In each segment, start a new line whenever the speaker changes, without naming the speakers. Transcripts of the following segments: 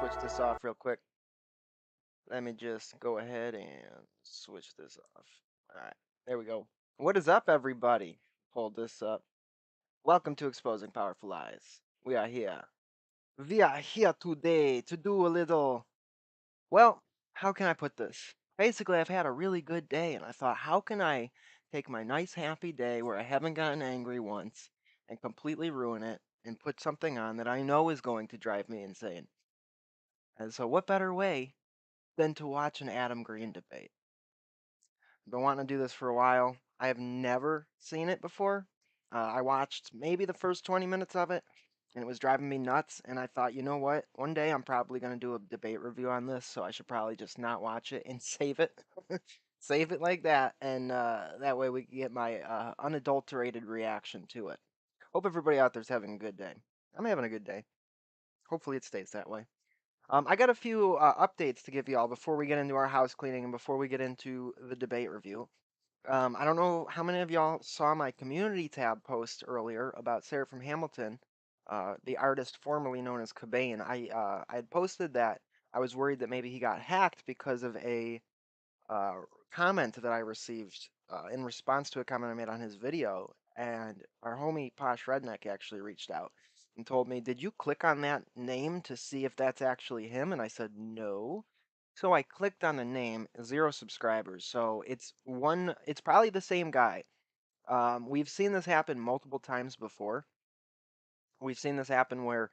switch this off real quick. Let me just go ahead and switch this off. All right, there we go. What is up, everybody? Hold this up. Welcome to Exposing Powerful Lies. We are here. We are here today to do a little. Well, how can I put this? Basically, I've had a really good day, and I thought, how can I take my nice, happy day where I haven't gotten angry once and completely ruin it and put something on that I know is going to drive me insane? And so, what better way than to watch an Adam Green debate? I've been wanting to do this for a while. I have never seen it before. I watched maybe the first 20 minutes of it, and it was driving me nuts. And I thought, you know what? One day I'm probably going to do a debate review on this, so I should probably just not watch it and save it. Save it like that, and that way we can get my unadulterated reaction to it. Hope everybody out there's having a good day. I'm having a good day. Hopefully it stays that way. I got a few updates to give y'all before we get into our house cleaning and before we get into the debate review. I don't know how many of y'all saw my community tab post earlier about Sarah from Hamilton, the artist formerly known as Cobain. I had posted that I was worried that maybe he got hacked because of a uh, comment that I received in response to a comment I made on his video, and our homie Posh Redneck actually reached out and told me, "Did you click on that name to see if that's actually him?" And I said, "No." So I clicked on the name, 0 subscribers. So it's probably the same guy. We've seen this happen multiple times before. We've seen this happen where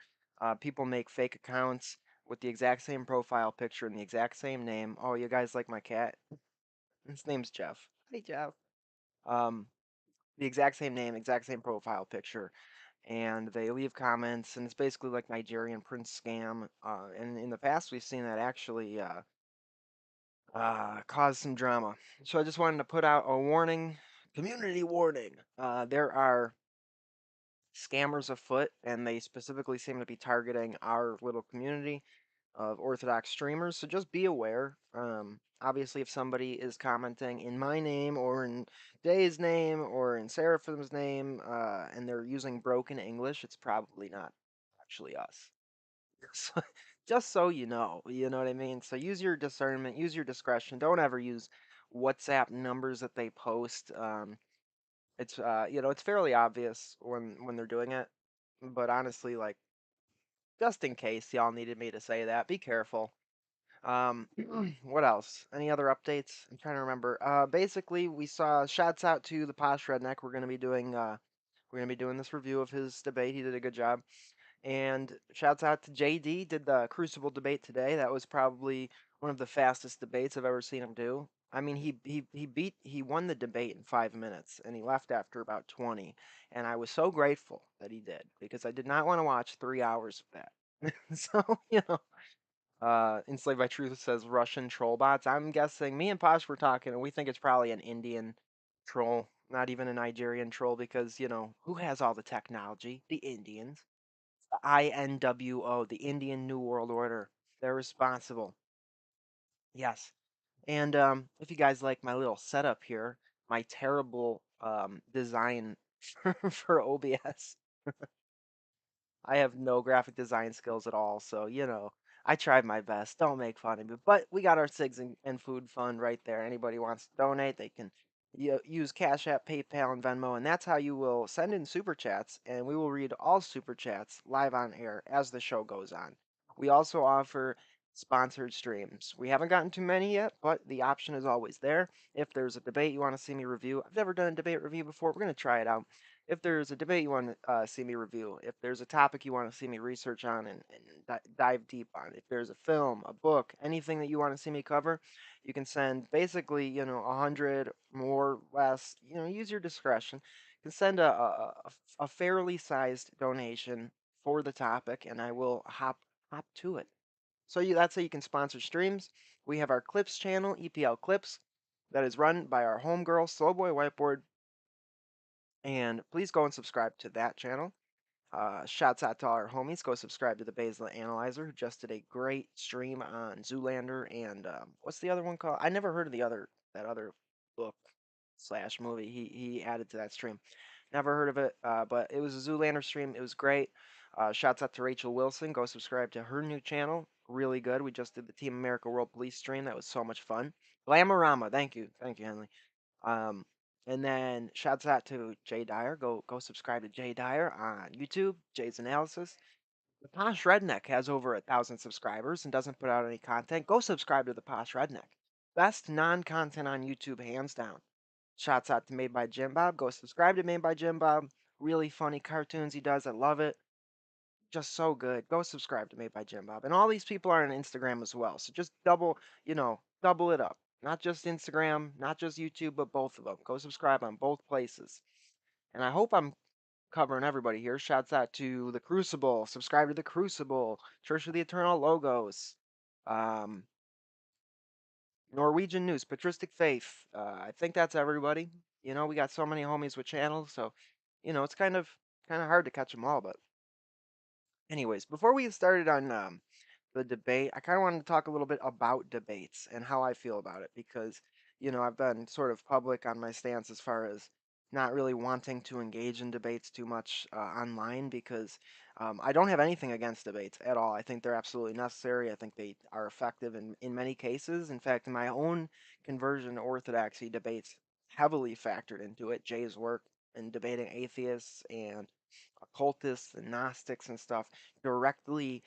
people make fake accounts with the exact same profile picture and the exact same name. Oh, you guys like my cat? His name's Jeff. Hey, Jeff. Um, the exact same name, exact same profile picture, and they leave comments, and it's basically like Nigerian prince scam. And in the past, we've seen that actually cause some drama. So I just wanted to put out a warning, community warning. There are scammers afoot, and they specifically seem to be targeting our little community of Orthodox streamers. So just be aware. Obviously, if somebody is commenting in my name or in Day's name or in Seraphim's name, and they're using broken English, it's probably not actually us. So, just so you know what I mean? So use your discernment, use your discretion. Don't ever use WhatsApp numbers that they post. It's fairly obvious when they're doing it, but honestly, like just in case y'all needed me to say that, be careful. Um, what else? Any other updates? I'm trying to remember. Basically, we saw shouts out to the Posh Redneck. We're gonna be doing this review of his debate. He did a good job. And shouts out to JD. Did the Crucible debate today. That was probably one of the fastest debates I've ever seen him do. I mean, he won the debate in 5 minutes, and he left after about 20. And I was so grateful that he did because I did not want to watch 3 hours of that. So Enslaved by Truth says Russian troll bots. I'm guessing me and Posh were talking, and we think it's probably an Indian troll, not even a Nigerian troll, because who has all the technology? The Indians. The INWO, the Indian New World Order. They're responsible. Yes. And if you guys like my little setup here, my terrible design for OBS. I have no graphic design skills at all, so I tried my best. Don't make fun of me. But we got our SIGs and food fund right there. Anybody wants to donate, they can use Cash App, PayPal, and Venmo, and that's how you will send in super chats, and we will read all super chats live on air as the show goes on. We also offer sponsored streams. We haven't gotten too many yet, but the option is always there. If there's a debate you want to see me review, I've never done a debate review before. We're going to try it out. If there's a debate you want to see me review, if there's a topic you want to see me research on and dive deep on, if there's a film, a book, anything that you want to see me cover, you can send basically, 100 more, less, use your discretion. You can send a fairly sized donation for the topic, and I will hop to it. So that's how you can sponsor streams. We have our Clips channel, EPL Clips, that is run by our homegirl, Slowboy Whiteboard, and please go and subscribe to that channel. Shouts out to all our homies. Go subscribe to the Basil Analyzer, who just did a great stream on Zoolander and what's the other one called? I never heard of that other book slash movie he added to that stream. Never heard of it, but it was a Zoolander stream. It was great. Shouts out to Rachel Wilson. Go subscribe to her new channel. really good. We just did the Team America World Police stream. That was so much fun. Glamorama, thank you, Henley. Um, and then shouts out to Jay Dyer. Go subscribe to Jay Dyer on YouTube. Jay's Analysis. The Posh Redneck has over 1,000 subscribers and doesn't put out any content. Go subscribe to the Posh Redneck. Best non-content on YouTube, hands down. Shouts out to Made by Jim Bob. Go subscribe to Made by Jim Bob. Really funny cartoons he does. I love it. Just so good. Go subscribe to Made by Jim Bob. And all these people are on Instagram as well. So just double it up. Not just Instagram, not just YouTube, but both of them. Go subscribe on both places. And I hope I'm covering everybody here. Shouts out to the Crucible. Subscribe to the Crucible. Church of the Eternal Logos. Um, Norwegian News, Patristic Faith. I think that's everybody. We got so many homies with channels, so it's kind of hard to catch them all. But anyways, before we get started on the debate, I kind of wanted to talk a little bit about debates and how I feel about it because, I've been sort of public on my stance as far as not really wanting to engage in debates too much online because I don't have anything against debates at all. I think they're absolutely necessary. I think they are effective in many cases. In fact, in my own conversion to orthodoxy, debates heavily factored into it. Jay's work in debating atheists and occultists and Gnostics and stuff directly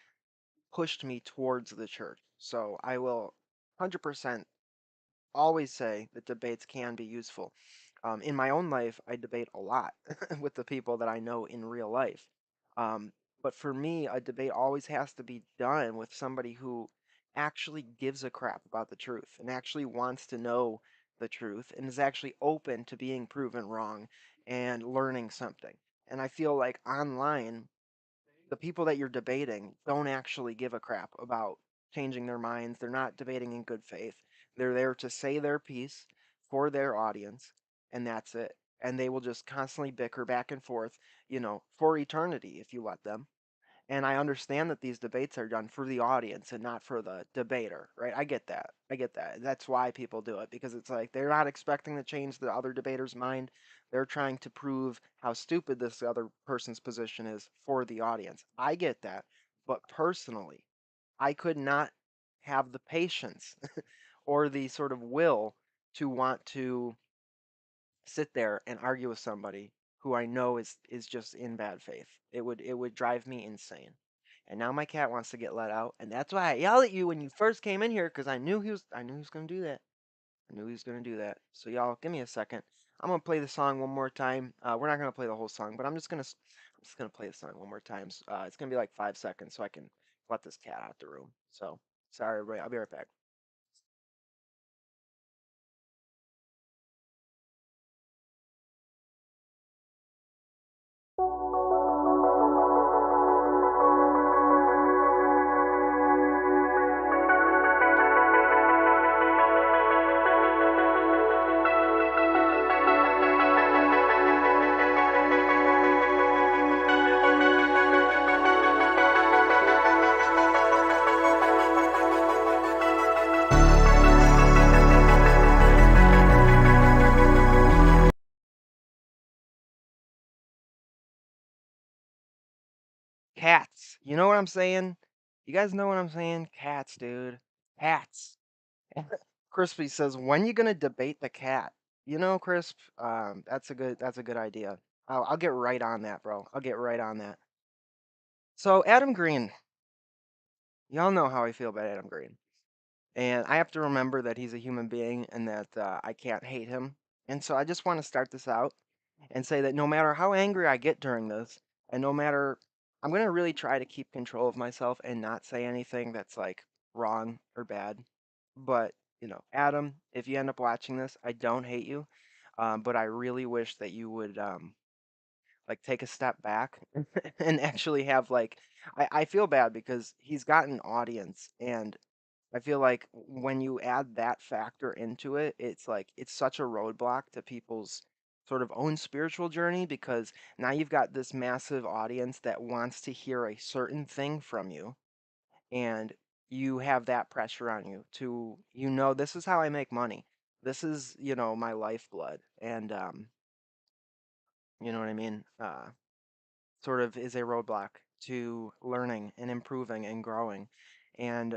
pushed me towards the church. So I will 100% always say that debates can be useful. In my own life, I debate a lot with the people that I know in real life. Um, but for me, a debate always has to be done with somebody who actually gives a crap about the truth and actually wants to know the truth and is actually open to being proven wrong and learning something. And I feel like online, the people that you're debating don't actually give a crap about changing their minds. They're not debating in good faith. They're there to say their piece for their audience, and that's it. And they will just constantly bicker back and forth, for eternity if you let them. And I understand that these debates are done for the audience and not for the debater, right? I get that. I get that. That's why people do it because it's like they're not expecting to change the other debater's mind. They're trying to prove how stupid this other person's position is for the audience. I get that. But personally, I could not have the patience or the sort of will to want to sit there and argue with somebody who I know is just in bad faith. It would drive me insane. And now my cat wants to get let out, and that's why I yelled at you when you first came in here because I knew he was gonna do that. I knew he was gonna do that. So y'all, give me a second. I'm gonna play the song one more time. We're not gonna play the whole song, but I'm just gonna play the song one more time. It's gonna be like 5 seconds so I can let this cat out the room. So sorry, everybody. I'll be right back. Cats. You know what I'm saying? You guys know what I'm saying? Cats, dude. Cats. Crispy says, "When you gonna debate the cat?" Crisp. That's a good idea. I'll get right on that, bro. I'll get right on that. So Adam Green, y'all know how I feel about Adam Green, and I have to remember that he's a human being and that I can't hate him. And so I just want to start this out and say that no matter how angry I get during this, and no matter, I'm gonna really try to keep control of myself and not say anything that's like wrong or bad. But Adam, if you end up watching this, I don't hate you, but I really wish that you would like take a step back and actually have like I feel bad because he's got an audience and I feel like when you add that factor into it, it's like it's such a roadblock to people's sort of own spiritual journey because now you've got this massive audience that wants to hear a certain thing from you and you have that pressure on you to this is how I make money. This is, my lifeblood and you know what I mean? Sort of is a roadblock to learning and improving and growing. And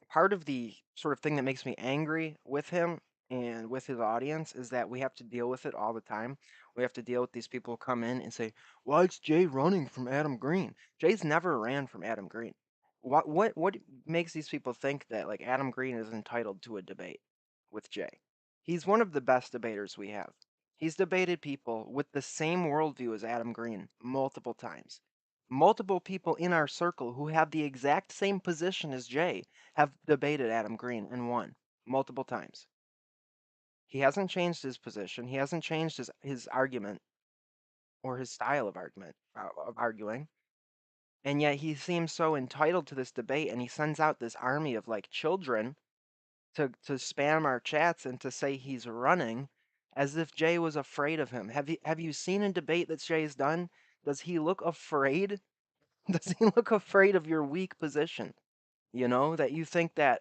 part of the sort of thing that makes me angry with him and with his audience is that we have to deal with it all the time. We have to deal with these people who come in and say, "Why is Jay running from Adam Green?" Jay's never ran from Adam Green. What makes these people think that like Adam Green is entitled to a debate with Jay? He's one of the best debaters we have. He's debated people with the same worldview as Adam Green multiple times. Multiple people in our circle who have the exact same position as Jay have debated Adam Green and won multiple times. He hasn't changed his position. He hasn't changed his argument or his style of arguing. And yet he seems so entitled to this debate, and he sends out this army of like children to spam our chats and to say he's running as if Jay was afraid of him. Have you seen a debate that Jay's done? Does he look afraid? Does he look afraid of your weak position? That you think that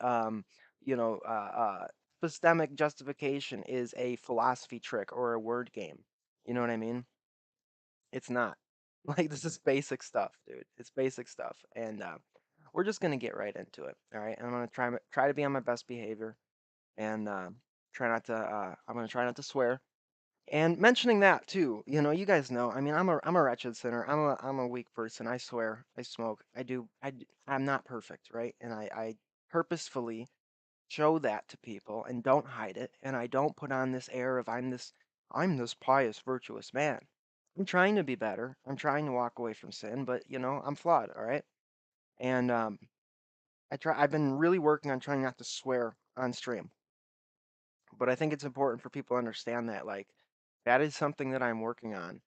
you know, uh, uh, systemic justification is a philosophy trick or a word game. You know what I mean? It's not. Like this is basic stuff, dude. It's basic stuff, and we're just gonna get right into it. All right, I'm gonna try to be on my best behavior, and try not to. I'm gonna try not to swear. And mentioning that too, you guys know. I mean, I'm a wretched sinner. I'm a weak person. I swear. I smoke. I'm not perfect, right? And I purposefully show that to people and don't hide it. And I don't put on this air of I'm this pious, virtuous man. I'm trying to be better. I'm trying to walk away from sin, but I'm flawed. All right. And I've been really working on trying not to swear on stream, but I think it's important for people to understand that like that is something that I'm working on.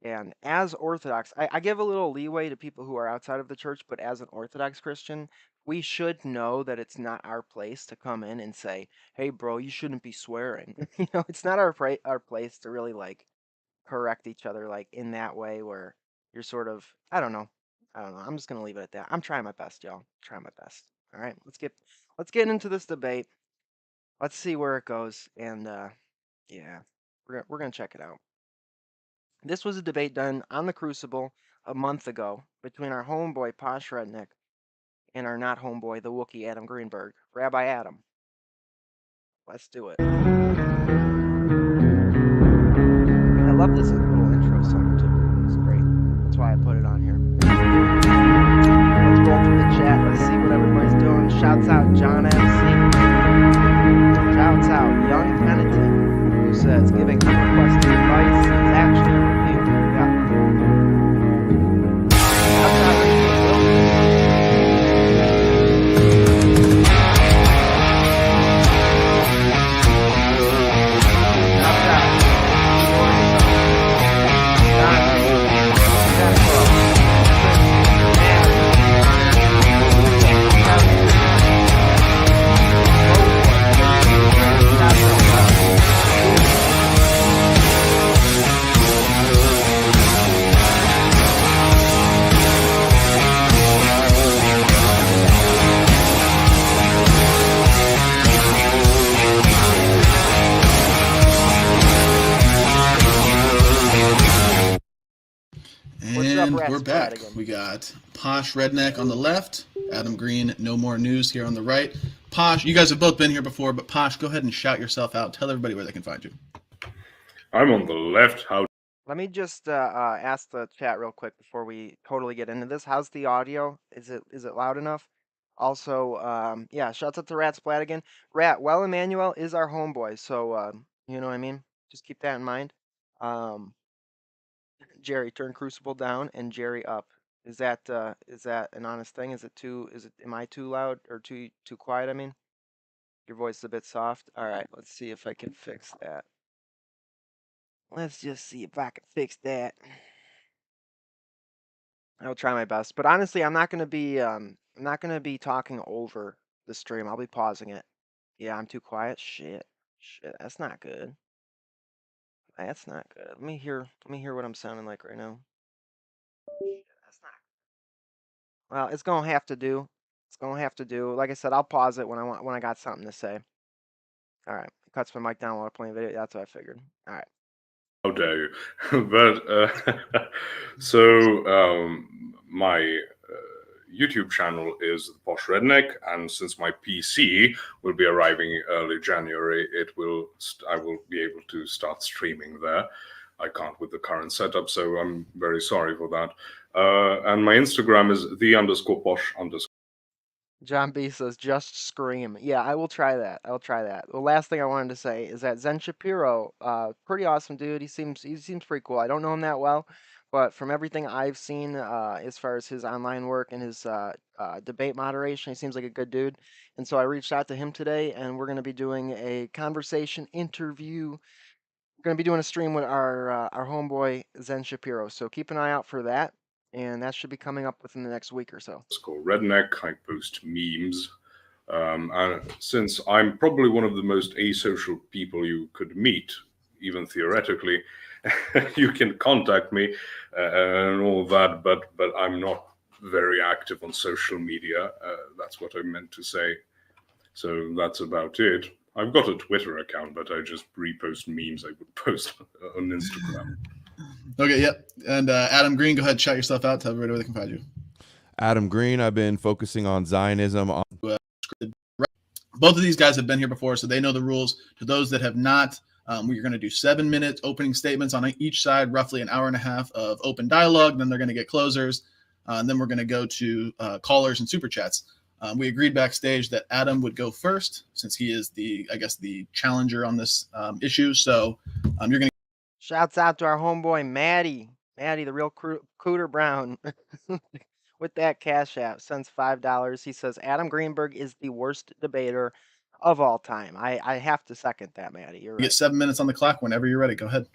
And as Orthodox, I give a little leeway to people who are outside of the church, but as an Orthodox Christian, we should know that it's not our place to come in and say, "Hey, bro, you shouldn't be swearing." It's not our place to really like correct each other like in that way where you're sort of I don't know. I'm just gonna leave it at that. I'm trying my best, y'all. Trying my best. All right, let's get into this debate. Let's see where it goes, and yeah, we're gonna check it out. This was a debate done on the Crucible a month ago between our homeboy Posh Redneck and our not homeboy, the Wookiee Adam Greenberg. Rabbi Adam, let's do it. I love this little intro song too. It's great. That's why I put it on here. Let's roll through the chat. Let's see what everybody's doing. Shouts out John MC. Shouts out Young Penitent, who says giving unrequested advice is actually a review. Yeah. Shouts out
And we're back. We got Posh Redneck on the left, Adam Green, No More News here on the right. Posh, you guys have both been here before, but Posh, go ahead and shout yourself out. Tell everybody where they can find you.
I'm on the left. How?
Let me just ask the chat real quick before we totally get into this. How's the audio? Is it loud enough? Also, yeah, shouts out to Rat Splat again. Rat, well, Emmanuel is our homeboy, so you know what I mean. Just keep that in mind. Um, Jerry, turn Crucible down and Jerry up. Is that an honest thing? Am I too loud or too quiet? I mean, your voice is a bit soft. All right, let's see if I can fix that. Let's just see if I can fix that. I'll try my best, but honestly, I'm not gonna be talking over the stream. I'll be pausing it. Yeah, I'm too quiet. Shit, that's not good. That's not good. Let me hear what I'm sounding like right now. Shit, that's not. Well, it's gonna have to do. It's gonna have to do. Like I said, I'll pause it when I got something to say. All right, cuts my mic down while I'm playing video. That's what I figured. All right.
How dare you? But so my YouTube channel is the Posh Redneck, and since my PC will be arriving early January, I will be able to start streaming there. I can't with the current setup, so I'm very sorry for that. And my Instagram is _posh_.
John B says, just scream. Yeah, I will try that. I'll try that. The last thing I wanted to say is that Zen Shapiro, pretty awesome dude. He seems pretty cool. I don't know him that well, but from everything I've seen, as far as his online work and his debate moderation, he seems like a good dude. And so I reached out to him today, and we're going to be doing a conversation interview. We're going to be doing a stream with our homeboy Zen Shapiro. So keep an eye out for that, and that should be coming up within the next week or so.
It's called Redneck. I post memes. And since I'm probably one of the most asocial people you could meet, even theoretically, you can contact me and all that, but I'm not very active on social media. That's what I meant to say. So that's about it. I've got a Twitter account, but I just repost memes I would post on Instagram.
Okay, yep. And Adam Green, go ahead, shout yourself out. Tell everybody where they can find you.
Adam Green, I've been focusing on Zionism.
Both of these guys have been here before, so they know the rules. To those that have not, we're going to do 7 minutes opening statements on each side, roughly an hour and a half of open dialogue. Then they're going to get closers. And then we're going to go to callers and super chats. We agreed backstage that Adam would go first, since he is the challenger on this issue. So you're going to.
Shouts out to our homeboy Maddie, the real Cooter Brown, with that Cash App, sends $5. He says Adam Greenberg is the worst debater of all time. I have to second that, Maddie. You're right.
You get 7 minutes on the clock whenever you're ready. Go ahead.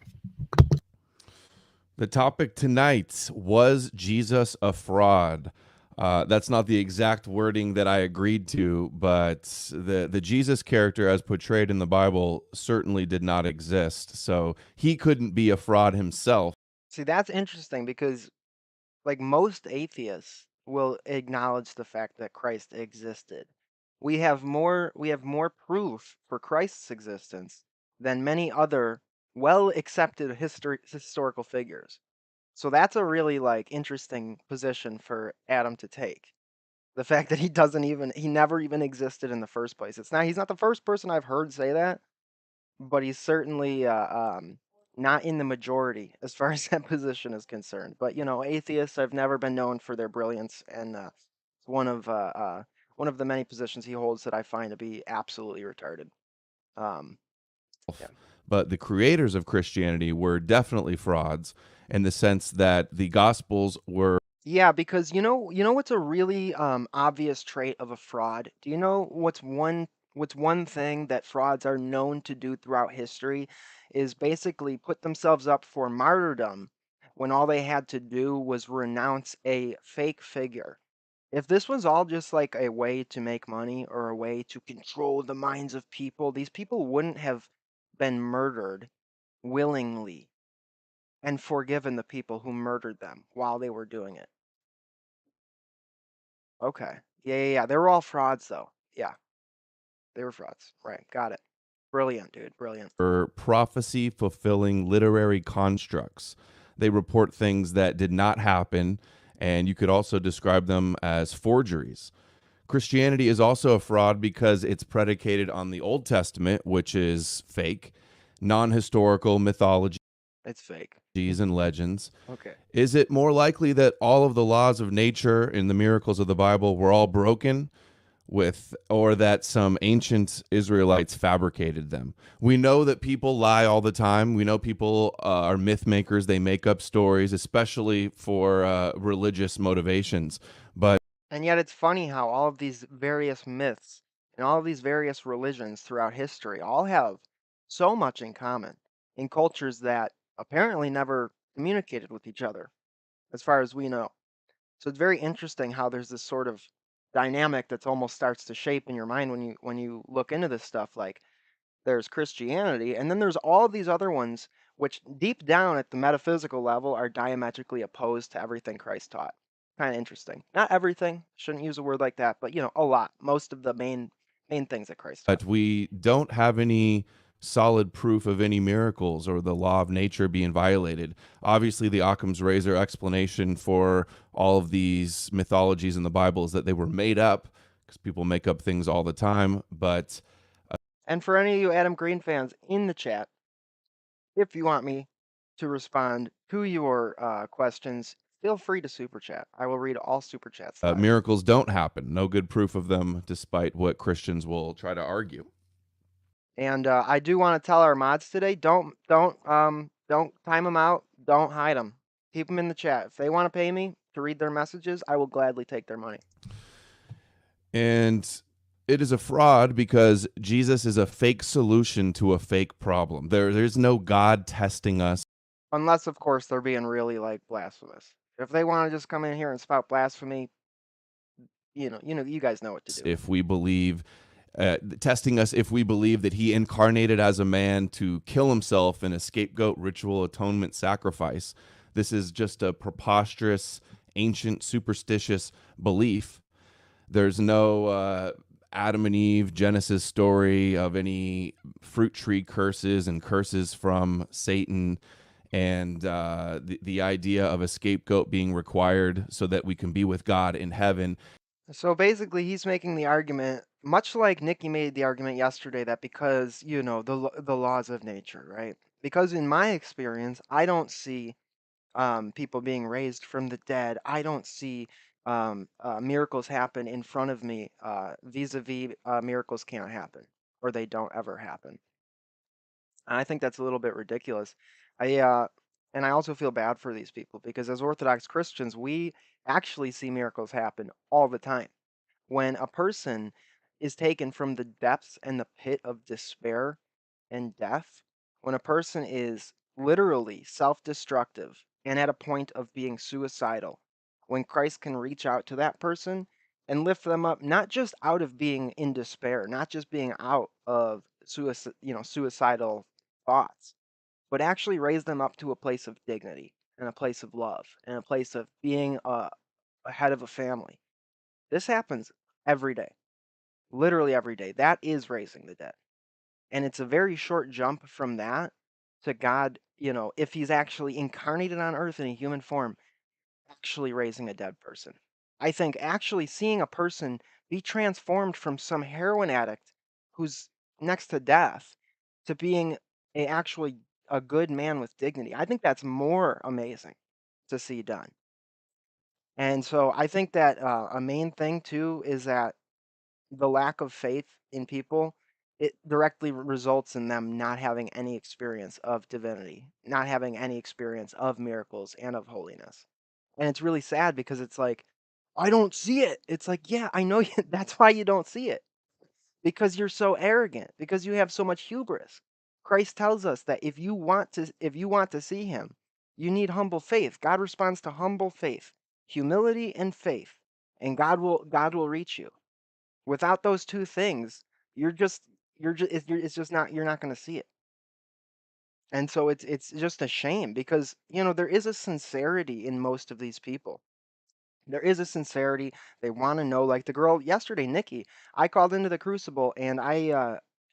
The topic tonight was Jesus a fraud? That's not the exact wording that I agreed to, but the Jesus character as portrayed in the Bible certainly did not exist. So he couldn't be a fraud himself.
See, that's interesting because like most atheists will acknowledge the fact that Christ existed. We have more proof for Christ's existence than many other well accepted historical figures. So that's a really like interesting position for Adam to take. The fact that he never even existed in the first place. He's not the first person I've heard say that, but he's certainly not in the majority as far as that position is concerned. But atheists have never been known for their brilliance, and one of the many positions he holds that I find to be absolutely retarded. Yeah.
But the creators of Christianity were definitely frauds in the sense that the Gospels were.
Yeah, because you know what's a really obvious trait of a fraud? Do you know what's one thing that frauds are known to do throughout history is basically put themselves up for martyrdom when all they had to do was renounce a fake figure. If this was all just like a way to make money or a way to control the minds of people, these people wouldn't have been murdered willingly and forgiven the people who murdered them while they were doing it. Okay. Yeah. They were all frauds, though. Yeah. They were frauds. Right. Got it. Brilliant, dude. Brilliant.
Prophecy fulfilling literary constructs. They report things that did not happen, and you could also describe them as forgeries. Christianity is also a fraud because it's predicated on the Old Testament, which is fake, non-historical mythology.
It's fake.
And legends.
Okay.
Is it more likely that all of the laws of nature and the miracles of the Bible were all broken or that some ancient Israelites fabricated them? We know that people lie all the time. We know people are myth makers. They make up stories, especially for religious motivations.
And yet it's funny how all of these various myths and all of these various religions throughout history all have so much in common in cultures that apparently never communicated with each other, as far as we know. So it's very interesting how there's this sort of dynamic that almost starts to shape in your mind when you look into this stuff. Like there's Christianity, and then there's all of these other ones which deep down at the metaphysical level are diametrically opposed to everything Christ taught. Kind of interesting. Not everything, shouldn't use a word like that, but a lot. Most of the main things that Christ taught.
But we don't have any solid proof of any miracles or the law of nature being violated. Obviously, the Occam's razor explanation for all of these mythologies in the Bible is that they were made up, because people make up things all the time. But
And for any of you Adam Green fans in the chat, if you want me to respond to your questions, feel free to super chat. I will read all super chats live.
miracles don't happen. No good proof of them, despite what Christians will try to argue.
And I do want to tell our mods today, don't time them out. Don't hide them. Keep them in the chat. If they want to pay me to read their messages, I will gladly take their money.
And it is a fraud because Jesus is a fake solution to a fake problem. There's no God testing us.
Unless, of course, they're being really like blasphemous. If they want to just come in here and spout blasphemy, you guys know what to do.
If we believe, testing us if we believe that he incarnated as a man to kill himself in a scapegoat ritual atonement sacrifice. This is just a preposterous, ancient, superstitious belief. There's no Adam and Eve Genesis story of any fruit tree curses and curses from Satan, and the idea of a scapegoat being required so that we can be with God in heaven.
So basically, he's making the argument, much like Nikki made the argument yesterday, that because, the laws of nature, right? Because in my experience, I don't see people being raised from the dead. I don't see miracles happen in front of me. Vis-a-vis, miracles can't happen, or they don't ever happen. And I think that's a little bit ridiculous. And I also feel bad for these people because as Orthodox Christians, we actually see miracles happen all the time. When a person is taken from the depths and the pit of despair and death, when a person is literally self destructive and at a point of being suicidal, when Christ can reach out to that person and lift them up, not just out of being in despair, not just being out of suicidal thoughts, but actually raise them up to a place of dignity and a place of love and a place of being a head of a family. This happens every day, literally every day. That is raising the dead. And it's a very short jump from that to God, if he's actually incarnated on earth in a human form, actually raising a dead person. I think actually seeing a person be transformed from some heroin addict who's next to death to being actually a good man with dignity. I think that's more amazing to see done. And so I think that a main thing too is that the lack of faith in people, it directly results in them not having any experience of divinity, not having any experience of miracles and of holiness. And it's really sad because it's like, I don't see it. It's like, yeah, I know that's why you don't see it. Because you're so arrogant, because you have so much hubris. Christ tells us that if you want to see him, you need humble faith. God responds to humble faith, humility and faith, and God will reach you. Without those two things, it's just not you're not going to see it. And so it's just a shame because there is a sincerity in most of these people. There is a sincerity. They want to know, like the girl yesterday, Nikki. I called into the Crucible, and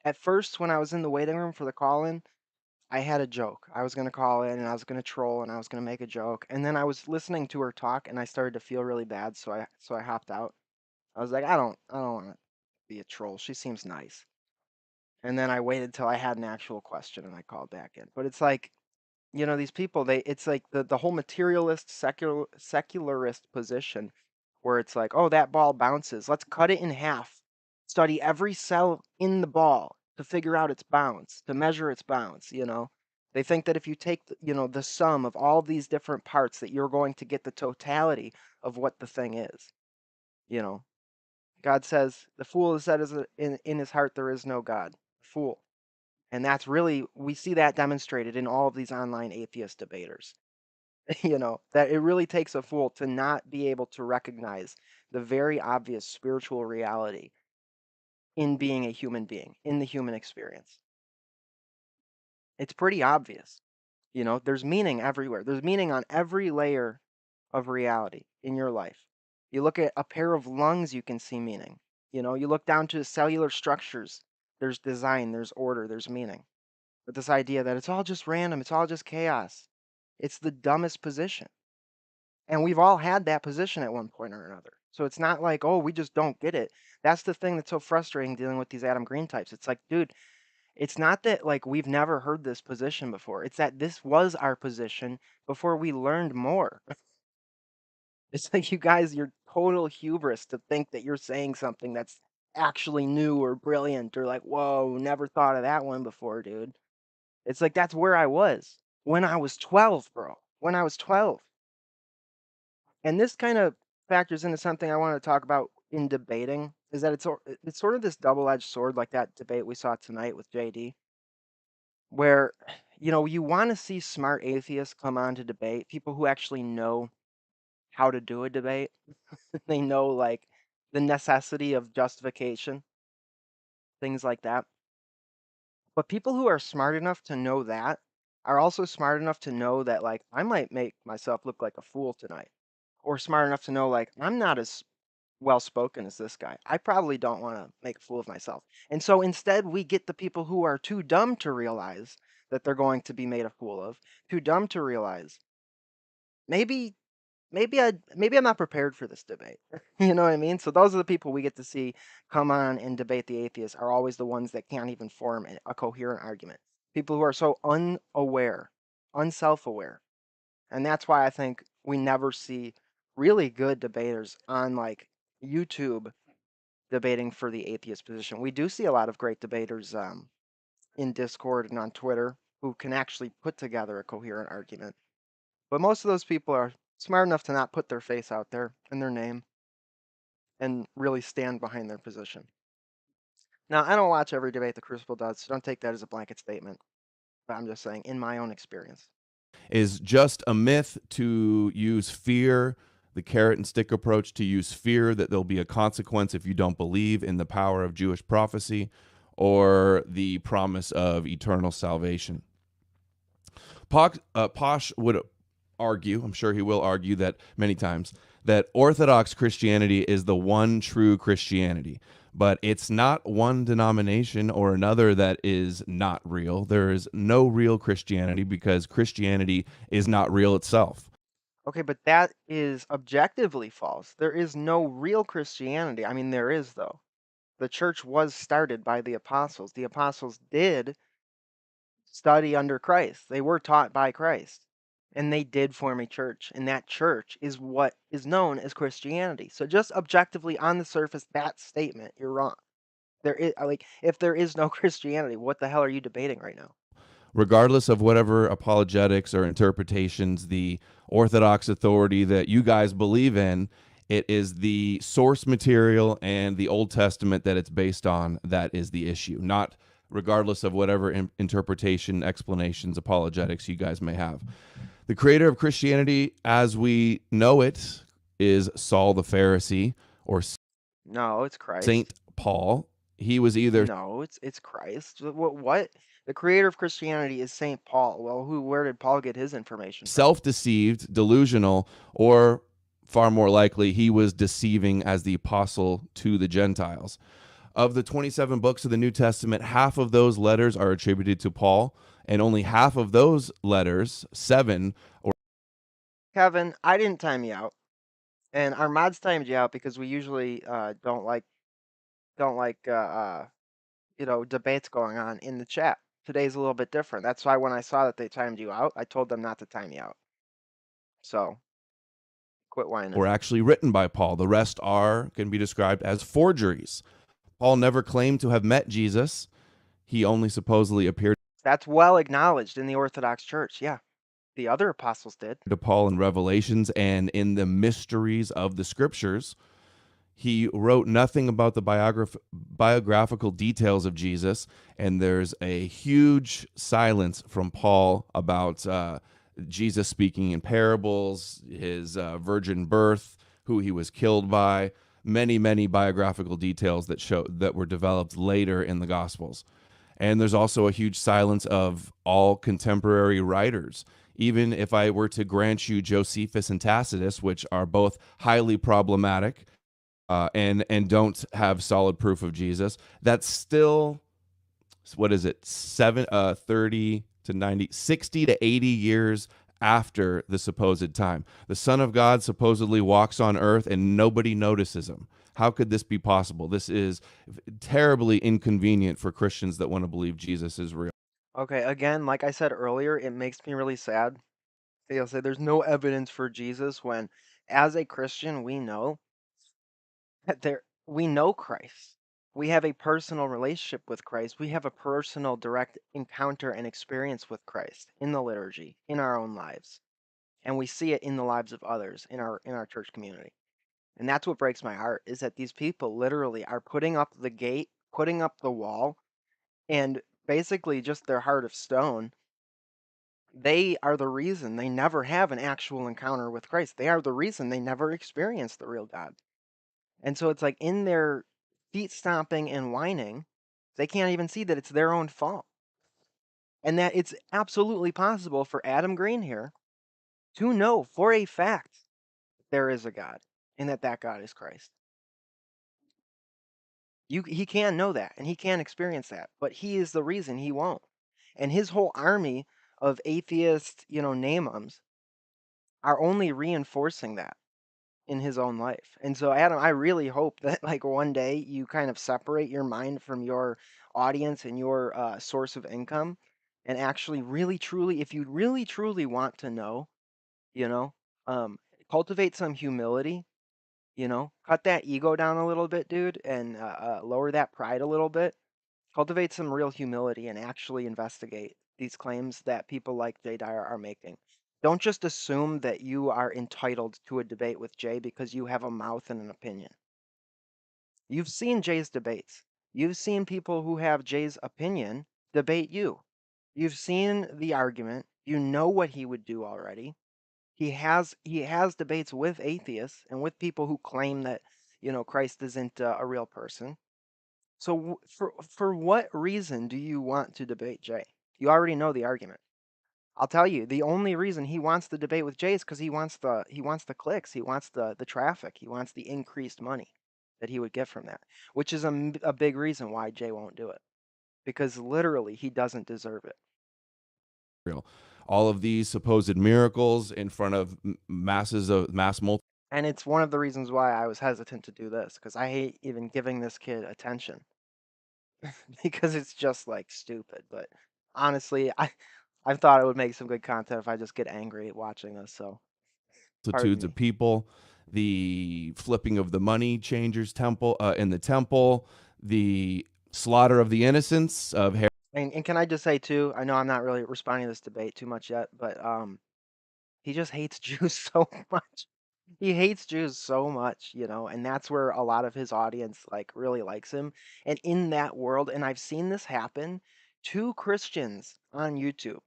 at first when I was in the waiting room for the call in, I had a joke. I was gonna call in and I was gonna troll and I was gonna make a joke, and then I was listening to her talk and I started to feel really bad, so I hopped out. I was like, I don't want to be a troll. She seems nice. And then I waited till I had an actual question and I called back in. But it's like, these people, it's like the whole materialist secularist position where it's like, oh, that ball bounces. Let's cut it in half. Study every cell in the ball to figure out its bounce, to measure its bounce. They think that if you take the sum of all these different parts that you're going to get the totality of what the thing is. You know, God says, the fool has said in his heart, there is no God. Fool. And that's really, we see that demonstrated in all of these online atheist debaters. That it really takes a fool to not be able to recognize the very obvious spiritual reality in being a human being, in the human experience. It's pretty obvious. There's meaning everywhere. There's meaning on every layer of reality in your life. You look at a pair of lungs, you can see meaning. You look down to cellular structures. There's design, there's order, there's meaning. with this idea that it's all just random, it's all just chaos. It's the dumbest position. And we've all had that position at one point or another. So it's not like, oh, we just don't get it. That's the thing that's so frustrating dealing with these Adam Green types. It's like, dude, it's not that like we've never heard this position before. It's that this was our position before we learned more. It's like you guys, you're total hubris to think that you're saying something that's actually new or brilliant or like, whoa, never thought of that one before, dude. It's like that's where I was when I was 12, bro. When I was 12. And this kind of factors into something I want to talk about in debating is that it's sort of this double-edged sword like that debate we saw tonight with JD, where you want to see smart atheists come on to debate, people who actually know how to do a debate. They know like the necessity of justification, things like that. But people who are smart enough to know that are also smart enough to know that like I might make myself look like a fool tonight. Or smart enough to know like I'm not as well spoken as this guy. I probably don't want to make a fool of myself. And so instead we get the people who are too dumb to realize that they're going to be made a fool of, too dumb to realize maybe maybe I'm not prepared for this debate. You know what I mean? So those are the people we get to see come on and debate the atheists are always the ones that can't even form a coherent argument. People who are so unaware, unself-aware. And that's why I think we never see really good debaters on like YouTube debating for the atheist position. We do see a lot of great debaters in Discord and on Twitter who can actually put together a coherent argument. But most of those people are smart enough to not put their face out there and their name and really stand behind their position. Now, I don't watch every debate the Crucible does, so don't take that as a blanket statement. But I'm just saying, in my own experience.
Is just a myth to use fear, the carrot and stick approach to use fear that there'll be a consequence if you don't believe in the power of Jewish prophecy or the promise of eternal salvation. Posh would argue, I'm sure he will argue that many times, that Orthodox Christianity is the one true Christianity. But it's not one denomination or another that is not real. There is no real Christianity because Christianity is not real itself.
Okay, but that is objectively false. There is no real Christianity. I mean, there is, though. The church was started by the apostles. The apostles did study under Christ. They were taught by Christ. And they did form a church. And that church is what is known as Christianity. So just objectively on the surface, that statement, you're wrong. There is like if there is no Christianity, what the hell are you debating right now?
Regardless of whatever apologetics or interpretations the Orthodox authority that you guys believe in, it is the source material and the Old Testament that it's based on that is the issue, not regardless of whatever interpretation, explanations, apologetics you guys may have. The creator of Christianity, as we know it, is Saul the Pharisee or
No, it's Christ.
Saint Paul. He was either
No, it's Christ. What? The creator of Christianity is Saint Paul. Well, where did Paul get his information from?
Self-deceived, delusional, or far more likely, he was deceiving as the apostle to the Gentiles. Of the 27 books of the New Testament, half of those letters are attributed to Paul, and only half of those letters, 7, or
Kevin, I didn't time you out, and our mods timed you out because we usually don't like debates going on in the chat. Today's a little bit different. That's why when I saw that they timed you out, I told them not to time you out. So, quit whining.
were actually written by Paul. The rest can be described as forgeries. Paul never claimed to have met Jesus. He only supposedly appeared
That's well acknowledged in the Orthodox Church. Yeah, the other apostles did.
to Paul in Revelations and in the mysteries of the Scriptures. He wrote nothing about the biographical details of Jesus, and there's a huge silence from Paul about Jesus speaking in parables, his virgin birth, who he was killed by, many biographical details that were developed later in the Gospels. And there's also a huge silence of all contemporary writers. Even if I were to grant you Josephus and Tacitus, which are both highly problematic, and don't have solid proof of Jesus, that's still what is it, 30 to 90, 60 to 80 years after the supposed time. The Son of God supposedly walks on earth and nobody notices him. How could this be possible? This is terribly inconvenient for Christians that want to believe Jesus is real.
Okay, again, like I said earlier, it makes me really sad. They'll say there's no evidence for Jesus when, as a Christian, we know that we know Christ. We have a personal relationship with Christ. We have a personal direct encounter and experience with Christ in the liturgy, in our own lives. And we see it in the lives of others in our church community. And that's what breaks my heart is that these people literally are putting up the gate, putting up the wall, and basically just their heart of stone. They are the reason they never have an actual encounter with Christ. They are the reason they never experience the real God. And so it's like in their feet stomping and whining, they can't even see that it's their own fault. And that it's absolutely possible for Adam Green here to know for a fact there is a God and that God is Christ. He can know that and he can experience that, but he is the reason he won't. And his whole army of atheist, name-ums are only reinforcing that in his own life. And so, Adam, I really hope that like one day you kind of separate your mind from your audience and your source of income and actually really truly, if you really truly want to know, you know, um, cultivate some humility, cut that ego down a little bit, dude, and lower that pride a little bit. Cultivate some real humility and actually investigate these claims that people like Jay Dyer are making. Don't just assume that you are entitled to a debate with Jay because you have a mouth and an opinion. You've seen Jay's debates. You've seen people who have Jay's opinion debate you. You've seen the argument. You know what he would do already. He has debates with atheists and with people who claim that, Christ isn't a real person. So for what reason do you want to debate Jay? You already know the argument. I'll tell you, the only reason he wants the debate with Jay is because he wants the clicks, he wants the traffic, he wants the increased money that he would get from that, which is a big reason why Jay won't do it, because literally he doesn't deserve it.
Real. All of these supposed miracles in front of masses of mass multitudes.
And it's one of the reasons why I was hesitant to do this, because I hate even giving this kid attention because it's just like stupid. But honestly, I thought it would make some good content if I just get angry watching this. So
Multitudes of people, the flipping of the money changers temple in the temple, the slaughter of the innocents of Herod.
And can I just say too, I know I'm not really responding to this debate too much yet, but he just hates Jews so much. He hates Jews so much, and that's where a lot of his audience like really likes him. And in that world, and I've seen this happen to Christians on YouTube.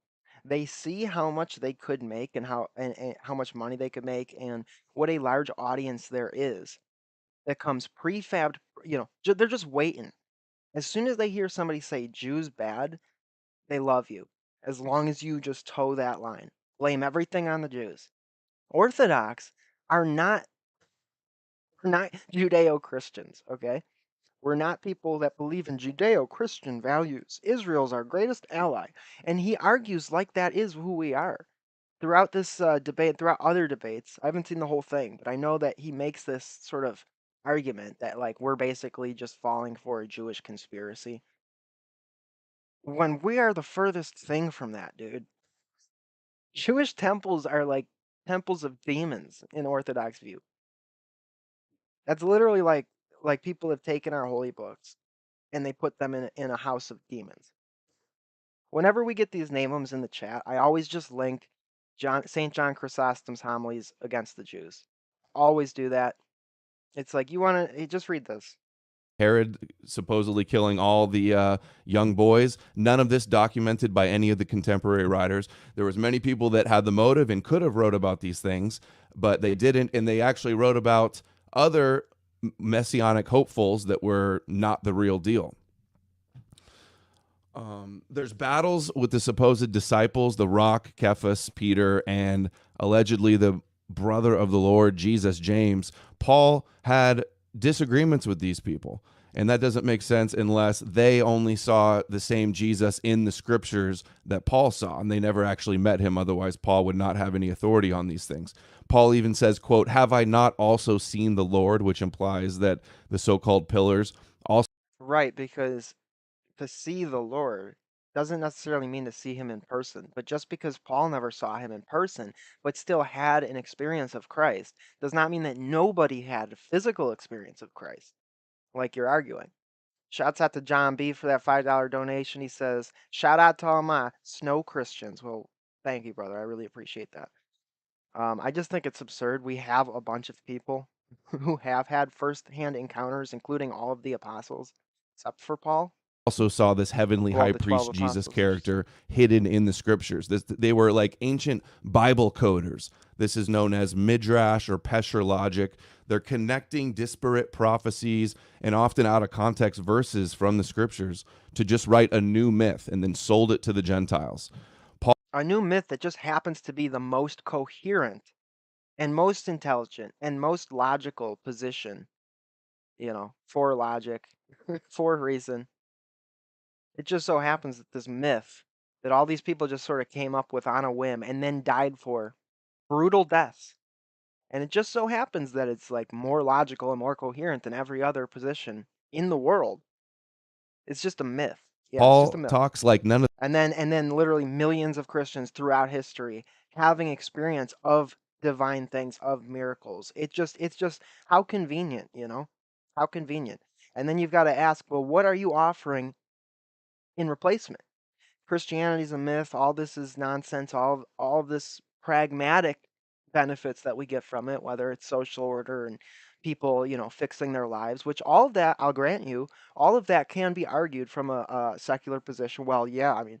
They see how much they could make and how much money they could make and what a large audience there is that comes prefabbed, they're just waiting. As soon as they hear somebody say Jews bad, they love you. As long as you just toe that line. Blame everything on the Jews. Orthodox are not Judeo-Christians, okay? We're not people that believe in Judeo-Christian values. Israel's our greatest ally. And he argues like that is who we are. Throughout this debate, throughout other debates, I haven't seen the whole thing, but I know that he makes this sort of argument that like we're basically just falling for a Jewish conspiracy. When we are the furthest thing from that, dude. Jewish temples are like temples of demons in Orthodox view. That's literally like people have taken our holy books and they put them in a house of demons. Whenever we get these nameums in the chat, I always just link St. John Chrysostom's homilies against the Jews. Always do that. It's like you want to just read this.
Herod supposedly killing all the young boys. None of this documented by any of the contemporary writers. There was many people that had the motive and could have wrote about these things, but they didn't, and they actually wrote about other messianic hopefuls that were not the real deal. There's battles with the supposed disciples, the Rock, Cephas, Peter, and allegedly the brother of the Lord, Jesus, James. Paul had disagreements with these people. And that doesn't make sense unless they only saw the same Jesus in the scriptures that Paul saw, and they never actually met him. Otherwise, Paul would not have any authority on these things. Paul even says, quote, "Have I not also seen the Lord?" which implies that the so-called pillars also.
Right, because to see the Lord doesn't necessarily mean to see him in person. But just because Paul never saw him in person, but still had an experience of Christ, does not mean that nobody had a physical experience of Christ, like you're arguing. Shouts out to John B for that $5 donation. He says, "Shout out to all my snow Christians." Well, thank you, brother. I really appreciate that. I just think it's absurd. We have a bunch of people who have had first-hand encounters, including all of the apostles, except for Paul.
Also saw this heavenly
Well,
high
the 12
priest Jesus
apostles.
character hidden in the scriptures. They were like ancient Bible coders. This is known as midrash or pesher logic. They're connecting disparate prophecies and often out of context verses from the scriptures to just write a new myth and then sold it to the Gentiles.
A new myth that just happens to be the most coherent and most intelligent and most logical position, for logic, for reason. It just so happens that this myth that all these people just sort of came up with on a whim and then died for brutal deaths. And it just so happens that it's like more logical and more coherent than every other position in the world. It's just a myth. Yeah, it's just a
Paul
myth.
talks like none of
And then literally millions of Christians throughout history having experience of divine things, of miracles. It's just how convenient. How convenient. And then you've got to ask, well, what are you offering in replacement? Christianity's a myth. All this is nonsense. All this pragmatic benefits that we get from it, whether it's social order and people, fixing their lives, which all of that, I'll grant you, all of that can be argued from a secular position. Well, yeah, I mean,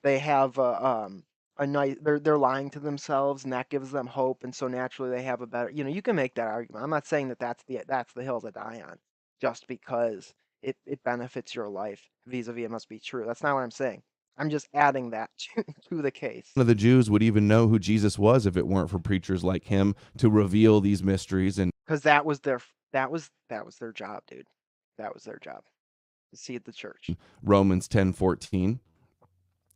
they have a nice, they're lying to themselves, and that gives them hope, and so naturally they have a better. You can make that argument. I'm not saying that that's the hill to die on, just because it benefits your life vis-a-vis it must be true. That's not what I'm saying. I'm just adding that to the case.
of the Jews would even know who Jesus was if it weren't for preachers like him to reveal these mysteries. And
Because that was their job, dude. That was their job to seed the church.
Romans 10:14,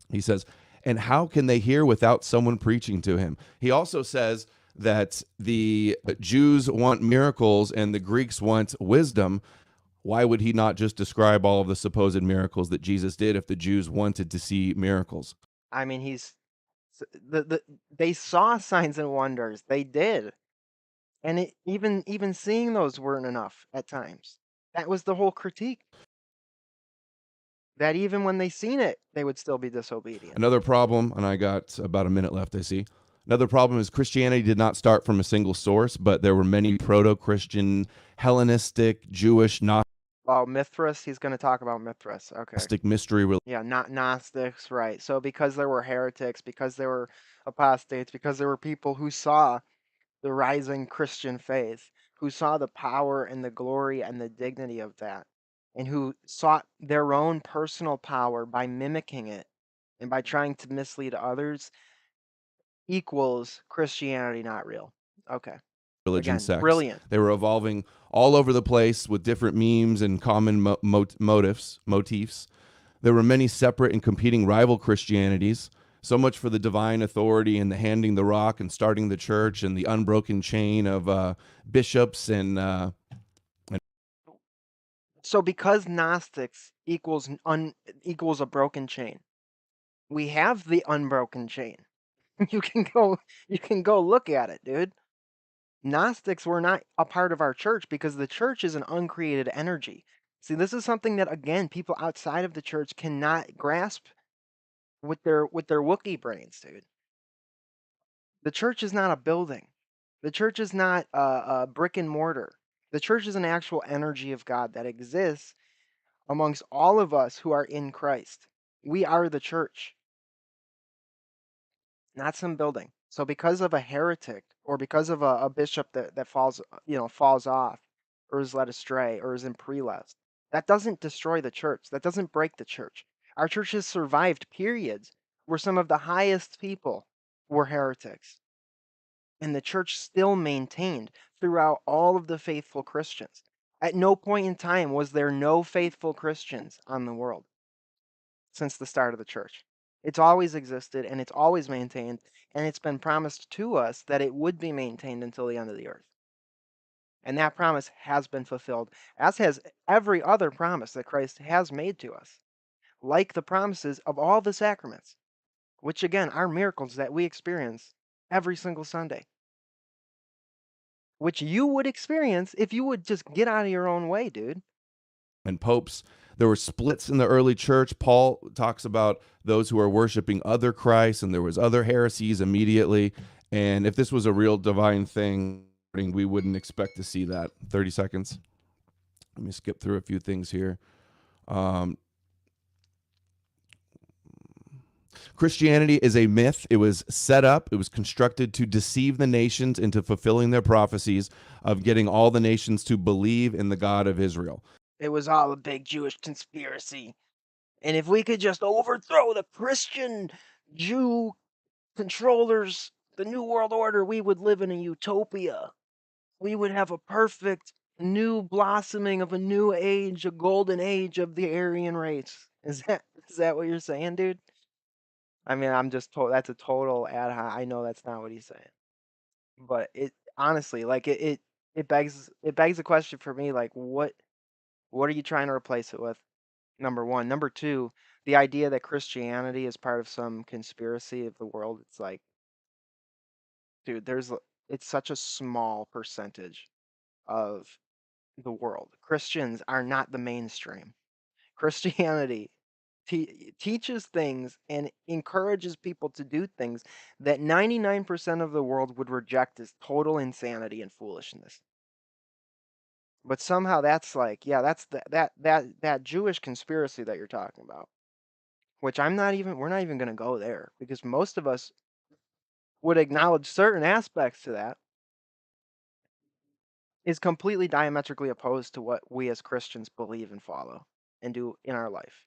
he says, "And how can they hear without someone preaching to him?" He also says that the Jews want miracles and the Greeks want wisdom. Why would he not just describe all of the supposed miracles that Jesus did if the Jews wanted to see miracles?
I mean, they saw signs and wonders. They did, and even seeing those weren't enough at times. That was the whole critique. That even when they seen it, they would still be disobedient.
Another problem, and I got about a minute left, I see. Another problem is Christianity did not start from a single source, but there were many proto-Christian, Hellenistic, Jewish,
Oh, Mithras. He's going to talk about Mithras. Okay.
Gnostic mystery religions.
Yeah, not Gnostics, right. So because there were heretics, because there were apostates, because there were people who saw the rising Christian faith, who saw the power and the glory and the dignity of that, and who sought their own personal power by mimicking it and by trying to mislead others, equals Christianity not real. Okay.
Religion
Again,
sects.
brilliant.
They were evolving all over the place with different memes and common motifs. There were many separate and competing rival Christianities. So much for the divine authority and the handing the rock and starting the church and the unbroken chain of bishops and
So because Gnostics equals a broken chain, we have the unbroken chain. You can go look at it, dude. Gnostics were not a part of our church because the church is an uncreated energy. See, this is something that again people outside of the church cannot grasp with their Wookiee brains, dude. The church is not a building. The church is not a brick and mortar. The church is an actual energy of God that exists amongst all of us who are in Christ. We are the church, not some building. So because of a heretic or because of a bishop that falls off or is led astray or is in prelest, that doesn't destroy the church. That doesn't break the church. Our church has survived periods where some of the highest people were heretics, and the church still maintained throughout all of the faithful Christians. At no point in time was there no faithful Christians on the world since the start of the church. It's always existed and it's always maintained, and it's been promised to us that it would be maintained until the end of the earth. And that promise has been fulfilled, as has every other promise that Christ has made to us, like the promises of all the sacraments, which again are miracles that we experience every single Sunday, which you would experience if you would just get out of your own way, dude.
And popes, there were splits in the early church. Paul talks about those who are worshiping other Christs, and there was other heresies immediately. And if this was a real divine thing, we wouldn't expect to see that. 30 seconds. Let me skip through a few things here. Christianity is a myth. It was set up, it was constructed to deceive the nations into fulfilling their prophecies of getting all the nations to believe in the God of Israel.
It was all a big Jewish conspiracy. And if we could just overthrow the Christian Jew controllers, the New World Order, we would live in a utopia. We would have a perfect new blossoming of a new age, a golden age of the Aryan race. Is that what you're saying, dude? I mean, I'm just told that's a total ad hoc. I know that's not what he's saying, but it honestly, like it begs the question for me, like what are you trying to replace it with? Number one. Number two, the idea that Christianity is part of some conspiracy of the world. It's like, dude, it's such a small percentage of the world. Christians are not the mainstream. Christianity teaches things and encourages people to do things that 99% of the world would reject as total insanity and foolishness. But somehow that's like, yeah, that's that Jewish conspiracy that you're talking about, which we're not even going to go there because most of us would acknowledge certain aspects to that is completely diametrically opposed to what we as Christians believe and follow and do in our life.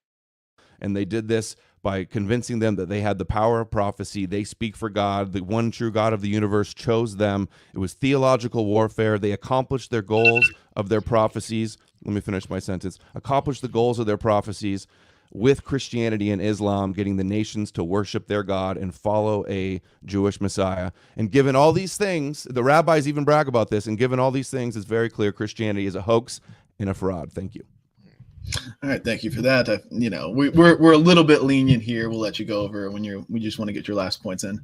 And they did this by convincing them that they had the power of prophecy. They speak for God. The one true God of the universe chose them. It was theological warfare. They accomplished their goals of their prophecies. Let me finish my sentence. Accomplished the goals of their prophecies with Christianity and Islam, getting the nations to worship their God and follow a Jewish Messiah. And given all these things, the rabbis even brag about this, and given all these things, it's very clear Christianity is a hoax and a fraud. Thank you.
All right, thank you for that. We're a little bit lenient here. We'll let you go over when we just want to get your last points in.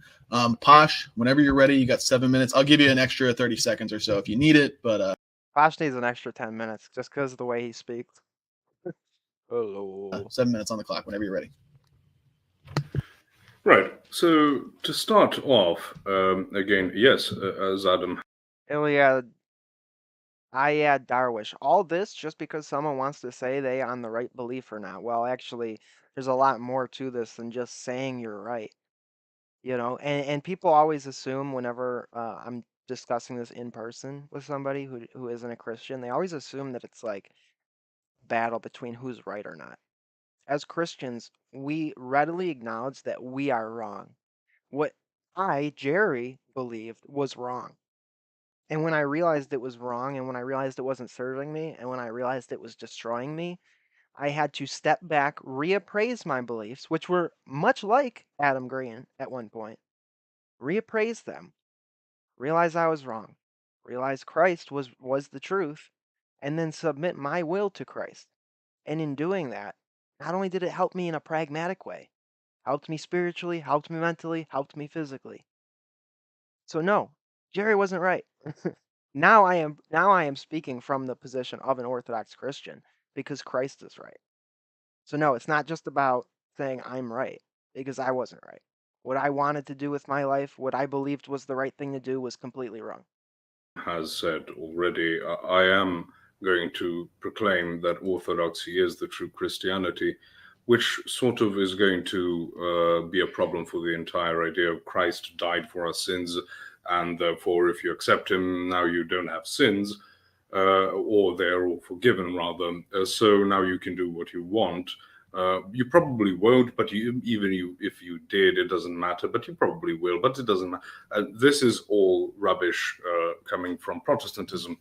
Posh, whenever you're ready, you got 7 minutes. I'll give you an extra 30 seconds or so if you need it. But
Posh needs an extra 10 minutes just because of the way he speaks. Hello.
7 minutes on the clock whenever you're ready.
Right. So to start off, again, yes, as Adam.
Iliad, Ayad, Darwish. All this just because someone wants to say they on the right belief or not. Well, actually, there's a lot more to this than just saying you're right. You know, and people always assume whenever I'm discussing this in person with somebody who isn't a Christian, they always assume that it's like battle between who's right or not. As Christians, we readily acknowledge that we are wrong. What Jerry, believed was wrong. And when I realized it was wrong, and when I realized it wasn't serving me, and when I realized it was destroying me, I had to step back, reappraise my beliefs, which were much like Adam Green at one point, reappraise them, realize I was wrong, realize Christ was the truth, and then submit my will to Christ. And in doing that, not only did it help me in a pragmatic way, helped me spiritually, helped me mentally, helped me physically. So no, Jerry wasn't right. Now I am speaking from the position of an Orthodox Christian because Christ is right. So no, it's not just about saying I'm right because I wasn't right. What I wanted to do with my life, what I believed was the right thing to do was completely wrong.
Has said already, I am going to proclaim that Orthodoxy is the true Christianity, which sort of is going to be a problem for the entire idea of Christ died for our sins, and therefore if you accept him, now you don't have sins, or they're all forgiven rather, so now you can do what you want. You probably won't, but if you did, it doesn't matter, but you probably will, but it doesn't matter. This is all rubbish coming from Protestantism.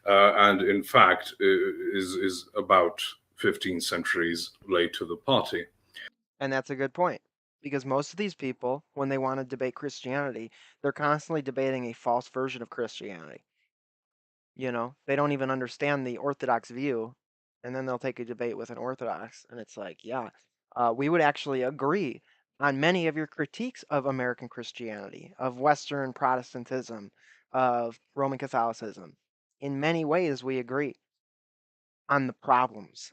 and in fact is about 15 centuries late to the party.
And that's a good point. Because most of these people, when they want to debate Christianity, they're constantly debating a false version of Christianity. They don't even understand the Orthodox view, and then they'll take a debate with an Orthodox, and it's like, yeah, we would actually agree on many of your critiques of American Christianity, of Western Protestantism, of Roman Catholicism. In many ways, we agree on the problems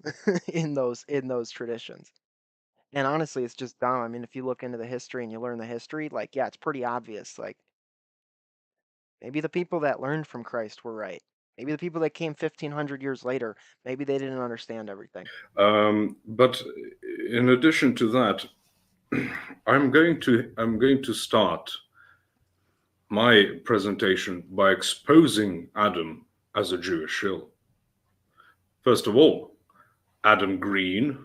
in those traditions. And honestly, it's just dumb. I mean, if you look into the history and you learn the history, like, yeah, it's pretty obvious. Like, maybe the people that learned from Christ were right. Maybe the people that came 1,500 years later, maybe they didn't understand everything.
But in addition to that, I'm going to start my presentation by exposing Adam as a Jewish shill. First of all, Adam Green,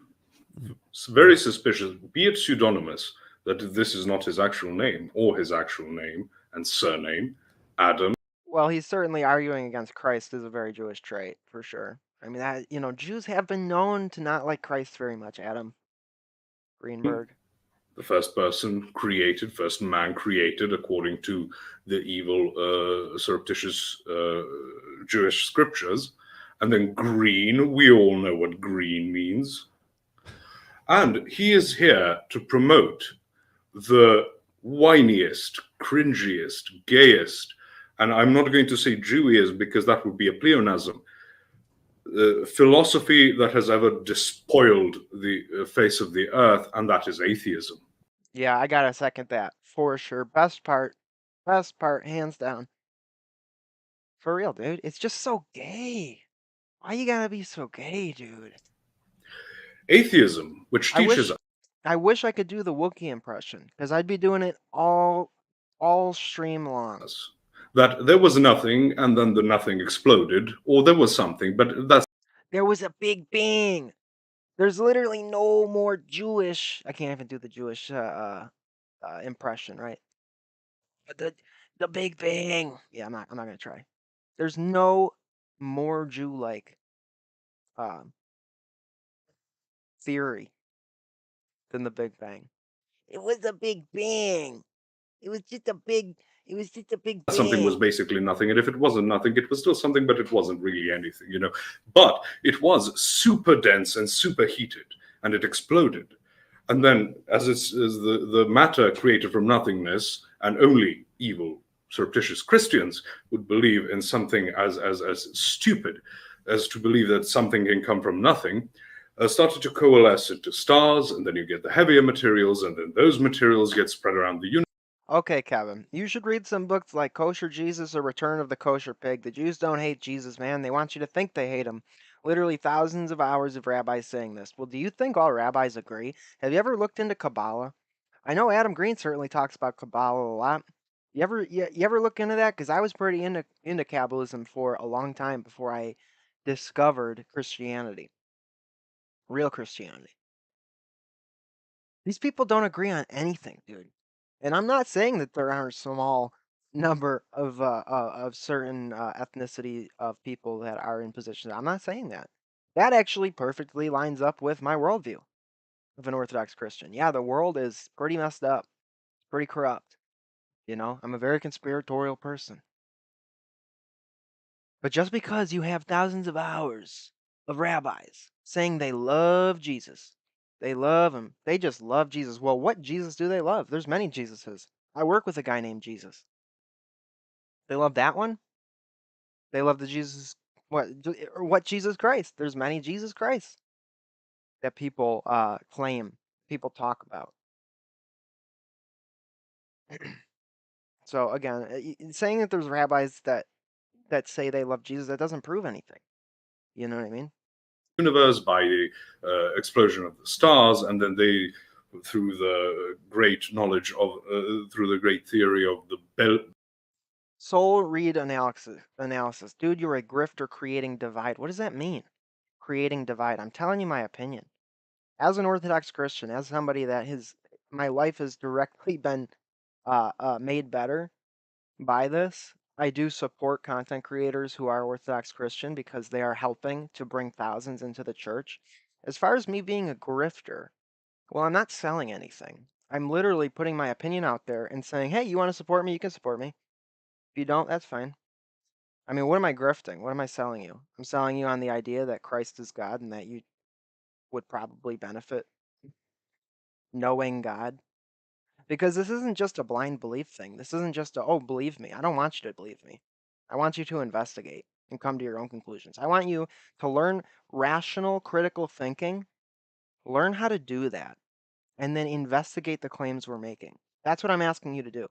very suspicious, be it pseudonymous, that this is not his actual name or his actual name and surname, Adam.
Well, he's certainly arguing against Christ is a very Jewish trait, for sure. I mean, Jews have been known to not like Christ very much, Adam Greenberg.
The first man created according to the evil, surreptitious Jewish scriptures. And then green, we all know what green means. And he is here to promote the whiniest, cringiest, gayest, and I'm not going to say Jewism because that would be a pleonasm, philosophy that has ever despoiled the face of the earth, and that is atheism.
Yeah, I gotta second that for sure. Best part, hands down. For real, dude. It's just so gay. Why you gotta be so gay, dude?
Atheism, which teaches us.
I wish I could do the Wookiee impression, because I'd be doing it all stream long.
That there was nothing, and then the nothing exploded, or there was something, but that's.
There was a big bang. There's literally no more Jewish. I can't even do the Jewish impression, right? But the Big Bang. Yeah, I'm not gonna try. There's no more Jew-like theory than the Big Bang. It was a Big Bang. It was just a big. It was just a big bang.
Something was basically nothing, and if it wasn't nothing, it was still something, but it wasn't really anything, But it was super dense and super heated, and it exploded. And then, as the matter created from nothingness, and only evil, surreptitious Christians would believe in something as stupid as to believe that something can come from nothing, started to coalesce into stars, and then you get the heavier materials, and then those materials get spread around the universe.
Okay, Kevin, you should read some books like Kosher Jesus or Return of the Kosher Pig. The Jews don't hate Jesus, man. They want you to think they hate him. Literally thousands of hours of rabbis saying this. Well, do you think all rabbis agree? Have you ever looked into Kabbalah? I know Adam Green certainly talks about Kabbalah a lot. You ever look into that? Because I was pretty into Kabbalism for a long time before I discovered Christianity, real Christianity. These people don't agree on anything, dude. And I'm not saying that there aren't a small number of certain ethnicity of people that are in positions. I'm not saying that. That actually perfectly lines up with my worldview of an Orthodox Christian. Yeah, the world is pretty messed up, pretty corrupt. I'm a very conspiratorial person. But just because you have thousands of hours of rabbis saying they love Jesus, they love him, they just love Jesus. Well, what Jesus do they love? There's many Jesuses. I work with a guy named Jesus. They love that one. They love the Jesus, what Jesus Christ? There's many Jesus Christ that people claim, people talk about. So again, saying that there's rabbis that say they love Jesus, that doesn't prove anything. You know what I mean?
Universe by the explosion of the stars, and then they, through the great knowledge of, through the great theory of the belt.
Soul read analysis. Dude, you're a grifter creating divide. What does that mean? Creating divide. I'm telling you my opinion. As an Orthodox Christian, as somebody that my life has directly been made better by this, I do support content creators who are Orthodox Christian because they are helping to bring thousands into the church. As far as me being a grifter, well, I'm not selling anything. I'm literally putting my opinion out there and saying, hey, you want to support me? You can support me. If you don't, that's fine. I mean, what am I grifting? What am I selling you? I'm selling you on the idea that Christ is God and that you would probably benefit knowing God. Because this isn't just a blind belief thing. This isn't just a, oh, believe me. I don't want you to believe me. I want you to investigate and come to your own conclusions. I want you to learn rational, critical thinking, learn how to do that, and then investigate the claims we're making. That's what I'm asking you to do.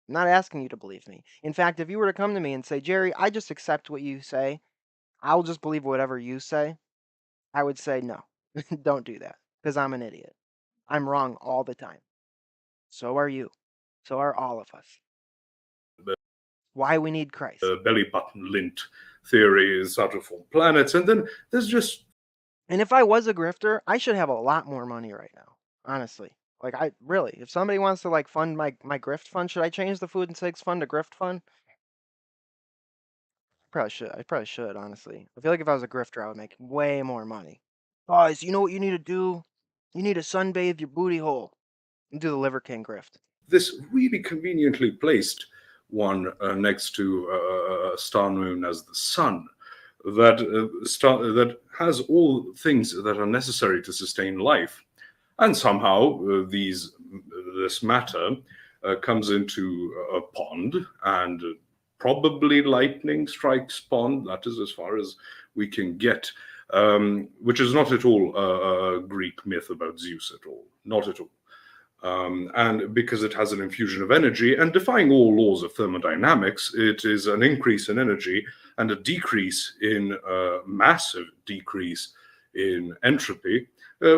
I'm not asking you to believe me. In fact, if you were to come to me and say, Jerry, I just accept what you say, I'll just believe whatever you say, I would say, no, don't do that, because I'm an idiot. I'm wrong all the time. So are you. So are all of us. Why we need Christ.
Belly button lint theory is out of all planets. And then there's just...
And if I was a grifter, I should have a lot more money right now, honestly. Like, I really, if somebody wants to like fund my grift fund, should I change the Food and Cigs fund to grift fund? Probably should. I probably should, honestly. I feel like if I was a grifter, I would make way more money. Guys, you know what you need to do? You need to sunbathe your booty hole and do the Liver King grift.
This really conveniently placed one next to a star known as the Sun, that has all things that are necessary to sustain life, and somehow this matter comes into a pond, and probably lightning strikes pond. That is as far as we can get, which is not at all a Greek myth about Zeus at all, not at all. And because it has an infusion of energy, and defying all laws of thermodynamics, it is an increase in energy and a decrease in massive decrease in entropy.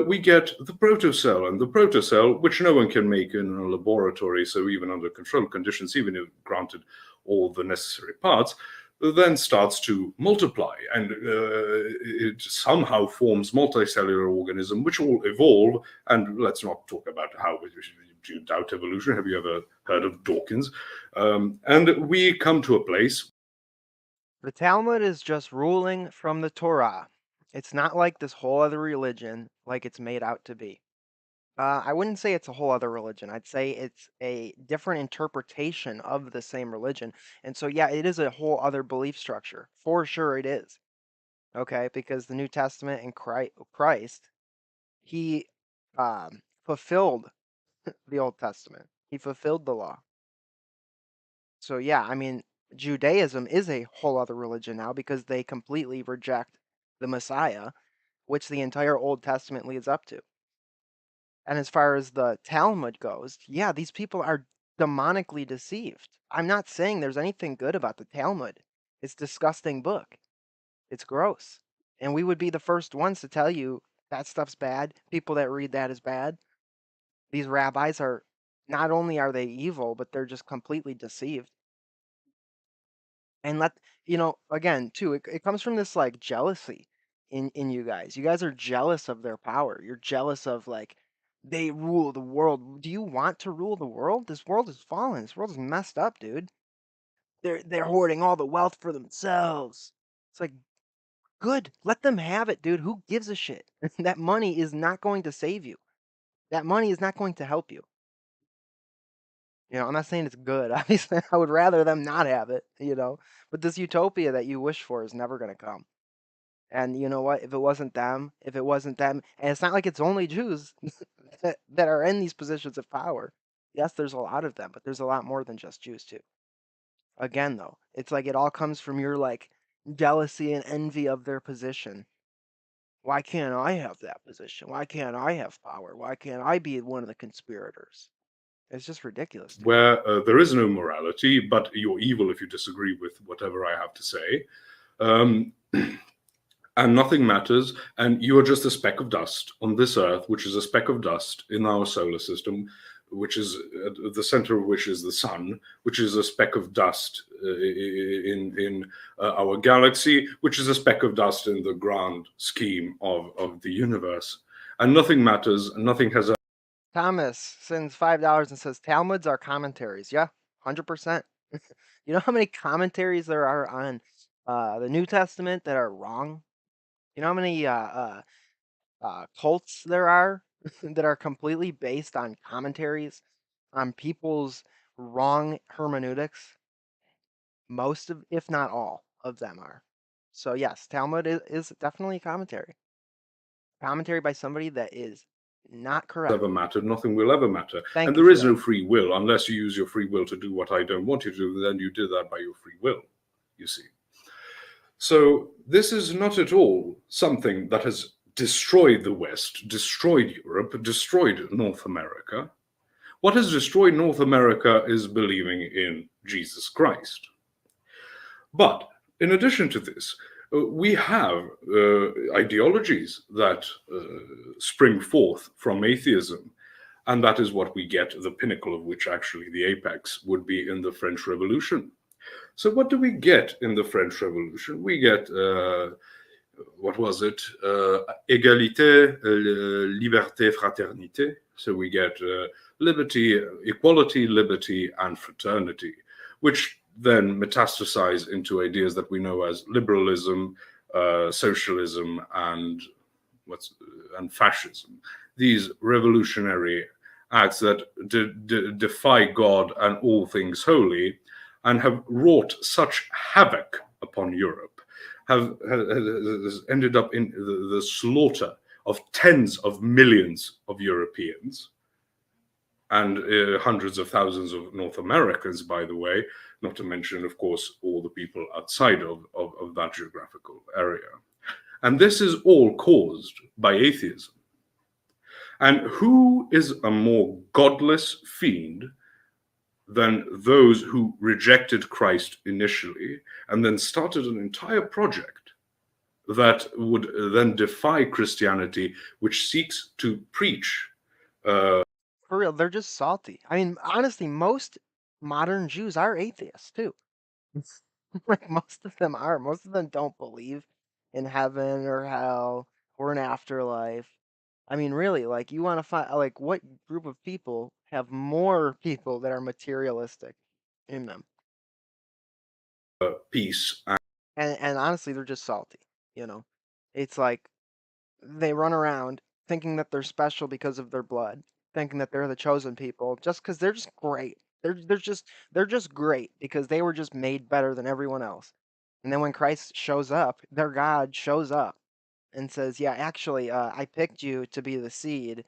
We get the protocell, and the protocell, which no one can make in a laboratory, so even under controlled conditions, even if granted all the necessary parts, then starts to multiply, and it somehow forms multicellular organism, which all evolve. And let's not talk about how you doubt evolution. Have you ever heard of Dawkins? And we come to a place.
The Talmud is just ruling from the Torah. It's not like this whole other religion like it's made out to be. I wouldn't say it's a whole other religion. I'd say it's a different interpretation of the same religion. And so, yeah, it is a whole other belief structure. For sure it is. Okay, because the New Testament and Christ, he fulfilled the Old Testament. He fulfilled the law. So, yeah, I mean, Judaism is a whole other religion now because they completely reject the Messiah, which the entire Old Testament leads up to. And as far as the Talmud goes, yeah, these people are demonically deceived. I'm not saying there's anything good about the Talmud. It's a disgusting book. It's gross. And we would be the first ones to tell you that stuff's bad. People that read that is bad. These rabbis are, not only are they evil, but they're just completely deceived. And again, too, it comes from this like jealousy in you guys. You guys are jealous of their power. You're jealous of like they rule the world. Do you want to rule the world? This world is fallen. This world is messed up, dude. They're hoarding all the wealth for themselves. It's like, good. Let them have it, dude. Who gives a shit? That money is not going to save you. That money is not going to help you. I'm not saying it's good. Obviously, I would rather them not have it, but this utopia that you wish for is never going to come. And you know what? If it wasn't them, and it's not like it's only Jews that are in these positions of power. Yes, there's a lot of them, but there's a lot more than just Jews too. Again, though, it's like it all comes from your like jealousy and envy of their position. Why can't I have that position? Why can't I have power? Why can't I be one of the conspirators? It's just ridiculous.
Where there is no morality, but you're evil if you disagree with whatever I have to say. And nothing matters, and you are just a speck of dust on this earth, which is a speck of dust in our solar system, which is at the center of which is the sun, which is a speck of dust in our galaxy, which is a speck of dust in the grand scheme of the universe. And nothing matters, and nothing has a...
Thomas sends $5 and says, Talmuds are commentaries. Yeah, 100%. You know how many commentaries there are on the New Testament that are wrong? You know how many cults there are that are completely based on commentaries on people's wrong hermeneutics? Most of, if not all, of them are. So yes, Talmud is definitely a commentary. Commentary by somebody that is not correct.
Ever mattered, nothing will ever matter.
Thank
And
you
there
for
is
that.
no free will unless you use your free will to do what I don't want you to do, then you did that by your free will, you see. So this is not at all something that has destroyed the West, destroyed Europe, destroyed North America. What has destroyed North America is believing in Jesus Christ. But in addition to this, we have ideologies that spring forth from atheism. And that is what we get, the pinnacle of which actually the apex would be in the French Revolution. So what do we get in the French Revolution? We get, what was it? Égalité, liberté, fraternité. So we get liberty, equality, liberty, and fraternity, which then metastasize into ideas that we know as liberalism, socialism, and fascism. These revolutionary acts that defy God and all things holy, and have wrought such havoc upon Europe, has ended up in the slaughter of tens of millions of Europeans and hundreds of thousands of North Americans, by the way, not to mention, of course, all the people outside of that geographical area. And this is all caused by atheism. And who is a more godless fiend than those who rejected Christ initially and then started an entire project that would then defy Christianity, which seeks to preach.
For real, they're just salty. I mean, honestly, most modern Jews are atheists too. Like most of them are. Most of them don't believe in heaven or hell or an afterlife. I mean, really, like you want to find like what group of people have more people that are materialistic in them?
Peace.
And honestly, they're just salty, you know. It's like they run around thinking that they're special because of their blood, thinking that they're the chosen people just because they're just great. They're just great because they were just made better than everyone else. And then when Christ shows up, their God shows up and says, "Yeah, actually, I picked you to be the seed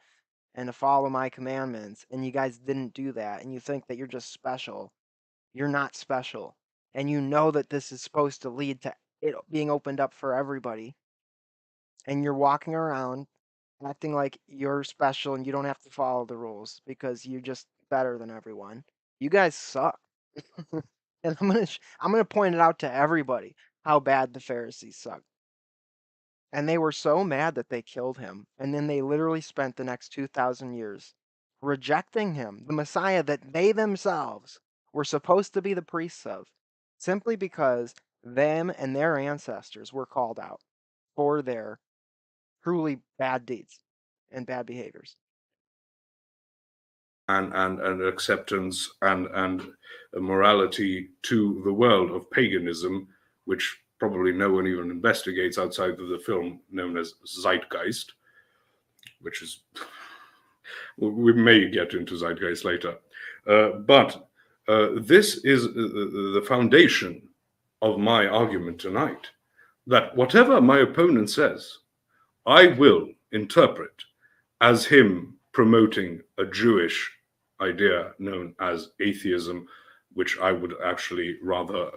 and to follow my commandments, and you guys didn't do that, and you think that you're just special. You're not special, and you know that this is supposed to lead to it being opened up for everybody, and you're walking around acting like you're special and you don't have to follow the rules because you're just better than everyone. You guys suck." And I'm gonna point it out to everybody how bad the Pharisees suck. And they were so mad that they killed him. And then they literally spent the next 2,000 years rejecting him, the Messiah that they themselves were supposed to be the priests of, simply because them and their ancestors were called out for their truly bad deeds and bad behaviors.
And acceptance and morality to the world of paganism, which probably no one even investigates outside of the film known as Zeitgeist, which is, we may get into Zeitgeist later. But this is the foundation of my argument tonight, that whatever my opponent says, I will interpret as him promoting a Jewish idea known as atheism, which I would actually rather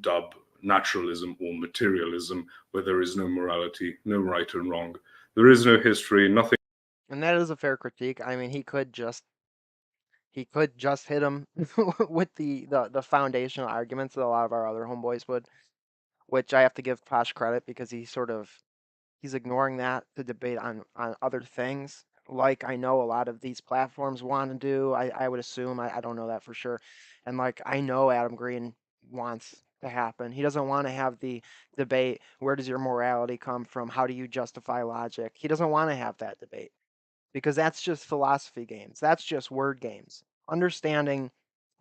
dub naturalism or materialism, where there is no morality, no right and wrong. There is no history, nothing.
And that is a fair critique. I mean, he could just hit him with the foundational arguments that a lot of our other homeboys would, which I have to give Posh credit because he's ignoring that to debate on other things. Like I know a lot of these platforms want to do. I would assume. I don't know that for sure. And like I know Adam Green wants to happen. He doesn't want to have the debate, where does your morality come from? How do you justify logic? He doesn't want to have that debate because that's just philosophy games. That's just word games. Understanding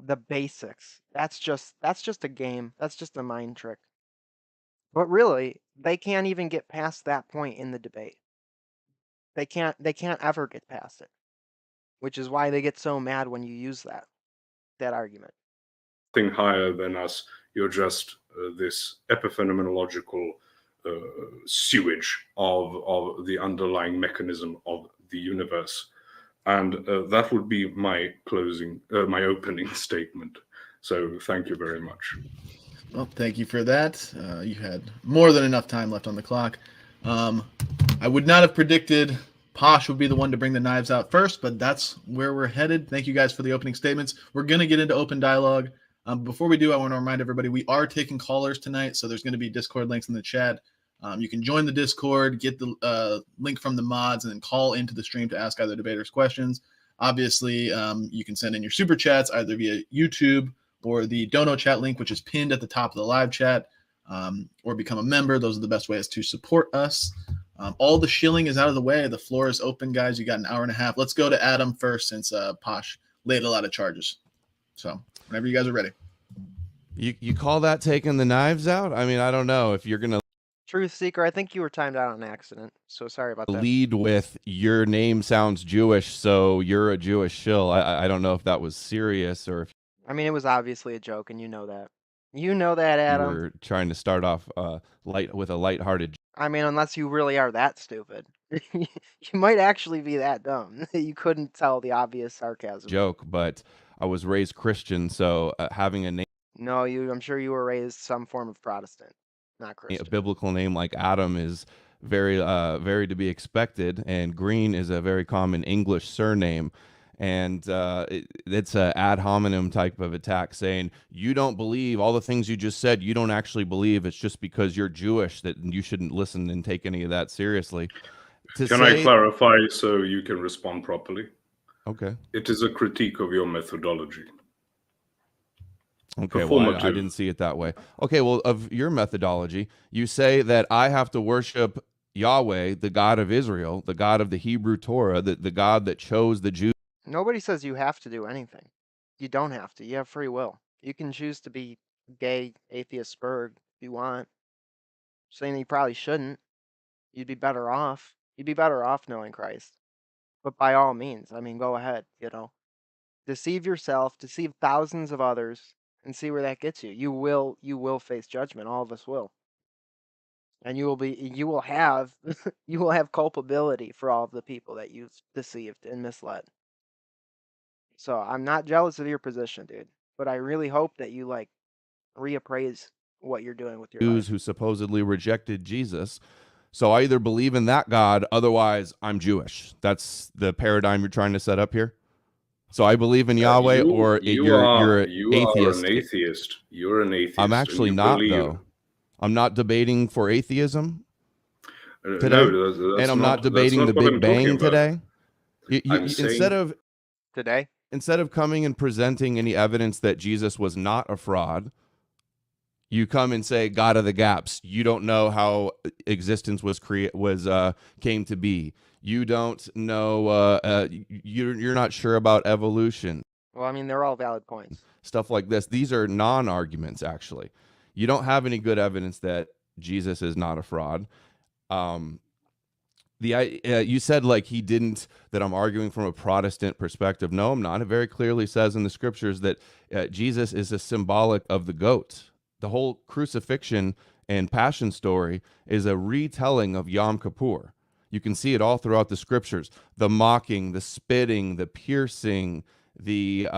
The basics. That's just a game. That's just a mind trick. But really, they can't even get past that point in the debate. They can't ever get past it. Which is why they get so mad when you use that argument.
Nothing higher than us. You're just this epiphenomenological sewage of the underlying mechanism of the universe. And that would be my my opening statement. So thank you very much.
Well, thank you for that. You had more than enough time left on the clock. I would not have predicted Posh would be the one to bring the knives out first, but that's where we're headed. Thank you guys for the opening statements. We're going to get into open dialogue. Before we do, I want to remind everybody we are taking callers tonight, so there's going to be Discord links in the chat. You can join the Discord, get the link from the mods, and then call into the stream to ask other debaters questions. Obviously, you can send in your super chats either via YouTube or the Dono chat link, which is pinned at the top of the live chat, or become a member. Those are the best ways to support us. All the shilling is out of the way. The floor is open, guys. You got an hour and a half. Let's go to Adam first, since Posh laid a lot of charges. So whenever you guys are ready.
You call that taking the knives out? I mean, I don't know if you're gonna
Truth Seeker, I think you were timed out on accident. So sorry about that.
lead with your name sounds Jewish, so you're a Jewish shill. I don't know if that was serious or if
I mean, it was obviously a joke, and you know that. You know that, Adam.
you were trying to start off with a lighthearted
I mean, unless you really are that stupid. You might actually be that dumb. You couldn't tell the obvious sarcasm.
joke, but I was raised Christian, so having a name,
No, I'm sure you were raised some form of Protestant, not
a
Christian.
biblical name like Adam is very to be expected, and Green is a very common English surname. And it's a ad hominem type of attack, saying you don't believe all the things you just said. You don't actually believe. It's just because you're Jewish that you shouldn't listen and take any of that seriously.
Can I clarify so you can respond properly?
Okay.
It is a critique of your methodology.
Okay, well, I didn't see it that way. Okay, well, of your methodology, you say that I have to worship Yahweh, the God of Israel, the God of the Hebrew Torah, the God that chose the Jews.
Nobody says you have to do anything. You don't have to. You have free will. You can choose to be gay, atheist, spurg if you want. Saying that you probably shouldn't. You'd be better off. You'd be better off knowing Christ. But by all means, I mean, go ahead, Deceive yourself, deceive thousands of others, and see where that gets you. You will face judgment. All of us will. And you will have you will have culpability for all of the people that you've deceived and misled. So I'm not jealous of your position, dude. But I really hope that you reappraise what you're doing with your life.
Who supposedly rejected Jesus. So I either believe in that God, otherwise I'm Jewish. That's the paradigm you're trying to set up here. So I believe in Yahweh, or you're an atheist.
Are an atheist. You're an atheist.
I'm actually not, though. I'm not debating for atheism today,
no,
and I'm not debating the Big Bang today. Instead of coming and presenting any evidence that Jesus was not a fraud, you come and say God of the gaps. You don't know how existence came to be. You don't know. You're not sure about evolution.
Well, I mean, they're all valid points.
Stuff like this. These are non-arguments, actually. You don't have any good evidence that Jesus is not a fraud. You said he didn't, that I'm arguing from a Protestant perspective. No, I'm not. It very clearly says in the scriptures that Jesus is a symbolic of the goat. The whole crucifixion and passion story is a retelling of Yom Kippur. You can see it all throughout the scriptures. The mocking, the spitting, the piercing, the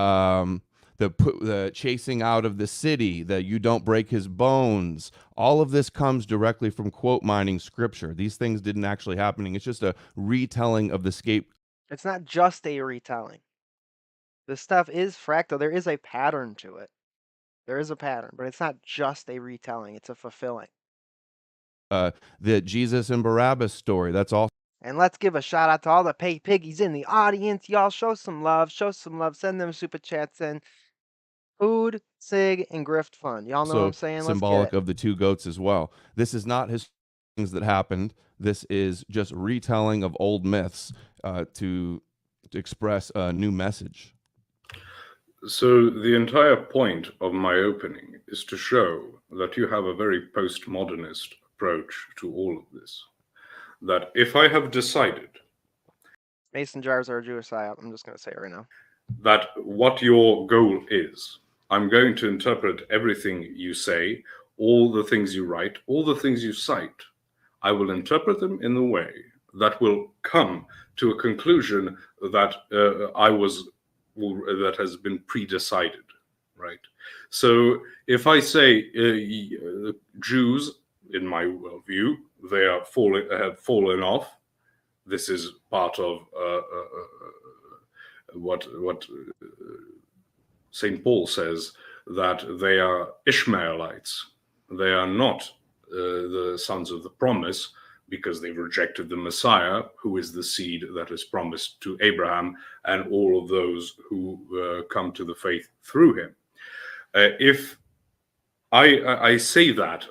chasing out of the city, that you don't break his bones. All of this comes directly from quote mining scripture. These things didn't actually happen. It's just a retelling of the scape.
It's not just a retelling. This stuff is fractal. There is a pattern to it. There is a pattern, but it's not just a retelling. It's a fulfilling.
The Jesus and Barabbas story. That's all.
And let's give a shout out to all the pay piggies in the audience. Y'all show some love. Show some love. Send them super chats in. Food, sig, and grift fund. Y'all know what I'm saying?
Symbolic of the two goats as well. This is not things that happened. This is just retelling of old myths to express a new message.
So the entire point of my opening is to show that you have a very postmodernist approach to all of this. That if I have decided
Mason jars are a Jewish psyop. I'm just going to say it right now.
That what your goal is, I'm going to interpret everything you say, all the things you write, all the things you cite. I will interpret them in a way that will come to a conclusion that that has been pre-decided, right? So if I say Jews, in my view, they are have fallen off. This is part of what St. Paul says, that they are Ishmaelites. They are not the sons of the promise, because they rejected the Messiah, who is the seed that is promised to Abraham and all of those who come to the faith through him. If I say that,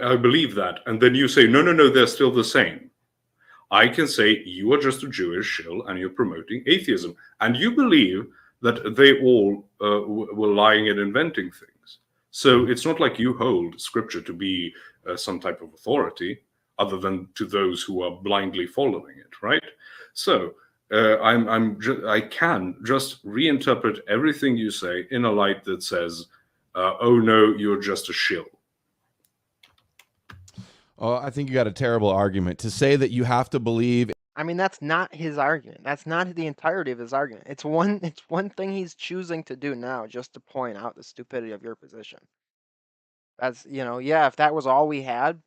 I believe that, and then you say, no, they're still the same, I can say you are just a Jewish shill and you're promoting atheism. And you believe that they all were lying and inventing things. So it's not like you hold scripture to be some type of authority, other than to those who are blindly following it, right? So I can just reinterpret everything you say in a light that says, oh no, you're just a shill.
Oh, I think you got a terrible argument to say that you have to believe.
I mean, that's not his argument. That's not the entirety of his argument. It's one thing he's choosing to do now, just to point out the stupidity of your position. That's, yeah, if that was all we had,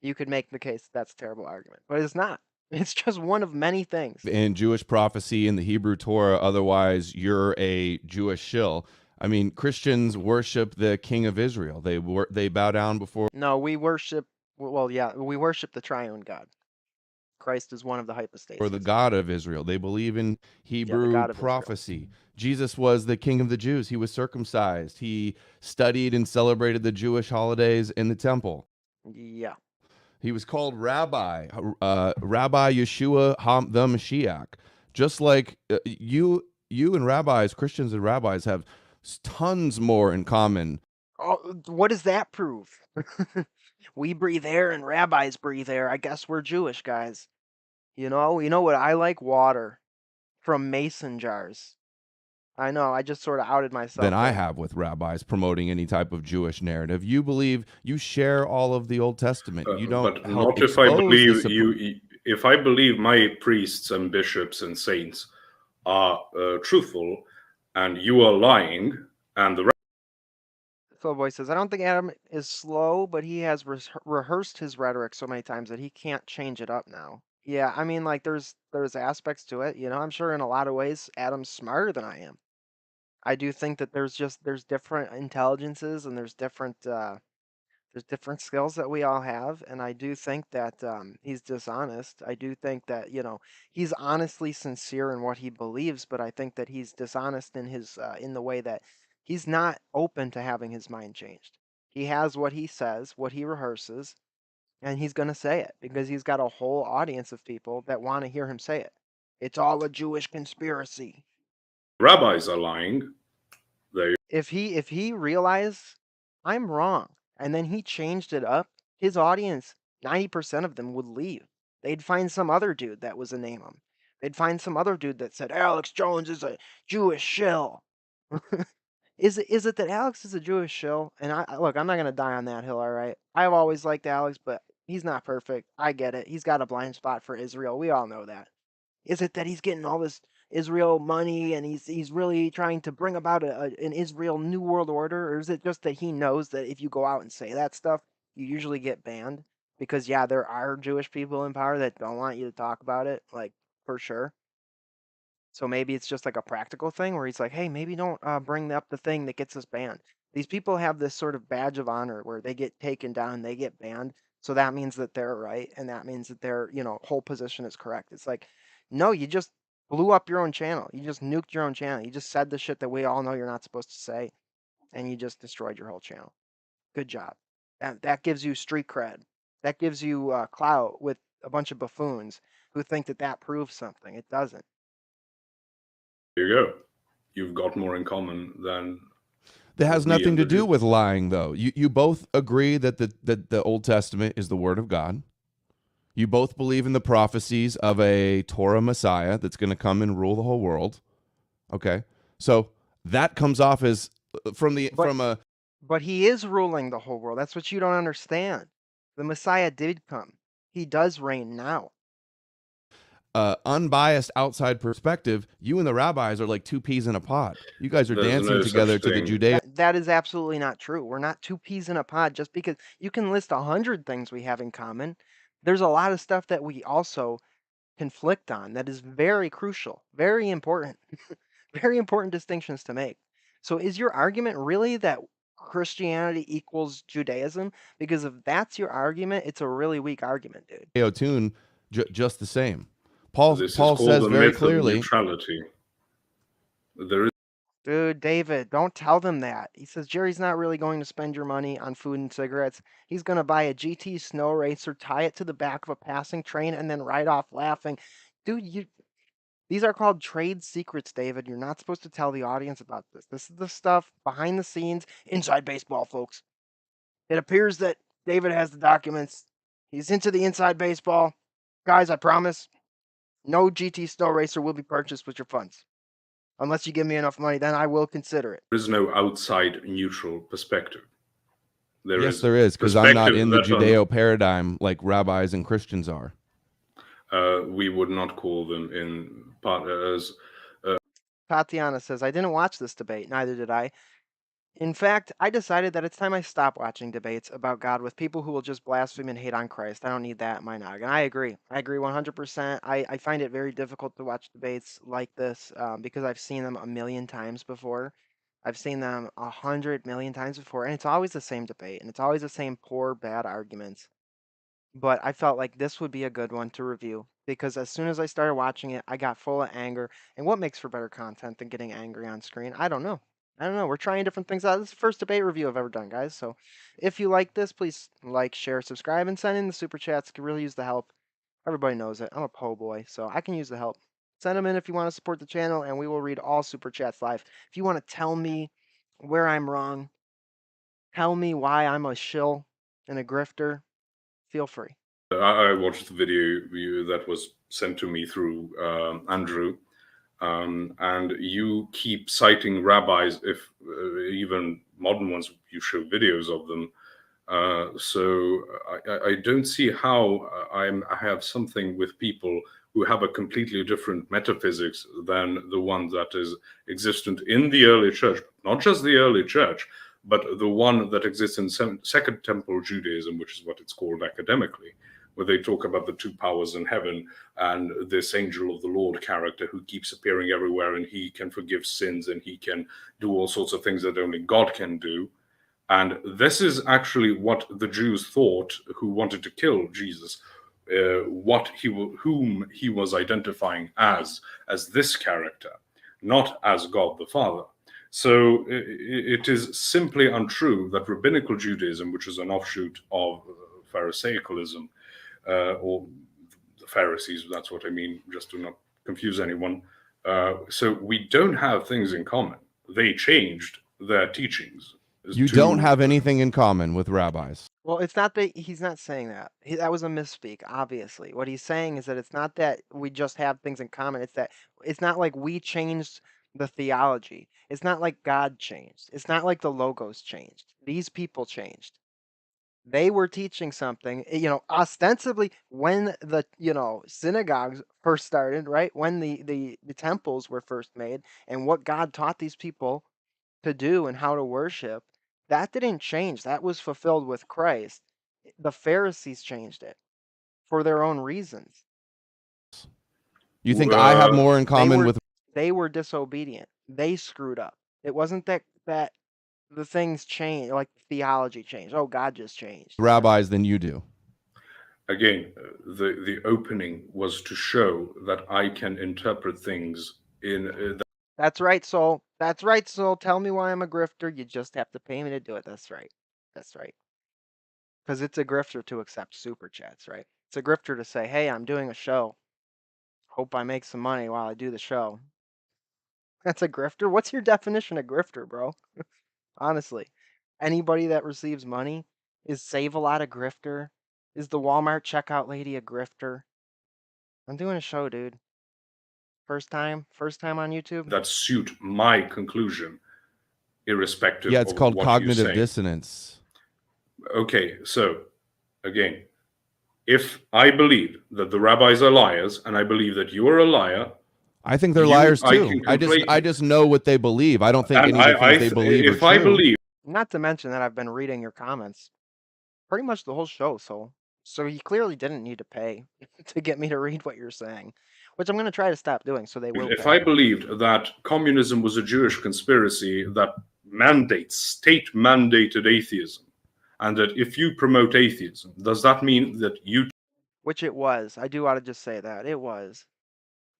you could make the case that's a terrible argument. But it's not. It's just one of many things.
In Jewish prophecy in the Hebrew Torah, otherwise you're a Jewish shill. I mean, Christians worship the King of Israel. They bow down before.
No, we worship. Well, yeah, we worship the triune God. Christ is one of the hypostases.
Or the God of Israel. They believe in Hebrew prophecy. Jesus was the King of the Jews. He was circumcised. He studied and celebrated the Jewish holidays in the temple.
Yeah.
He was called Rabbi, Rabbi Yeshua the Mashiach. Just like you and rabbis, Christians and rabbis, have tons more in common.
Oh, what does that prove? We breathe air and rabbis breathe air. I guess we're Jewish, guys. You know what I like? Water from mason jars. I know, I just sort of outed myself.
Than I have with rabbis promoting any type of Jewish narrative. You believe you share all of the Old Testament. You don't.
But not if I believe you. If I believe my priests and bishops and saints are truthful, and you are lying, and the
Boy says, I don't think Adam is slow, but he has rehearsed his rhetoric so many times that he can't change it up now. Yeah, I mean, like, there's aspects to it. I'm sure in a lot of ways Adam's smarter than I am. I do think that there's different intelligences, and there's different skills that we all have, and I do think that he's dishonest. I do think that he's honestly sincere in what he believes, but I think that he's dishonest in his in the way that he's not open to having his mind changed. He has what he says, what he rehearses, and he's going to say it because he's got a whole audience of people that want to hear him say it. It's all a Jewish conspiracy.
Rabbis are lying.
If he realized I'm wrong, and then he changed it up, his audience, 90% of them would leave. They'd find some other dude that was a name him. They'd find some other dude that said Alex Jones is a Jewish shill. Is it that Alex is a Jewish shill? And look, I'm not gonna die on that hill, all right? I've always liked Alex, but he's not perfect. I get it. He's got a blind spot for Israel. We all know that. Is it that he's getting all this Israel money and he's really trying to bring about an Israel New World Order? Or is it just that he knows that if you go out and say that stuff, you usually get banned? Because, yeah, there are Jewish people in power that don't want you to talk about it, like, for sure. So maybe it's just like a practical thing where he's like, hey, maybe don't bring up the thing that gets us banned. These people have this sort of badge of honor where they get taken down, they get banned. So that means that they're right. And that means that their, whole position is correct. It's like, no, you just blew up your own channel. You just nuked your own channel. You just said the shit that we all know you're not supposed to say. And you just destroyed your whole channel. Good job. That gives you street cred. That gives you clout with a bunch of buffoons who think that proves something. It doesn't.
There you go. You've got more in common than
That has
me
nothing
and
to
the
do
Jews.
with lying, though. You both agree that the Old Testament is the Word of God. You both believe in the prophecies of a Torah Messiah that's going to come and rule the whole world. Okay, so that comes off as
But
from a
but he is ruling the whole world. That's what you don't understand. The Messiah did come. He does reign now.
unbiased outside perspective. You and the rabbis are like two peas in a pod. You guys are
There's
dancing
no
together
such
to the
thing.
Judeo.
That is absolutely not true. We're not two peas in a pod just because you can list 100 things we have in common. There's a lot of stuff that we also conflict on that is very crucial, very important, very important distinctions to make. So, is your argument really that Christianity equals Judaism? Because if that's your argument, it's a really weak argument, dude.
Tune just the same. Paul
This is
Paul
called
says
the
very
myth of
clearly.
neutrality. There is
Dude, David, don't tell them that. He says Jerry's not really going to spend your money on food and cigarettes. He's going to buy a GT snow racer, tie it to the back of a passing train, and then ride off laughing. Dude, these are called trade secrets, David. You're not supposed to tell the audience about this. This is the stuff behind the scenes, inside baseball, folks. It appears that David has the documents. He's into the inside baseball. Guys, I promise, no GT snow racer will be purchased with your funds. Unless you give me enough money, then I will consider it.
no outside neutral perspective. There
Yes,
is
there is, because I'm not
perspective
in the
that
Judeo paradigm like rabbis and Christians are.
we would not call them in part as
Tatiana says, I didn't watch this debate. Neither did I. In fact, I decided that it's time I stop watching debates about God with people who will just blaspheme and hate on Christ. I don't need that in my noggin. I agree. I agree 100%. I find it very difficult to watch debates like this because I've seen them a million times before. I've seen them 100 million times before, and it's always the same debate, and it's always the same poor, bad arguments. But I felt like this would be a good one to review because as soon as I started watching it, I got full of anger. And what makes for better content than getting angry on screen? I don't know. I don't know. We're trying different things out. This is the first debate review I've ever done, guys. So if you like this, please like, share, subscribe, and send in the super chats. Could really use the help. Everybody knows it. I'm a po' boy, so I can use the help. Send them in if you want to support the channel, and we will read all super chats live. If you want to tell me where I'm wrong, tell me why I'm a shill and a grifter, feel free.
I watched the video that was sent to me through Andrew, and you keep citing rabbis, if even modern ones, you show videos of them. So I don't see how I have something with people who have a completely different metaphysics than the one that is existent in the early church, not just the early church, but the one that exists in Second Temple Judaism, which is what it's called academically, where they talk about the two powers in heaven and this angel of the Lord character who keeps appearing everywhere, and he can forgive sins and he can do all sorts of things that only God can do. And this is actually what the Jews thought who wanted to kill Jesus, whom he was identifying as this character, not as God the Father. So it is simply untrue that rabbinical Judaism, which is an offshoot of Pharisaicalism, or the Pharisees, that's what I mean, just to not confuse anyone. So we don't have things in common. They changed their teachings.
You don't have anything in common with rabbis.
Well, it's not that he's not saying that. That was a misspeak, obviously. What he's saying is that it's not that we just have things in common. It's that it's not like we changed the theology. It's not like God changed. It's not like the logos changed. These people changed. They were teaching something, ostensibly when the, synagogues first started, right? When the temples were first made and what God taught these people to do and how to worship, that didn't change. That was fulfilled with Christ. The Pharisees changed it for their own reasons.
You think I have more in common with
they were disobedient. They screwed up. It wasn't that the things changed, like theology changed. Oh, God just changed.
rabbis than you do.
Again, the opening was to show that I can interpret things in.
That's right, Soul. That's right, Soul. Tell me why I'm a grifter. You just have to pay me to do it. That's right. That's right. Because it's a grifter to accept super chats, right? It's a grifter to say, hey, I'm doing a show. Hope I make some money while I do the show. That's a grifter? What's your definition of grifter, bro? Honestly. Anybody that receives money? Is Save-A-Lot a grifter? Is the Walmart checkout lady a grifter? I'm doing a show, dude. First time on YouTube.
That suit my conclusion, irrespective
Yeah, it's
of
called
what
cognitive
you say.
dissonance.
Okay, so again, if I believe that the rabbis are liars, and I believe that you are a liar,
I think they're liars too.
I
I just know what they believe. I don't think any of the things they believe are true.
I believe,
not to mention that I've been reading your comments pretty much the whole show, so you clearly didn't need to pay to get me to read what you're saying, which I'm going to try to stop doing, so they will
if
pay.
I believed that communism was a Jewish conspiracy that mandates state-mandated atheism, and that if you promote atheism, does that mean that you?
Which it was. I do want to just say that it was.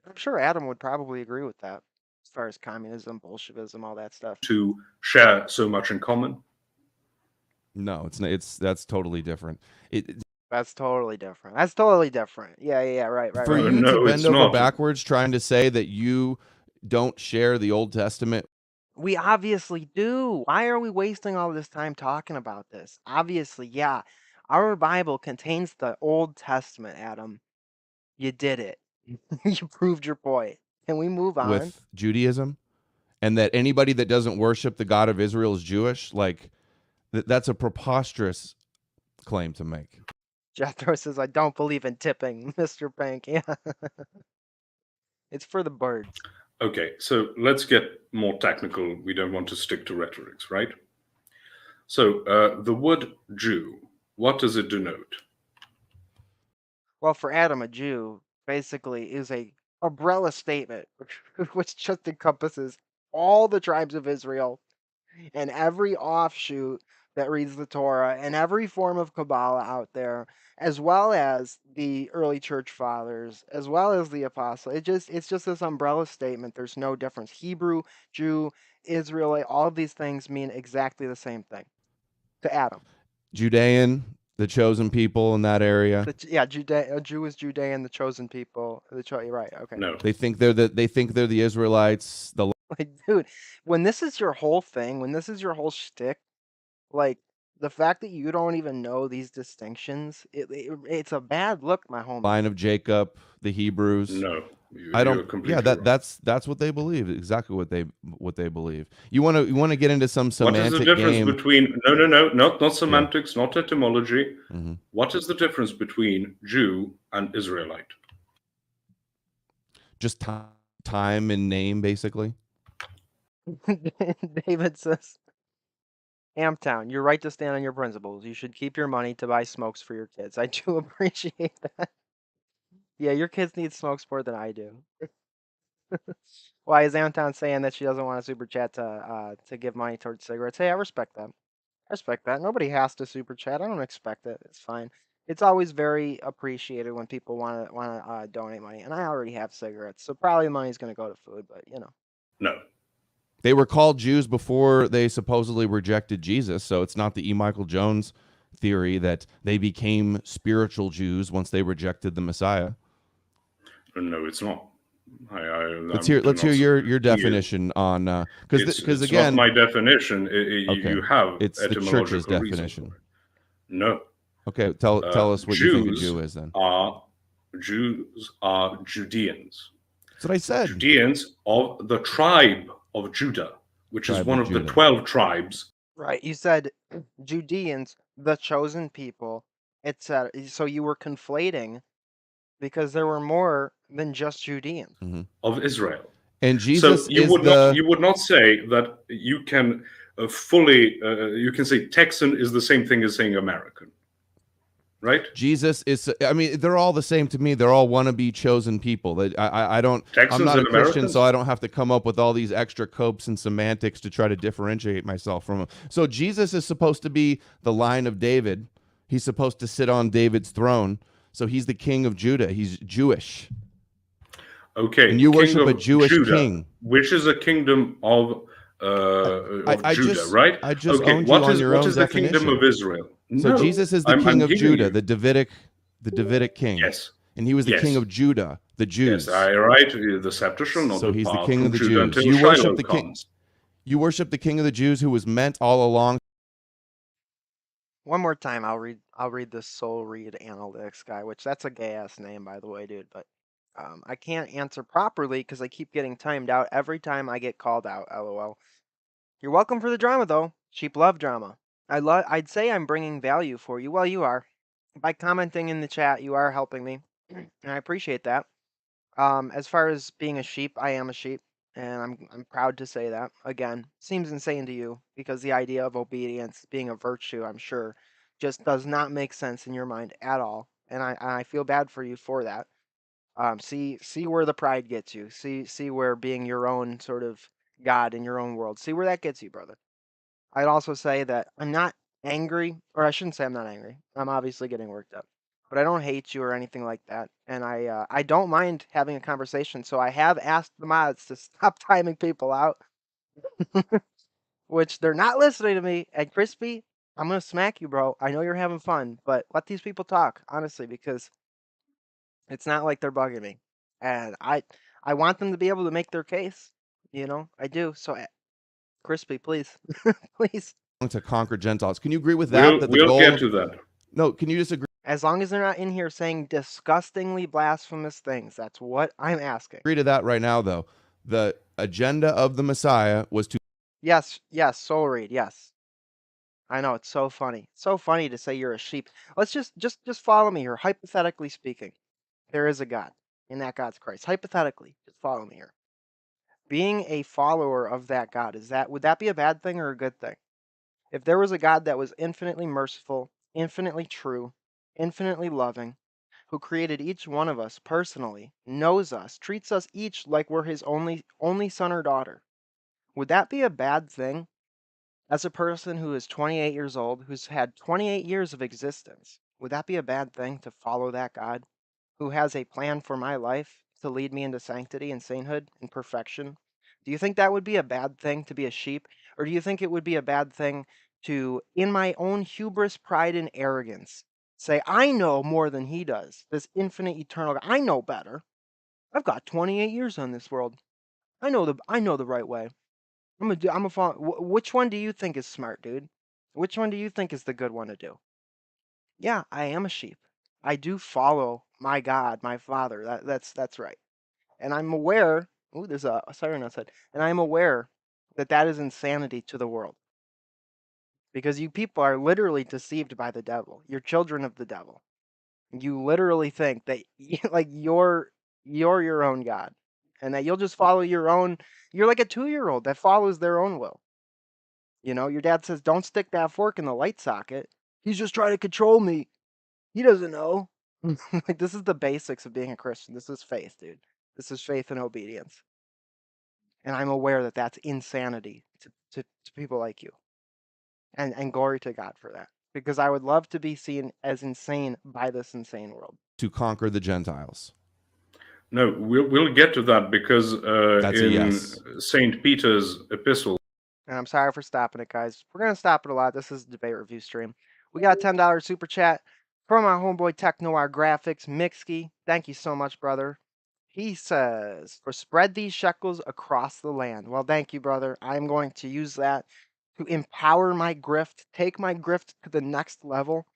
I'm sure Adam would probably agree with that, as far as communism, Bolshevism, all that stuff.
To share so much in common?
No, it's not. That's totally different.
That's totally different. That's totally different. Yeah, right.
For
right.
you
No,
to bend
it's
over
not.
backwards trying to say that you don't share the Old Testament.
We obviously do. Why are we wasting all this time talking about this? Obviously, yeah. Our Bible contains the Old Testament, Adam. You did it. You proved your point. Can we move on?
With Judaism, and that anybody that doesn't worship the God of Israel is Jewish, like that's a preposterous claim to make.
Jethro says, I don't believe in tipping, Mr. Pink. Yeah. It's for the birds.
Okay, so let's get more technical. We don't want to stick to rhetorics, right? So the word Jew, what does it denote?
Well, for Adam, a Jew basically is a umbrella statement, which just encompasses all the tribes of Israel and every offshoot that reads the Torah and every form of Kabbalah out there, as well as the early church fathers, as well as the apostle. It's just this umbrella statement. There's no difference. Hebrew, Jew, Israelite, all of these things mean exactly the same thing to Adam.
Judean, the chosen people in that area.
Yeah, a Jew is Judean, the chosen people. You're right. Okay.
No.
They think they're the Israelites.
Like, dude, when this is your whole thing, when this is your whole shtick, like the fact that you don't even know these distinctions, it's a bad look, my homie.
Line of Jacob, the Hebrews.
No,
I don't. Yeah,
wrong.
that's what they believe. Exactly what they believe. You want to get into some semantic game.
What is the difference between not semantics, not etymology. Mm-hmm. What is the difference between Jew and Israelite?
Just time and name, basically.
David says, Amptown, you're right to stand on your principles. You should keep your money to buy smokes for your kids. I do appreciate that. Yeah, your kids need smokes more than I do. Why is Amptown saying that she doesn't want a super chat to give money towards cigarettes? Hey, I respect that. Nobody has to super chat. I don't expect it. It's fine. It's always very appreciated when people want to donate money, and I already have cigarettes, so probably the money's going to go to food. But
no.
They were called Jews before they supposedly rejected Jesus, so it's not the E. Michael Jones theory that they became spiritual Jews once they rejected the Messiah.
No, it's not.
Let's hear your definition on because again,
not my definition. You have
it's the church's definition.
No.
Okay, tell us what you think a Jew is then.
Jews are Judeans.
That's what I said.
Judeans of the tribe of Judah, which is one of the 12 tribes.
Right. You said Judeans, the chosen people, etc. So you were conflating because there were more than just Judeans
of Israel.
And Jesus,
so you would not say that you can fully. You can say Texan is the same thing as saying American. Right?
Jesus is. I mean, they're all the same to me. They're all wannabe chosen people. I don't.
Texans
I'm not a Christian,
Americans?
so I don't have to come up with all these extra copes and semantics to try to differentiate myself from them. So Jesus is supposed to be the line of David. He's supposed to sit on David's throne. So he's the king of Judah. He's Jewish.
Okay.
And you worship a Jewish king,
which is a kingdom of Judah, right?
I just owned you on your own definition.
What is the kingdom of Israel?
So
no,
Jesus is the king of Judah, the Davidic king.
Yes.
And he was the king of Judah. The
Yes,
Jews.
I write the scepter shall not
So he's the
depart
king of
from
the
Judah
Jews.
until
You worship
Shiloh
the king.
comes.
You worship the king of the Jews, who was meant all along.
One more time, I'll read this Soul Read Analytics guy, which that's a gay ass name, by the way, dude. But I can't answer properly because I keep getting timed out every time I get called out. LOL. You're welcome for the drama, though. Sheep love drama. I'd say I'm bringing value for you. Well, you are. By commenting in the chat, you are helping me, and I appreciate that. As far as being a sheep, I am a sheep, and I'm proud to say that. Again, seems insane to you because the idea of obedience being a virtue, I'm sure, just does not make sense in your mind at all, and I feel bad for you for that. See where the pride gets you. See where being your own sort of god in your own world. See where that gets you, brother. I'd also say that I'm not angry, or I shouldn't say I'm not angry. I'm obviously getting worked up, but I don't hate you or anything like that, and I don't mind having a conversation. So I have asked the mods to stop timing people out, which they're not listening to me. And Crispy, I'm gonna smack you, bro. I know you're having fun, but let these people talk honestly, because it's not like they're bugging me, and I want them to be able to make their case. You know, I do. So, Crispy, please, please.
To conquer Gentiles. Can you agree with that? That the
We'll get
goal.
to that.
No, can you just
As long as they're not in here saying disgustingly blasphemous things, that's what I'm asking.
agree to that right now, though? The agenda of the Messiah was to.
Yes, Soul Read, yes. I know, it's so funny. So funny to say you're a sheep. Let's just follow me here. Hypothetically speaking, there is a God, and that God's Christ. Hypothetically, just follow me here. Being a follower of that God, would that be a bad thing or a good thing? If there was a God that was infinitely merciful, infinitely true, infinitely loving, who created each one of us personally, knows us, treats us each like we're his only son or daughter, would that be a bad thing? As a person who is 28 years old, who's had 28 years of existence, would that be a bad thing to follow that God who has a plan for my life to lead me into sanctity and sainthood and perfection? Do you think that would be a bad thing to be a sheep? Or do you think it would be a bad thing to, in my own hubris, pride, and arrogance, say, I know more than he does, this infinite, eternal God. I know better. I've got 28 years on this world. I know the right way. I'm a follow. Which one do you think is smart, dude? Which one do you think is the good one to do? Yeah, I am a sheep. I do follow my God, my Father. That's right. And I'm aware. Ooh, there's a siren outside. And I'm aware that that is insanity to the world because you people are literally deceived by the devil. You're children of the devil. You literally think that like you're your own God, and that you'll just follow your own. You're like a 2-year-old that follows their own will. You know, your dad says, "Don't stick that fork in the light socket." He's just trying to control me. He doesn't know. Like, this is the basics of being a Christian. This is faith, dude. This is faith and obedience. And I'm aware that that's insanity to people like you. And glory to God for that. Because I would love to be seen as insane by this insane world.
To conquer the Gentiles.
No, we'll get to that because
That's a
in
yes.
Saint Peter's epistle.
And I'm sorry for stopping it, guys. We're gonna stop it a lot. This is a debate review stream. We got a $10 super chat from our homeboy Tech Noir Graphics, Mixkey. Thank you so much, brother. He says, "For spread these shekels across the land." Well, thank you, brother. I'm going to use that to empower my grift, take my grift to the next level.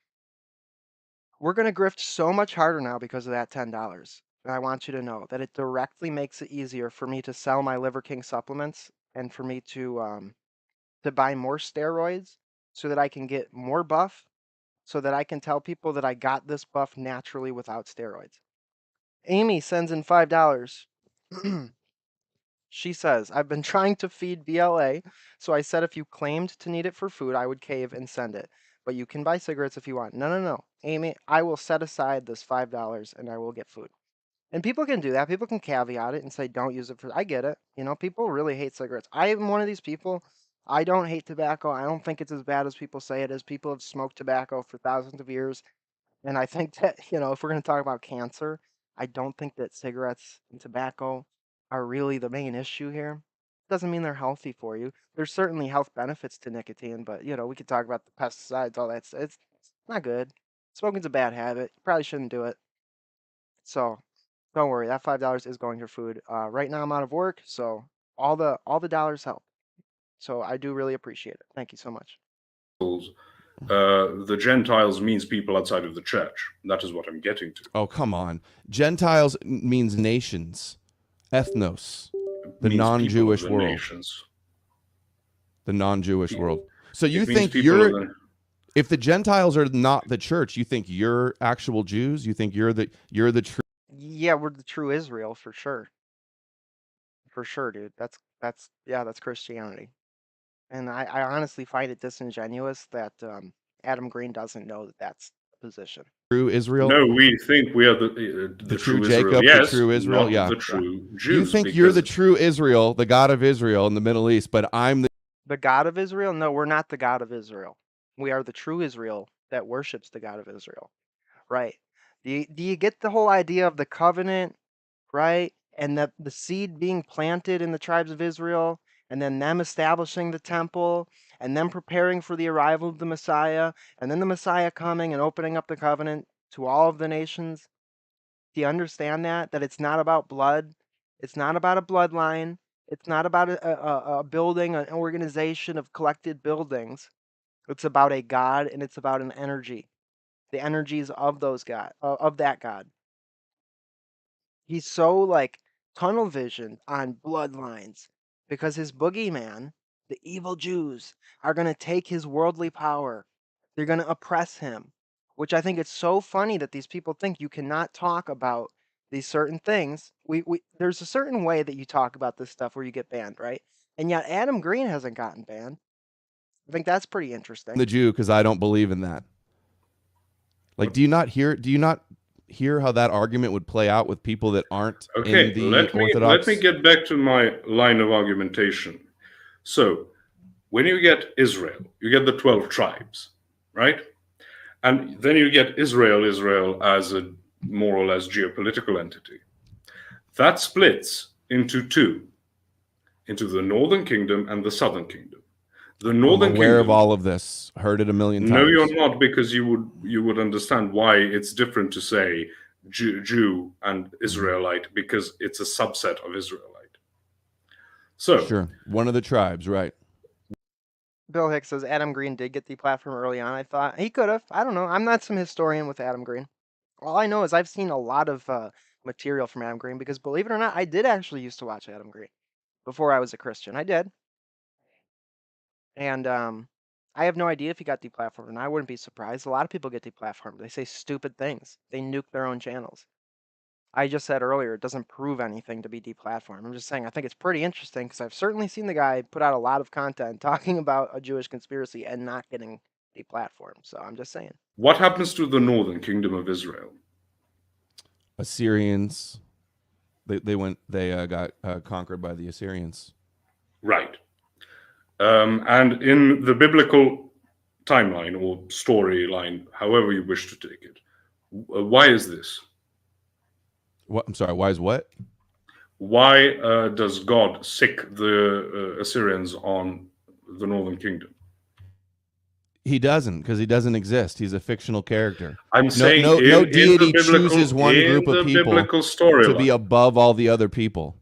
We're going to grift so much harder now because of that $10. And I want you to know that it directly makes it easier for me to sell my Liver King supplements and for me to buy more steroids so that I can get more buff, so that I can tell people that I got this buff naturally without steroids. Amy sends in $5. She says, "I've been trying to feed BLA, so I said if you claimed to need it for food, I would cave and send it. But you can buy cigarettes if you want." No, no, no. Amy, I will set aside this $5 and I will get food. And people can do that. People can caveat it and say, don't use it for. I get it. You know, people really hate cigarettes. I am one of these people. I don't hate tobacco. I don't think it's as bad as people say it is. People have smoked tobacco for thousands of years. And I think that, you know, if we're going to talk about cancer, I don't think that cigarettes and tobacco are really the main issue here. Doesn't mean they're healthy for you. There's certainly health benefits to nicotine, but you know, we could talk about the pesticides, all that. It's not good. Smoking's a bad habit. You probably shouldn't do it. So Don't worry, that $5 is going to food. Right now I'm out of work, so all the dollars help. So I do really appreciate it. Thank you so much.
The Gentiles means people outside of the church. That is what I'm getting to.
Oh, come on. Gentiles means nations, ethnos, the non-Jewish world.
Nations.
The non-Jewish world. So you
It means
think you're
the...
if the Gentiles are not the church, you think you're actual Jews? You think you're the true?
Yeah, we're the true Israel for sure. For sure, dude. That's Christianity. And I honestly find it disingenuous that Adam Green doesn't know that that's the position.
True Israel?
No, we think we are the
true
true
Jacob,
Israel. Yes,
the true Israel,
not
yeah.
the true Jews.
You think you're the true Israel, the God of Israel in the Middle East, but I'm
the God of Israel? No, we're not the God of Israel. We are the true Israel that worships the God of Israel. Right. Do you get the whole idea of the covenant, right? And the seed being planted in the tribes of Israel, and then them establishing the temple, and them preparing for the arrival of the Messiah, and then the Messiah coming and opening up the covenant to all of the nations? Do you understand that? That it's not about blood, it's not about a bloodline, it's not about a building, an organization of collected buildings. It's about a God, and it's about an energy, the energies of those God, of that God. He's so like tunnel vision on bloodlines because his boogeyman, the evil Jews, are going to take his worldly power. They're going to oppress him, which I think it's so funny that these people think you cannot talk about these certain things. There's a certain way that you talk about this stuff where you get banned, right? And yet Adam Green hasn't gotten banned. I think that's pretty interesting.
the Jew because I don't believe in that. Like, do you not hear how that argument would play out with people that aren't in the Orthodox?
Let me get back to my line of argumentation. So, when you get Israel, you get the 12 tribes, right? And then you get Israel as a more or less geopolitical entity. That splits into two, into the Northern Kingdom and the Southern Kingdom. The Northern
I'm aware
Kingdom,
of all of this. Heard it a million times.
No, you're not, because you would understand why it's different to say Jew and Israelite, because it's a subset of Israelite. So
sure, one of the tribes, right?
Bill Hicks says Adam Green did get the platform early on. I thought he could have. I don't know. I'm not some historian with Adam Green. All I know is I've seen a lot of material from Adam Green because, believe it or not, I did actually used to watch Adam Green before I was a Christian. I did. And I have no idea if he got deplatformed, and I wouldn't be surprised. A lot of people get deplatformed. They say stupid things. They nuke their own channels. I just said earlier, it doesn't prove anything to be deplatformed. I'm just saying I think it's pretty interesting because I've certainly seen the guy put out a lot of content talking about a Jewish conspiracy and not getting deplatformed. So I'm just saying.
What happens to the Northern Kingdom of Israel?
Assyrians. They got conquered by the Assyrians.
Right. And in the biblical timeline or storyline, however you wish to take it, why is this?
What? I'm sorry. Why is what?
Why does God sick the Assyrians on the Northern Kingdom?
He doesn't, because he doesn't exist. He's a fictional character.
I'm saying
no deity chooses one group of people to be above all the other people.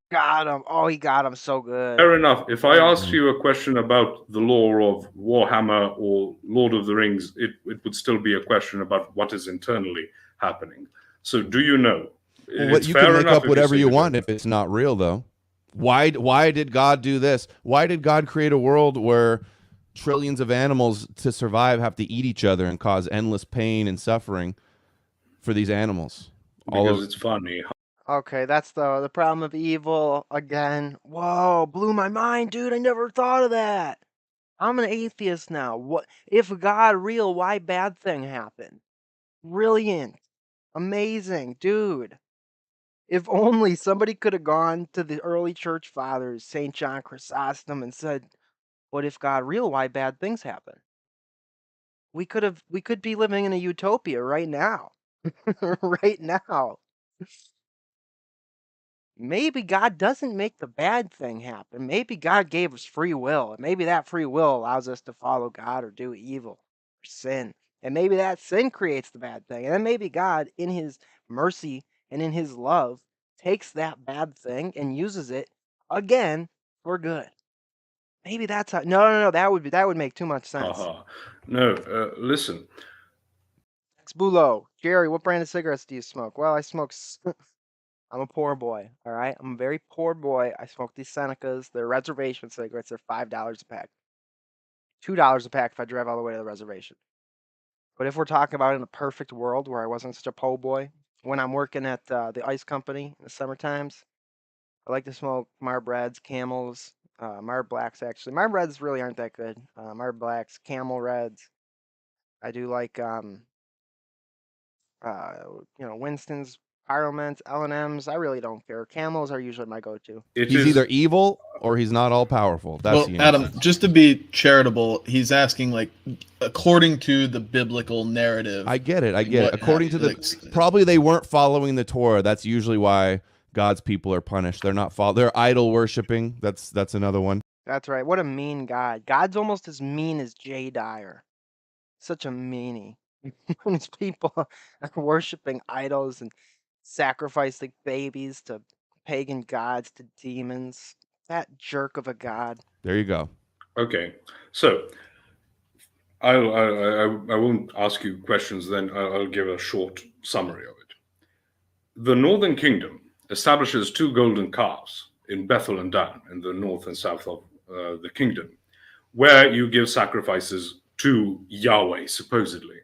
Got him. Oh, he got him so good.
Fair enough. If I asked you a question about the lore of Warhammer or Lord of the Rings, it would still be a question about what is internally happening. So do you know?
Well, you can make up whatever you want if it's not real, though. Why did God do this? Why did God create a world where trillions of animals to survive have to eat each other and cause endless pain and suffering for these animals?
Because it's funny.
Okay, that's the problem of evil again. Whoa, blew my mind, dude. I never thought of that. I'm an atheist now. What if God real? Why bad thing happen? Brilliant, amazing, dude. If only somebody could have gone to the early church fathers, St. John Chrysostom, and said, "What if God real? Why bad things happen?" We could be living in a utopia right now, right now. Maybe God doesn't make the bad thing happen. Maybe God gave us free will. And maybe that free will allows us to follow God or do evil or sin. And maybe that sin creates the bad thing. And then maybe God, in his mercy and in his love takes that bad thing and uses it again for good. Maybe that's how. No. That would make too much sense.
No, listen.
Bulo, Jerry, what brand of cigarettes do you smoke? Well, I smoke. I'm a poor boy. All right, I'm a very poor boy. I smoke these Senecas. They're reservation cigarettes. They're $5 a pack. $2 a pack if I drive all the way to the reservation. But if we're talking about in a perfect world where I wasn't such a po' boy, when I'm working at the ice company in the summer times, I like to smoke Marb Reds, Camels, Marb Blacks actually. Marb Reds really aren't that good. Marb Blacks, Camel Reds. I do like Winston's, Parliaments, L&Ms. I really don't care. Camels are usually my go-to.
He's either evil or he's not all powerful. That's the answer.
Adam, just to be charitable, he's asking, like, according to the biblical narrative.
I get it. According to probably they weren't following the Torah. That's usually why God's people are punished. They're not they're idol worshiping. That's another one.
That's right. What a mean God. God's almost as mean as Jay Dyer. Such a meanie. These people are worshiping idols and sacrificing babies to pagan gods, to demons. That jerk of a God.
There you go.
Okay, so I won't ask you questions. Then I'll give a short summary of it. The Northern Kingdom establishes 2 golden calves in Bethel and Dan, in the north and south of the kingdom, where you give sacrifices to Yahweh, supposedly.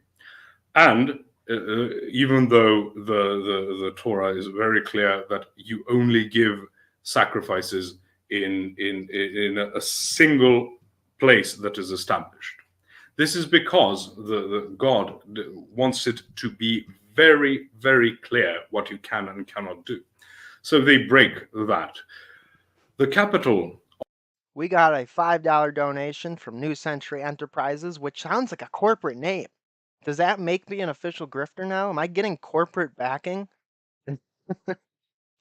And even though the Torah is very clear that you only give sacrifices in a single place that is established, this is because the God wants it to be very, very clear what you can and cannot do. So they break that. The capital.
We got a $5 donation from New Century Enterprises, which sounds like a corporate name. Does that make me an official grifter now? Am I getting corporate backing?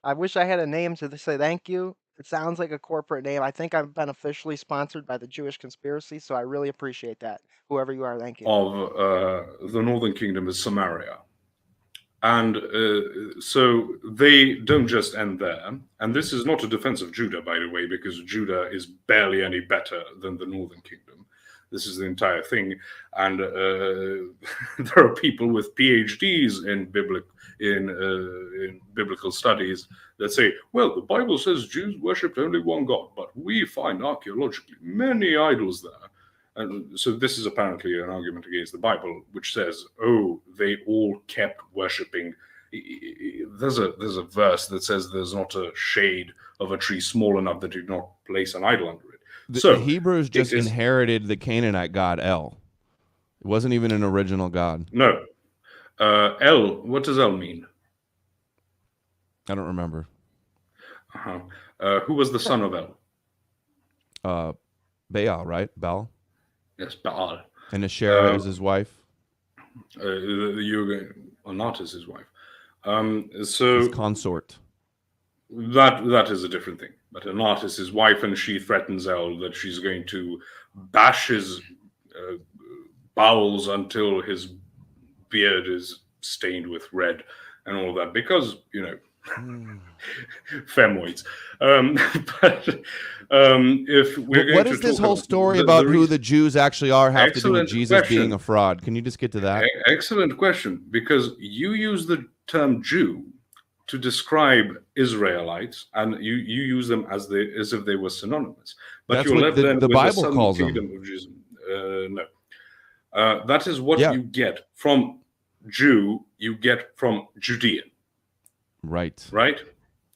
I wish I had a name to say thank you. It sounds like a corporate name. I think I've been officially sponsored by the Jewish Conspiracy, so I really appreciate that. Whoever you are, thank you.
Of the Northern Kingdom is Samaria. And so they don't just end there. And this is not a defense of Judah, by the way, because Judah is barely any better than the Northern Kingdom. This is the entire thing. And there are people with PhDs in biblical studies that say, well, the Bible says Jews worshipped only one God, but we find archaeologically many idols there. And so this is apparently an argument against the Bible, which says, oh, they all kept worshipping. There's a verse that says there's not a shade of a tree small enough that you do not place an idol under it.
The Hebrews just inherited the Canaanite god El. It wasn't even an original god.
No. El, what does El mean?
I don't remember.
Who was the son of El?
Baal, right? Baal?
Yes, Baal.
And Asherah is his wife?
Not as his wife. So
his consort.
That is a different thing. But Anat is his wife, and she threatens El that she's going to bash his bowels until his beard is stained with red and all that, because, femoids. But if we're going
what does this whole story about who the Jews actually are have to do with Jesus being a fraud? Can you just get to that?
Excellent question, because you use the term Jew to describe Israelites, and you use them as if they were synonymous. But
that's
you're
what
left then
the
with
Bible
the
calls
kingdom
them.
Of Jesus. No, that is what you get from Jew. You get from Judean.
Right.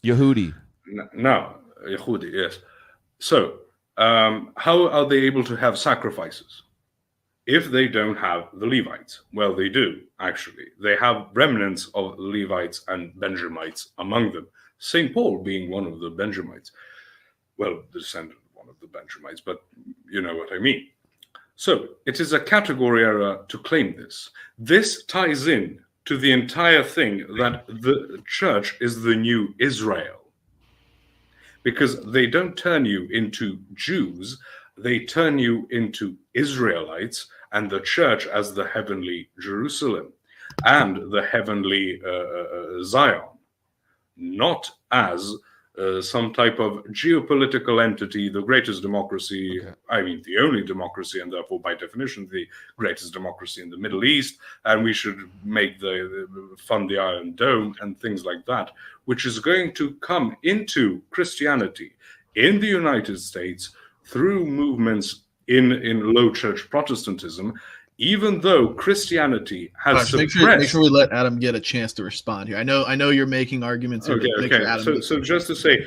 Yehudi. No, Yehudi. Yes. So, how are they able to have sacrifices if they don't have the Levites? Well, they do, actually. They have remnants of Levites and Benjamites among them. St. Paul being one of the Benjamites. Well, the descendant of one of the Benjamites, but you know what I mean. So, it is a category error to claim this. This ties in to the entire thing that the church is the new Israel. Because they don't turn you into Jews, they turn you into Israelites, and the church as the heavenly Jerusalem and the heavenly Zion. not as some type of geopolitical entity, the greatest democracy, I mean, the only democracy, and therefore, by definition, the greatest democracy in the Middle East, and we should make fund the Iron Dome and things like that, which is going to come into Christianity in the United States through movements in low church Protestantism, even though Christianity has
suppressed. Make sure we let Adam get a chance to respond here. I know you're making arguments here.
Okay. So just to say,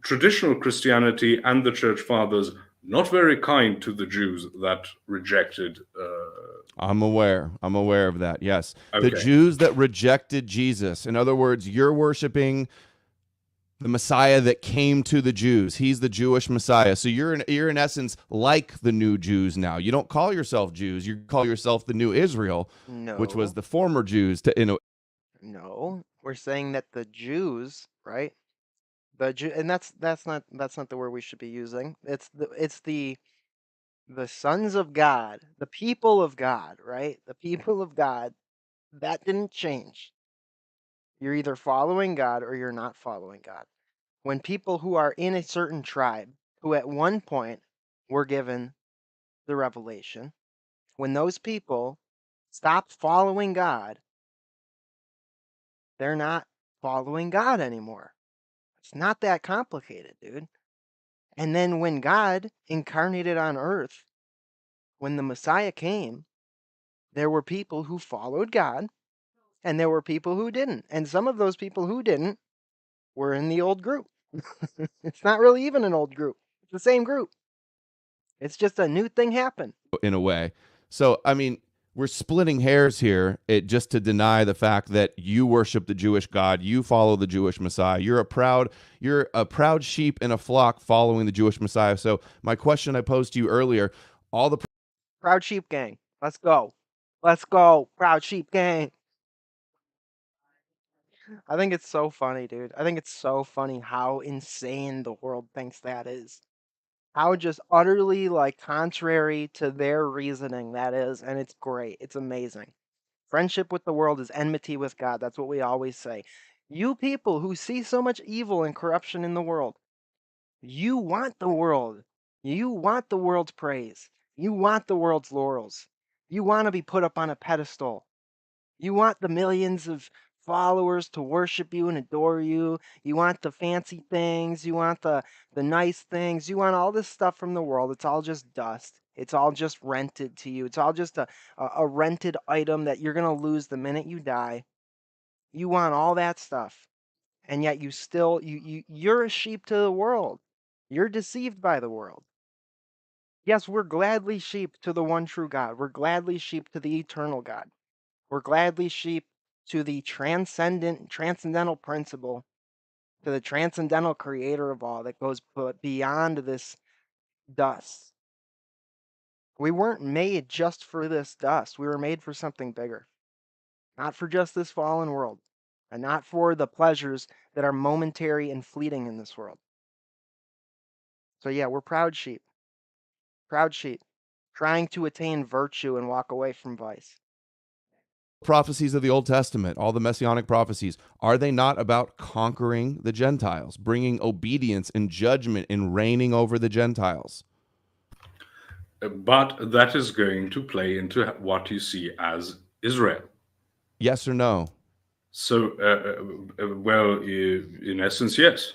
traditional Christianity and the church fathers not very kind to the Jews that rejected.
I'm aware of that. Yes, okay. The Jews that rejected Jesus. In other words, you're worshiping the Messiah that came to the Jews. He's the Jewish Messiah. So you're in essence like the new Jews now. You don't call yourself Jews. You call yourself the new Israel, which was the former Jews.
No, we're saying that the Jews, right? And that's not the word we should be using. It's the sons of God, the people of God, right? The people of God. That didn't change. You're either following God or you're not following God. When people who are in a certain tribe, who at one point were given the revelation, when those people stop following God, they're not following God anymore. It's not that complicated, dude. And then when God incarnated on earth, when the Messiah came, there were people who followed God and there were people who didn't. And some of those people who didn't were in the old group. It's not really even an old group. It's the same group. It's just a new thing happened.
In a way. So, I mean, we're splitting hairs here just to deny the fact that you worship the Jewish God, you follow the Jewish Messiah. You're a proud sheep in a flock following the Jewish Messiah. So my question I posed to you earlier, all the
proud sheep gang. Let's go. Let's go, proud sheep gang. I think it's so funny, dude. I think it's so funny how insane the world thinks that is. How just utterly contrary to their reasoning that is, and it's great. It's amazing. Friendship with the world is enmity with God. That's what we always say. You people who see so much evil and corruption in the world, you want the world. You want the world's praise. You want the world's laurels. You want to be put up on a pedestal. You want the millions of followers to worship you and adore you. You want the fancy things. You want the nice things. You want all this stuff from the world. It's all just dust. It's all just rented to you. It's all just a rented item that you're going to lose the minute you die. You want all that stuff. And yet you're a sheep to the world. You're deceived by the world. Yes, we're gladly sheep to the one true God. We're gladly sheep to the eternal God. We're gladly sheep to the transcendental principle, to the transcendental creator of all that goes beyond this dust. We weren't made just for this dust. We were made for something bigger. Not for just this fallen world, and not for the pleasures that are momentary and fleeting in this world. So yeah, we're proud sheep. Proud sheep, trying to attain virtue and walk away from vice.
Prophecies of the Old Testament, all the messianic prophecies, are they not about conquering the Gentiles, bringing obedience and judgment and reigning over the Gentiles?
But that is going to play into what you see as Israel.
Yes or no?
So, well, in essence, yes.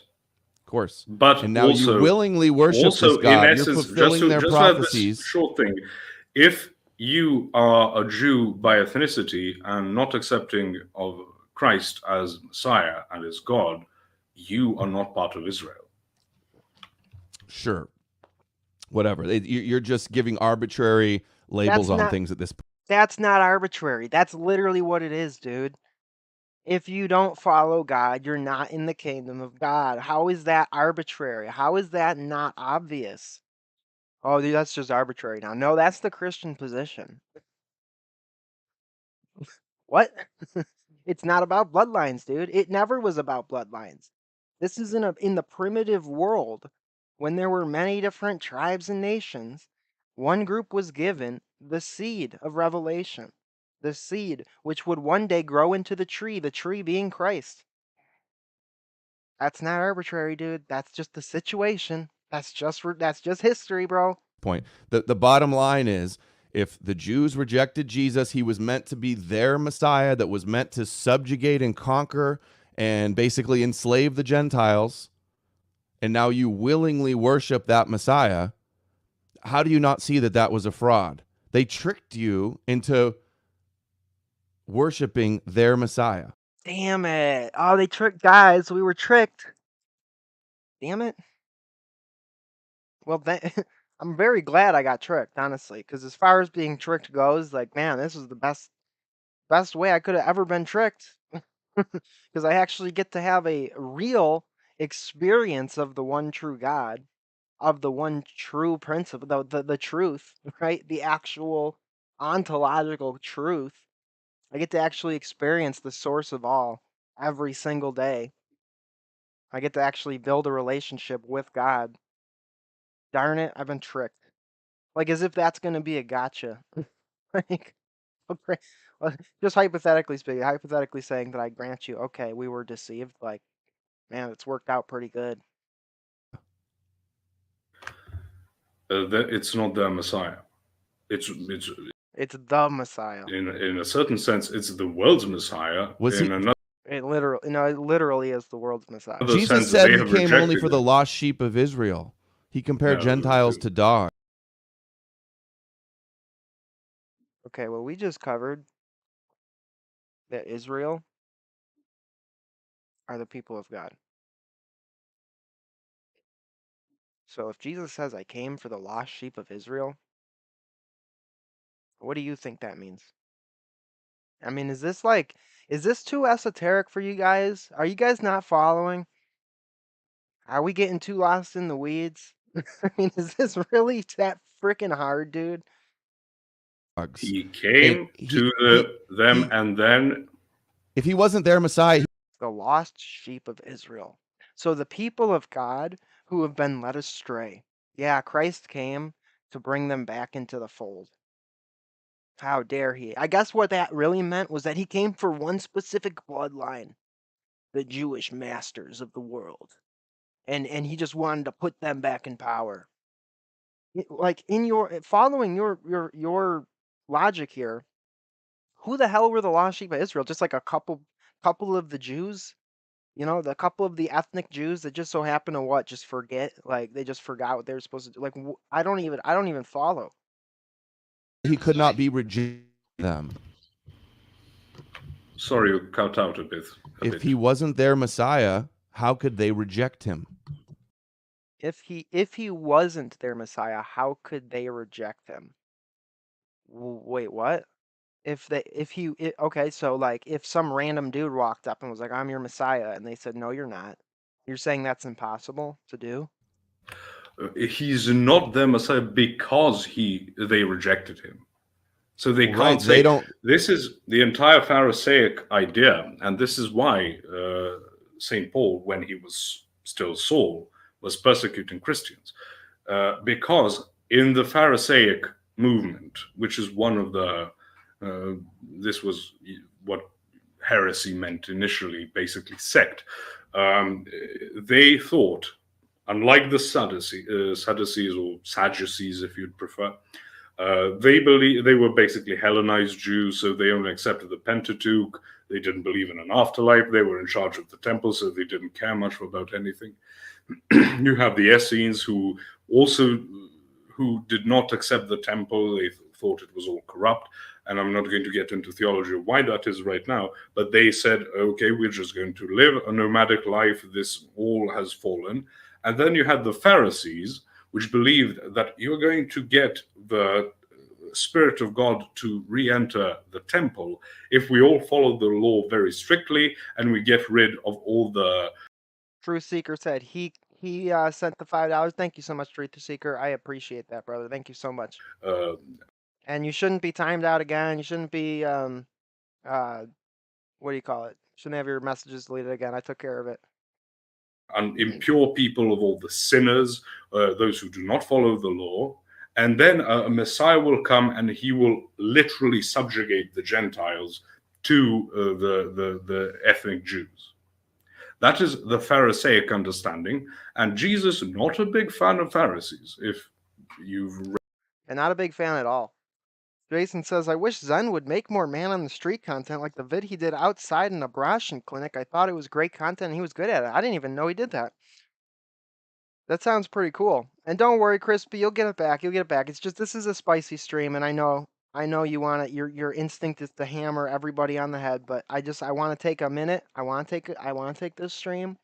Of course.
But
and now
also,
you willingly worship this God.
In essence,
you're fulfilling their prophecies.
This short thing. If you are a Jew by ethnicity and not accepting of Christ as Messiah and as God, you are not part of Israel.
Sure. Whatever. You're just giving arbitrary labels on things at this point.
That's not arbitrary. That's literally what it is, dude. If you don't follow God, you're not in the kingdom of God. How is that arbitrary? How is that not obvious? Oh, dude, that's just arbitrary now. No, that's the Christian position. What? It's not about bloodlines, dude. It never was about bloodlines. This is in the primitive world when there were many different tribes and nations. One group was given the seed of revelation, the seed which would one day grow into the tree being Christ. That's not arbitrary, dude. That's just the situation. That's just history, bro.
Point. The bottom line is, if the Jews rejected Jesus, he was meant to be their Messiah that was meant to subjugate and conquer and basically enslave the Gentiles. And now you willingly worship that Messiah. How do you not see that that was a fraud? They tricked you into worshiping their Messiah.
Damn it. Oh, they tricked guys. We were tricked. Damn it. Well, I'm very glad I got tricked, honestly, because as far as being tricked goes, like, man, this is the best way I could have ever been tricked. Because I actually get to have a real experience of the one true God, of the one true principle, the truth, right? The actual ontological truth. I get to actually experience the source of all every single day. I get to actually build a relationship with God. Darn it, I've been tricked. Like, as if that's going to be a gotcha. Like, okay, well, just hypothetically speaking, hypothetically saying that I grant you, okay, we were deceived. Like, man, it's worked out pretty good.
It's not their Messiah. It's
the Messiah.
In a certain sense, it's the world's Messiah.
It literally is the world's Messiah.
Jesus said he came only for the lost sheep of Israel. He compared Gentiles to dogs.
Okay, well, we just covered that Israel are the people of God. So if Jesus says, I came for the lost sheep of Israel, what do you think that means? I mean, is this too esoteric for you guys? Are you guys not following? Are we getting too lost in the weeds? I mean, is this really that freaking hard, dude?
He came to them, and then...
If he wasn't their Messiah...
The lost sheep of Israel. So the people of God who have been led astray. Yeah, Christ came to bring them back into the fold. How dare he? I guess what that really meant was that he came for one specific bloodline. The Jewish masters of the world. And he just wanted to put them back in power. Like, in following your logic here, who the hell were the lost sheep of Israel? Just like a couple of the Jews, the couple of the ethnic Jews that just so happen to just forget, like they just forgot what they were supposed to do. Like, I don't even follow.
He could not be rejected them.
Sorry, you cut out a bit.
If he wasn't their Messiah, how could they reject him?
If he wasn't their Messiah, how could they reject him? Wait, what? Okay, so like if some random dude walked up and was like, I'm your Messiah, and they said, no, you're not. You're saying that's impossible to do?
He's not their Messiah because they rejected him. So they can't say, this is the entire Pharisaic idea, and this is why St. Paul, when he was still Saul, was persecuting Christians. Because in the Pharisaic movement, which is one of the this was what heresy meant initially, basically sect. They thought, unlike the Sadducees or Sadducees, if you'd prefer, they were basically Hellenized Jews, so they only accepted the Pentateuch. They didn't believe in an afterlife. They were in charge of the temple, so they didn't care much about anything. You have the Essenes who did not accept the temple. They thought it was all corrupt. And I'm not going to get into theology of why that is right now, but they said, okay, we're just going to live a nomadic life. This all has fallen. And then you had the Pharisees, which believed that you're going to get the Spirit of God to re-enter the temple if we all follow the law very strictly and we get rid of all the...
Truth Seeker said he sent the $5. Thank you so much, Truth Seeker. I appreciate that, brother. Thank you so much. And you shouldn't be timed out again. You shouldn't be, what do you call it? Shouldn't have your messages deleted again. I took care of it.
And impure people of all the sinners, those who do not follow the law. And then a Messiah will come and he will literally subjugate the Gentiles to the ethnic Jews. That is the Pharisaic understanding, and Jesus not a big fan of Pharisees. If you've read,
and not a big fan at all. Jason says, I wish Zen would make more man on the street content like the vid he did outside in a abrasion clinic. I thought it was great content and he was good at it. I didn't even know he did that. That sounds pretty cool. And don't worry, Crispy, you'll get it back. You'll get it back. It's just this is a spicy stream, and I know you want it. Your instinct is to hammer everybody on the head, but I want to take a minute. I want to take this stream.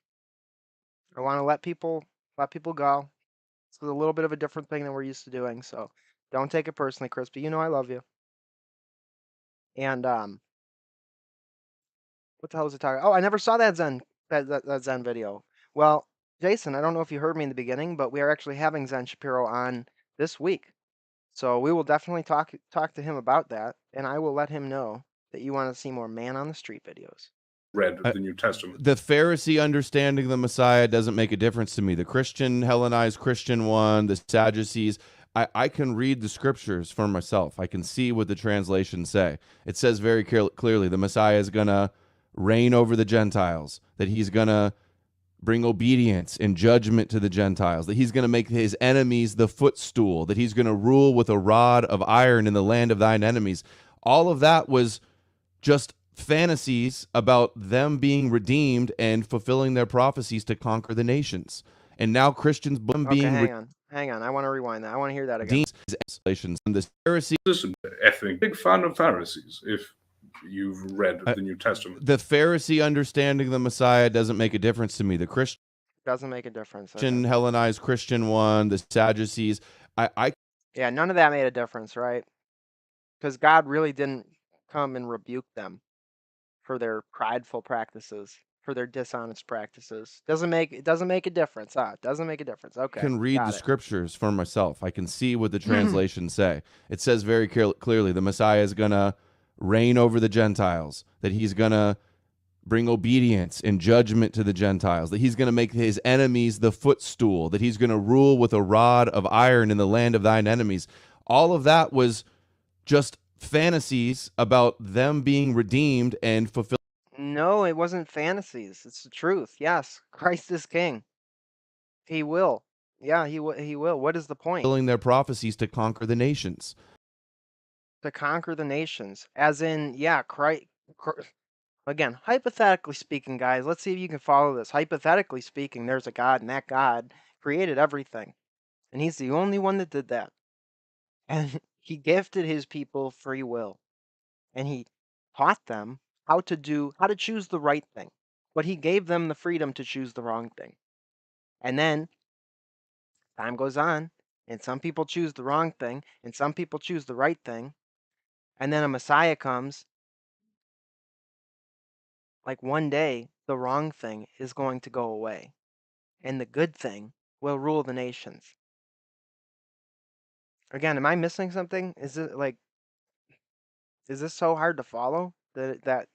I want to let people go. It's a little bit of a different thing than we're used to doing, so don't take it personally, Crispy. You know I love you. And what the hell was I talking? Oh, I never saw that Zen video. Well, Jason, I don't know if you heard me in the beginning, but we are actually having Zen Shapiro on this week. So we will definitely talk to him about that, and I will let him know that you want to see more man on the street videos.
Read the New Testament.
The Pharisee understanding the Messiah doesn't make a difference to me. The Christian, Hellenized Christian one, the Sadducees, I can read the scriptures for myself. I can see what the translations say. It says very clearly the Messiah is going to reign over the Gentiles, that he's going to bring obedience and judgment to the Gentiles, that he's going to make his enemies the footstool, that he's going to rule with a rod of iron in the land of thine enemies. All of that was just fantasies about them being redeemed and fulfilling their prophecies to conquer the nations. And now Christians being
hang on. I want to rewind that. I want to hear that again.
The Pharisees,
Listen, ethnic, big fan of Pharisees. If you've read the New Testament,
the Pharisee understanding the Messiah doesn't make a difference to me. The Christian
doesn't make a difference.
Hellenized Christian one, the Sadducees,
yeah, none of that made a difference, right? Because God really didn't come and rebuke them for their prideful practices, for their dishonest practices. It doesn't make a difference. It doesn't make a difference. Okay.
I can read the scriptures for myself. I can see what the translations say. It says very clearly the Messiah is going to reign over the Gentiles, that he's going to bring obedience and judgment to the Gentiles, that he's going to make his enemies the footstool, that he's going to rule with a rod of iron in the land of thine enemies. All of that was just fantasies about them being redeemed and fulfilled.
No, it wasn't fantasies. It's the truth. Yes, Christ is king. He will. Yeah, he will. What is the point?
Fulfilling their prophecies to conquer the nations.
To conquer the nations. As in, yeah, Christ. Again, hypothetically speaking, guys, let's see if you can follow this. Hypothetically speaking, there's a God, and that God created everything. And he's the only one that did that. And he gifted his people free will. And he taught them how to choose the right thing. But he gave them the freedom to choose the wrong thing. And then time goes on, and some people choose the wrong thing, and some people choose the right thing. And then a Messiah comes. Like one day, the wrong thing is going to go away, and the good thing will rule the nations. Again, am I missing something? Is this so hard to follow that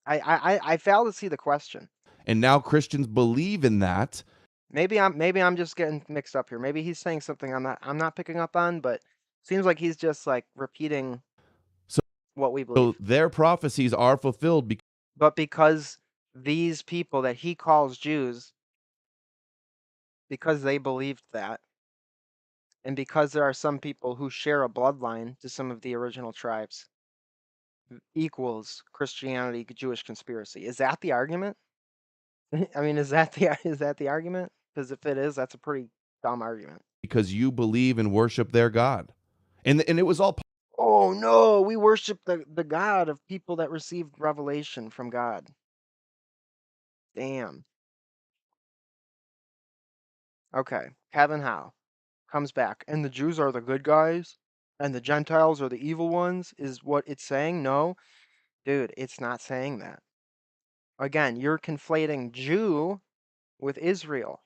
I fail to see the question?
And now Christians believe in that.
Maybe I'm just getting mixed up here. Maybe he's saying something I'm not picking up on, but seems like he's just like repeating what we believe.
So their prophecies are fulfilled
but because these people that he calls Jews, because they believed that, and because there are some people who share a bloodline to some of the original tribes, equals Christianity, Jewish conspiracy. Is that the argument? I mean, is that the argument? Because if it is, that's a pretty dumb argument.
Because you believe and worship their God. And it was all...
Oh, no, we worship the God of people that received revelation from God. Damn. Okay, Kevin Howe comes back, and the Jews are the good guys, and the Gentiles are the evil ones, is what it's saying? No, dude, it's not saying that. Again, you're conflating Jew with Israel.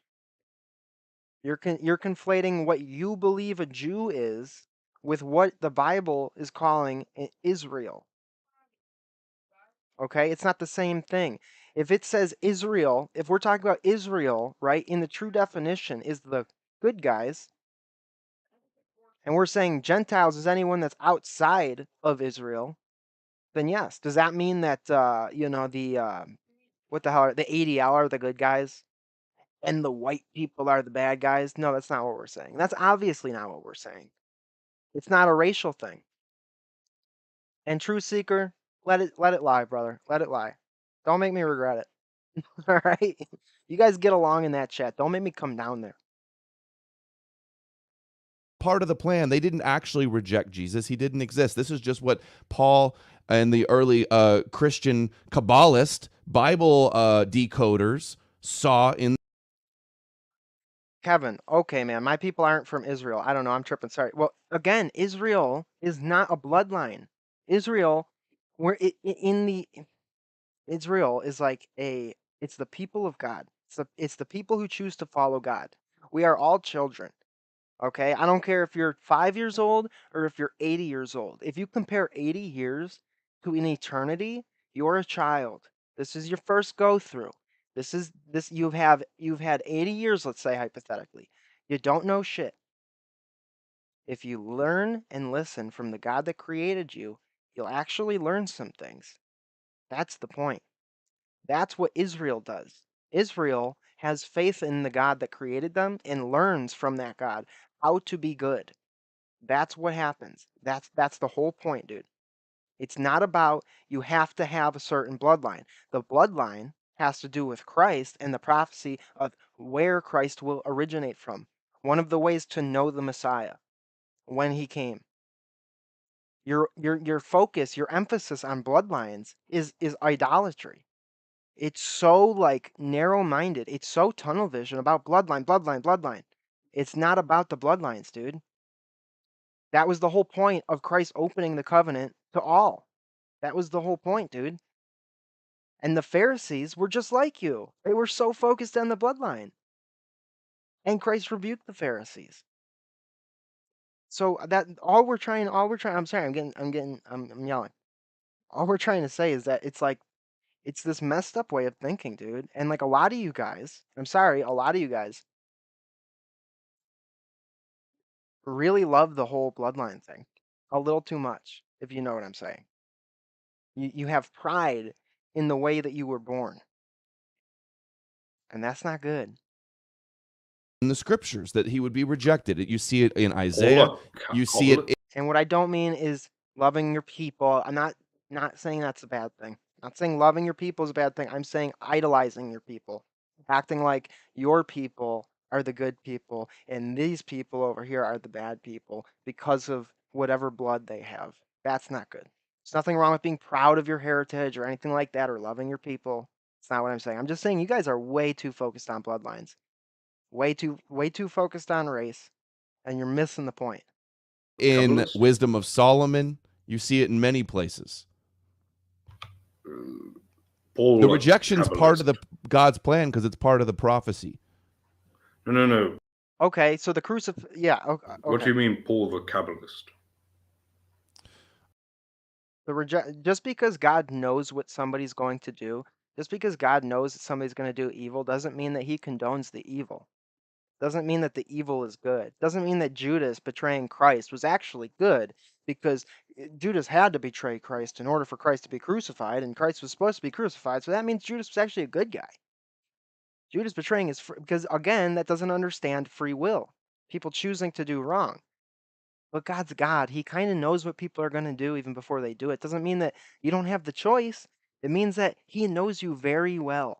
You're conflating what you believe a Jew is with what the Bible is calling Israel. Okay, it's not the same thing. If it says Israel, if we're talking about Israel, right, in the true definition is the good guys, and we're saying Gentiles is anyone that's outside of Israel, then yes. Does that mean that What the hell? The ADL are the good guys, and the white people are the bad guys? No, that's not what we're saying. That's obviously not what we're saying. It's not a racial thing. And Truth Seeker, let it lie, brother. Let it lie. Don't make me regret it. All right? You guys get along in that chat. Don't make me come down there.
Part of the plan. They didn't actually reject Jesus. He didn't exist. This is just what Paul and the early Christian Kabbalist Bible decoders saw in.
Kevin, okay, man. My people aren't from Israel. I don't know. I'm tripping. Sorry. Well, again, Israel is not a bloodline. Israel, in the Israel is like it's the people of God. It's the people who choose to follow God. We are all children. Okay? I don't care if you're 5 years old or if you're 80 years old. If you compare 80 years to an eternity, you're a child. This is your first go through. You've had 80 years, let's say hypothetically. You don't know shit. If you learn and listen from the God that created you, you'll actually learn some things. That's the point. That's what Israel does. Israel has faith in the God that created them and learns from that God how to be good. That's what happens. That's the whole point, dude. It's not about you have to have a certain bloodline. The bloodline has to do with Christ and the prophecy of where Christ will originate from. One of the ways to know the Messiah when he came. Your focus, your emphasis on bloodlines is idolatry. It's so like narrow-minded. It's so tunnel vision about bloodline, bloodline, bloodline. It's not about the bloodlines, dude. That was the whole point of Christ opening the covenant to all. That was the whole point, dude. And the Pharisees were just like you. They were so focused on the bloodline. And Christ rebuked the Pharisees. So that I'm sorry, I'm yelling. All we're trying to say is that it's this messed up way of thinking, dude. And like a lot of you guys, I'm sorry, a lot of you guys really love the whole bloodline thing. A little too much, if you know what I'm saying. You have pride in the way that you were born. And that's not good.
In the scriptures that he would be rejected. You see it in Isaiah. You see it.
And what I don't mean is loving your people. I'm not saying that's a bad thing. I'm not saying loving your people is a bad thing. I'm saying idolizing your people, acting like your people are the good people and these people over here are the bad people because of whatever blood they have. That's not good. There's nothing wrong with being proud of your heritage or anything like that or loving your people. It's not what I'm saying. I'm just saying you guys are way too focused on bloodlines. Way too focused on race, and you're missing the point.
In Wisdom of Solomon, you see it in many places. The rejection is part of the God's plan because it's part of the prophecy.
No.
Okay, so the yeah. Okay.
What do you mean, Paul the Kabbalist?
Just because God knows what somebody's going to do, just because God knows that somebody's going to do evil, doesn't mean that he condones the evil. Doesn't mean that the evil is good. Doesn't mean that Judas betraying Christ was actually good because Judas had to betray Christ in order for Christ to be crucified, and Christ was supposed to be crucified, so that means Judas was actually a good guy. Judas betraying is because, again, that doesn't understand free will. People choosing to do wrong. But God's God. He kind of knows what people are going to do even before they do it. Doesn't mean that you don't have the choice. It means that he knows you very well.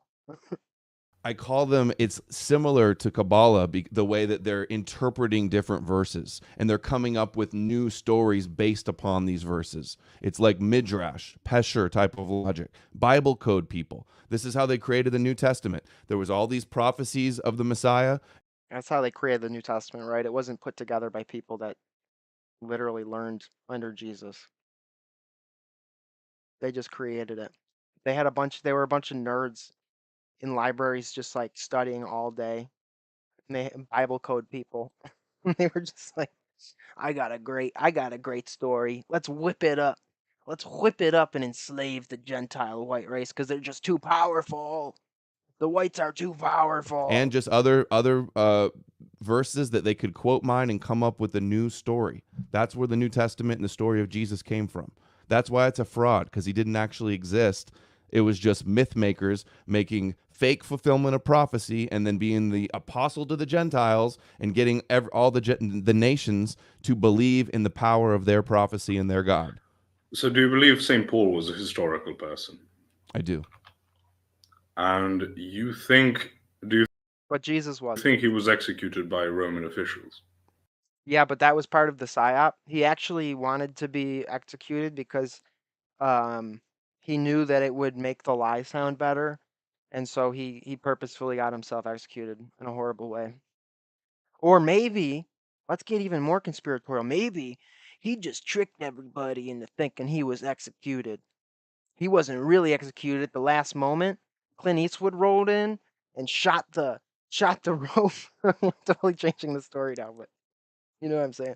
I call them, it's similar to Kabbalah, the way that they're interpreting different verses and they're coming up with new stories based upon these verses. It's like Midrash, Pesher type of logic, Bible code people. This is how they created the New Testament. There was all these prophecies of the Messiah.
That's how they created the New Testament, right? It wasn't put together by people that literally learned under Jesus. They just created it. They were a bunch of nerds in libraries just like studying all day. And they Bible code people. They were just like, I got a great story. Let's whip it up. Let's whip it up and enslave the Gentile white race because they're just too powerful. The whites are too powerful.
And just other verses that they could quote mine and come up with a new story. That's where the New Testament and the story of Jesus came from. That's why it's a fraud, because he didn't actually exist. It was just myth makers making fake fulfillment of prophecy and then being the apostle to the Gentiles and getting all the nations to believe in the power of their prophecy and their God.
So do you believe St. Paul was a historical person?
I do.
And do you think
Jesus was.
he was executed by Roman officials?
Yeah, but that was part of the psyop. He actually wanted to be executed because he knew that it would make the lie sound better, and so he purposefully got himself executed in a horrible way. Or maybe, let's get even more conspiratorial. Maybe he just tricked everybody into thinking he was executed. He wasn't really executed at the last moment. Clint Eastwood rolled in and shot the rope. I'm totally changing the story now, but you know what I'm saying.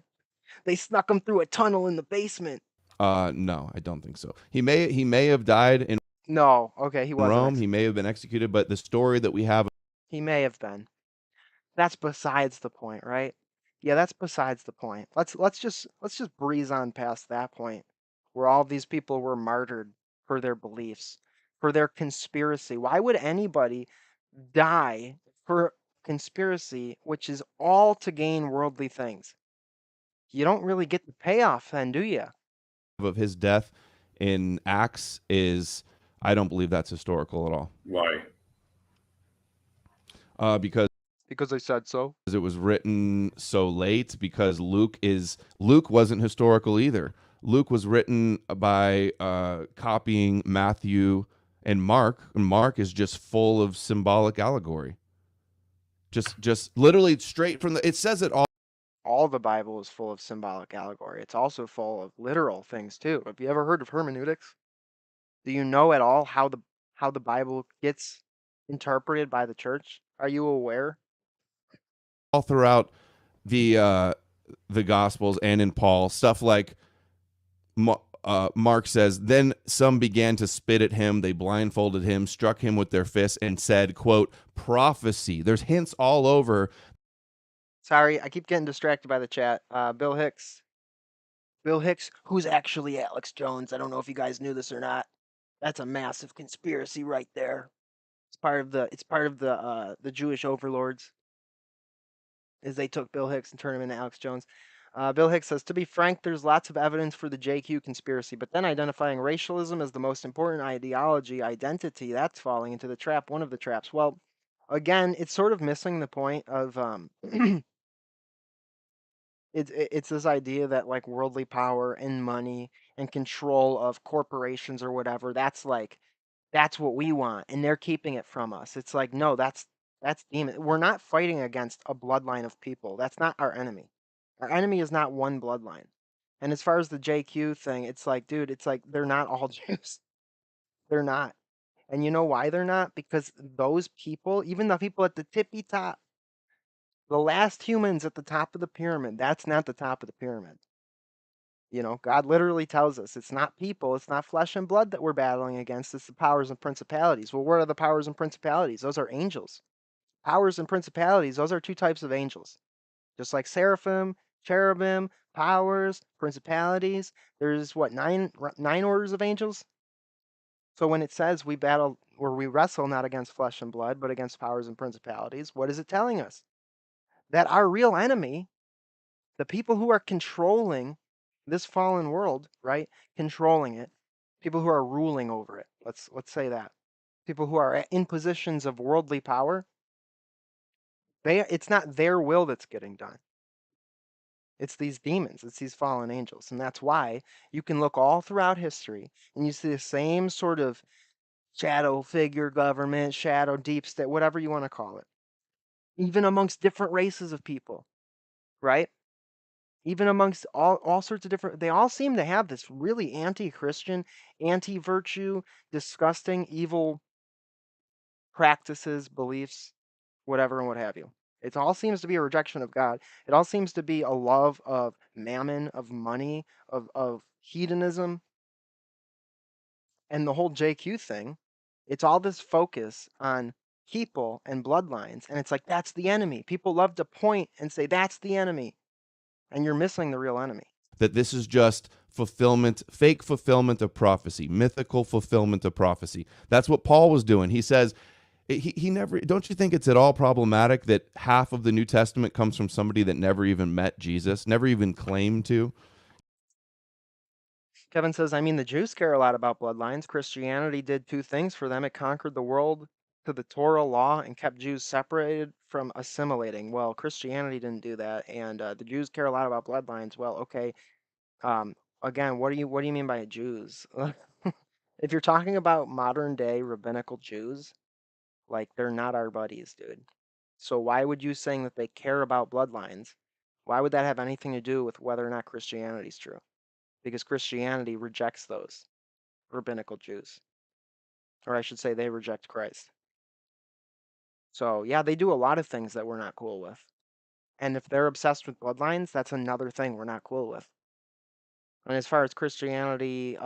They snuck him through a tunnel in the basement.
No, I don't think so. He may have died in
No, okay, he wasn't
Rome. He may have been executed, but the story that we have,
he may have been. That's besides the point, right? Yeah, that's besides the point. Let's just breeze on past that point where all these people were martyred for their beliefs, for their conspiracy. Why would anybody die for conspiracy which is all to gain worldly things? You don't really get the payoff then, do you?
of his death in Acts is, I don't believe that's historical at all.
Why?
Because
I said so.
It was written so late, because Luke wasn't historical either. Luke was written by copying Matthew and Mark, and Mark is just full of symbolic allegory. Just literally straight from it says it all.
All the Bible is full of symbolic allegory. It's also full of literal things too. Have you ever heard of hermeneutics? Do you know at all how the Bible gets interpreted by the church? Are you aware?
All throughout the Gospels and in Paul, stuff like Mark says, then some began to spit at him. They blindfolded him, struck him with their fists, and said, quote, prophecy. There's hints all over.
Sorry, I keep getting distracted by the chat. Bill Hicks, who's actually Alex Jones. I don't know if you guys knew this or not. That's a massive conspiracy right there. It's part of the Jewish overlords. Is they took Bill Hicks and turned him into Alex Jones. Bill Hicks says, to be frank, there's lots of evidence for the JQ conspiracy, but then identifying racialism as the most important identity, that's falling into the trap, one of the traps. Well, again, it's sort of missing the point of it's this idea that like worldly power and money and control of corporations or whatever, that's what we want, and they're keeping it from us. It's like, no, that's demon. We're not fighting against a bloodline of people. That's not our enemy. Our enemy is not one bloodline. And as far as the JQ thing, it's like, dude, it's like they're not all Jews. They're not. And you know why they're not? Because those people, even the people at the tippy top, the last humans at the top of the pyramid, that's not the top of the pyramid. You know, God literally tells us it's not people, it's not flesh and blood that we're battling against, it's the powers and principalities. Well, what are the powers and principalities? Those are angels. Powers and principalities, those are two types of angels. Just like seraphim, cherubim, powers, principalities, there's what, nine orders of angels? So when it says we wrestle not against flesh and blood, but against powers and principalities, what is it telling us? That our real enemy, the people who are controlling this fallen world, right? Controlling it, people who are ruling over it. Let's say that. People who are in positions of worldly power, it's not their will that's getting done. It's these demons, it's these fallen angels. And that's why you can look all throughout history and you see the same sort of shadow figure government, shadow deep state, whatever you want to call it. Even amongst different races of people, right? Even amongst all sorts of different, they all seem to have this really anti-Christian, anti-virtue, disgusting, evil practices, beliefs, whatever and what have you. It all seems to be a rejection of God. It all seems to be a love of mammon, of money, of hedonism. And the whole JQ thing, it's all this focus on people and bloodlines. And it's like, that's the enemy. People love to point and say, that's the enemy. And you're missing the real enemy.
That this is just fulfillment, fake fulfillment of prophecy, mythical fulfillment of prophecy. That's what Paul was doing. He says, he never, don't you think it's at all problematic that half of the New Testament comes from somebody that never even met Jesus, never even claimed to?
Kevin says, I mean, the Jews care a lot about bloodlines. Christianity did two things for them. It conquered the world to the Torah law and kept Jews separated from assimilating. Well, Christianity didn't do that, and the Jews care a lot about bloodlines. Well, okay. Um, again, what do you mean by Jews? If you're talking about modern day rabbinical Jews, like they're not our buddies, dude. So why would you saying that they care about bloodlines? Why would that have anything to do with whether or not Christianity is true? Because Christianity rejects those rabbinical Jews. Or I should say they reject Christ. So yeah, they do a lot of things that we're not cool with. And if they're obsessed with bloodlines, that's another thing we're not cool with. And as far as Christianity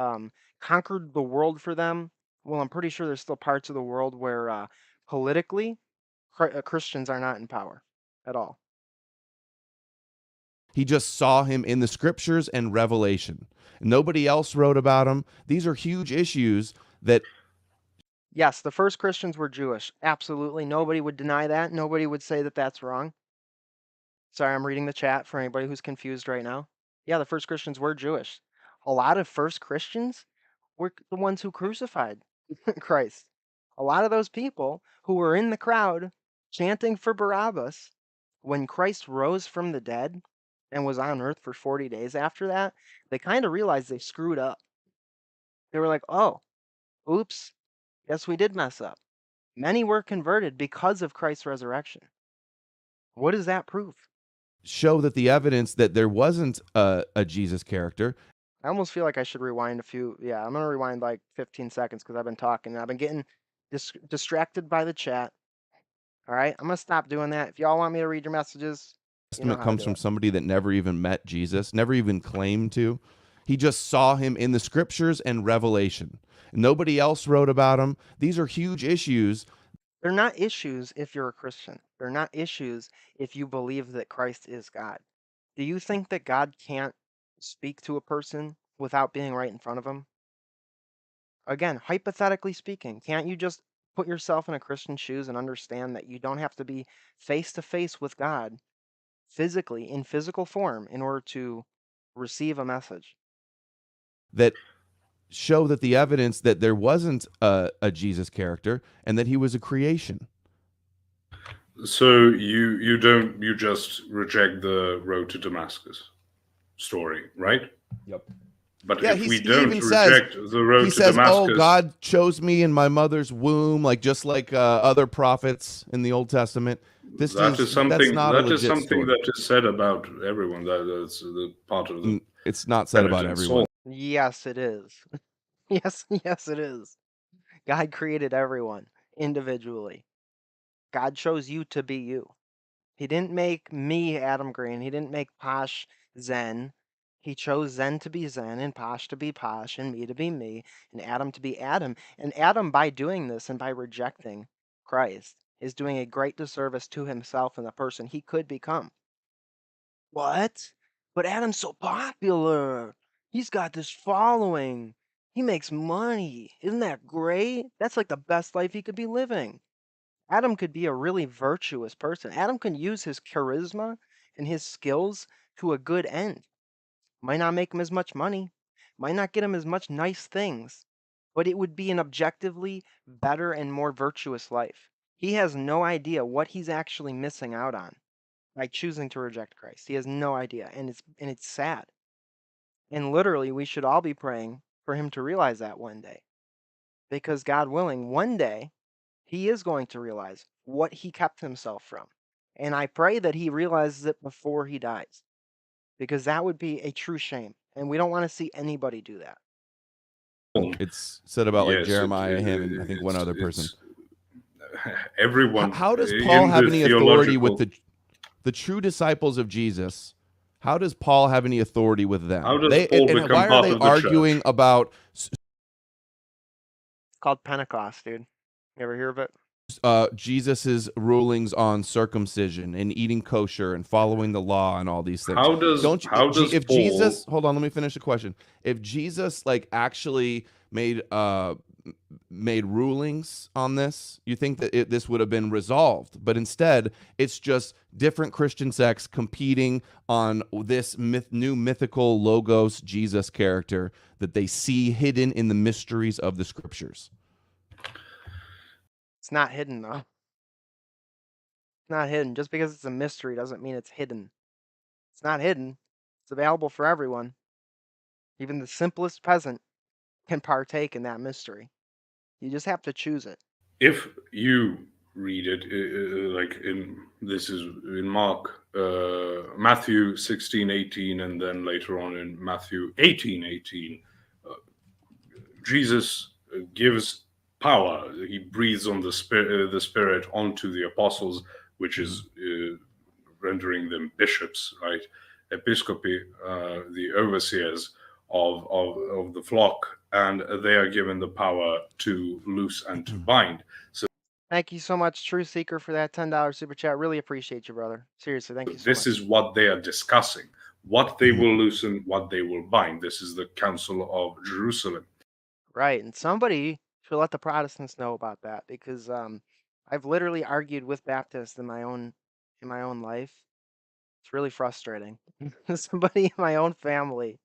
conquered the world for them, well, I'm pretty sure there's still parts of the world where politically Christians are not in power at all.
He just saw him in the scriptures and Revelation. Nobody else wrote about him. These are huge issues that.
Yes, the first Christians were Jewish. Absolutely. Nobody would deny that. Nobody would say that that's wrong. Sorry, I'm reading the chat for anybody who's confused right now. Yeah, the first Christians were Jewish. A lot of first Christians were the ones who crucified Christ. A lot of those people who were in the crowd chanting for Barabbas when Christ rose from the dead and was on earth for 40 days after that, they kind of realized they screwed up. They were like, oh, oops, guess we did mess up. Many were converted because of Christ's resurrection. What does that prove?
Show that the evidence that there wasn't a Jesus character.
I almost feel like I should rewind a few. Yeah, I'm going to rewind like 15 seconds because I've been talking and I've been getting distracted by the chat. All right, I'm going to stop doing that. If y'all want me to read your messages,
Testament comes from somebody that never even met Jesus, never even claimed to. He just saw him in the scriptures and Revelation. Nobody else wrote about him. These are huge issues.
They're not issues if you're a Christian. They're not issues if you believe that Christ is God. Do you think that God can't speak to a person without being right in front of him? Again, hypothetically speaking, can't you just put yourself in a Christian's shoes and understand that you don't have to be face to face with God physically, in physical form, in order to receive a message?
That show that the evidence that there wasn't a Jesus character and that he was a creation.
So you just reject the road to Damascus story, right?
Yep.
But
yeah,
if we don't reject the road to
says,
Damascus,
oh, God chose me in my mother's womb, like just like other prophets in the Old Testament.
That is something that is said about everyone. That's the part of the.
It's not said about everyone.
Yes, it is. Yes, it is. God created everyone individually. God chose you to be you. He didn't make me Adam Green. He didn't make Posh Zen. He chose Zen to be Zen and Posh to be Posh and me to be me and Adam to be Adam. And Adam, by doing this and by rejecting Christ, is doing a great disservice to himself and the person he could become. What? But Adam's so popular. He's got this following. He makes money. Isn't that great? That's like the best life he could be living. Adam could be a really virtuous person. Adam can use his charisma and his skills to a good end. Might not make him as much money, might not get him as much nice things, but it would be an objectively better and more virtuous life. He has no idea what he's actually missing out on by choosing to reject Christ. He has no idea, and it's sad. And literally, we should all be praying for him to realize that one day. Because God willing, one day he is going to realize what he kept himself from. And I pray that he realizes it before he dies. Because that would be a true shame. And we don't want to see anybody do that.
It's said about like Jeremiah, him, and I think one other person.
Everyone.
How does Paul have any authority with the true disciples of Jesus? How does Paul have any authority with them?
How does Paul become
why are they arguing
church?
about?
It's called Pentecost, dude. You ever hear of it?
Jesus's rulings on circumcision and eating kosher and following the law and all these things. Don't you,
how does
if
Paul?
Jesus, hold on, let me finish the question. If Jesus like actually made rulings on this, you think that this would have been resolved, but instead it's just different Christian sects competing on this new mythical logos Jesus character that they see hidden in the mysteries of the scriptures.
It's not hidden though. It's not hidden. Just because it's a mystery doesn't mean it's hidden. It's not hidden. It's available for everyone. Even the simplest peasant can partake in that mystery. You just have to choose it.
If you read it, like this is in Mark, Matthew 16:18, and then later on in Matthew 18:18, Jesus gives power. He breathes on the Spirit onto the apostles, which is rendering them bishops, right? Episcopi, the overseers of the flock, and they are given the power to loose and to bind. So
Thank you so much, True Seeker, for that $10 super chat. Really appreciate you, brother. Seriously, thank you so much.
this is what they are discussing: what they will loosen, what they will bind. This is the Council of Jerusalem.
Right, and somebody should let the Protestants know about that, because I've literally argued with Baptists in my own life. It's really frustrating. Somebody in my own family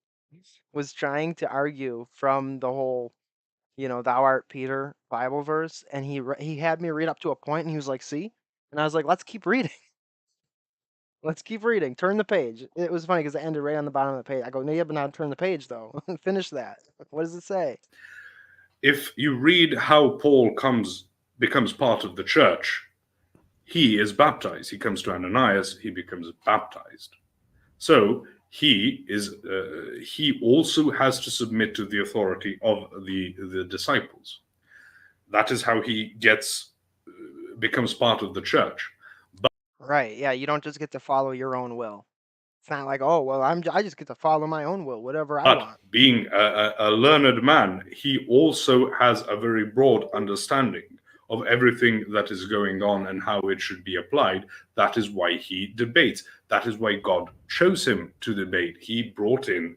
was trying to argue from the whole, thou art Peter Bible verse, and he had me read up to a point, and he was like, "See?" And I was like, "Let's keep reading. Let's keep reading. Turn the page." It was funny because it ended right on the bottom of the page. I go, "No, yeah, but now turn the page though. Finish that. What does it say?"
If you read how Paul becomes part of the church, he is baptized. He comes to Ananias, he becomes baptized. So he also has to submit to the authority of the disciples. That is how he becomes part of the church.
Right. Yeah, you don't just get to follow your own will. It's not like, "Oh, well, I just get to follow my own will, whatever I
But
want."
being a learned man, he also has a very broad understanding of everything that is going on and how it should be applied. That is why he debates. That is why God chose him to debate. He brought in.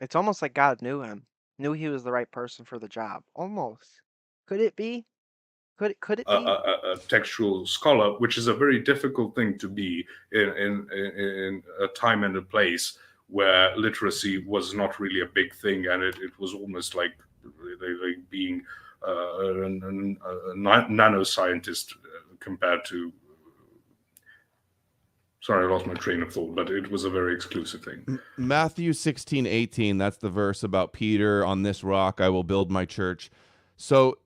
It's almost like God knew him, knew he was the right person for the job. Almost. Could it be? Could it be?
A textual scholar, which is a very difficult thing to be in a time and a place where literacy was not really a big thing, and it was almost like being a nanoscientist compared to. Sorry, I lost my train of thought, but it was a very exclusive thing.
Matthew 16:18, that's the verse about Peter, on this rock I will build my church. So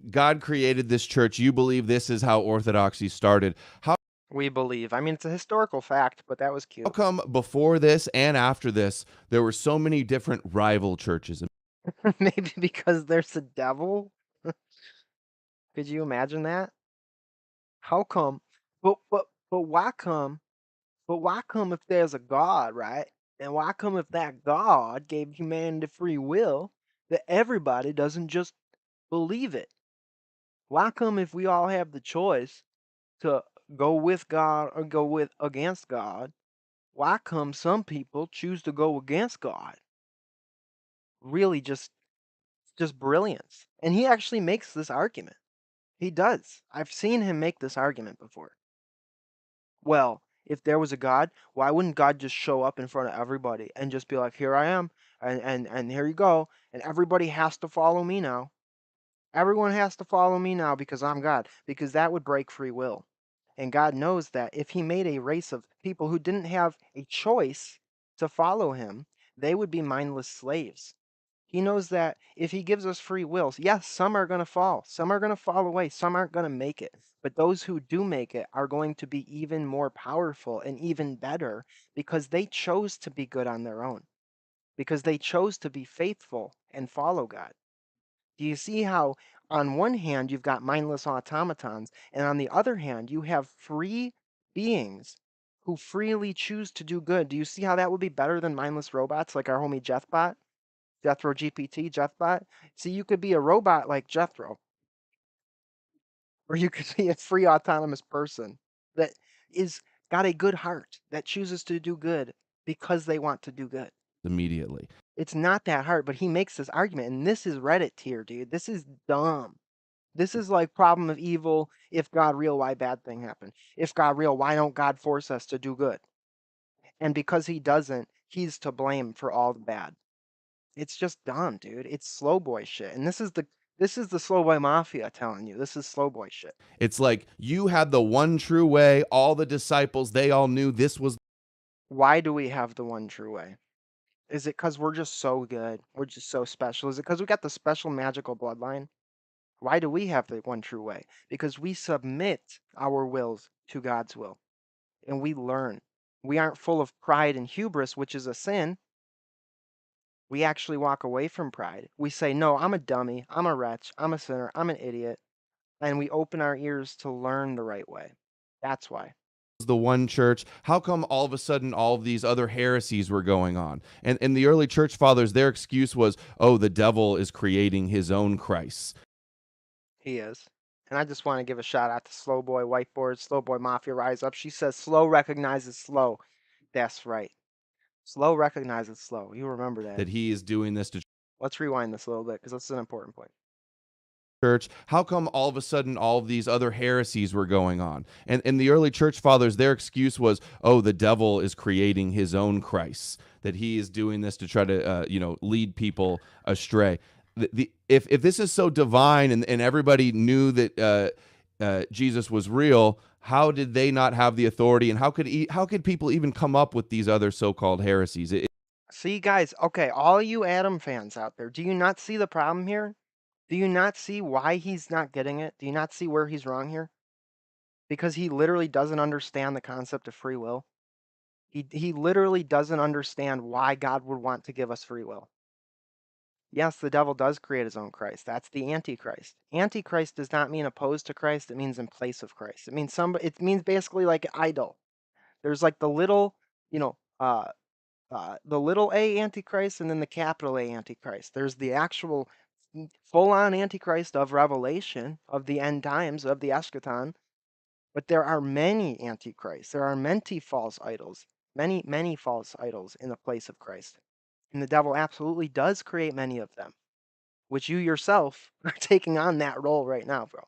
God created this church. You believe this is how orthodoxy started. How
We believe. I mean, it's a historical fact, but that was cute.
How come before this and after this there were so many different rival churches?
Maybe because there's a devil? Could you imagine that? How come? But why come? But why come if there's a God, right? And why come if that God gave humanity free will, that everybody doesn't just believe it? Why come if we all have the choice to go with God or go against God, why come some people choose to go against God? Really just brilliance. And he actually makes this argument. He does. I've seen him make this argument before. Well, if there was a God, why wouldn't God just show up in front of everybody and just be like, "Here I am, and here you go, and everybody has to follow me now. Everyone has to follow me now because I'm God," because that would break free will. And God knows that if he made a race of people who didn't have a choice to follow him, they would be mindless slaves. He knows that if he gives us free will, yes, some are going to fall, some are going to fall away, some aren't going to make it. But those who do make it are going to be even more powerful and even better because they chose to be good on their own, because they chose to be faithful and follow God. Do you see how, on one hand, you've got mindless automatons, and on the other hand, you have free beings who freely choose to do good? Do you see how that would be better than mindless robots like our homie Jethbot? Jethro GPT, Jethbot. See, you could be a robot like Jethro. or you could be a free autonomous person that is got a good heart, that chooses to do good because they want to do good.
Immediately.
It's not that hard, but he makes this argument, and this is Reddit tier, dude. This is dumb. This is like problem of evil. If God real, why bad thing happen? If God real, why don't God force us to do good? And because he doesn't, he's to blame for all the bad. It's just dumb, dude. It's slow boy shit. And this is the slow boy mafia telling you. This is slow boy shit.
It's like you had the one true way. All the disciples, they all knew this was.
Why do we have the one true way? Is it because we're just so good? We're just so special? Is it because we got the special magical bloodline? Why do we have the one true way? Because we submit our wills to God's will and we learn. We aren't full of pride and hubris, which is a sin. We actually walk away from pride. We say, no, I'm a dummy. I'm a wretch. I'm a sinner. I'm an idiot. And we open our ears to learn the right way. That's why.
The one church. How come all of a sudden all of these other heresies were going on? And the early church fathers, their excuse was, oh, the devil is creating his own Christ.
He is. And I just want to give a shout out to Slow Boy Whiteboard, Slow Boy Mafia Rise Up. She says slow recognizes slow. That's right. Slow recognizes slow. You remember that.
That he is doing this to.
Let's rewind this a little bit because this is an important point.
Church. How come all of a sudden all of these other heresies were going on? And the early church fathers, their excuse was, oh, the devil is creating his own Christ, that he is doing this to try to lead people astray. If this is so divine and everybody knew that Jesus was real, how did they not have the authority, and how could people even come up with these other so-called heresies?
See, guys, okay, all you Adam fans out there, do you not see the problem here? Do you not see why he's not getting it? Do you not see where he's wrong here? Because he literally doesn't understand the concept of free will. He literally doesn't understand why God would want to give us free will. Yes, the devil does create his own Christ. That's the Antichrist. Antichrist does not mean opposed to Christ. It means in place of Christ. It means basically like an idol. There's like the little, the little a Antichrist and then the capital A Antichrist. There's the actual full-on Antichrist of Revelation, of the end times, of the eschaton. But there are many Antichrists. There are many false idols. Many false idols in the place of Christ. And the devil absolutely does create many of them, which you yourself are taking on that role right now, bro.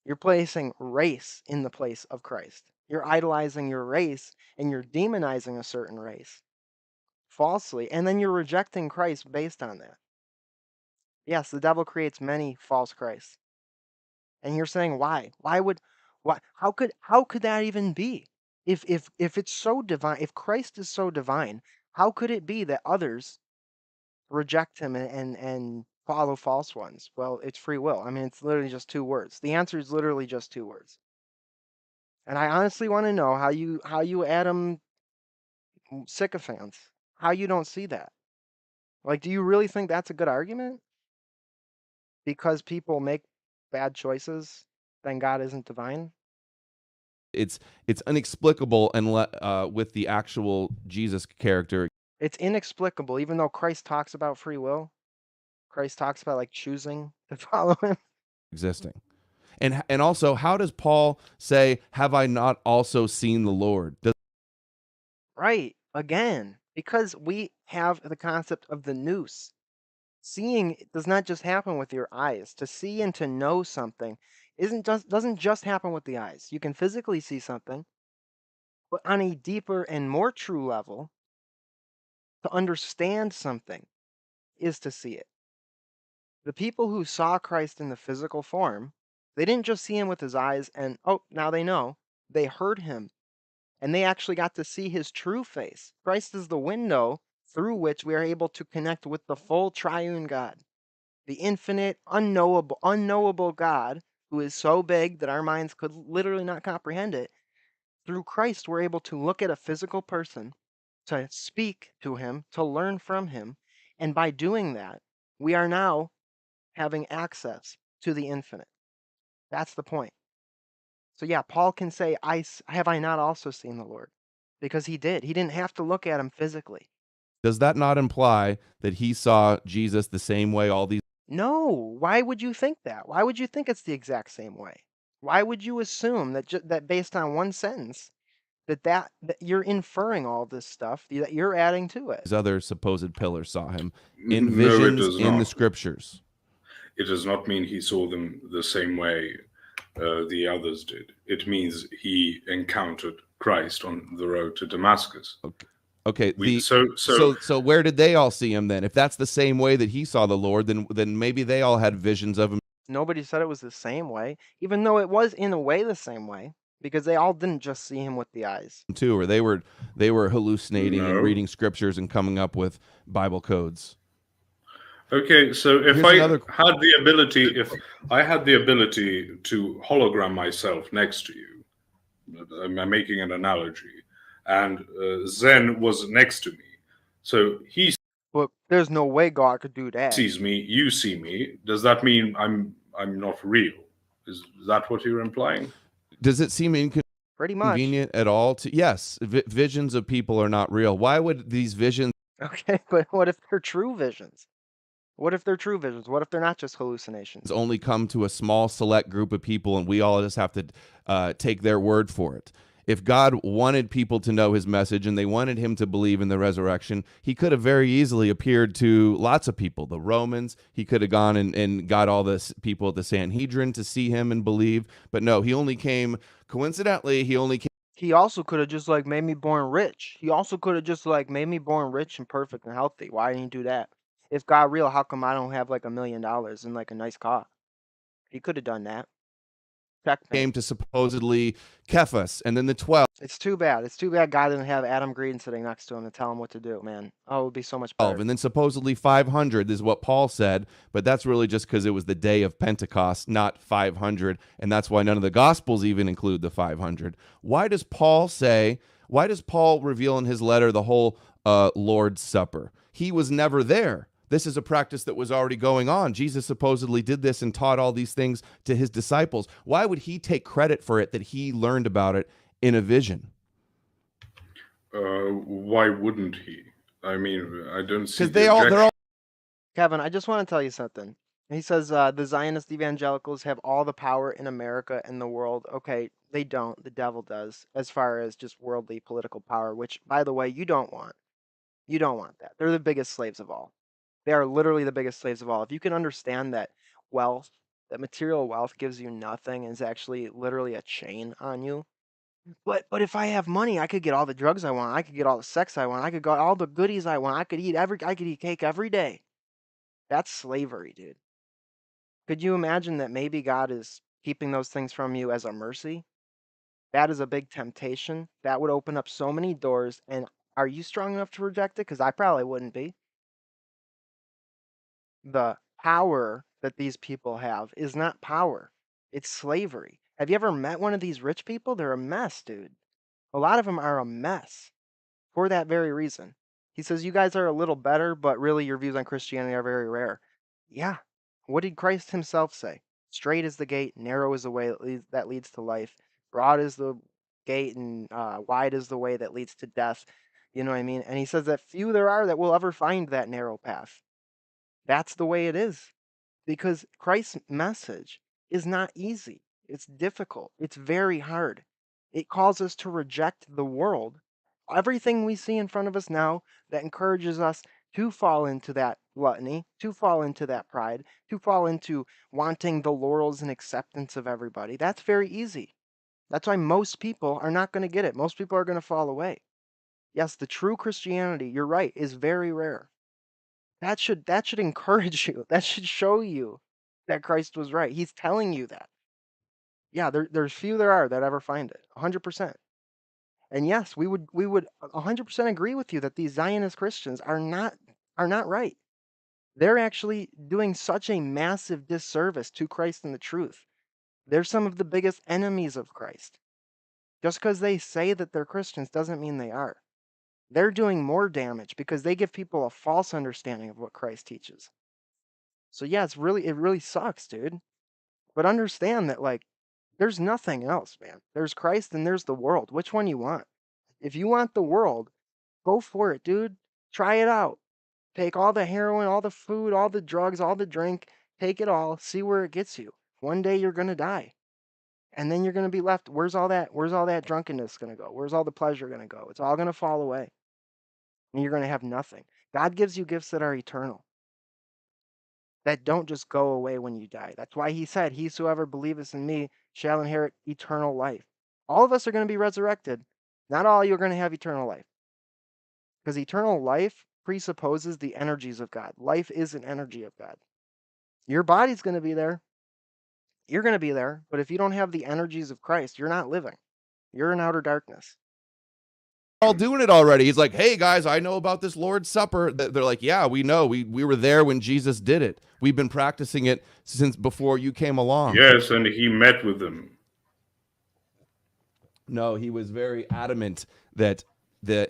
You're placing race in the place of Christ. You're idolizing your race and you're demonizing a certain race falsely, and then you're rejecting Christ based on that. Yes, the devil creates many false Christs. And you're saying why? How could that even be? If it's so divine, if Christ is so divine, how could it be that others reject him and follow false ones? Well, it's free will. I mean, it's literally just two words. The answer is literally just two words. And I honestly want to know how you Adam sycophants, how you don't see that. Like, do you really think that's a good argument? Because people make bad choices, then God isn't divine?
It's inexplicable unless with the actual Jesus character.
It's inexplicable, even though Christ talks about free will. Christ talks about like choosing to follow him.
Existing. And also, how does Paul say, have I not also seen the Lord?
Right, again, because we have the concept of the nous. Seeing does not just happen with your eyes. To see and to know something doesn't just happen with the eyes. You can physically see something, but on a deeper and more true level, to understand something is to see it. The people who saw Christ in the physical form, they didn't just see him with his eyes and, oh, now they know. They heard him, and they actually got to see his true face. Christ is the window through which we are able to connect with the full triune God, the infinite, unknowable God who is so big that our minds could literally not comprehend it. Through Christ, we're able to look at a physical person, to speak to him, to learn from him, and by doing that, we are now having access to the infinite. That's the point. So yeah, Paul can say, have I not also seen the Lord? Because he did. He didn't have to look at him physically.
Does that not imply that he saw Jesus the same way all these?
No, why would you think that? Why would you think it's the exact same way? Why would you assume that that based on one sentence that you're inferring all this stuff that you're adding to it?
His other supposed pillars saw him in
No, it
visions
does
in the
not.
scriptures.
It does not mean he saw them the same way the others did. It means he encountered Christ on the road to Damascus.
Okay.
So
Where did they all see him then? If that's the same way that he saw the Lord, then maybe they all had visions of him
Nobody said it was the same way, even though it was in a way the same way, because they all didn't just see him with the eyes.
too, or they were hallucinating and
no.
reading scriptures and coming up with Bible codes.
Okay, so if
Here's
I
another-
had the ability, if I had the ability to hologram myself next to you, I'm making an analogy, and Zen was next to me, so he
But there's no way God could do that.
sees me, you see me. Does that mean I'm not real? Is that what you're implying?
Does it seem
Pretty much.
inconvenient at all to yes, visions of people are not real? Why would these visions
Okay, but what if they're true visions? What if they're true visions? What if they're not just hallucinations?
only come to a small select group of people and we all just have to take their word for it? If God wanted people to know his message and they wanted him to believe in the resurrection, he could have very easily appeared to lots of people. The Romans, he could have gone and got all the people at the Sanhedrin to see him and believe. But no, he only came, coincidentally,
He also could have just like made me born rich. He also could have just like made me born rich and perfect and healthy. Why didn't he do that? If God real, how come I don't have like $1 million and like a nice car? He could have done that.
came to supposedly Cephas and then the 12.
It's too bad. It's too bad God didn't have Adam Green sitting next to him to tell him what to do, man. Oh, it would be so much better.
And then supposedly 500 is what Paul said, but that's really just because it was the day of Pentecost, not 500, and that's why none of the Gospels even include the 500. Why does Paul reveal in his letter the whole Lord's Supper? He was never there. This is a practice that was already going on. Jesus supposedly did this and taught all these things to his disciples. Why would he take credit for it that he learned about it in a vision?
Why wouldn't he? I mean, I don't see.
Because they're all.
Kevin, I just want to tell you something. He says the Zionist evangelicals have all the power in America and the world. Okay, they don't. The devil does, as far as just worldly political power, which, by the way, you don't want. You don't want that. They're the biggest slaves of all. They are literally the biggest slaves of all. If you can understand that wealth, that material wealth gives you nothing, and is actually literally a chain on you. But if I have money, I could get all the drugs I want. I could get all the sex I want. I could get all the goodies I want. I could eat cake every day. That's slavery, dude. Could you imagine that maybe God is keeping those things from you as a mercy? That is a big temptation. That would open up so many doors. And are you strong enough to reject it? Because I probably wouldn't be. The power that these people have is not power. It's slavery. Have you ever met one of these rich people? They're a mess, dude. A lot of them are a mess for that very reason. He says, you guys are a little better, but really your views on Christianity are very rare. Yeah. What did Christ himself say? Straight is the gate, narrow is the way that leads to life. Broad is the gate, and wide is the way that leads to death. You know what I mean? And he says that few there are that will ever find that narrow path. That's the way it is. Because Christ's message is not easy. It's difficult. It's very hard. It calls us to reject the world. Everything we see in front of us now that encourages us to fall into that gluttony, to fall into that pride, to fall into wanting the laurels and acceptance of everybody. That's very easy. That's why most people are not going to get it. Most people are going to fall away. Yes, the true Christianity, you're right, is very rare. That should encourage you. That should show you that Christ was right. He's telling you that. Yeah, there's few there are that ever find it. 100%. And yes, we would 100% agree with you that these Zionist Christians are not right. They're actually doing such a massive disservice to Christ and the truth. They're some of the biggest enemies of Christ. Just because they say that they're Christians doesn't mean they are. They're doing more damage because they give people a false understanding of what Christ teaches. So yeah, it really sucks, dude. But understand that like there's nothing else, man. There's Christ and there's the world. Which one you want? If you want the world, go for it, dude. Try it out. Take all the heroin, all the food, all the drugs, all the drink, Take it all, see where it gets you. One day you're going to die. And then you're going to be left. Where's all that drunkenness going to go? Where's all the pleasure going to go? It's all going to fall away. And you're going to have nothing. God gives you gifts that are eternal, that don't just go away when you die. That's why he said, "Whosoever believeth in me shall inherit eternal life." All of us are going to be resurrected. Not all you are going to have eternal life. Because eternal life presupposes the energies of God. Life is an energy of God. Your body's going to be there. You're going to be there. But if you don't have the energies of Christ, you're not living. You're in outer darkness.
All doing it already. He's like, "Hey guys, I know about this Lord's Supper." They're like, "Yeah, we know. We were there when Jesus did it. We've been practicing it since before you came along."
Yes, and he met with them.
No, he was very adamant that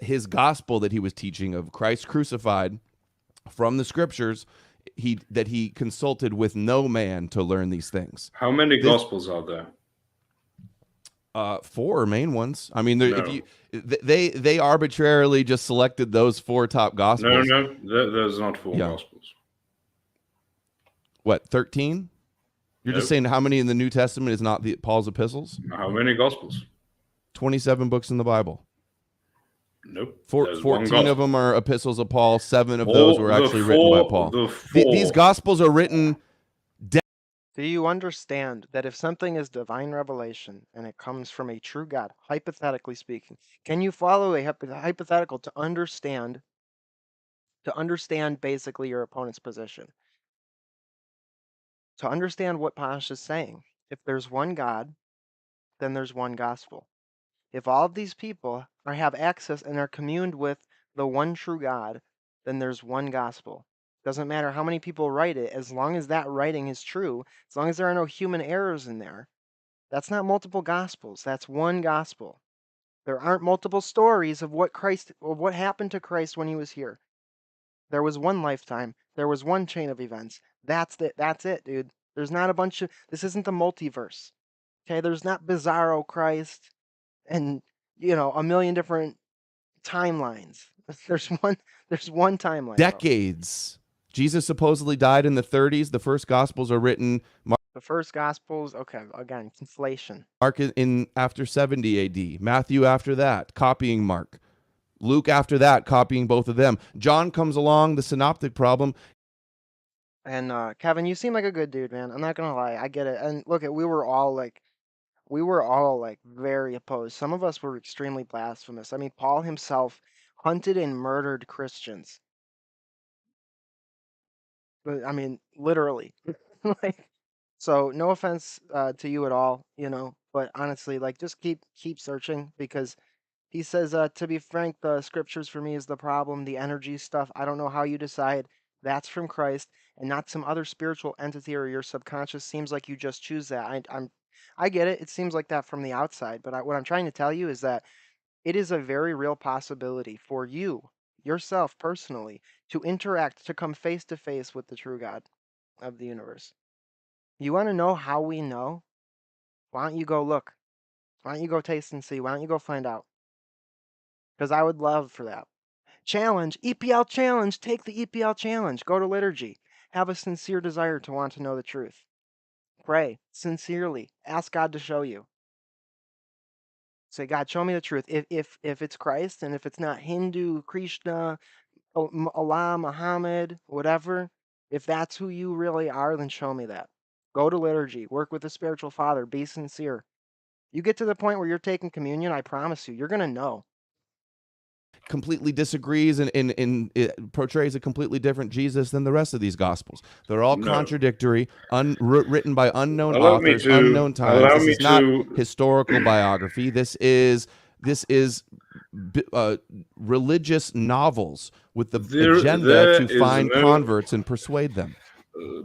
his gospel that he was teaching of Christ crucified from the scriptures, he consulted with no man to learn these things.
How many gospels are there?
4 main ones. I mean, if you they arbitrarily just selected those 4 top gospels.
No, there's not 4 gospels.
What, 13? You're just saying how many in the New Testament is not Paul's epistles?
How many gospels? 27
books in the Bible.
Nope.
14 of them are epistles of Paul. 7 of those were actually written by Paul. These gospels are written.
Do you understand that if something is divine revelation and it comes from a true God, hypothetically speaking, can you follow a hypothetical to understand basically your opponent's position? To understand what Posh is saying, if there's one God, then there's one gospel. If all of these people have access and are communed with the one true God, then there's one gospel. Doesn't matter how many people write it, as long as that writing is true, as long as there are no human errors in there. That's not multiple gospels. That's one gospel. There aren't multiple stories of what happened to Christ when he was here. There was one lifetime. There was one chain of events. That's it, dude. There's not a bunch of. This isn't the multiverse. Okay, there's not Bizarro Christ and a million different timelines. There's one timeline.
Decades. Jesus supposedly died in the 30s. The first gospels are written.
The first gospels, okay, again, conflation.
Mark in after 70 AD. Matthew after that, copying Mark. Luke after that, copying both of them. John comes along, the synoptic problem.
And Kevin, you seem like a good dude, man. I'm not gonna lie, I get it. And look, we were all very opposed. Some of us were extremely blasphemous. I mean, Paul himself hunted and murdered Christians. But I mean, literally. So no offense to you at all, but honestly, just keep searching, because he says, to be frank, the scriptures for me is the problem. The energy stuff, I don't know how you decide that's from Christ and not some other spiritual entity or your subconscious. Seems like you just choose that. I get it. It seems like that from the outside, but what I'm trying to tell you is that it is a very real possibility for you, yourself personally, to interact, to come face to face with the true God of the universe. You want to know how we know? Why don't you go look? Why don't you go taste and see? Why don't you go find out? Because I would love for that. Challenge, EPL challenge, take the EPL challenge. Go to liturgy. Have a sincere desire to want to know the truth. Pray sincerely. Ask God to show you. Say, God, show me the truth. If it's Christ, and if it's not Hindu, Krishna, Allah, Muhammad, whatever, if that's who you really are, then show me that. Go to liturgy. Work with the spiritual father. Be sincere. You get to the point where you're taking communion, I promise you, you're going to know.
Completely disagrees and it portrays a completely different Jesus than the rest of these gospels. They're all contradictory, written by unknown authors, unknown times. This is not historical biography. This is religious novels with the agenda to find converts and persuade them.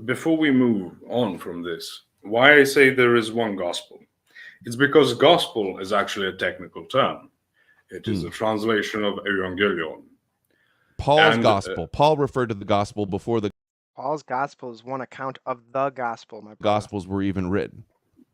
Before we move on from this, why I say there is one gospel, it's because gospel is actually a technical term. It is a translation of evangelion.
Paul's gospel. Paul referred to the gospel before
Paul's gospel is one account of the gospel, my brother.
Gospels were even written.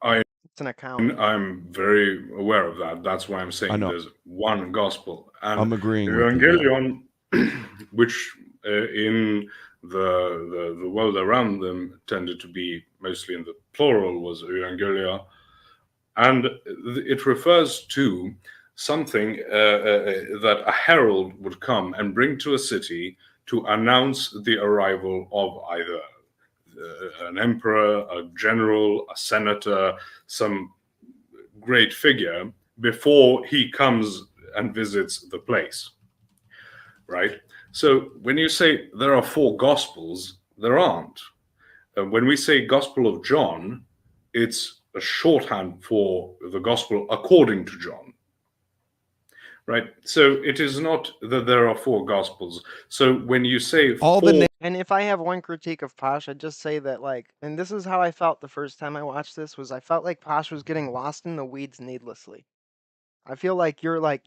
It's an account.
I'm very aware of that. That's why I'm saying there's one gospel. And
I'm agreeing
evangelion, with you, which in the world around them tended to be mostly in the plural, was euangelia, and it refers to something that a herald would come and bring to a city to announce the arrival of either an emperor, a general, a senator, some great figure before he comes and visits the place, right? So when you say there are 4 gospels, there aren't. When we say Gospel of John, it's a shorthand for the gospel according to John, right? So it is not that there are 4 gospels. So when you say
All
four,
And if I have one critique of Posh, I'd just say that, like, and this is how I felt the first time I watched this, was I felt like Posh was getting lost in the weeds needlessly. I feel like you're like,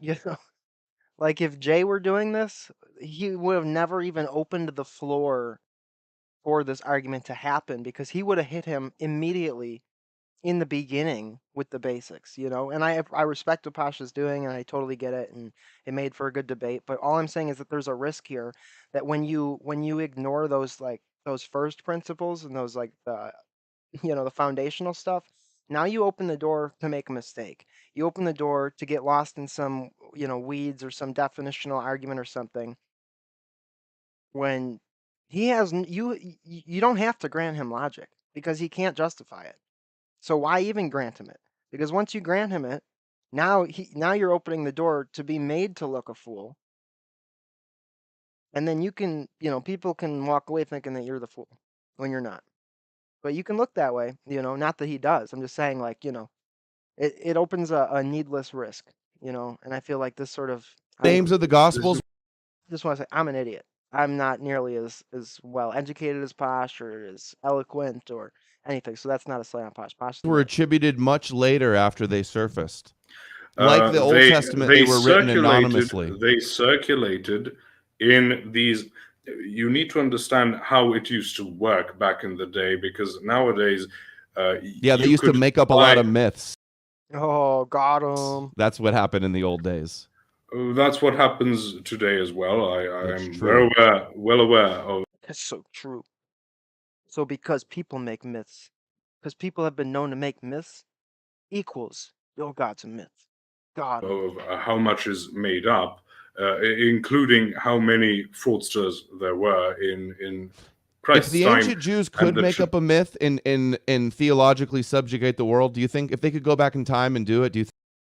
like if Jay were doing this, he would have never even opened the floor for this argument to happen because he would have hit him immediately in the beginning with the basics, And I respect what Pasha's doing, and I totally get it, and it made for a good debate. But all I'm saying is that there's a risk here that when you ignore those those first principles and those the the foundational stuff, now you open the door to make a mistake. You open the door to get lost in some weeds or some definitional argument or something when he has you don't have to grant him logic because he can't justify it. So why even grant him it? Because once you grant him it, now you're opening the door to be made to look a fool. And then you can, people can walk away thinking that you're the fool when you're not. But you can look that way, not that he does. I'm just saying it opens a needless risk, and I feel like this sort of
names of the gospels.
Just want to say I'm an idiot. I'm not nearly as well educated as Posh or as eloquent or anything. So that's not a slight on Posh. Posh
were attributed much later after they surfaced. Like the Old
they
Testament, they were written anonymously.
They circulated in these. You need to understand how it used to work back in the day, because nowadays,
yeah, they used to make up a lot of myths.
Oh, got him.
That's what happened in the old days.
That's what happens today as well. I am well aware of.
That's so true. So because people make myths, because people have been known to make myths, equals your God's a myth. God.
Of how much is made up, including how many fraudsters there were in Christ's
time. If the ancient Jews could make up a myth and theologically subjugate the world, do you think if they could go back in time and do it,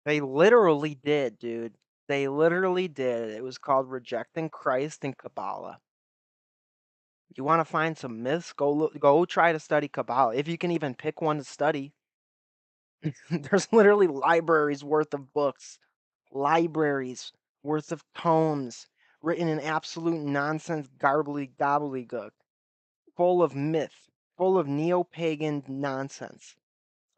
they literally did, dude? They literally did. It was called rejecting Christ and Kabbalah. You want to find some myths? Go try to study Kabbalah. If you can even pick one to study. There's literally libraries worth of books. Libraries worth of tomes written in absolute nonsense gobbledygook. Full of myth. Full of neo-pagan nonsense.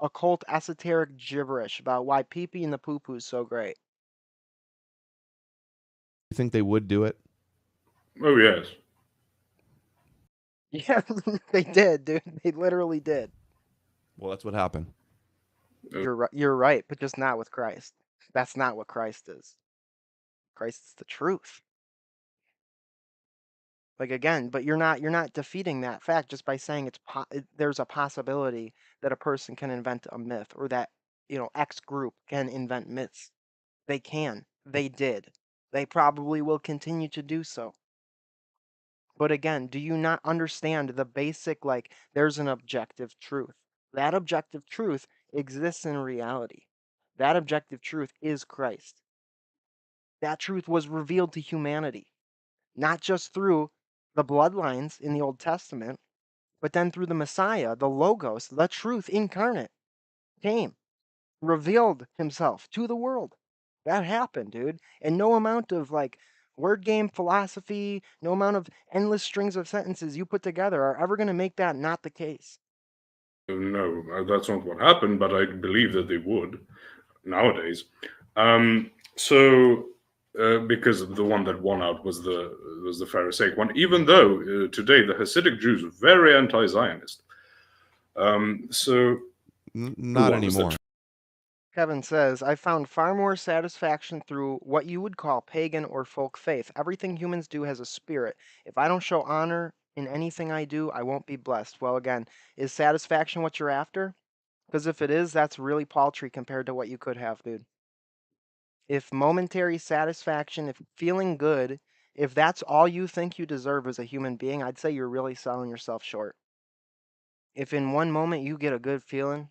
Occult esoteric gibberish about why pee-pee and the poo-poo is so great.
You think they would do it?
Oh, yes.
Yeah, they did, dude. They literally did.
Well, that's what happened.
You're right, but just not with Christ. That's not what Christ is. Christ is the truth. Like again, but you're not defeating that fact just by saying there's a possibility that a person can invent a myth, or that X group can invent myths. They can. They did. They probably will continue to do so. But again, do you not understand the basic, there's an objective truth? That objective truth exists in reality. That objective truth is Christ. That truth was revealed to humanity, not just through the bloodlines in the Old Testament, but then through the Messiah, the Logos, the truth incarnate, came, revealed himself to the world. That happened, dude. And no amount of word game philosophy, no amount of endless strings of sentences you put together are ever going to make that not the case.
No, that's not what happened, but I believe that they would nowadays. Because the one that won out was the Pharisaic one, even though today the Hasidic Jews are very anti-Zionist.
Not anymore.
Kevin says, I found far more satisfaction through what you would call pagan or folk faith. Everything humans do has a spirit. If I don't show honor in anything I do, I won't be blessed. Well, again, is satisfaction what you're after? Because if it is, that's really paltry compared to what you could have, dude. If momentary satisfaction, if feeling good, if that's all you think you deserve as a human being, I'd say you're really selling yourself short. If in one moment you get a good feeling,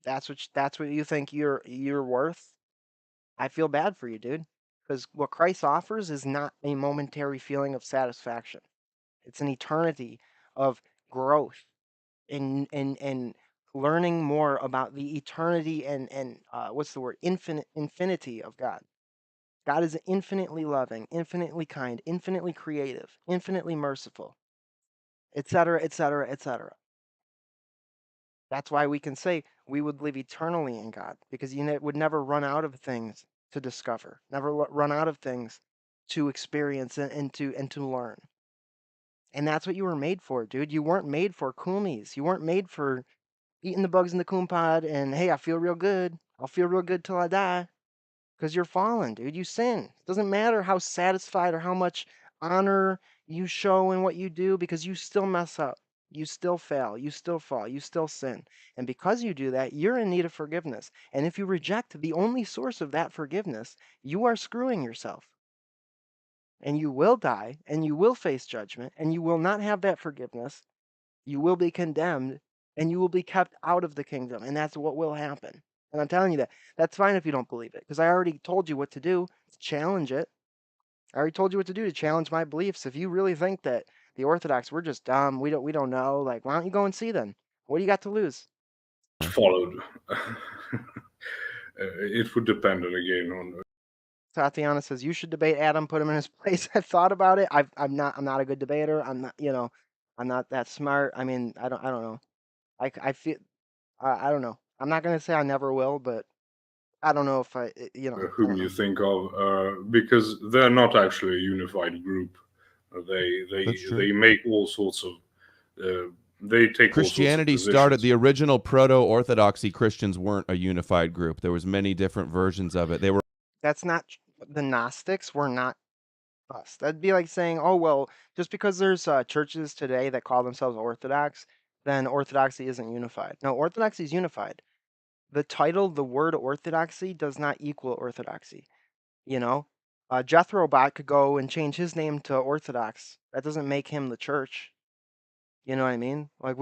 that's what you think you're worth, I feel bad for you, dude. Because what Christ offers is not a momentary feeling of satisfaction. It's an eternity of growth and learning more about the eternity and what's the word, infinity of God. God is infinitely loving, infinitely kind, infinitely creative, infinitely merciful, etc., etc., etc. That's why we can say we would live eternally in God, because you would never run out of things to discover, never run out of things to experience and to learn. And that's what you were made for, dude. You weren't made for coomies. You weren't made for eating the bugs in the coon pod and hey, I feel real good. I'll feel real good till I die. Because you're fallen, dude. You sin. It doesn't matter how satisfied or how much honor you show in what you do, because you still mess up. You still fail. You still fall. You still sin. And because you do that, you're in need of forgiveness. And if you reject the only source of that forgiveness, you are screwing yourself. And you will die, and you will face judgment, and you will not have that forgiveness. You will be condemned, and you will be kept out of the kingdom. And that's what will happen. And I'm telling you that. That's fine if you don't believe it, because I already told you what to do to challenge it. I already told you what to do to challenge my beliefs. If you really think that the Orthodox, we're just dumb, we don't know, like, why don't you go and see them? What do you got to lose?
Followed. It would depend again on.
Tatiana says you should debate Adam, put him in his place. I've thought about it. I'm not a good debater. I'm not, I'm not that smart. I mean, I don't know. I feel I don't know. I'm not gonna say I never will, but I don't know if I I
Whom
don't
you
know.
think of, because they're not actually a unified group. They they
That's true.
they make all sorts of they take all sorts of
Christianity started,
positions.
the original proto-orthodoxy Christians weren't a unified group. There was many different versions of it. They were
That's not the Gnostics were not us. That'd be like saying, oh well, just because there's churches today that call themselves Orthodox, then Orthodoxy isn't unified. No, Orthodoxy is unified. The title, the word Orthodoxy, does not equal Orthodoxy. You know, Jethro Bot could go and change his name to Orthodox. That doesn't make him the church. You know what I mean? Like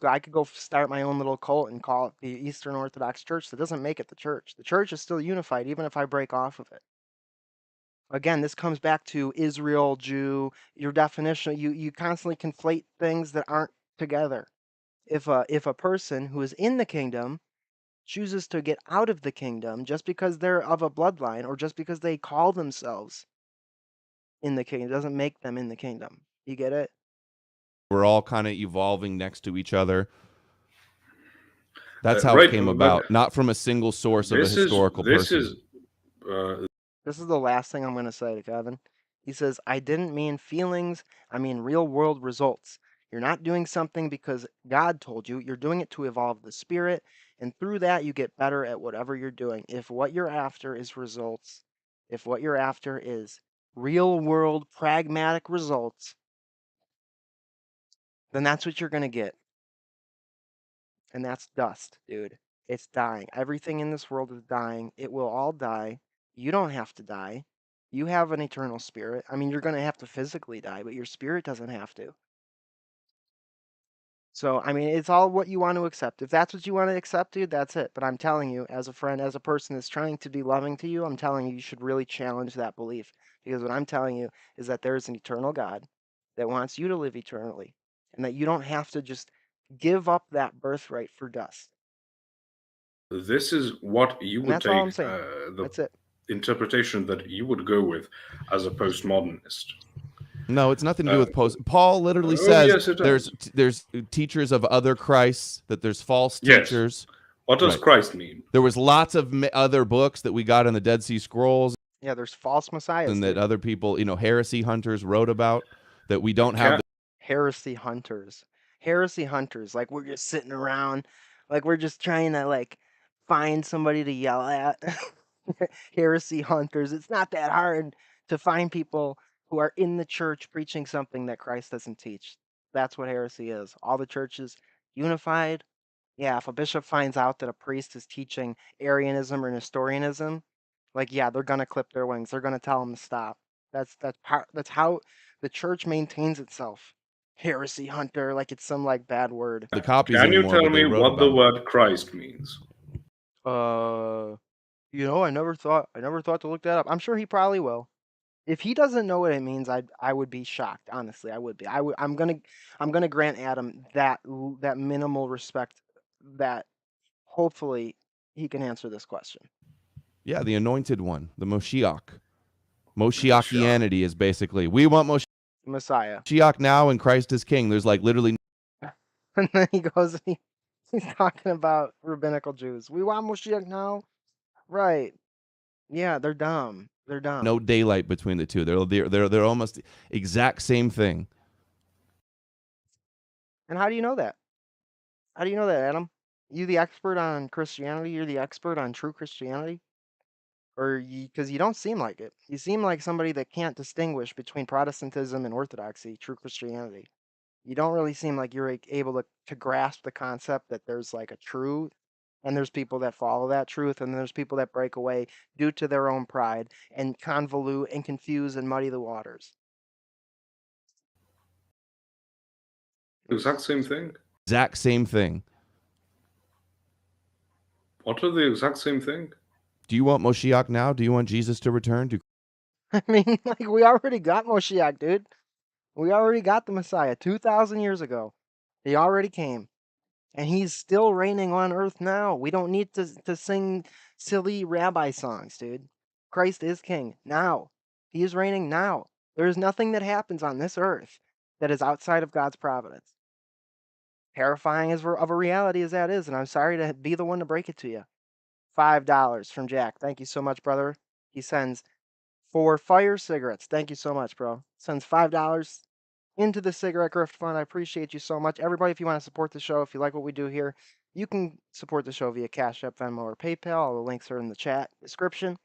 I could go start my own little cult and call it the Eastern Orthodox Church. That doesn't make it the church. The church is still unified, even if I break off of it. Again, this comes back to Israel, Jew, your definition. You constantly conflate things that aren't together. If a person who is in the kingdom chooses to get out of the kingdom just because they're of a bloodline or just because they call themselves in the kingdom, doesn't make them in the kingdom. You get it?
were all kind of evolving next to each other. That's how it
Right,
came
but
about, not from a single source of a
this is
historical
this
person.
is uh,
This is the last thing I'm going to say to Kevin. He says, I didn't mean feelings, I mean real world results. You're not doing something because God told you, you're doing it to evolve the spirit, and through that, you get better at whatever you're doing. If what you're after is results, if what you're after is real world pragmatic results, then that's what you're going to get. And that's dust, dude. It's dying. Everything in this world is dying. It will all die. You don't have to die. You have an eternal spirit. I mean, you're going to have to physically die, but your spirit doesn't have to. So, I mean, it's all what you want to accept. If that's what you want to accept, dude, that's it. But I'm telling you, as a friend, as a person that's trying to be loving to you, I'm telling you, you should really challenge that belief. Because what I'm telling you is that there is an eternal God that wants you to live eternally, and that you don't have to just give up that birthright for dust.
this is what you
And
would
that's all
take
I'm saying.
the
That's it.
interpretation that you would go with as a postmodernist.
No, it's nothing to do with post. Paul literally
Oh
says
yes, it
there's
does.
there's teachers of other Christs, that there's false
Yes.
teachers.
What does
Right.
Christ mean?
There was lots of other books that we got in the Dead Sea Scrolls,
Yeah, there's false messiahs,
and that
dude.
other people, heresy hunters wrote about, that we don't have.
Heresy hunters. Heresy hunters. Like we're just sitting around, like we're just trying to like find somebody to yell at. Heresy hunters. It's not that hard to find people who are in the church preaching something that Christ doesn't teach. That's what heresy is. All the churches unified. Yeah, if a bishop finds out that a priest is teaching Arianism or Nestorianism, like yeah, they're gonna clip their wings. They're gonna tell them to stop. That's how the church maintains itself. Heresy hunter, like it's some like bad word.
The copies
Can you
anymore,
tell
but they
me
wrote
what the
about it.
word Christ means?
I never thought to look that up. I'm sure he probably will. If he doesn't know what it means, I would be shocked. Honestly, I would be. I'm gonna grant Adam that minimal respect that hopefully he can answer this question.
Yeah, the anointed one, the Moshiach.
Sure.
Moshiachianity is basically, we want
Messiah.
Moshiach now and Christ is king. There's like literally
And then he goes and he's talking about rabbinical Jews. We want Moshiach now, right? Yeah, they're dumb. They're dumb.
no daylight between the two. They're almost exact same thing.
And how do you know that? How do you know that, Adam? You the expert on Christianity? You're the expert on true Christianity? Or because you don't seem like it. You seem like somebody that can't distinguish between Protestantism and Orthodoxy, true Christianity. You don't really seem like you're able to grasp the concept that there's like a truth and there's people that follow that truth and there's people that break away due to their own pride and convolute and confuse and muddy the waters.
Exact same thing?
Exact same thing.
What are the exact same thing?
Do you want Moshiach now? Do you want Jesus to return?
I mean, like we already got Moshiach, dude. We already got the Messiah 2,000 years ago. He already came. And he's still reigning on earth now. We don't need to sing silly rabbi songs, dude. Christ is king now. He is reigning now. There is nothing that happens on this earth that is outside of God's providence. Terrifying as of a reality as that is, and I'm sorry to be the one to break it to you. $5 from Jack. Thank you so much, brother. He sends 4 fire cigarettes. Thank you so much, bro. Sends $5 into the Cigarette Grift Fund. I appreciate you so much. Everybody, if you want to support the show, if you like what we do here, you can support the show via Cash App, Venmo, or PayPal. All the links are in the chat description.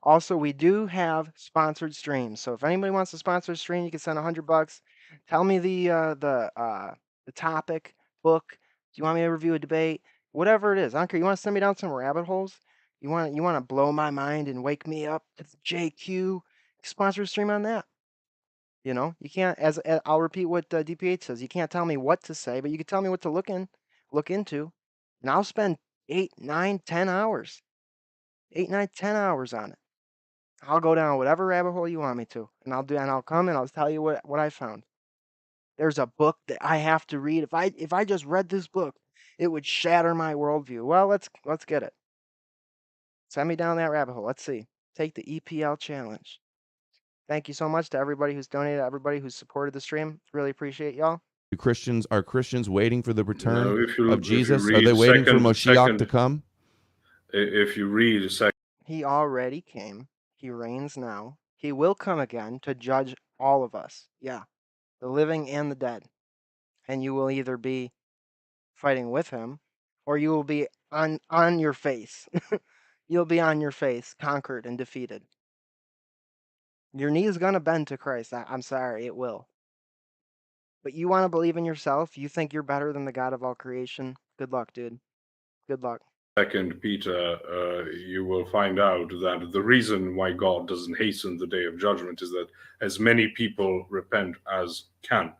Also, we do have sponsored streams. So if anybody wants to sponsor a stream, you can send $100. Tell me the topic, book. Do you want me to review a debate? Whatever it is. I don't care. You want to send me down some rabbit holes? You want to blow my mind and wake me up to the JQ? Sponsor a stream on that. You know, you can't. As I'll repeat what DPH says. You can't tell me what to say, but you can tell me what to look into, and I'll spend 8, 9, 10 hours, 8, 9, 10 hours on it. I'll go down whatever rabbit hole you want me to, and I'll come and I'll tell you what I found. There's a book that I have to read. If I just read this book, it would shatter my worldview. Well, let's get it. Send me down that rabbit hole. Let's see. Take the EPL challenge. Thank you so much to everybody who's donated, everybody who's supported the stream. Really appreciate y'all.
Are Christians waiting for the return
No,
of Jesus? Are they waiting for Moshiach to come?
If you read second,
he already came. He reigns now. He will come again to judge all of us. Yeah, the living and the dead. And you will either be fighting with him, or you will be on your face. You'll be on your face, conquered and defeated. Your knee is gonna bend to Christ. I'm sorry, it will. But you want to believe in yourself? You think you're better than the God of all creation? Good luck, dude. Good luck.
Second Peter, you will find out that the reason why God doesn't hasten the day of judgment is that as many people repent as can.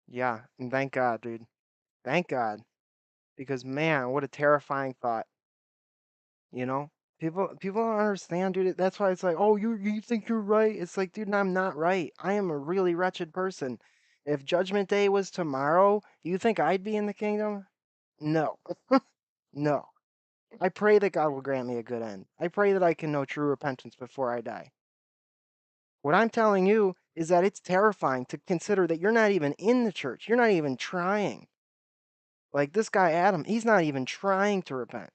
Yeah, and thank God, dude. Thank God. Because man, what a terrifying thought. You know? People don't understand, dude. That's why it's like, oh, you think you're right. It's like, dude, I'm not right. I am a really wretched person. If Judgment Day was tomorrow, you think I'd be in the kingdom? No. No. I pray that God will grant me a good end. I pray that I can know true repentance before I die. What I'm telling you is that it's terrifying to consider that you're not even in the church. You're not even trying. Like this guy Adam, he's not even trying to repent.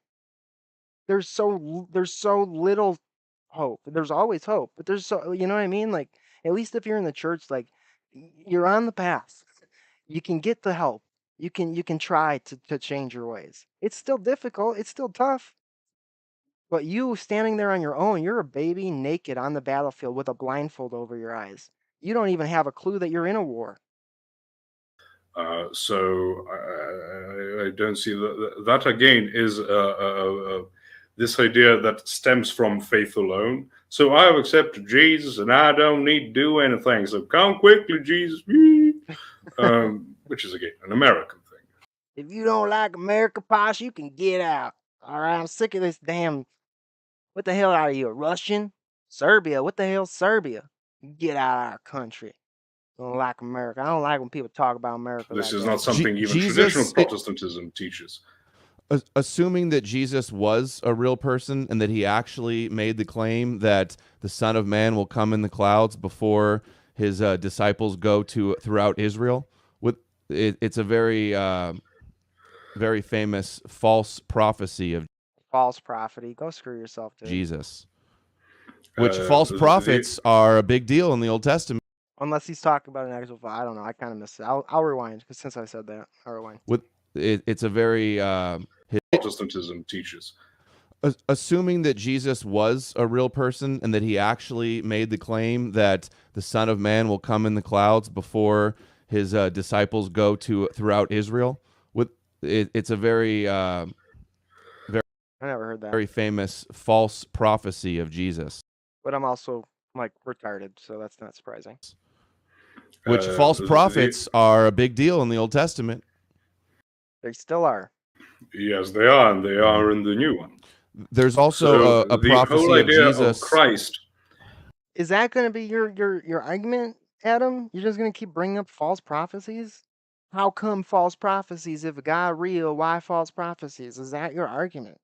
There's so little hope. There's always hope, but there's so, you know what I mean? Like at least if you're in the church, like you're on the path. You can get the help. You can try to change your ways. It's still difficult. It's still tough. But you standing there on your own, you're a baby naked on the battlefield with a blindfold over your eyes. You don't even have a clue that you're in a war.
So I don't see that again is this idea that stems from faith alone. So I have accepted Jesus and I don't need to do anything. So come quickly, Jesus. Which is again an American thing.
If you don't like America, Posh, you can get out. All right, I'm sick of this damn. What the hell are you, a Russian? Serbia? What the hell's Serbia? Get out of our country. I don't like America. I don't like when people talk about America
This
like
is
that.
not something even traditional Protestantism teaches.
Assuming that Jesus was a real person and that he actually made the claim that the Son of Man will come in the clouds before his disciples go to throughout Israel, it's a very very famous false prophecy of
False prophecy. Go screw yourself, dude.
Jesus. Which false prophets are a big deal in the Old Testament.
Unless he's talking about an actual. I don't know. I kind of missed it. I'll rewind because since I said that, I'll rewind.
It's a very
Protestantism teaches.
Assuming that Jesus was a real person and that he actually made the claim that the Son of Man will come in the clouds before his disciples go to throughout Israel, it's a very
I never heard that.
Very famous false prophecy of Jesus.
But I'm also like retarded, so that's not surprising.
Which false prophets are a big deal in the Old Testament.
They still are.
Yes, they are, and they are in the new one.
There's also a prophecy of Jesus.
Of Christ.
Is that going to be your argument, Adam? You're just going to keep bringing up false prophecies? How come false prophecies? If God real, why false prophecies? Is that your argument?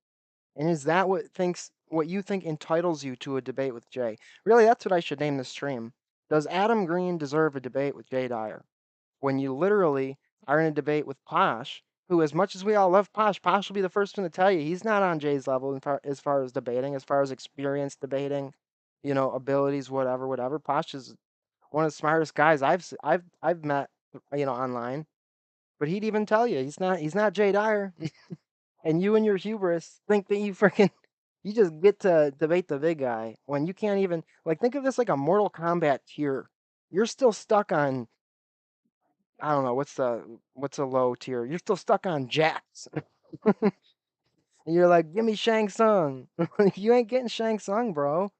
And is that what you think entitles you to a debate with Jay? Really, that's what I should name this stream. Does Adam Green deserve a debate with Jay Dyer? When you literally are in a debate with Posh, who, as much as we all love Posh, Posh will be the first one to tell you he's not on Jay's level as far as debating, as far as experience debating, abilities, whatever. Posh is one of the smartest guys I've met, online. But he'd even tell you he's not Jay Dyer. And you and your hubris think that you just get to debate the big guy when you can't even, like, think of this like a Mortal Kombat tier. You're still stuck on, I don't know, what's a low tier? You're still stuck on Jax. And you're like, give me Shang Tsung. You ain't getting Shang Tsung, bro.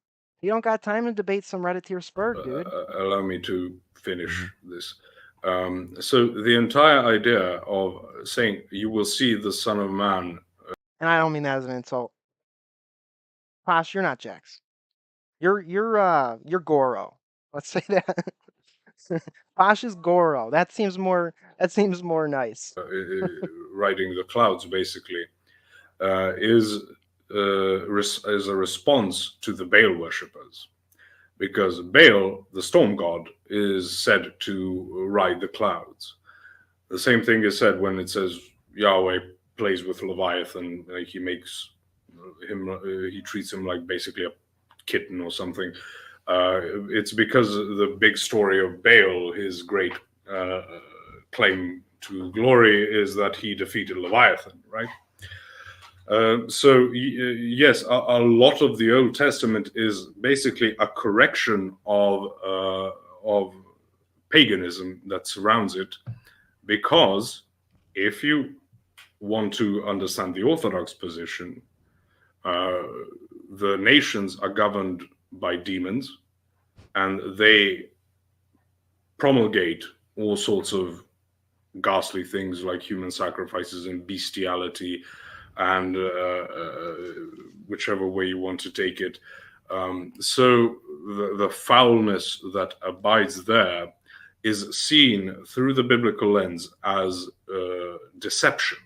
You don't got time to debate some Reddit tier Spurg, dude.
Allow me to finish this. So the entire idea of saying you will see the Son of Man,
and I don't mean that as an insult. Posh, you're not Jax. You're Goro. Let's say that. Posh is Goro. That seems more nice.
riding the clouds, basically, is a response to the Baal worshippers. Because Baal, the storm god, is said to ride the clouds. The same thing is said when it says Yahweh plays with Leviathan. He makes him, he treats him like basically a kitten or something. It's because the big story of Baal, his great claim to glory, is that he defeated Leviathan, right? So yes, a lot of the Old Testament is basically a correction of paganism that surrounds it, because if you want to understand the Orthodox position, the nations are governed by demons, and they promulgate all sorts of ghastly things like human sacrifices and bestiality, and whichever way you want to take it. So the foulness that abides there is seen through the biblical lens as deception.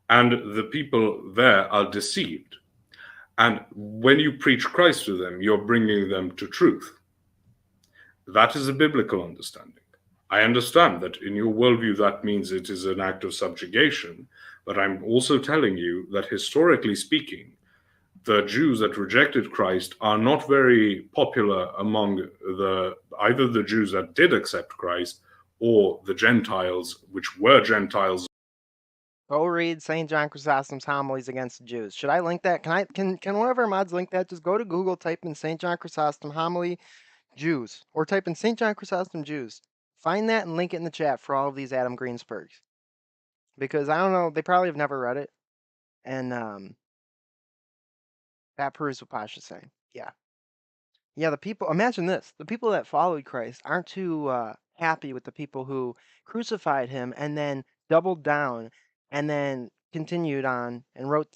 And the people there are deceived. And when you preach Christ to them, you're bringing them to truth. That is a biblical understanding. I understand that in your worldview, that means it is an act of subjugation. But I'm also telling you that historically speaking, the Jews that rejected Christ are not very popular among either the Jews that did accept Christ or the Gentiles, which were Gentiles.
Go read St. John Chrysostom's homilies against the Jews. Should I link that? Can one of our mods link that? Just go to Google, type in St. John Chrysostom homily Jews, or type in St. John Chrysostom Jews. Find that and link it in the chat for all of these Adam Greensburgs. Because I don't know, they probably have never read it. And that proves what Posh is saying. Yeah. Yeah, the people, imagine this, the people that followed Christ aren't too happy with the people who crucified him and then doubled down and then continued on and wrote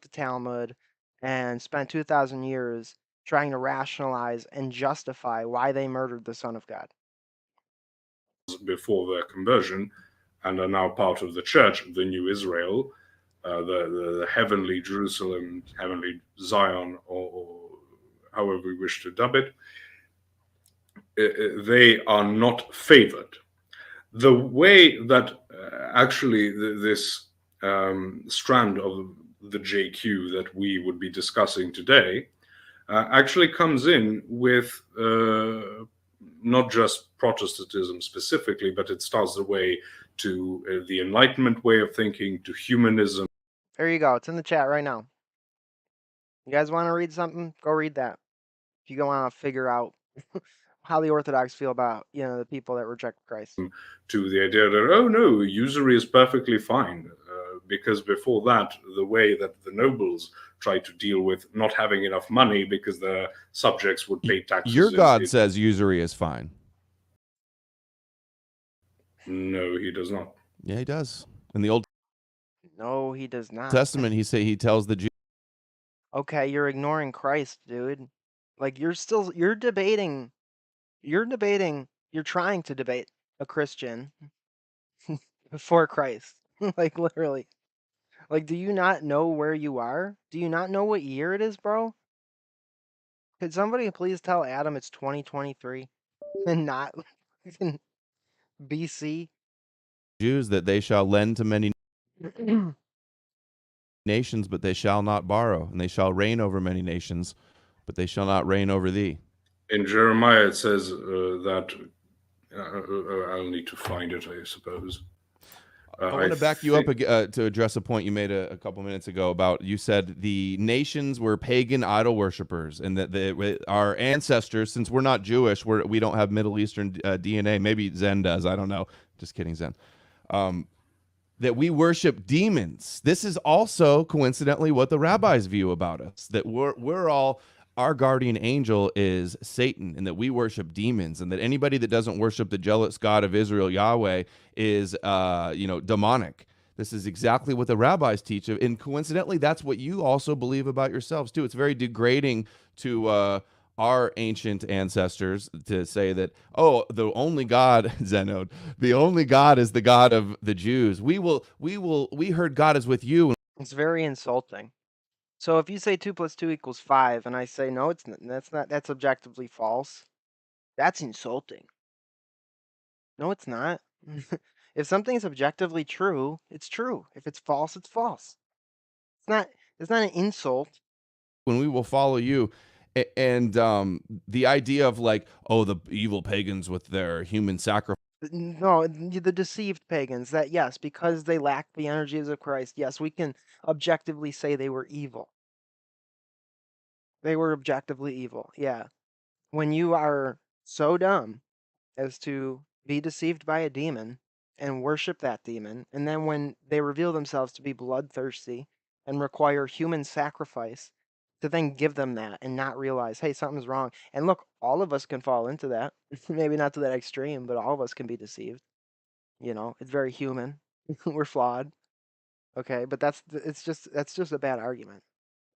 the Talmud and spent 2,000 years trying to rationalize and justify why they murdered the Son of God.
Before their conversion, and are now part of the church, the New Israel, the heavenly Jerusalem, heavenly Zion, or however we wish to dub it, they are not favored. The way that actually this strand of the JQ that we would be discussing today actually comes in with not just Protestantism specifically, but it starts the way to the Enlightenment way of thinking, to humanism.
There you go. It's in the chat right now. You guys want to read something? Go read that. If you want to figure out how the Orthodox feel about, the people that reject Christ.
To the idea that, oh no, usury is perfectly fine. Because before that, the way that the nobles tried to deal with not having enough money because their subjects would pay taxes.
Your God says usury is fine.
No, he does not.
Yeah, he does. In the Old
No, he does not.
Testament, he tells the Jews.
Okay, you're ignoring Christ, dude. Like you're debating, you're trying to debate a Christian before Christ. Like literally. Like, do you not know where you are? Do you not know what year it is, bro? Could somebody please tell Adam it's 2023 and not BC?
Jews that they shall lend to many nations, but they shall not borrow, and they shall reign over many nations, but they shall not reign over thee.
In Jeremiah, it says that I'll need to find it, I suppose.
I want to back you up to address a point you made a couple minutes ago about, you said the nations were pagan idol worshippers, and that our ancestors, since we're not Jewish, we don't have Middle Eastern DNA. Maybe Zen does. I don't know. Just kidding, Zen. That we worship demons. This is also coincidentally what the rabbis view about us. That we're all, our guardian angel is Satan, and that we worship demons, and that anybody that doesn't worship the jealous God of Israel, Yahweh, is demonic. This is exactly what the rabbis teach, and coincidentally, that's what you also believe about yourselves too. It's very degrading to our ancient ancestors to say that, oh, the only God, Zenode, the only God is the God of the Jews. We heard God is with you.
It's very insulting. So if you say 2 + 2 = 5, and I say, no, it's not, that's objectively false, that's insulting. No, it's not. If something's objectively true, it's true. If it's false, it's false. It's not an insult.
When we will follow you. And the idea of like, oh, the evil pagans with their human sacrifice.
No, the deceived pagans, that yes, because they lack the energies of Christ, yes, we can objectively say they were evil. They were objectively evil, yeah. When you are so dumb as to be deceived by a demon and worship that demon, and then when they reveal themselves to be bloodthirsty and require human sacrifice, to then give them that and not realize, hey, something's wrong. And look, all of us can fall into that. Maybe not to that extreme, but all of us can be deceived. It's very human. We're flawed. Okay, but that's just a bad argument.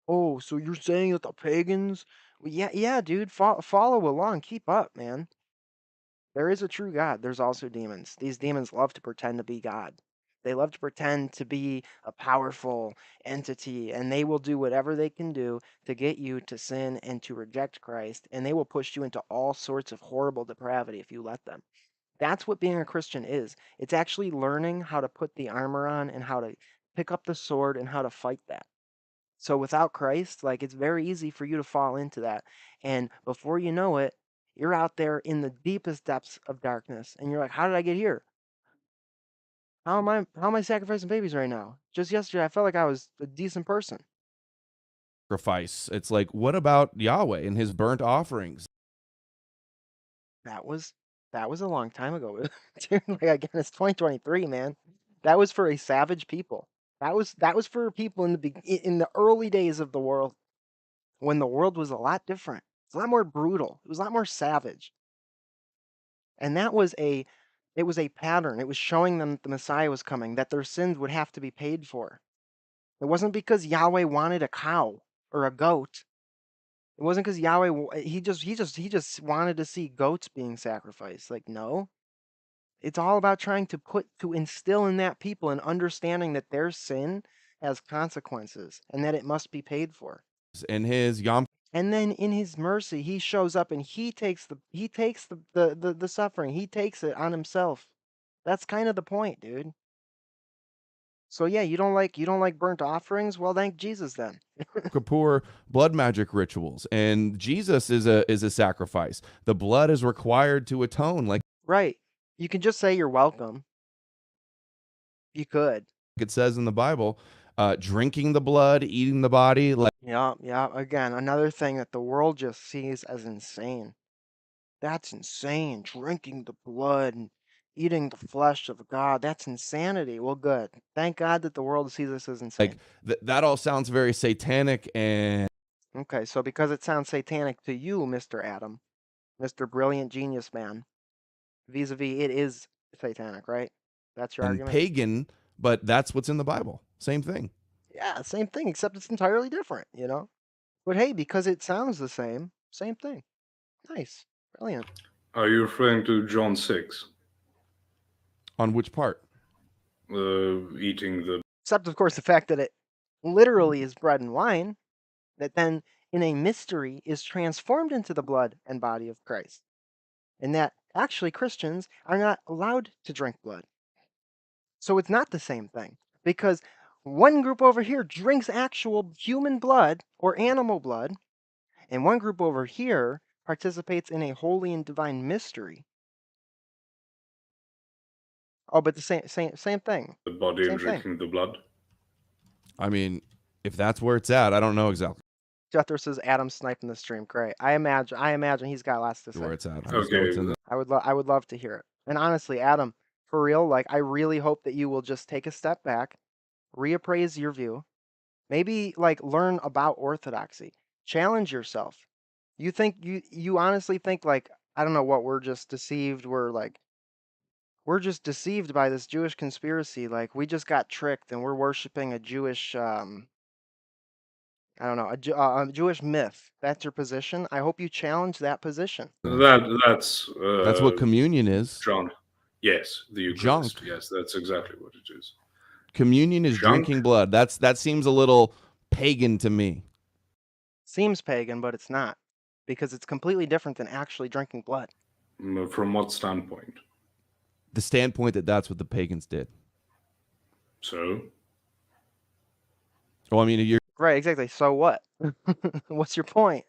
Oh, so you're saying that the pagans? Well, yeah, dude. Follow along. Keep up, man. There is a true God. There's also demons. These demons love to pretend to be God. They love to pretend to be a powerful entity, and they will do whatever they can do to get you to sin and to reject Christ, and they will push you into all sorts of horrible depravity if you let them. That's what being a Christian is. It's actually learning how to put the armor on and how to pick up the sword and how to fight that. So without Christ, like it's very easy for you to fall into that. And before you know it, you're out there in the deepest depths of darkness, and you're like, how did I get here? How am I sacrificing babies right now? Just yesterday I felt like I was a decent person.
Sacrifice. It's like, what about Yahweh and his burnt offerings?
That was That was a long time ago. Dude, like, again, it's 2023, man. That was for a savage people. That was for people in the early days of the world, when the world was a lot different. It's a lot more brutal. It was a lot more savage. And it was a pattern. It was showing them that the Messiah was coming, that their sins would have to be paid for. It wasn't because Yahweh wanted a cow or a goat. It wasn't because Yahweh he just wanted to see goats being sacrificed. Like, no. It's all about trying to instill in that people an understanding that their sin has consequences and that it must be paid for.
In his Yom,
and then in his mercy, he shows up and he takes the suffering. He takes it on himself. That's kind of the point, dude. So yeah, you don't like burnt offerings? Well, thank Jesus then.
Kippur blood magic rituals, and Jesus is a sacrifice. The blood is required to atone, like
Right. You can just say you're welcome. You could.
it says in the Bible, drinking the blood, eating the body. Like,
Yeah. Again, another thing that the world just sees as insane. That's insane. Drinking the blood and eating the flesh of God. That's insanity. Well, good. Thank God that the world sees this as insane.
that all sounds very satanic. And
Okay, so because it sounds satanic to you, Mr. Adam, Mr. Brilliant Genius Man, vis-a-vis it is satanic, right? That's your argument?
pagan, but that's what's in the Bible. Same thing.
Yeah, same thing, except it's entirely different, you know? But hey, because it sounds the same thing. Nice. Brilliant.
Are you referring to John 6?
On which part?
Eating the...
Except, of course, the fact that it literally is bread and wine, that then in a mystery is transformed into the blood and body of Christ. And that actually Christians are not allowed to drink blood. So it's not the same thing, because one group over here drinks actual human blood or animal blood, and one group over here participates in a holy and divine mystery. Oh, but the same thing.
The body
Same
and
thing.
drinking the blood?
I mean, if that's where it's at, I don't know exactly
Jethro says Adam sniping the stream. Great. I imagine he's got lots to say.
where it's at.
Okay.
I would love to hear it. And honestly, Adam, for real, like, I really hope that you will just take a step back, reappraise your view, maybe like learn about orthodoxy, challenge yourself. You honestly think, like, I don't know what, we're just deceived, we're just deceived by this Jewish conspiracy, like we just got tricked and we're worshiping a Jewish I don't know, a Jewish myth. That's your position. I hope you challenge that position.
That's
what communion is.
John. Yes, the Eucharist. Yes, that's exactly what it is.
Communion is drinking blood. That seems a little pagan to me.
Seems pagan, but it's not, because it's completely different than actually drinking blood.
From what standpoint?
The standpoint that that's what the pagans did.
So?
Well, I mean, you're
right, exactly. So what? What's your point?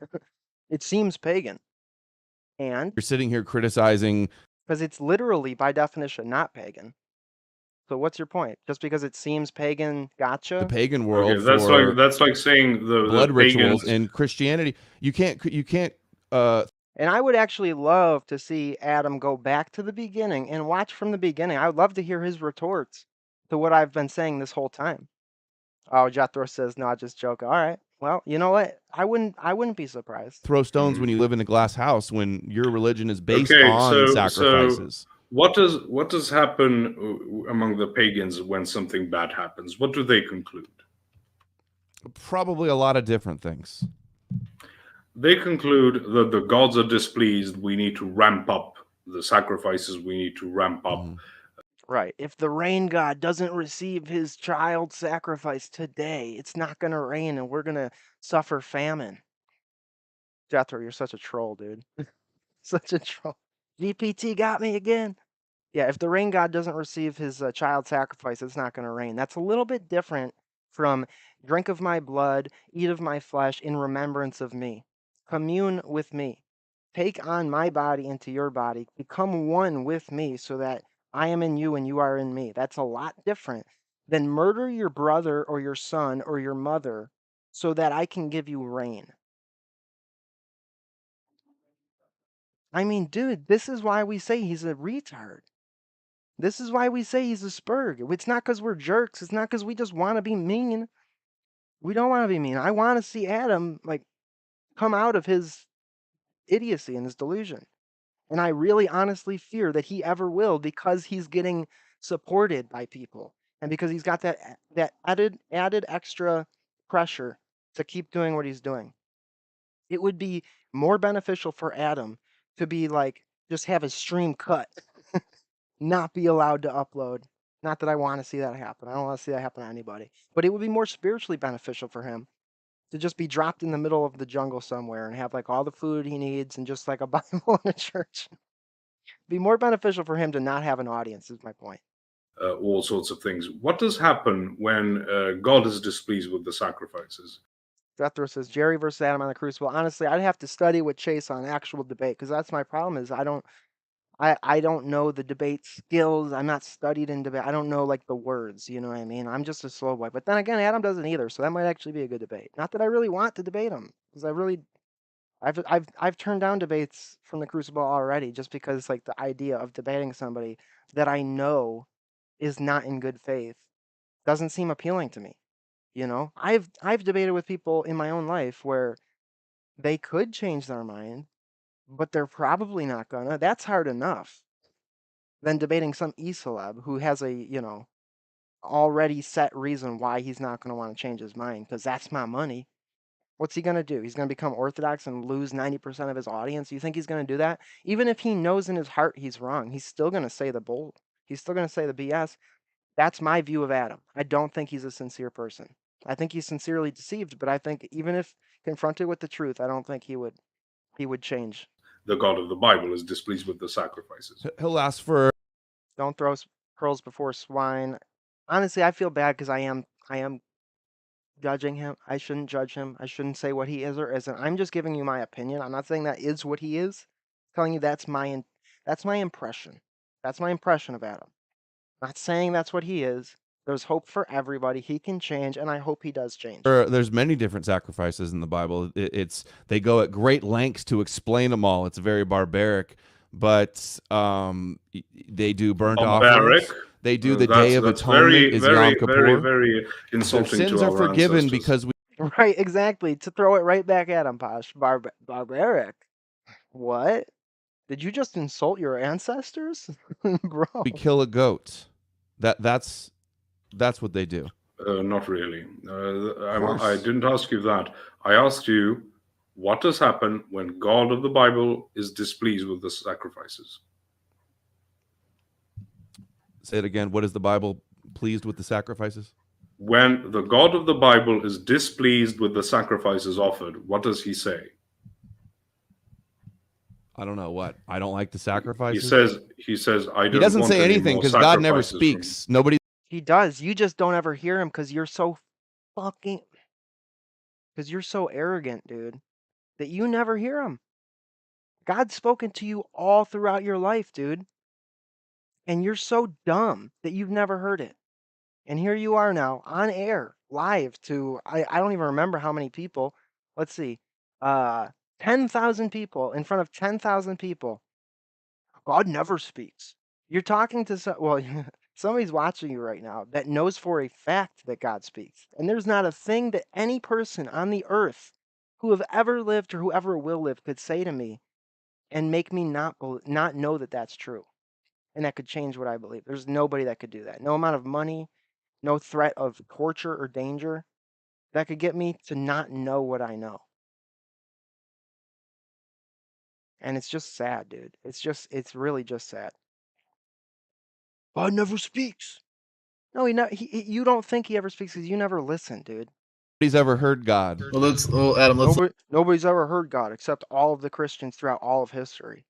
It seems pagan. And
you're sitting here criticizing,
because it's literally, by definition, not pagan. So what's your point? Just because it seems pagan, gotcha?
The pagan world.
Okay, that's like saying the
blood rituals
pagans...
and Christianity. You can't.
And I would actually love to see Adam go back to the beginning and watch from the beginning. I would love to hear his retorts to what I've been saying this whole time. Oh, Jethro says, no, just joke. All right. Well, you know what? I wouldn't be surprised.
Throw stones when you live in a glass house when your religion is based on sacrifices.
So what does happen among the pagans when something bad happens? What do they conclude?
Probably a lot of different things.
They conclude that the gods are displeased. We need to ramp up the sacrifices. We need to ramp up.
Right. If the rain god doesn't receive his child sacrifice today, it's not going to rain and we're going to suffer famine. Jethro, you're such a troll, dude. Such a troll. GPT got me again. Yeah, if the rain god doesn't receive his child sacrifice, it's not going to rain. That's a little bit different from drink of my blood, eat of my flesh in remembrance of me. Commune with me. Take on my body into your body. Become one with me so that I am in you and you are in me. That's a lot different than murder your brother or your son or your mother so that I can give you rain. I mean, dude, this is why we say he's a retard. This is why we say he's a spurg. It's not because we're jerks. It's not because we just want to be mean. We don't want to be mean. I want to see Adam, like, come out of his idiocy and his delusion. And I really honestly fear that he ever will, because he's getting supported by people and because he's got that added extra pressure to keep doing what he's doing. It would be more beneficial for Adam to be like, just have his stream cut, not be allowed to upload. Not that I want to see that happen. I don't want to see that happen to anybody. But it would be more spiritually beneficial for him to just be dropped in the middle of the jungle somewhere and have like all the food he needs and just like a Bible in a church. Be more beneficial for him to not have an audience, is my point.
All sorts of things. What does happen when God is displeased with the sacrifices?
Jethro says Jerry versus Adam on the Crucible. Honestly, I'd have to study with Chase on actual debate, because that's my problem. Is I don't know the debate skills. I'm not studied in debate. I don't know like the words. You know what I mean? I'm just a slow boy. But then again, Adam doesn't either, so that might actually be a good debate. Not that I really want to debate him, because I've turned down debates from the Crucible already, just because like the idea of debating somebody that I know is not in good faith doesn't seem appealing to me. You know, I've debated with people in my own life where they could change their mind, but they're probably not gonna. That's hard enough than debating some e-celeb who has a, already set reason why he's not gonna want to change his mind, because that's my money. What's he gonna do? He's gonna become orthodox and lose 90% of his audience? You think he's gonna do that? Even if he knows in his heart he's wrong, he's still gonna say the bull. He's still gonna say the BS. That's my view of Adam. I don't think he's a sincere person. I think he's sincerely deceived, but I think even if confronted with the truth, I don't think he would change.
The God of the Bible is displeased with the sacrifices.
He'll ask for.
Don't throw pearls before swine. Honestly, I feel bad because I am judging him. I shouldn't judge him. I shouldn't say what he is or isn't. I'm just giving you my opinion. I'm not saying that is what he is. I'm telling you that's my impression. That's my impression of Adam. Not saying that's what he is. There's hope for everybody. He can change, and I hope he does change.
There's many different sacrifices in the Bible. They go at great lengths to explain them all. It's very barbaric, but they do burnt offerings. They do the Day of Atonement is Yom Kippur.
Very insulting.
Sins
to
are
our
forgiven
ancestors.
because we.
Right, exactly. To throw it right back at him, Posh. Barbaric. What? Did you just insult your ancestors? Bro.
We kill a goat. That's what they do.
Not really. I didn't ask you that. I asked you, what does happen when God of the Bible is displeased with the sacrifices?
Say it again. What is the Bible pleased with the sacrifices?
When the God of the Bible is displeased with the sacrifices offered, what does he say?
I don't know what. I don't like the sacrifices.
He says I don't.
He doesn't
want
say
any
anything
more
because God never
sacrifices
speaks. Nobody.
He does. You just don't ever hear him because you're so arrogant, dude, that you never hear him. God's spoken to you all throughout your life, dude. And you're so dumb that you've never heard it. And here you are now on air, live to, I don't even remember how many people. Let's see. 10,000 people, in front of 10,000 people. God never speaks. You're talking to somebody's watching you right now that knows for a fact that God speaks. And there's not a thing that any person on the earth who have ever lived or who ever will live could say to me and make me not know that that's true. And that could change what I believe. There's nobody that could do that. No amount of money, no threat of torture or danger that could get me to not know what I know. And it's just sad, dude. It's really just sad. God never speaks. No, you don't think he ever speaks because you never listen, dude.
Nobody's ever heard God.
Well, Adam,
Nobody's ever heard God except all of the Christians throughout all of history.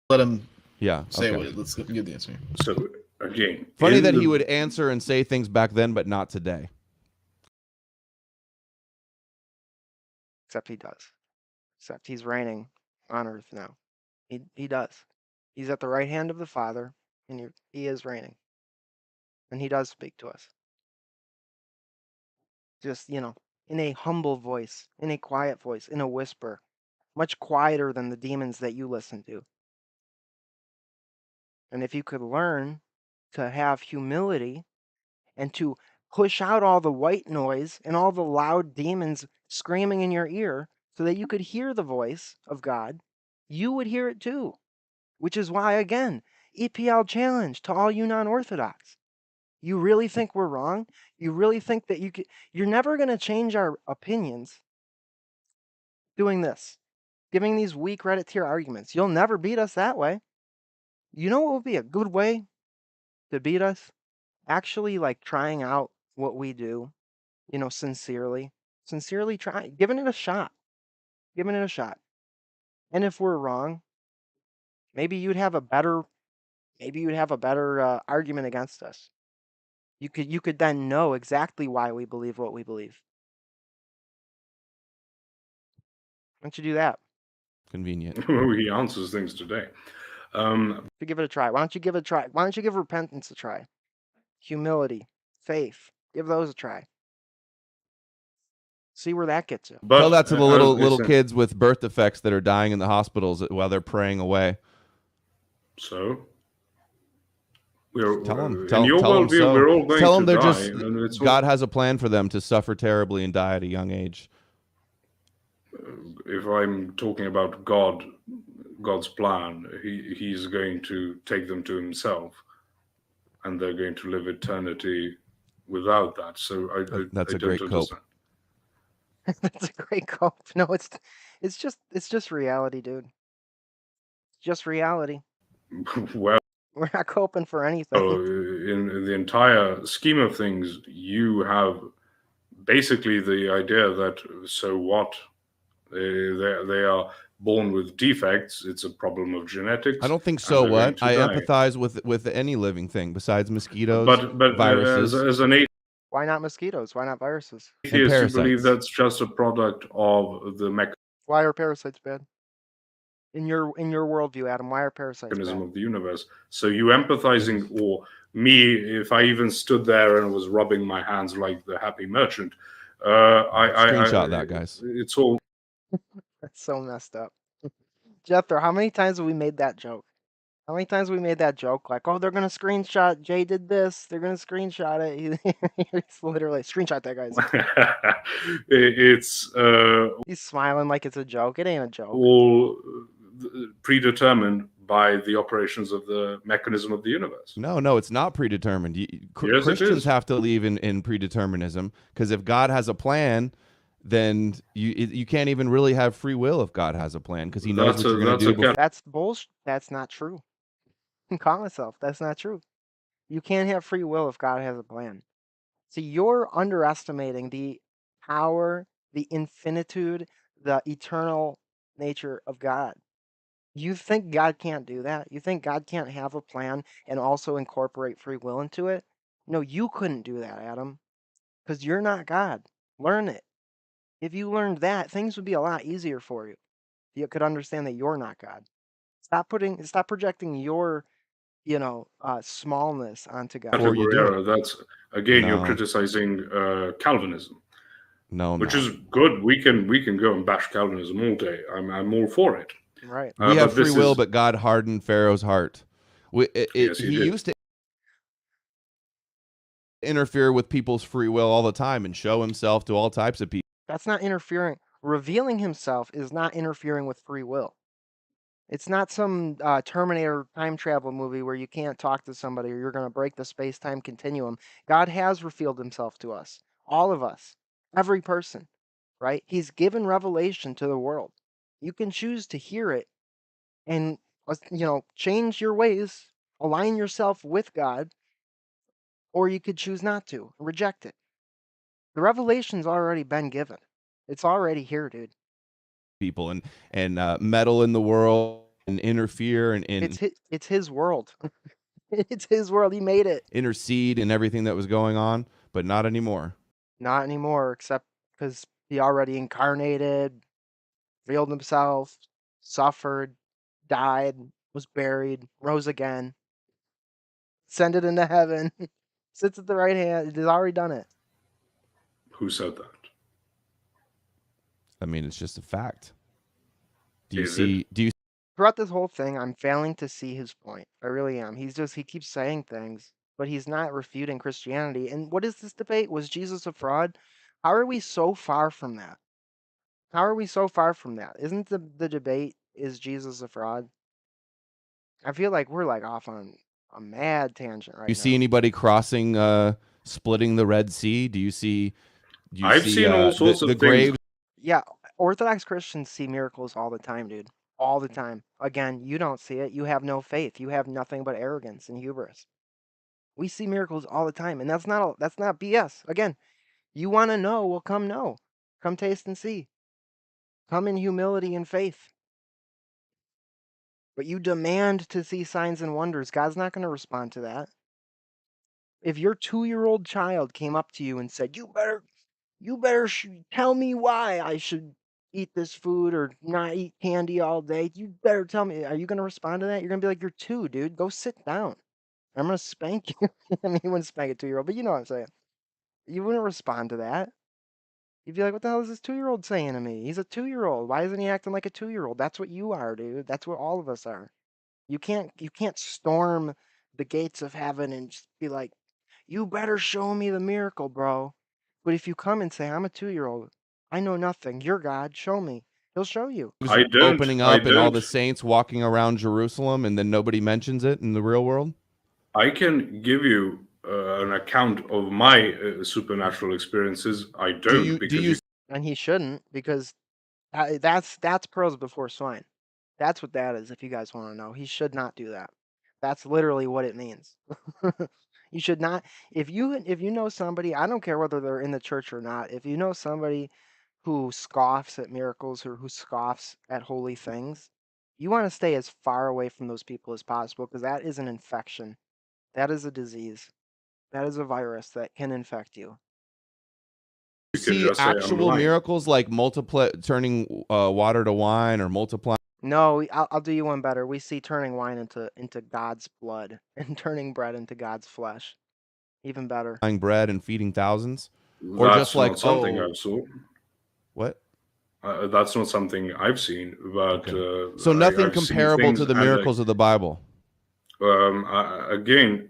Let him.
Yeah.
Say
okay.
it. Let's get the answer.
So again,
Funny that he would answer and say things back then, but not today.
Except he does. Except he's reigning on earth now. He does. He's at the right hand of the Father, and he is reigning. And he does speak to us. Just, in a humble voice, in a quiet voice, in a whisper. much quieter than the demons that you listen to. And if you could learn to have humility and to push out all the white noise and all the loud demons screaming in your ear so that you could hear the voice of God, you would hear it too. Which is why, again, EPL challenge to all you non-Orthodox. You really think we're wrong? You really think that you're never going to change our opinions doing this, giving these weak Reddit tier arguments. You'll never beat us that way. You know what would be a good way to beat us? Actually, like trying out what we do, sincerely trying, giving it a shot, And if we're wrong, maybe you'd have a better, argument against us. You could then know exactly why we believe what we believe. Why don't you do that?
Convenient.
He answers things today.
To give it a try. Why don't you give it a try? Why don't you give repentance a try? Humility, faith, give those a try. See where that gets you.
Tell that to the little kids with birth defects that are dying in the hospitals while they're praying away.
So
tell them.
We're all going
tell them
to
they're die, God has a plan for them to suffer terribly and die at a young age.
If I'm talking about God's plan, he's going to take them to himself, and they're going to live eternity without that. So
that's a great cope.
That's a great cope. No, it's just reality, dude. Just reality.
Well,
we're not coping for anything.
In the entire scheme of things, you have basically the idea that so what? They are born with defects. It's a problem of genetics.
I don't think so. What? I empathize with any living thing besides mosquitoes,
but
viruses.
As an atheist,
why not mosquitoes? Why not viruses?
You believe that's just a product of the mechanism.
Why are parasites bad? In your worldview, Adam, why are parasites
mechanism
bad?
Of the universe? So you empathizing, or me, if I even stood there and was rubbing my hands like the happy merchant,
screenshot that, guys.
It's all.
That's so messed up. Jethro, how many times have we made that joke? How many times have we made that joke? Like, oh, they're going to screenshot. Jay did this. They're going to screenshot it. It's literally, screenshot that, guys.
It's...
He's smiling like it's a joke. It ain't a joke.
All predetermined by the operations of the mechanism of the universe.
No, it's not predetermined.
Yes,
Christians have to believe in predeterminism, because if God has a plan, then you can't even really have free will if God has a plan, because he knows what you're going to do.
That's bullshit. That's not true. Call myself. That's not true. You can't have free will if God has a plan. See, you're underestimating the power, the infinitude, the eternal nature of God. You think God can't do that? You think God can't have a plan and also incorporate free will into it? No, you couldn't do that, Adam, because you're not God. Learn it. If you learned that, things would be a lot easier for you. You could understand that you're not God. Stop projecting your, smallness onto God.
Or you do. That's again, you're criticizing Calvinism.
No,
which is good. We can go and bash Calvinism all day. I'm all for it.
Right.
We have free will, but God hardened Pharaoh's heart.
Yes,
he used to interfere with people's free will all the time and show himself to all types of people.
That's not interfering. Revealing himself is not interfering with free will. It's not some Terminator time travel movie where you can't talk to somebody or you're going to break the space-time continuum. God has revealed himself to us, all of us, every person, right? He's given revelation to the world. You can choose to hear it and, change your ways, align yourself with God, or you could choose not to, reject it. The revelation's already been given. It's already here, dude.
People and meddle in the world and interfere and
it's his world. It's his world. He made it.
Intercede in everything that was going on, but not anymore.
Not anymore, except because he already incarnated, revealed himself, suffered, died, was buried, rose again, ascended into heaven, sits at the right hand. He's already done it.
Who said that?
I mean, it's just a fact. Do you see? Do you?
Throughout this whole thing, I'm failing to see his point. I really am. He keeps saying things, but he's not refuting Christianity. And what is this debate? Was Jesus a fraud? How are we so far from that? How are we so far from that? Isn't the debate, is Jesus a fraud? I feel like we're like off on a mad tangent right now.
You see anybody crossing, splitting the Red Sea? Do you see?
I've seen all sorts of
the
things.
graves?
Yeah, Orthodox Christians see miracles all the time, dude. All the time. Again, you don't see it. You have no faith. You have nothing but arrogance and hubris. We see miracles all the time, and that's not BS. Again, you want to know, well, come know. Come taste and see. Come in humility and faith. But you demand to see signs and wonders. God's not going to respond to that. If your 2-year-old child came up to you and said, "You better tell me why I should eat this food or not eat candy all day. You better tell me." Are you going to respond to that? You're going to be like, "You're 2, dude. Go sit down. I'm going to spank you." I mean, you wouldn't spank a 2-year-old, but you know what I'm saying. You wouldn't respond to that. You'd be like, "What the hell is this 2-year-old saying to me? He's a 2-year-old. Why isn't he acting like a 2-year-old?" That's what you are, dude. That's what all of us are. You can't storm the gates of heaven and just be like, "You better show me the miracle, bro." But if you come and say, "I'm a 2-year-old. I know nothing. You're God. Show me." He'll show you.
Opening up and all the saints walking around Jerusalem, and then nobody mentions it in the real world.
I can give you an account of my supernatural experiences. I don't.
And he shouldn't, because that's pearls before swine. That's what that is. If you guys want to know, he should not do that. That's literally what it means. You should not. If you know somebody, I don't care whether they're in the church or not. If you know somebody who scoffs at miracles or who scoffs at holy things, you want to stay as far away from those people as possible, because that is an infection. That is a disease. That is a virus that can infect you.
You see actual miracles like turning water to wine or multiplying.
No, I'll do you one better. We see turning wine into God's blood and turning bread into God's flesh. Even better.
Bread and feeding thousands.
Or that's just like not something I've seen.
What?
That's not something I've seen, but
okay. So nothing comparable to the miracles of the Bible.
Again,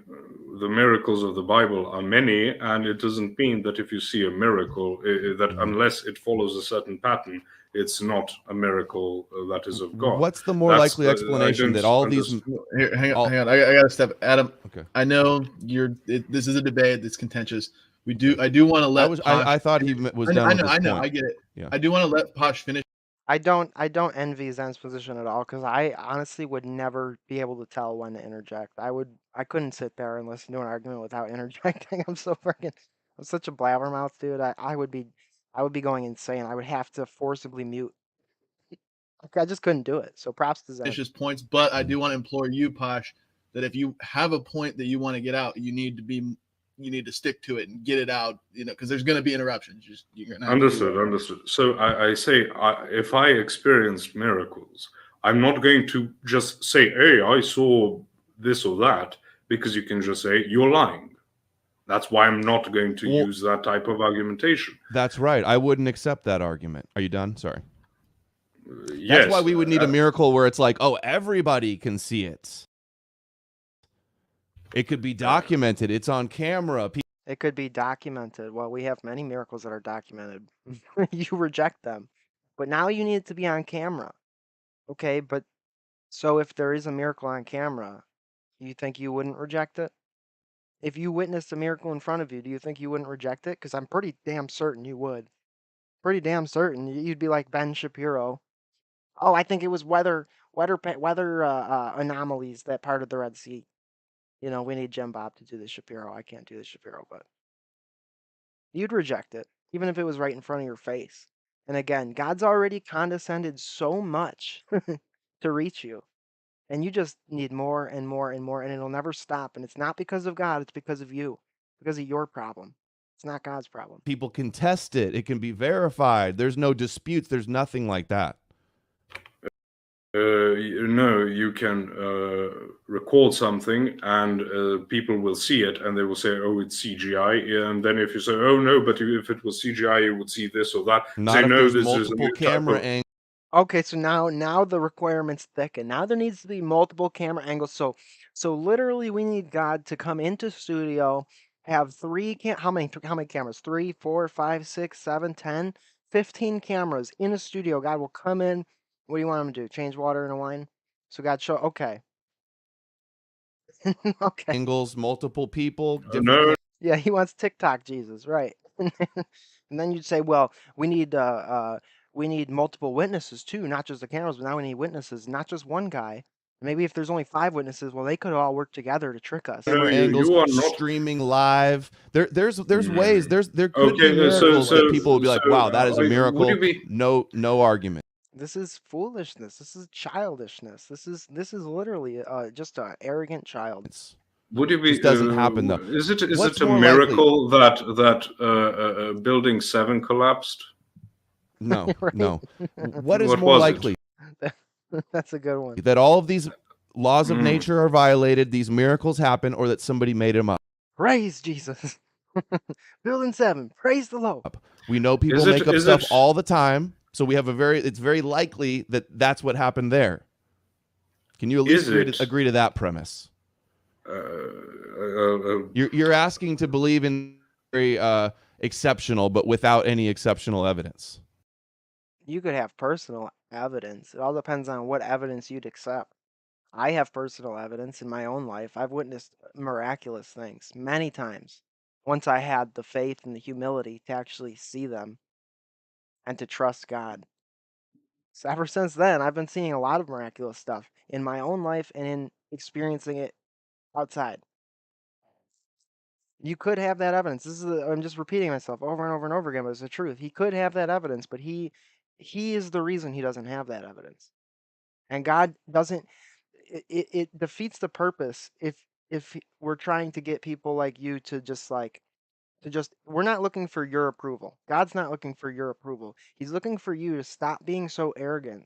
the miracles of the Bible are many, and it doesn't mean that if you see a miracle, that unless it follows a certain pattern, it's not a miracle that is of God.
What's the more likely explanation that all these?
Here, hang on. I got to step, Adam. Okay. I know this is a debate that's contentious. I do want to let.
I thought he was done.
I know. I get it. Yeah. I do want to let Posh finish.
I don't envy Zen's position at all, because I honestly would never be able to tell when to interject. I couldn't sit there and listen to an argument without interjecting. I'm such a blabbermouth, dude. I would be going insane. I would have to forcibly mute. I just couldn't do it. So props to Zen.
Vicious points, but I do want to implore you, Posh, that if you have a point that you want to get out, you need to stick to it and get it out, because there's going to be interruptions.
Understood. So I say, if I experience miracles, I'm not going to just say, "Hey, I saw this or that," because you can just say, "You're lying." That's why I'm not going to use that type of argumentation.
That's right. I wouldn't accept that argument. Are you done? Sorry.
Yes.
That's why we would need a miracle where it's like, oh, everybody can see it. It could be documented. It's on camera.
It could be documented. Well, we have many miracles that are documented. You reject them. But now you need it to be on camera. Okay, but so if there is a miracle on camera, you think you wouldn't reject it? If you witnessed a miracle in front of you, do you think you wouldn't reject it? Because I'm pretty damn certain you would. Pretty damn certain. You'd be like Ben Shapiro. "Oh, I think it was weather anomalies that parted the Red Sea. We need Jim Bob to do the Shapiro. I can't do the Shapiro," but you'd reject it, even if it was right in front of your face. And again, God's already condescended so much to reach you. And you just need more and more and more, and it'll never stop. And it's not because of God, it's because of you, because of your problem. It's not God's problem.
People can test it. It can be verified. There's no disputes. There's nothing like that.
No, you can record something and people will see it and they will say, "Oh, it's CGI." And then if you say, "Oh, no, but if it was CGI, you would see this or that."
Not
say,
if
"No,
there's
this
multiple
is a
camera angles.
Okay, so now the requirements thicken. Now there needs to be multiple camera angles. So literally we need God to come into studio, have how many cameras? 3, 4, 5, 6, 7, 10, 15 cameras in a studio. God will come in. What do you want him to do? Change water into wine? So God show okay. Okay.
Angles, multiple people, different
No,
Yeah, he wants TikTok Jesus, right? And then you'd say, well, we need multiple witnesses too, not just the cameras, but now we need witnesses, not just one guy. Maybe if there's only 5 witnesses, well, they could all work together to trick us.
no,
camera angles,
you are not.
streaming live. There's ways. There could be
Okay,
miracles that people would be like, wow, that is a
would you
miracle.
be?
No argument.
This is foolishness. This is childishness. This is literally just an arrogant child.
Would you be?
This doesn't happen though.
Is it
What's
a
more
miracle that building 7 collapsed?
No,
Right?
no. What is
What
more
was
likely?
That's a good one.
That all of these laws of nature are violated, these miracles happen, or that somebody made them up.
Praise Jesus. Building 7. Praise the Lord.
We know people make up stuff all the time, so we have it's very likely that that's what happened there. Can you at least agree to that premise? You're asking to believe in very exceptional, but without any exceptional evidence.
You could have personal evidence. It all depends on what evidence you'd accept. I have personal evidence in my own life. I've witnessed miraculous things many times. Once I had the faith and the humility to actually see them and to trust God. So ever since then, I've been seeing a lot of miraculous stuff in my own life and in experiencing it outside. You could have that evidence. I'm just repeating myself over and over and over again, but it's the truth. He could have that evidence, but he is the reason he doesn't have that evidence. And God doesn't it defeats the purpose if we're trying to get people like you to just we're not looking for your approval. God's not looking for your approval. He's looking for you to stop being so arrogant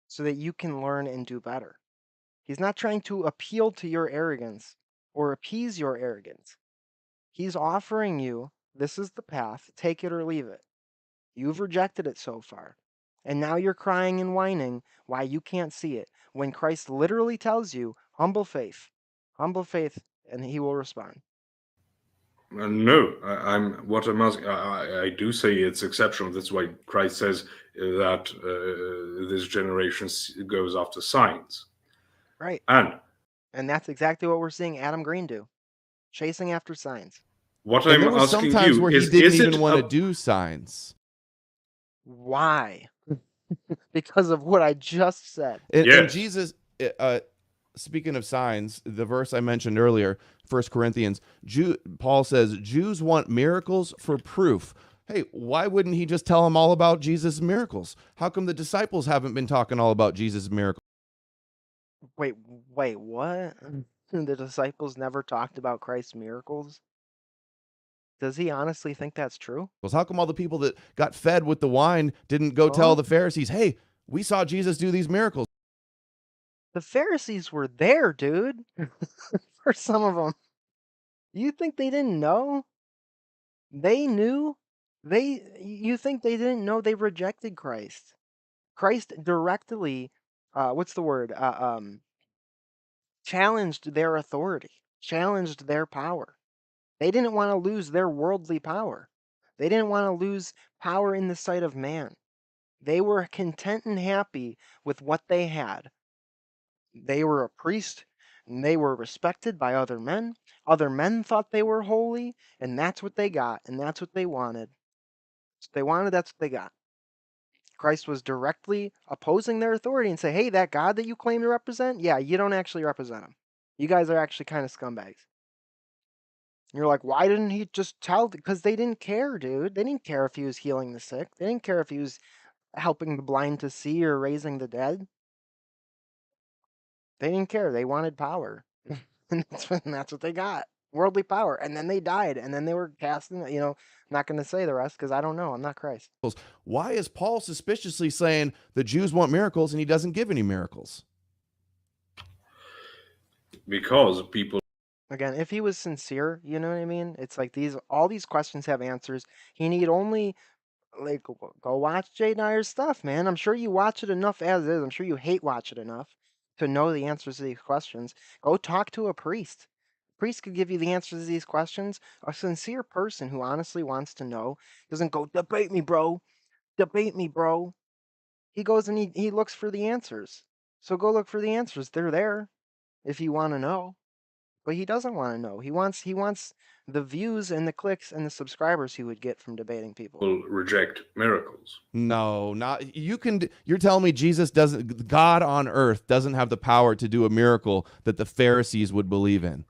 so that you can learn and do better. He's not trying to appeal to your arrogance or appease your arrogance. He's offering you, this is the path, take it or leave it. You've rejected it so far. And now you're crying and whining why you can't see it. When Christ literally tells you, humble faith, and he will respond.
No, I'm what I'm asking. I do say it's exceptional. That's why Christ says that this generation goes after signs.
Right.
And
that's exactly what we're seeing Adam Green do, chasing after signs.
What I'm asking you
where he didn't even want to do signs.
Why? Because of what I just said.
And Jesus, speaking of signs, the verse I mentioned earlier, 1 Corinthians, Paul says, Jews want miracles for proof. Hey, why wouldn't he just tell them all about Jesus' miracles? How come the disciples haven't been talking all about Jesus' miracles?
Wait, what? The disciples never talked about Christ's miracles? Does he honestly think that's true?
How come all the people that got fed with the wine didn't go tell the Pharisees, hey, we saw Jesus do these miracles?
The Pharisees were there, dude. For some of them. You think they didn't know? They knew. You think they didn't know they rejected Christ? Christ directly, challenged their authority, challenged their power. They didn't want to lose their worldly power. They didn't want to lose power in the sight of man. They were content and happy with what they had. They were a priest, and they were respected by other men. Other men thought they were holy, and that's what they got, and that's what they wanted. So they wanted, that's what they got. Christ was directly opposing their authority and say, hey, that God that you claim to represent, yeah, you don't actually represent him. You guys are actually kind of scumbags. And you're like, why didn't he just tell? Because they didn't care, dude. They didn't care if he was healing the sick. They didn't care if he was helping the blind to see or raising the dead. They didn't care. They wanted power. And that's what they got. Worldly power. And then they died. And then they were casting, I'm not going to say the rest because I don't know. I'm not Christ.
Why is Paul suspiciously saying the Jews want miracles and he doesn't give any miracles?
Because people...
Again, if he was sincere, you know what I mean? It's like all these questions have answers. He need only Like, go watch Jay Dyer's stuff, man. I'm sure you watch it enough as is. I'm sure you hate watch it enough to know the answers to these questions. Go talk to a priest. Priest could give you the answers to these questions. A sincere person who honestly wants to know doesn't go, debate me, bro. Debate me, bro. He goes and he looks for the answers. So go look for the answers. They're there if you want to know. But he doesn't want to know. He wants the views and the clicks and the subscribers he would get from debating people.
Will reject miracles.
No, not you can. You're telling me Jesus doesn't, God on earth doesn't have the power to do a miracle that the Pharisees would believe in.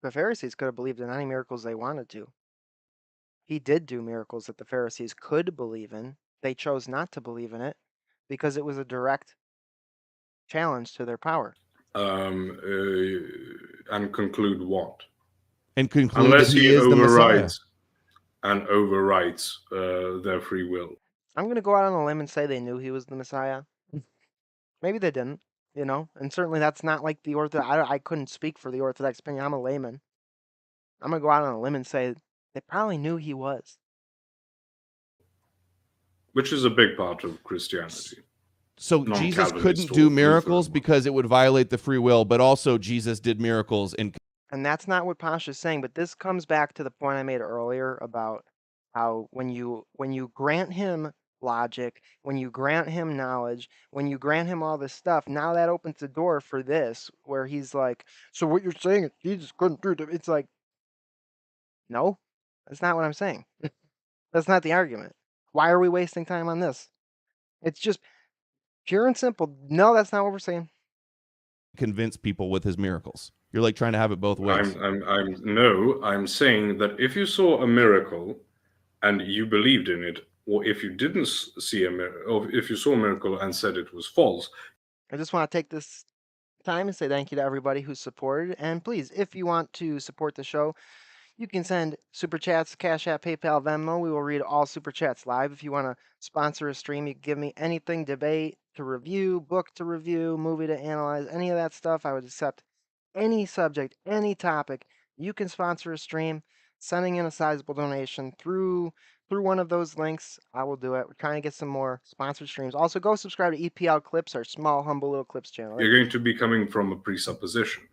The Pharisees could have believed in any miracles they wanted to. He did do miracles that the Pharisees could believe in. They chose not to believe in it because it was a direct challenge to their power.
And conclude what?
And conclude
Unless
that he
he
is the Messiah.
overrides their free will.
I'm going to go out on a limb and say they knew he was the Messiah. Maybe they didn't, and certainly that's not like the Orthodox. I couldn't speak for the Orthodox opinion. I'm a layman. I'm going to go out on a limb and say they probably knew he was.
Which is a big part of Christianity.
So Jesus couldn't do miracles because it would violate the free will, but also Jesus did miracles. And
that's not what Posh is saying, but this comes back to the point I made earlier about how when you grant him logic, when you grant him knowledge, when you grant him all this stuff, now that opens the door for this, where he's like, so what you're saying is Jesus couldn't do it. It's like, no, that's not what I'm saying. That's not the argument. Why are we wasting time on this? It's just pure and simple. No, that's not what we're saying.
Convince people with his miracles. You're like trying to have it both ways.
I'm saying that if you saw a miracle and you believed in it, or if you didn't see a miracle, or if you saw a miracle and said it was false.
I just want to take this time and say thank you to everybody who supported. And please, if you want to support the show, you can send super chats, Cash App, PayPal, Venmo. We will read all super chats live. If you want to sponsor a stream, you can give me anything, debate to review, book to review, movie to analyze, any of that stuff. I would accept any subject, any topic. You can sponsor a stream, sending in a sizable donation through one of those links. I will do it. We're trying to get some more sponsored streams. Also, go subscribe to EPL Clips, our small, humble little clips channel.
You're going to be coming from a presupposition.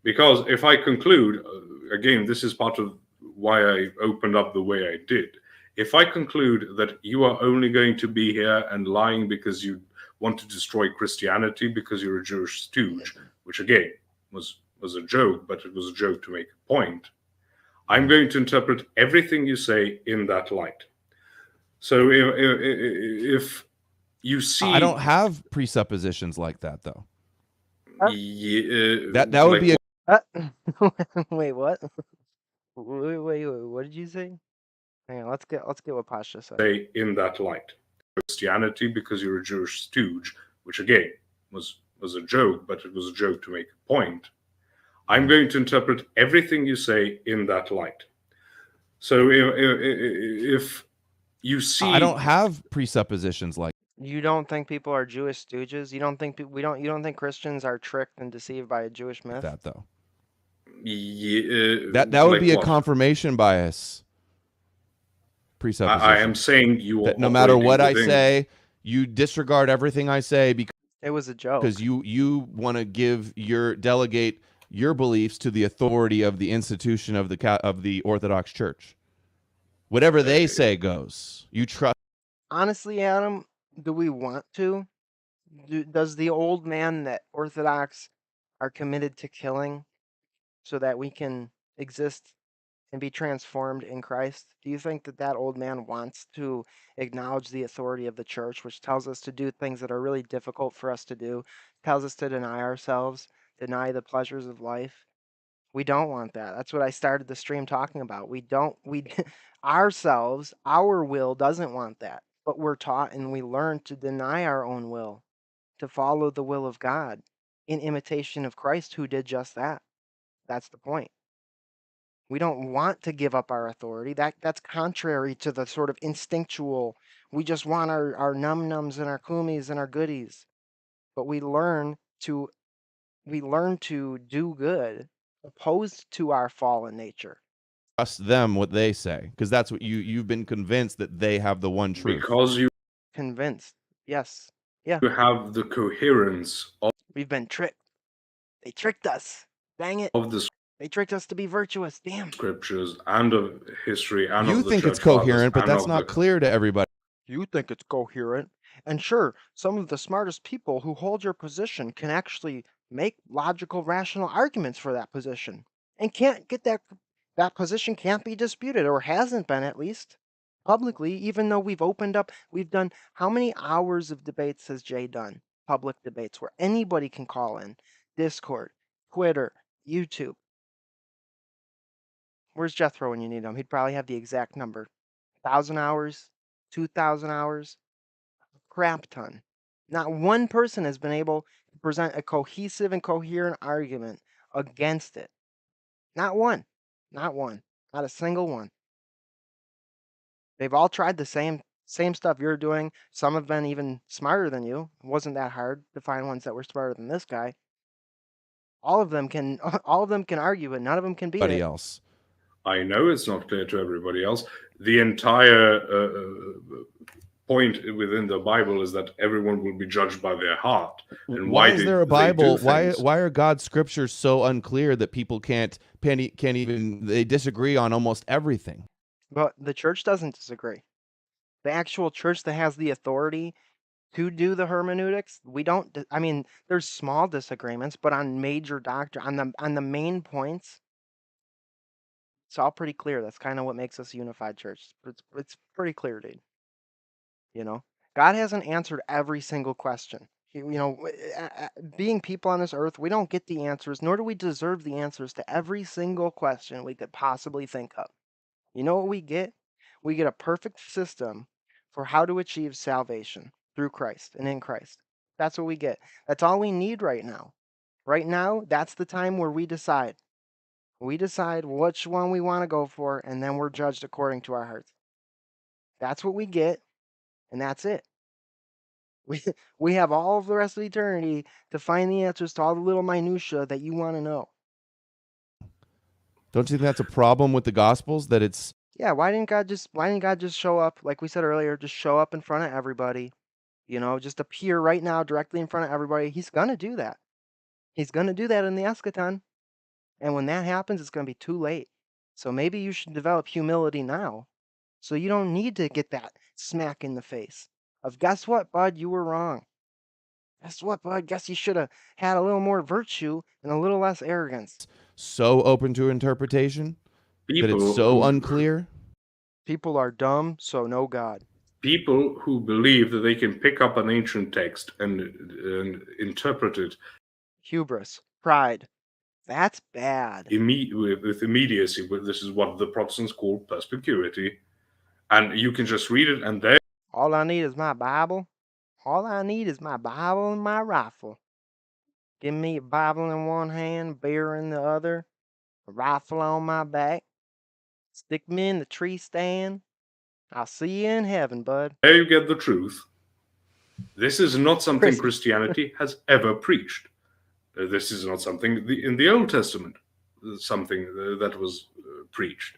Because if I conclude, again, this is part of why I opened up the way I did. If I conclude that you are only going to be here and lying because you want to destroy Christianity because you're a Jewish stooge, which again was a joke, but it was a joke to make a point, I'm going to interpret everything you say in that light. So if you see...
I don't have presuppositions like that, though.
Yeah,
that would be a...
Wait, what? Wait, what did you say? Hang on, let's get what Pasha said.
Say in that light, Christianity because you're a Jewish stooge, which again was a joke, but it was a joke to make a point. I'm going to interpret everything you say in that light. So if you see,
I don't have presuppositions like.
You don't think people are Jewish stooges? You don't think you don't think Christians are tricked and deceived by a Jewish myth?
That though.
Yeah,
that would be a confirmation bias. Presupposition.
I am saying you
that no matter what I say, you disregard everything I say because
it was a joke.
Because you want to delegate your beliefs to the authority of the institution of the Orthodox Church. Whatever they say goes. You trust.
Honestly, Adam, do we want to? Does the old man that Orthodox are committed to killing so that we can exist and be transformed in Christ? Do you think that old man wants to acknowledge the authority of the church, which tells us to do things that are really difficult for us to do, tells us to deny ourselves, deny the pleasures of life? We don't want that. That's what I started the stream talking about. Ourselves, our will doesn't want that, but we're taught and we learn to deny our own will, to follow the will of God in imitation of Christ, who did just that. That's the point. We don't want to give up our authority. That's contrary to the sort of instinctual, we just want our num-nums and our kumis and our goodies. But we learn to do good opposed to our fallen nature.
trust them what they say, because that's what you've been convinced that they have the one truth.
Because you
Convinced. Yes. Yeah.
you have the coherence
We've been tricked. They tricked us. Dang it.
of the
They tricked us to be virtuous. Damn.
scriptures and of history and
You
of the
think it's
church fathers
coherent, but
and
that's
of
not
the
clear to everybody.
You think it's coherent. And sure, some of the smartest people who hold your position can actually make logical, rational arguments for that position. And can't get that position can't be disputed, or hasn't been at least publicly, even though we've done how many hours of debates has Jay done? Public debates where anybody can call in. Discord, Twitter, YouTube. Where's Jethro when you need him? He'd probably have the exact number. 1,000 hours, 2,000 hours, crap ton. Not one person has been able to present a cohesive and coherent argument against it. Not one. Not one. Not a single one. They've all tried the same stuff you're doing. Some have been even smarter than you. It wasn't that hard to find ones that were smarter than this guy. All of them can argue, but none of them can beat it.
Else.
I know it's not clear to everybody else. The entire point within the Bible is that everyone will be judged by their heart. And
why is there a Bible?
Why
are God's scriptures so unclear that people can't even, they disagree on almost everything?
But the church doesn't disagree. The actual church that has the authority to do the hermeneutics, we don't. I mean, there's small disagreements, but on major doctrine, on the main points, it's all pretty clear. That's kind of what makes us a unified church. It's pretty clear, dude. You know, God hasn't answered every single question. Being people on this earth, we don't get the answers, nor do we deserve the answers to every single question we could possibly think of. You know what we get? We get a perfect system for how to achieve salvation through Christ and in Christ. That's what we get. That's all we need right now. Right now, that's the time where we decide. We decide which one we want to go for, and then we're judged according to our hearts. That's what we get, and that's it. We have all of the rest of eternity to find the answers to all the little minutiae that you want to know.
Don't you think that's a problem with the Gospels? That it's
why didn't God just show up, like we said earlier, just show up in front of everybody? Just appear right now directly in front of everybody. He's gonna do that. He's gonna do that in the eschaton. And when that happens, it's gonna be too late. So maybe you should develop humility now, so you don't need to get that smack in the face of, guess what, bud, you were wrong. Guess what, bud? Guess you should have had a little more virtue and a little less arrogance.
So open to interpretation that it's so unclear.
People are dumb, so no God.
People who believe that they can pick up an ancient text and interpret it.
Hubris, pride. That's bad.
With immediacy. This is what the Protestants call perspicuity. And you can just read it and there.
All I need is my Bible. All I need is my Bible and my rifle. Give me a Bible in one hand, beer in the other, a rifle on my back. Stick me in the tree stand. I'll see you in heaven, bud.
There you get the truth. This is not something Christianity has ever preached. This is not something in the Old Testament, something that was preached.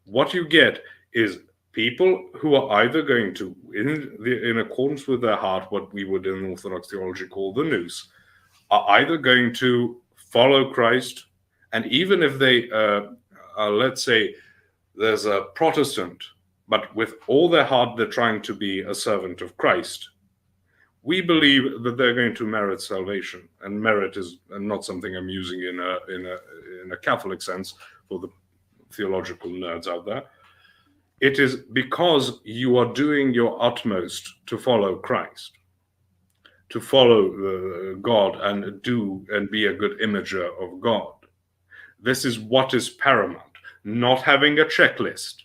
What you get is people who are either going to, in accordance with their heart, what we would in Orthodox theology call the nous, are either going to follow Christ, and even if they, let's say, there's a Protestant, but with all their heart they're trying to be a servant of Christ, we believe that they're going to merit salvation. And merit is not something I'm using in a Catholic sense for the theological nerds out there. It is because you are doing your utmost to follow Christ, to follow God and be a good imager of God. This is what is paramount. Not having a checklist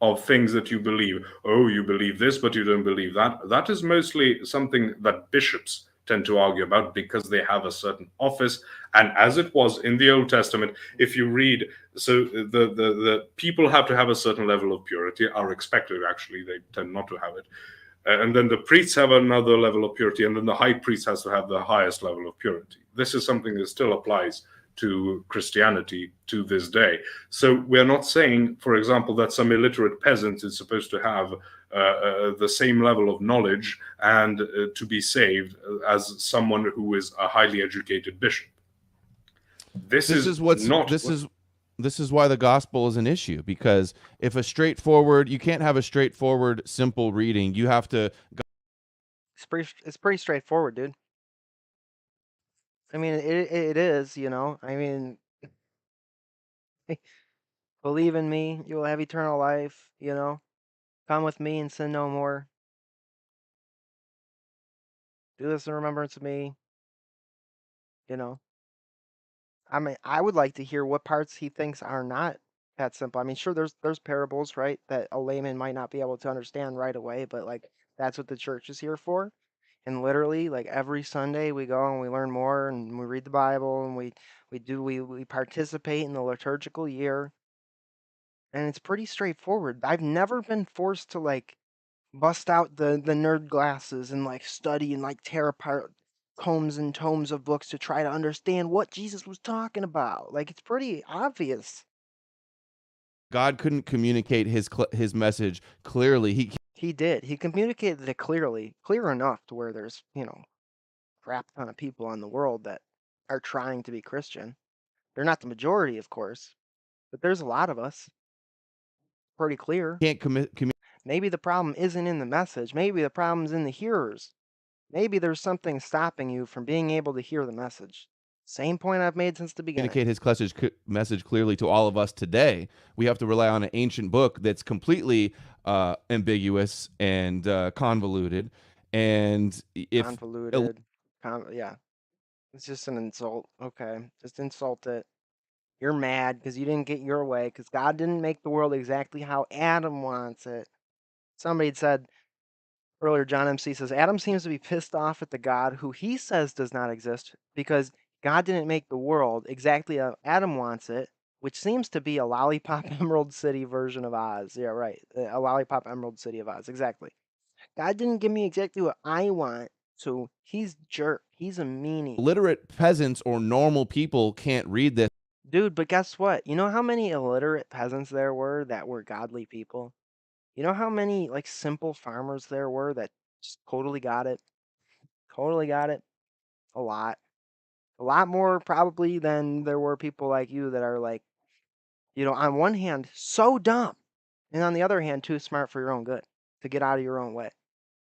of things that you believe. Oh, you believe this, but you don't believe that. That is mostly something that bishops tend to argue about because they have a certain office. And as it was in the Old Testament, if you read, so the people have to have a certain level of purity, are expected, actually, they tend not to have it. And then the priests have another level of purity, and then the high priest has to have the highest level of purity. This is something that still applies to Christianity to this day. So we're not saying, for example, that some illiterate peasant is supposed to have the same level of knowledge and to be saved as someone who is a highly educated bishop. This is
why the gospel is an issue, because if you can't have a straightforward, simple reading. You have to.
It's pretty straightforward, dude. I mean, it is, you know. I mean, believe in me, you will have eternal life, you know. Come with me and sin no more. Do this in remembrance of me, you know. I mean, I would like to hear what parts he thinks are not that simple. I mean, sure, there's parables, right, that a layman might not be able to understand right away, but like that's what the church is here for. And literally, like every Sunday, we go and we learn more, and we read the Bible, and we participate in the liturgical year, and it's pretty straightforward. I've never been forced to like bust out the nerd glasses and like study and like tear apart tomes and tomes of books to try to understand what Jesus was talking about. Like, it's pretty obvious.
God couldn't communicate his message clearly.
He did. He communicated it clearly, clear enough to where there's, you know, a crap ton of people in the world that are trying to be Christian. They're not the majority, of course, but there's a lot of us. Pretty clear. Maybe the problem isn't in the message. Maybe the problem's in the hearers. Maybe there's something stopping you from being able to hear the message. Same point I've made since the beginning.
Communicate his message clearly to all of us today. We have to rely on an ancient book that's completely ambiguous and convoluted. And if
convoluted, yeah, it's just an insult. Okay, just insult it. You're mad because you didn't get your way, because God didn't make the world exactly how Adam wants it. Somebody had said earlier, John MC says, Adam seems to be pissed off at the God who he says does not exist because God didn't make the world exactly how Adam wants it, which seems to be a Lollipop Emerald City version of Oz. Yeah, right. A Lollipop Emerald City of Oz. Exactly. God didn't give me exactly what I want, so he's jerk. He's a meanie.
Illiterate peasants or normal people can't read this.
Dude, but guess what? You know how many illiterate peasants there were that were godly people? You know how many like simple farmers there were that just totally got it? Totally got it. A lot. A lot more probably than there were people like you that are like, you know, on one hand, so dumb, and on the other hand, too smart for your own good to get out of your own way.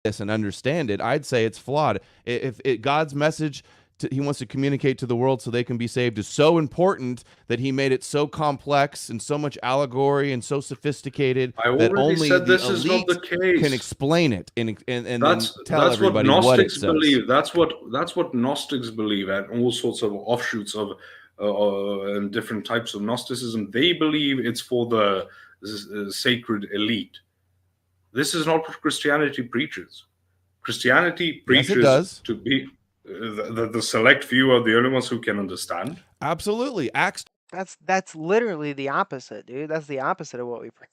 And understand it, I'd say it's flawed. If God's message he wants to communicate to the world so they can be saved is so important that he made it so complex and so much allegory and so sophisticated that only the elite can explain it and then tell everybody what it says.
Believe. That's what Gnostics believe, and all sorts of offshoots of and different types of Gnosticism. They believe it's for the sacred elite. This is not what Christianity preaches. Christianity preaches to be the select few are the only ones who can understand.
Absolutely.
That's literally the opposite, dude. That's the opposite of what we preach.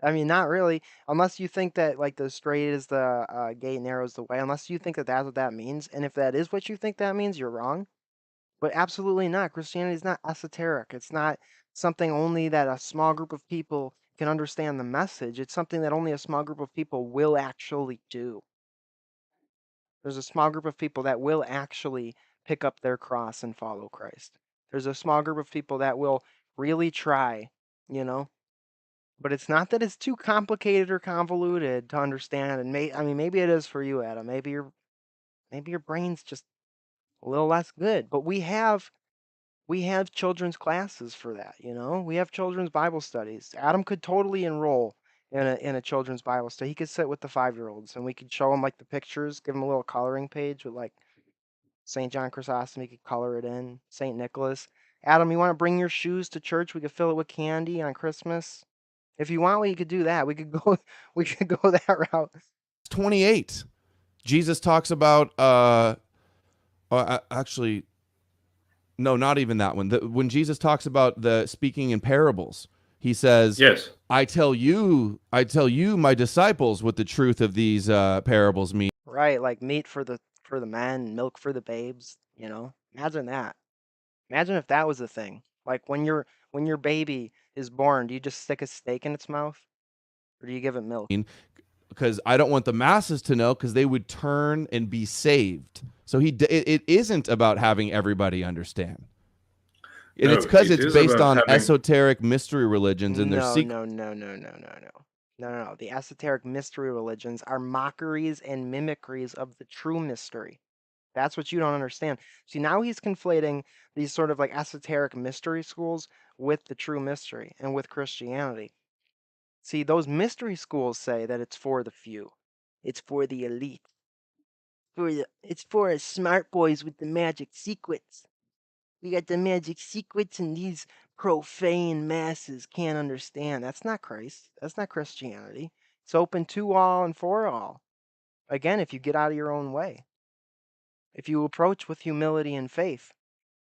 I mean, not really, unless you think that like the straight is the gate, narrow is the way. Unless you think that that's what that means, and if that is what you think that means, you're wrong. But absolutely not. Christianity is not esoteric. It's not something only that a small group of people can understand the message. It's something that only a small group of people will actually do. There's a small group of people that will actually pick up their cross and follow Christ. There's a small group of people that will really try, you know. But it's not that it's too complicated or convoluted to understand. And I mean, maybe it is for you, Adam. Maybe your brain's just a little less good. But we have children's classes for that, you know. We have children's Bible studies. Adam could totally enroll in a children's Bible study. He could sit with the 5-year-olds and we could show him like the pictures, give him a little coloring page with like St. John Chrysostom. He could color it in. St. Nicholas. Adam, you want to bring your shoes to church? We could fill it with candy on Christmas. If you want, we could do that. We could go that route.
28. Jesus talks about actually no, not even that one. When Jesus talks about the speaking in parables, he says,
"Yes,
I tell you, my disciples, what the truth of these parables mean."
Right, like meat for the men, milk for the babes. You know, imagine that. Imagine if that was a thing. Like when your baby is born, do you just stick a steak in its mouth, or do you give it milk?
Because I don't want the masses to know, because they would turn and be saved. So it isn't about having everybody understand. And
No,
it's because
it
it's
is
based
about
on
having.
esoteric mystery religions and their
No,
secret.
no, no, no, no, no, no. No, no, no. The esoteric mystery religions are mockeries and mimicries of the true mystery. That's what you don't understand. See, now he's conflating these sort of like esoteric mystery schools with the true mystery and with Christianity. See, those mystery schools say that it's for the few. It's for the elite. It's for smart boys with the magic secrets. We got the magic secrets and these profane masses can't understand. That's not Christ. That's not Christianity. It's open to all and for all. Again, if you get out of your own way. If you approach with humility and faith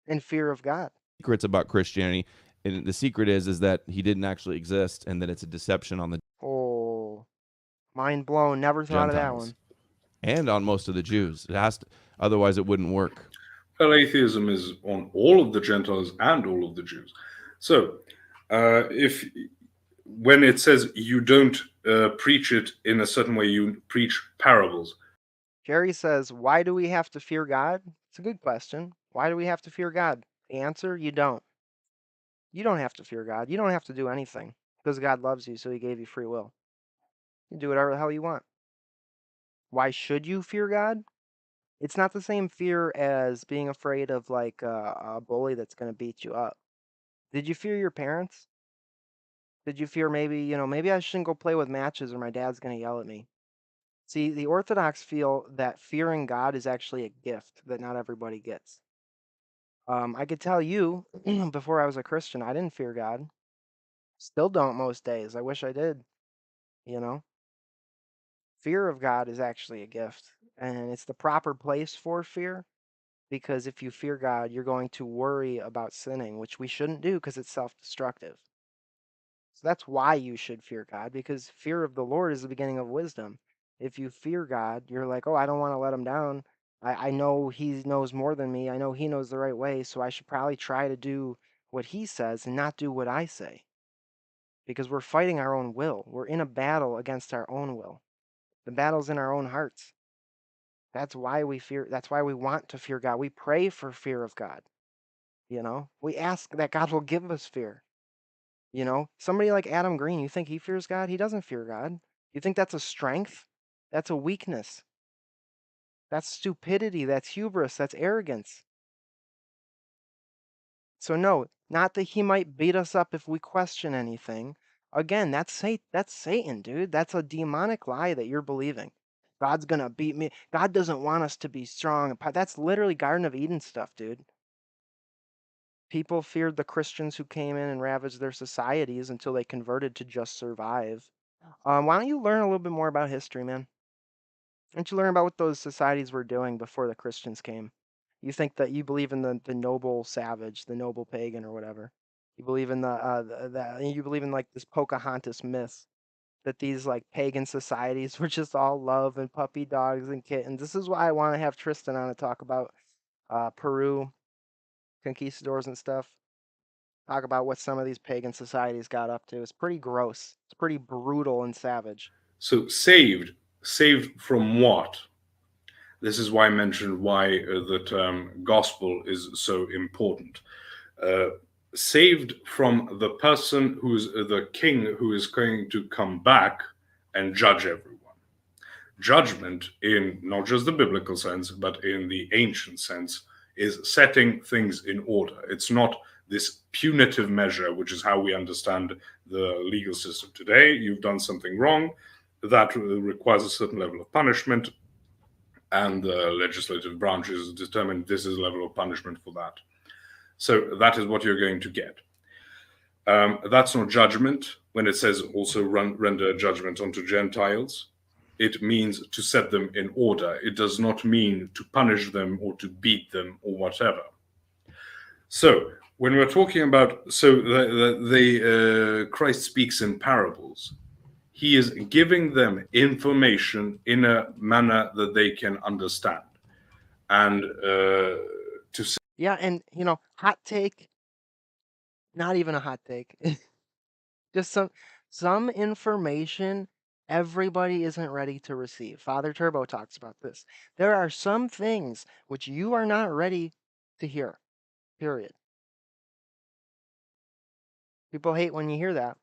and fear of God.
Secrets about Christianity, and the secret is that he didn't actually exist, and that it's a deception on the
Oh, mind blown. Never thought of that
Gentiles
one.
and on most of the Jews. It has to, otherwise it wouldn't work.
Well, atheism is on all of the Gentiles and all of the Jews. So, if when it says you don't preach it in a certain way, you preach parables.
Jerry says, why do we have to fear God? It's a good question. Why do we have to fear God? The answer, you don't. You don't have to fear God. You don't have to do anything because God loves you, so he gave you free will. You do whatever the hell you want. Why should you fear God? It's not the same fear as being afraid of like a bully that's going to beat you up. Did you fear your parents? Did you fear maybe I shouldn't go play with matches or my dad's going to yell at me? See, the Orthodox feel that fearing God is actually a gift that not everybody gets. I could tell you, before I was a Christian, I didn't fear God. Still don't most days. I wish I did, you know? Fear of God is actually a gift, and it's the proper place for fear, because if you fear God, you're going to worry about sinning, which we shouldn't do because it's self-destructive. So that's why you should fear God, because fear of the Lord is the beginning of wisdom. If you fear God, you're like, oh, I don't want to let him down. I know he knows more than me. I know he knows the right way, so I should probably try to do what he says and not do what I say. Because we're fighting our own will. We're in a battle against our own will. The battle's in our own hearts. That's why we fear. That's why we want to fear God. We pray for fear of God. We ask that God will give us fear. Somebody like Adam Green, you think he fears God? He doesn't fear God. You think that's a strength? That's a weakness. That's stupidity. That's hubris. That's arrogance. So no, not that he might beat us up if we question anything. Again, that's Satan, dude. That's a demonic lie that you're believing. God's gonna beat me. God doesn't want us to be strong. That's literally Garden of Eden stuff, dude. People feared the Christians who came in and ravaged their societies until they converted to just survive. Why don't you learn a little bit more about history, man? Why don't you learn about what those societies were doing before the Christians came? You think that you believe in the noble savage, the noble pagan, or whatever. You believe in you believe in like this Pocahontas myth that these like pagan societies were just all love and puppy dogs and kittens. This is why I want to have Tristan on to talk about Peru, conquistadors and stuff. Talk about what some of these pagan societies got up to. It's pretty gross. It's pretty brutal and savage.
So saved from what? This is why I mentioned why the term gospel is so important. Saved from the person who's the king who is going to come back and judge everyone. Judgment, in not just the biblical sense, but in the ancient sense, is setting things in order. It's not this punitive measure, which is how we understand the legal system today. You've done something wrong, that requires a certain level of punishment, and the legislative branches determine this is a level of punishment for that. So that is what you're going to get. That's not judgment. When it says also render judgment unto Gentiles, it means to set them in order. It does not mean to punish them or to beat them or whatever. So when we're talking about, Christ speaks in parables. He is giving them information in a manner that they can understand. And
Yeah, and hot take, not even a hot take. Just some information everybody isn't ready to receive. Father Turbo talks about this. There are some things which you are not ready to hear. Period. People hate when you hear that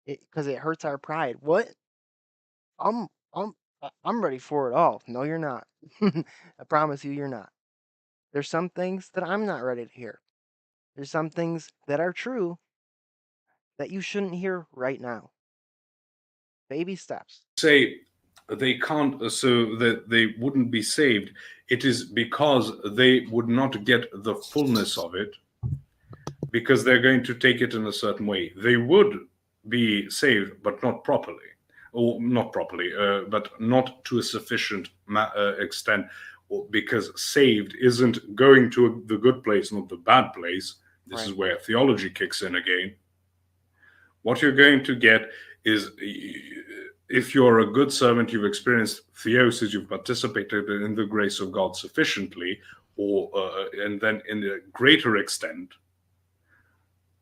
because it hurts our pride. What? I'm I'm I'm ready for it all. No, you're not. I promise you, you're not. There's some things that I'm not ready to hear. There's some things that are true that you shouldn't hear right now. Baby steps.
Say they can't, so that they wouldn't be saved. It is because they would not get the fullness of it, because they're going to take it in a certain way. They would be saved, but not properly, or not properly, but not to a sufficient extent, because saved isn't going to the good place, not the bad place. This
Right.
is where theology kicks in again. What you're going to get is, if you're a good servant, you've experienced theosis, you've participated in the grace of God sufficiently, or and then in a greater extent,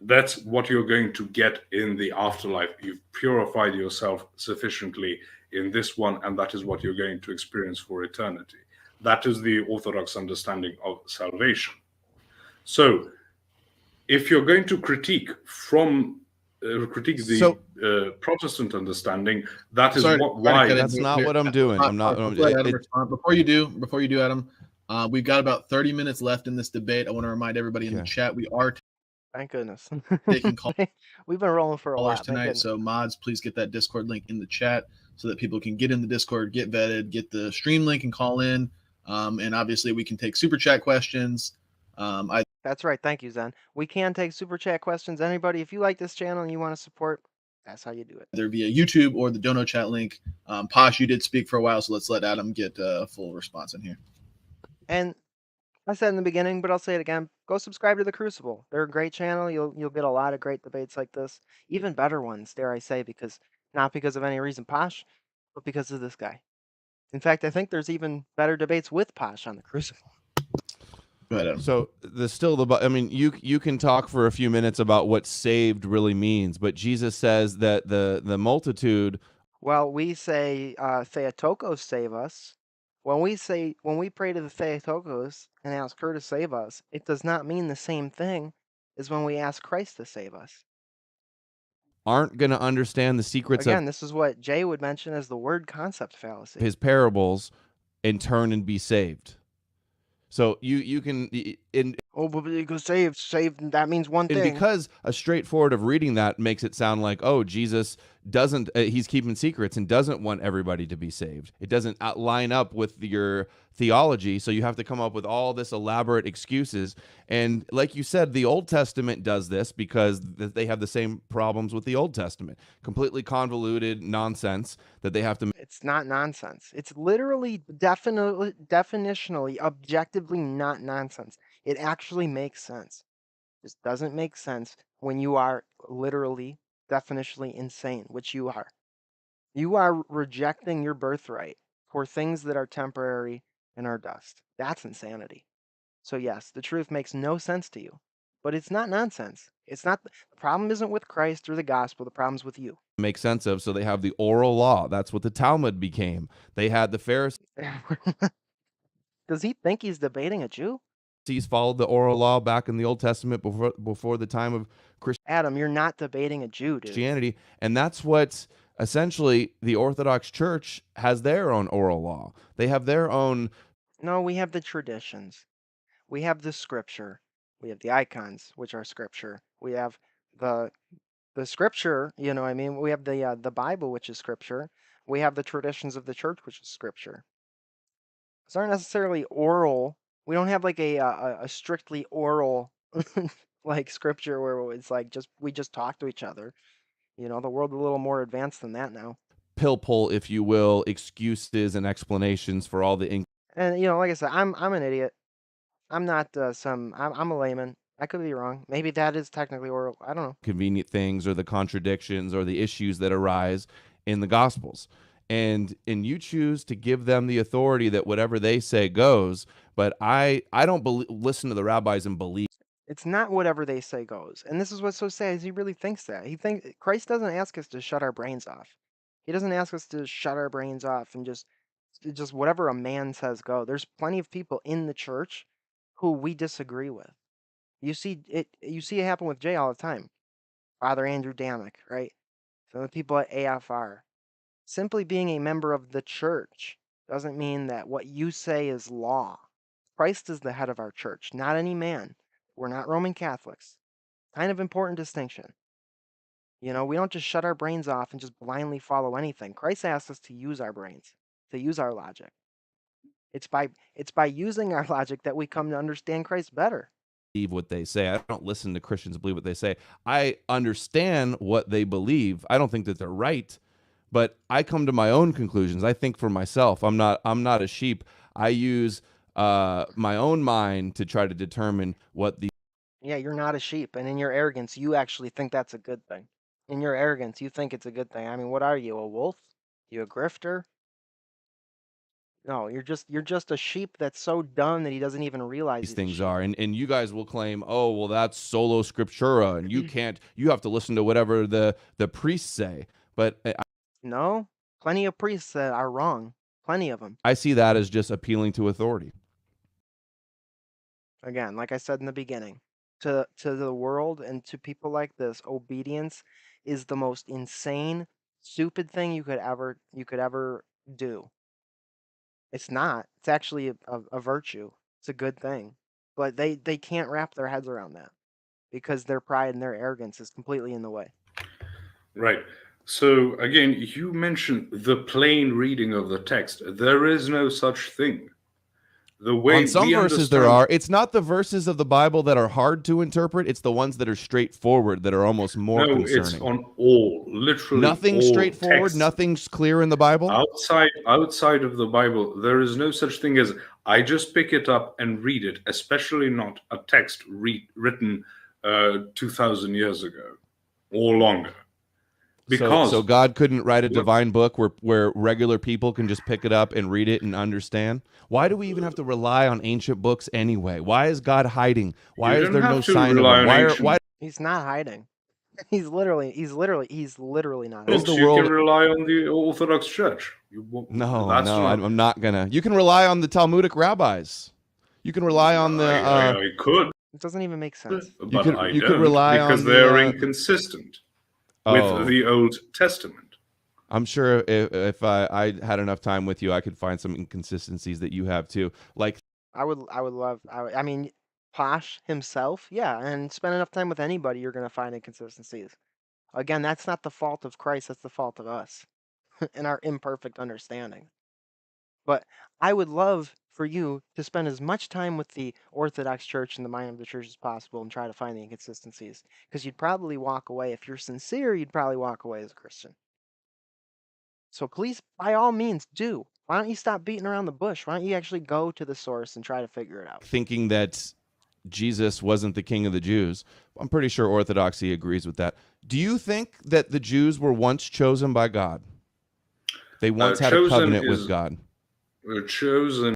that's what you're going to get in the afterlife. You've purified yourself sufficiently in this one, and that is what you're going to experience for eternity. That is the Orthodox understanding of salvation. So, if you're going to critique the Protestant understanding, that is why.
That's not what I'm doing. I'm not.
Before you do, Adam, we've got about 30 minutes left in this debate. I want to remind everybody in the chat we are.
Thank goodness.
Taking calls.
We've been rolling for a while
tonight. So mods, please get that Discord link in the chat so that people can get in the Discord, get vetted, get the stream link, and call in. And obviously, we can take super chat questions.
That's right. Thank you, Zen. We can take super chat questions. Anybody, if you like this channel and you want to support, that's how you do it.
Either via YouTube or the Dono chat link. Posh, you did speak for a while, so let's let Adam get a full response in here.
And I said in the beginning, but I'll say it again. Go subscribe to the Crucible. They're a great channel. You'll get a lot of great debates like this, even better ones, dare I say, because not because of any reason Posh, but because of this guy. In fact, I think there's even better debates with Posh on the Crucible.
Go ahead, Adam.
So I mean, you can talk for a few minutes about what saved really means, but Jesus says that the multitude.
Well, we say Theotokos save us. When we pray to the Theotokos and ask her to save us, it does not mean the same thing as when we ask Christ to save us.
Aren't going to understand the secrets
Again, this is what Jay would mention as the word concept fallacy.
His parables and turn and be saved. So you can
but because saved, that means one thing.
And because a straightforward of reading that makes it sound like, oh, Jesus doesn't, he's keeping secrets and doesn't want everybody to be saved. It doesn't line up with your theology, so you have to come up with all this elaborate excuses. And like you said, the Old Testament does this because they have the same problems with the Old Testament. Completely convoluted nonsense that they have to.
It's not nonsense. It's literally, definitionally, objectively not nonsense. It actually makes sense. This doesn't make sense when you are literally, definitionally insane, which you are. You are rejecting your birthright for things that are temporary and are dust. That's insanity. So yes, the truth makes no sense to you, but it's not nonsense. It's not, the problem isn't with Christ or the gospel, the problem's with you.
Make sense of, so they have the oral law. That's what the Talmud became. They had the Pharisees.
Does he think he's debating a Jew?
He's followed the oral law back in the Old Testament before the time of Christianity.
Adam, you're not debating a Jew, dude.
Christianity, and that's what essentially the Orthodox Church has their own oral law. They have their own.
No, we have the traditions. We have the scripture. We have the icons, which are scripture. We have the scripture, you know what I mean? We have the Bible, which is scripture. We have the traditions of the church, which is scripture. These aren't necessarily oral. We don't have like a strictly oral like scripture where it's like we just talk to each other. You know, the world's a little more advanced than that now.
Pill pull, if you will, excuses and explanations for all the.
And you know, like I said, I'm an idiot. I'm not I'm a layman. I could be wrong. Maybe that is technically oral. I don't know.
Convenient things or the contradictions or the issues that arise in the Gospels. And you choose to give them the authority that whatever they say goes, But I don't listen to the rabbis and believe.
It's not whatever they say goes. And this is what's so sad is he really thinks that. He thinks Christ doesn't ask us to shut our brains off. He doesn't ask us to shut our brains off and just whatever a man says go. There's plenty of people in the church who we disagree with. You see it happen with Jay all the time. Father Andrew Damick, right? Some of the people at AFR. Simply being a member of the church doesn't mean that what you say is law. Christ is the head of our church, not any man. We're not Roman Catholics. Kind of important distinction. We don't just shut our brains off and just blindly follow anything. Christ asks us to use our brains, to use our logic. It's by using our logic that we come to understand Christ better.
Believe what they say. I don't listen to Christians believe what they say. I understand what they believe. I don't think that they're right, but I come to my own conclusions. I think for myself. I'm not a sheep. I use my own mind to try to determine what the
Yeah, you're not a sheep, and in your arrogance, you actually think that's a good thing. In your arrogance, you think it's a good thing. I mean, what are you, a wolf? You a grifter? No, you're just a sheep that's so dumb that he doesn't even realize
these
he's a
things
sheep.
are. And you guys will claim, oh, well, that's solo scriptura, and you have to listen to whatever the priests say. But
No, plenty of priests that are wrong. Plenty of them.
I see that as just appealing to authority.
Again, like I said in the beginning, to the world and to people like this, obedience is the most insane, stupid thing you could ever do. It's not. It's actually a virtue. It's a good thing. But they can't wrap their heads around that because their pride and their arrogance is completely in the way.
Right. So again, you mentioned the plain reading of the text. There is no such thing. The way
on some
we
verses there
understand,
are. It's not the verses of the Bible that are hard to interpret. It's the ones that are straightforward that are almost more
no,
concerning.
it's on all, literally
Nothing's
all
straightforward.
texts.
Nothing's clear in the Bible.
Outside of the Bible, there is no such thing as I just pick it up and read it, especially not a text written 2,000 years ago or longer. Because
so God couldn't write a divine book where regular people can just pick it up and read it and understand. Why do we even have to rely on ancient books anyway? Why is God hiding? Why is there no sign of him? Why
He's not hiding. He's literally not hiding.
is the
you
world?
can rely on the Orthodox Church.
I'm not gonna. You can rely on the Talmudic rabbis. You can rely on the.
I could.
It doesn't even make sense.
But I
could
don't,
rely
because
on
they're
the,
inconsistent with the Old Testament.
I'm sure if I had enough time with you, I could find some inconsistencies that you have too. Like
I would love. I mean, Posh himself, yeah, and spend enough time with anybody, you're gonna find inconsistencies. Again, that's not the fault of Christ. That's the fault of us and our imperfect understanding. But I would love for you to spend as much time with the Orthodox Church and the mind of the church as possible and try to find the inconsistencies. Because you'd probably walk away, if you're sincere, you'd probably walk away as a Christian. So please, by all means, do. Why don't you stop beating around the bush? Why don't you actually go to the source and try to figure it out?
thinking that Jesus wasn't the king of the Jews. I'm pretty sure Orthodoxy agrees with that. Do you think that the Jews were once chosen by God? They once had a covenant with God.
Chosen.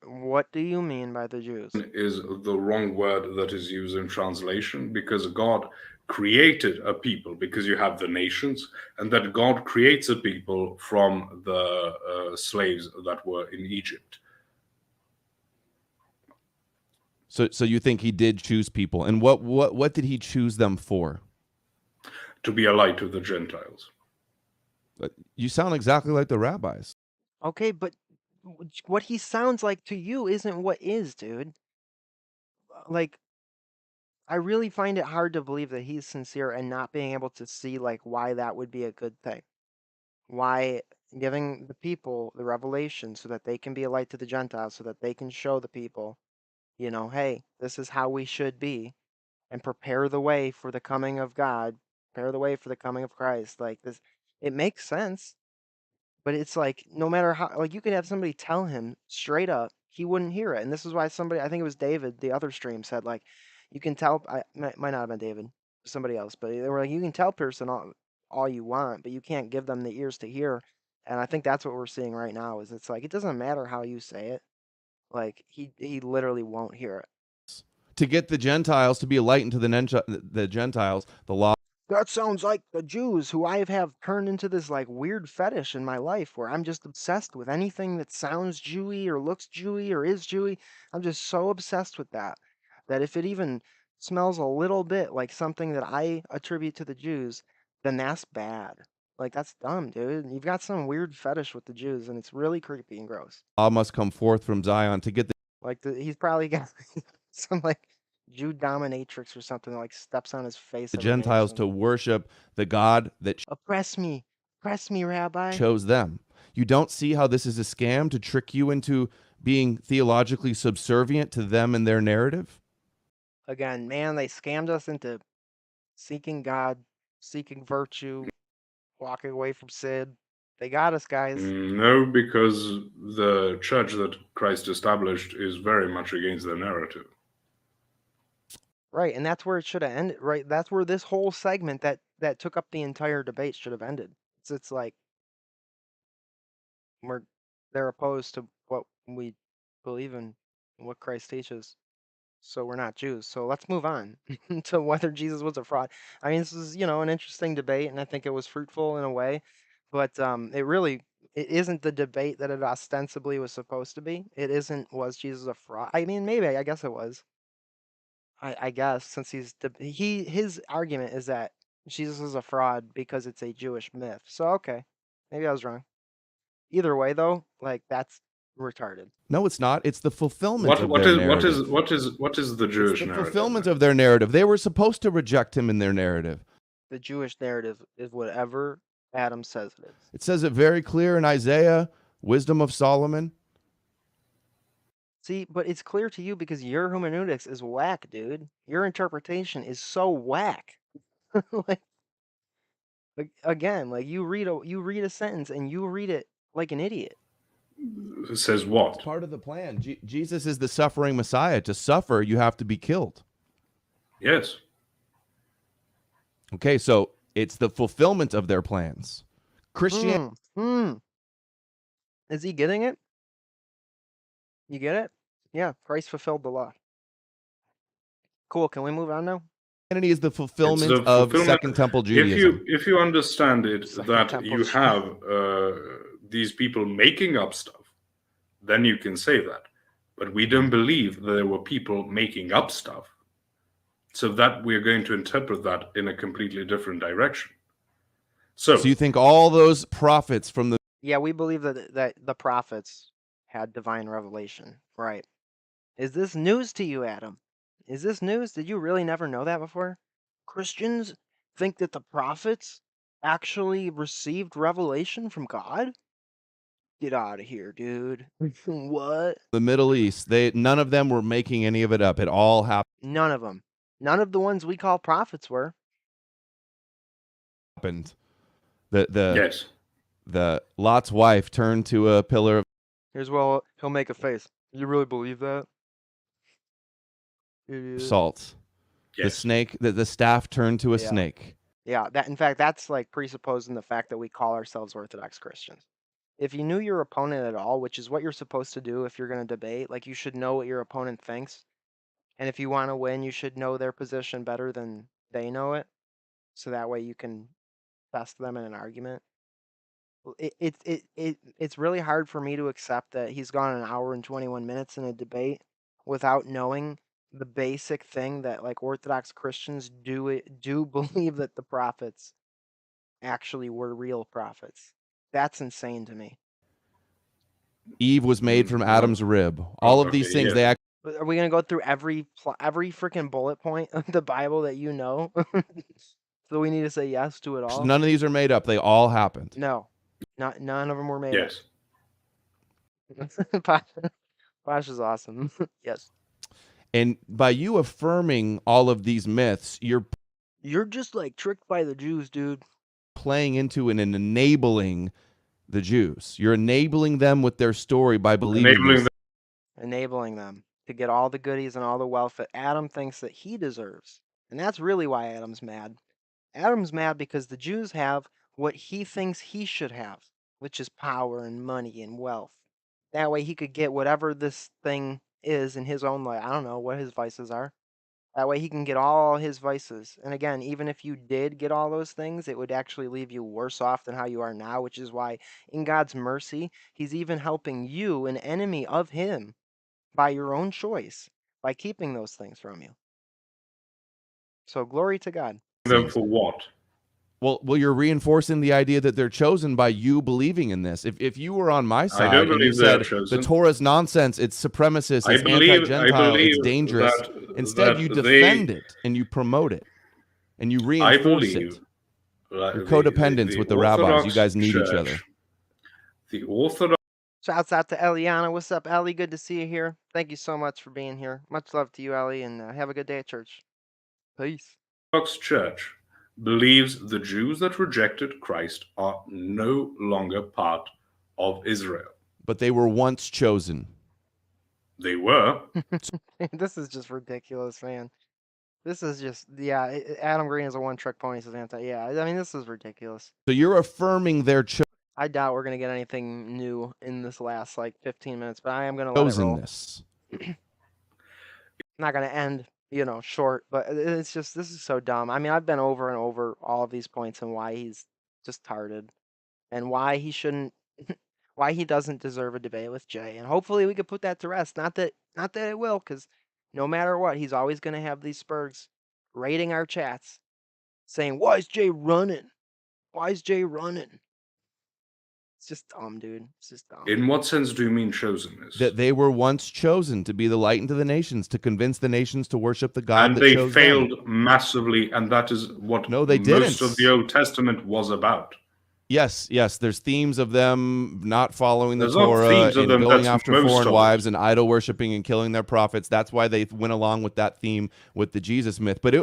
What do you mean by the Jews?
Is the wrong word that is used in translation, because God created a people, because you have the nations, and that God creates a people from the slaves that were in Egypt.
So you think he did choose people, and what did he choose them for?
To be a light to the Gentiles.
You sound exactly like the rabbis.
Okay, but what he sounds like to you isn't what is, dude. Like, I really find it hard to believe that he's sincere and not being able to see like why that would be a good thing. Why giving the people the revelation so that they can be a light to the Gentiles, so that they can show the people, hey, this is how we should be, and prepare the way for the coming of God, prepare the way for the coming of Christ. Like this, it makes sense. But it's like no matter how, like you could have somebody tell him straight up, he wouldn't hear it. And this is why somebody, I think it was David, the other stream said like, you can tell. I might not have been David, somebody else, but they were like, you can tell person all you want, but you can't give them the ears to hear. And I think that's what we're seeing right now. Is it's like it doesn't matter how you say it. Like he literally won't hear it.
To get the Gentiles to be a light into the Gentiles, the law.
That sounds like the Jews, who I have turned into this like weird fetish in my life where I'm just obsessed with anything that sounds Jewy or looks Jewy or is Jewy. I'm just so obsessed with that if it even smells a little bit like something that I attribute to the Jews, then that's bad. Like that's dumb, dude. You've got some weird fetish with the Jews, and it's really creepy and gross.
Law must come forth from Zion to get the
he's probably got some like Jew dominatrix or something that like steps on his face every day or
Gentiles to
something.
worship the God that
Oppress me, Rabbi.
chose them. You don't see how this is a scam to trick you into being theologically subservient to them and their narrative?
Again, man, they scammed us into seeking God, seeking virtue, walking away from sin. They got us, guys.
No, because the church that Christ established is very much against their narrative.
Right, and that's where it should have ended. Right, that's where this whole segment that took up the entire debate should have ended. It's like they're opposed to what we believe in, what Christ teaches. So we're not Jews. So let's move on to whether Jesus was a fraud. I mean, this is, an interesting debate, and I think it was fruitful in a way, but it isn't the debate that it ostensibly was supposed to be. It isn't, was Jesus a fraud? I mean, maybe, I guess it was. I guess, since his argument is that Jesus is a fraud because it's a Jewish myth. So, okay, maybe I was wrong. Either way, though, like, that's retarded.
No, it's not. It's the fulfillment of their narrative.
What is the Jewish
the
narrative?
Fulfillment of their narrative. They were supposed to reject him in their narrative.
The Jewish narrative is whatever Adam says it is.
It says it very clear in Isaiah, Wisdom of Solomon.
See, but it's clear to you because your hermeneutics is whack, dude. Your interpretation is so whack. like again, like you read a sentence and you read it like an idiot.
It says what?
It's part of the plan. Jesus is the suffering Messiah. To suffer, you have to be killed.
Yes.
Okay, so it's the fulfillment of their plans. Christianity.
Is he getting it? You get it? Yeah, Christ fulfilled the law. Cool. Can we move on now?
Christianity is the fulfillment of Second Temple Judaism.
If you understand it, that you have these people making up stuff, then you can say that. But we don't believe that there were people making up stuff. So that we're going to interpret that in a completely different direction. So
you think all those prophets from the...
Yeah, we believe that the prophets had divine revelation. Right. Is this news to you, Adam? Is this news? Did you really never know that before? Christians think that the prophets actually received revelation from God? Get out of here, dude. What?
The Middle East, none of them were making any of it up. It all happened.
None of them. None of the ones we call prophets were.
Happened.
Yes.
The Lot's wife turned to a pillar of...
Here's where he'll make a face. You really believe that?
Salt.
Yes.
The snake, the staff turned to a snake.
Yeah, in fact, that's like presupposing the fact that we call ourselves Orthodox Christians. If you knew your opponent at all, which is what you're supposed to do if you're going to debate, like you should know what your opponent thinks. And if you want to win, you should know their position better than they know it. So that way you can test them in an argument. It's really hard for me to accept that he's gone an hour and 21 minutes in a debate without knowing the basic thing that like Orthodox Christians do believe that the prophets actually were real prophets. That's insane to me.
Eve was made from Adam's rib. All of these things, they
Are we going to go through every freaking bullet point of the Bible that you know? So we need to say yes to it all?
None of these are made up. They all happened.
No. None of them were made
Yes.
up. Posh is awesome. Yes.
And by you affirming all of these myths, you're
just like tricked by the Jews, dude.
Playing into and enabling the Jews. You're enabling them with their story by believing
Enabling them to get all the goodies and all the wealth that Adam thinks that he deserves. And that's really why Adam's mad. Adam's mad because the Jews have what he thinks he should have, which is power and money and wealth. That way he could get whatever this thing is in his own life. I don't know what his vices are. That way he can get all his vices. And again, even if you did get all those things, it would actually leave you worse off than how you are now, which is why, in God's mercy, he's even helping you, an enemy of him, by your own choice, by keeping those things from you. So glory to God.
Them for what?
Well, you're reinforcing the idea that they're chosen by you believing in this. If you were on my
I
side
don't
and you
believe they're
said the
chosen.
Torah's nonsense, it's supremacist,
I
it's
believe
anti-Gentile, it's dangerous, instead
that
you
they
defend it and you promote it and you
I
reinforce
believe
it.
that
You're codependents
the
with the rabbis. You
Orthodox
guys need each
Church,
other.
the Orthodox
Shouts out to Eliana. What's up, Ellie? Good to see you here. Thank you so much for being here. Much love to you, Ellie, and have a good day at church. Peace.
Church believes the Jews that rejected Christ are no longer part of Israel.
But they were once chosen.
They were.
This is just ridiculous, man. This is just, yeah, Adam Green is a one-trick pony, says anti. Yeah, I mean, this is ridiculous.
So you're affirming their
I doubt we're going to get anything new in this last, like, 15 minutes, but I am going to let it roll.
chosenness.
Not going to end, short, but it's just, this is so dumb. I mean, I've been over and over all of these points and why he's just tarded and why he shouldn't, why he doesn't deserve a debate with Jay. And hopefully we could put that to rest. Not that it will, because no matter what, he's always going to have these spurgs raiding our chats saying, why is Jay running? Why is Jay running? It's just dumb, dude. It's just dumb.
In what sense do you mean chosenness?
That they were once chosen to be the light unto the nations, to convince the nations to worship the God
and
that
they
chose
failed
them.
massively, and that is what
No, they
most
didn't.
of the Old Testament was about.
Yes, there's themes of them not following the
There's not
Torah
themes of
and
them,
going
that's
after
most
foreign
of it.
wives and idol worshiping and killing their prophets. That's why they went along with that theme with the Jesus myth. But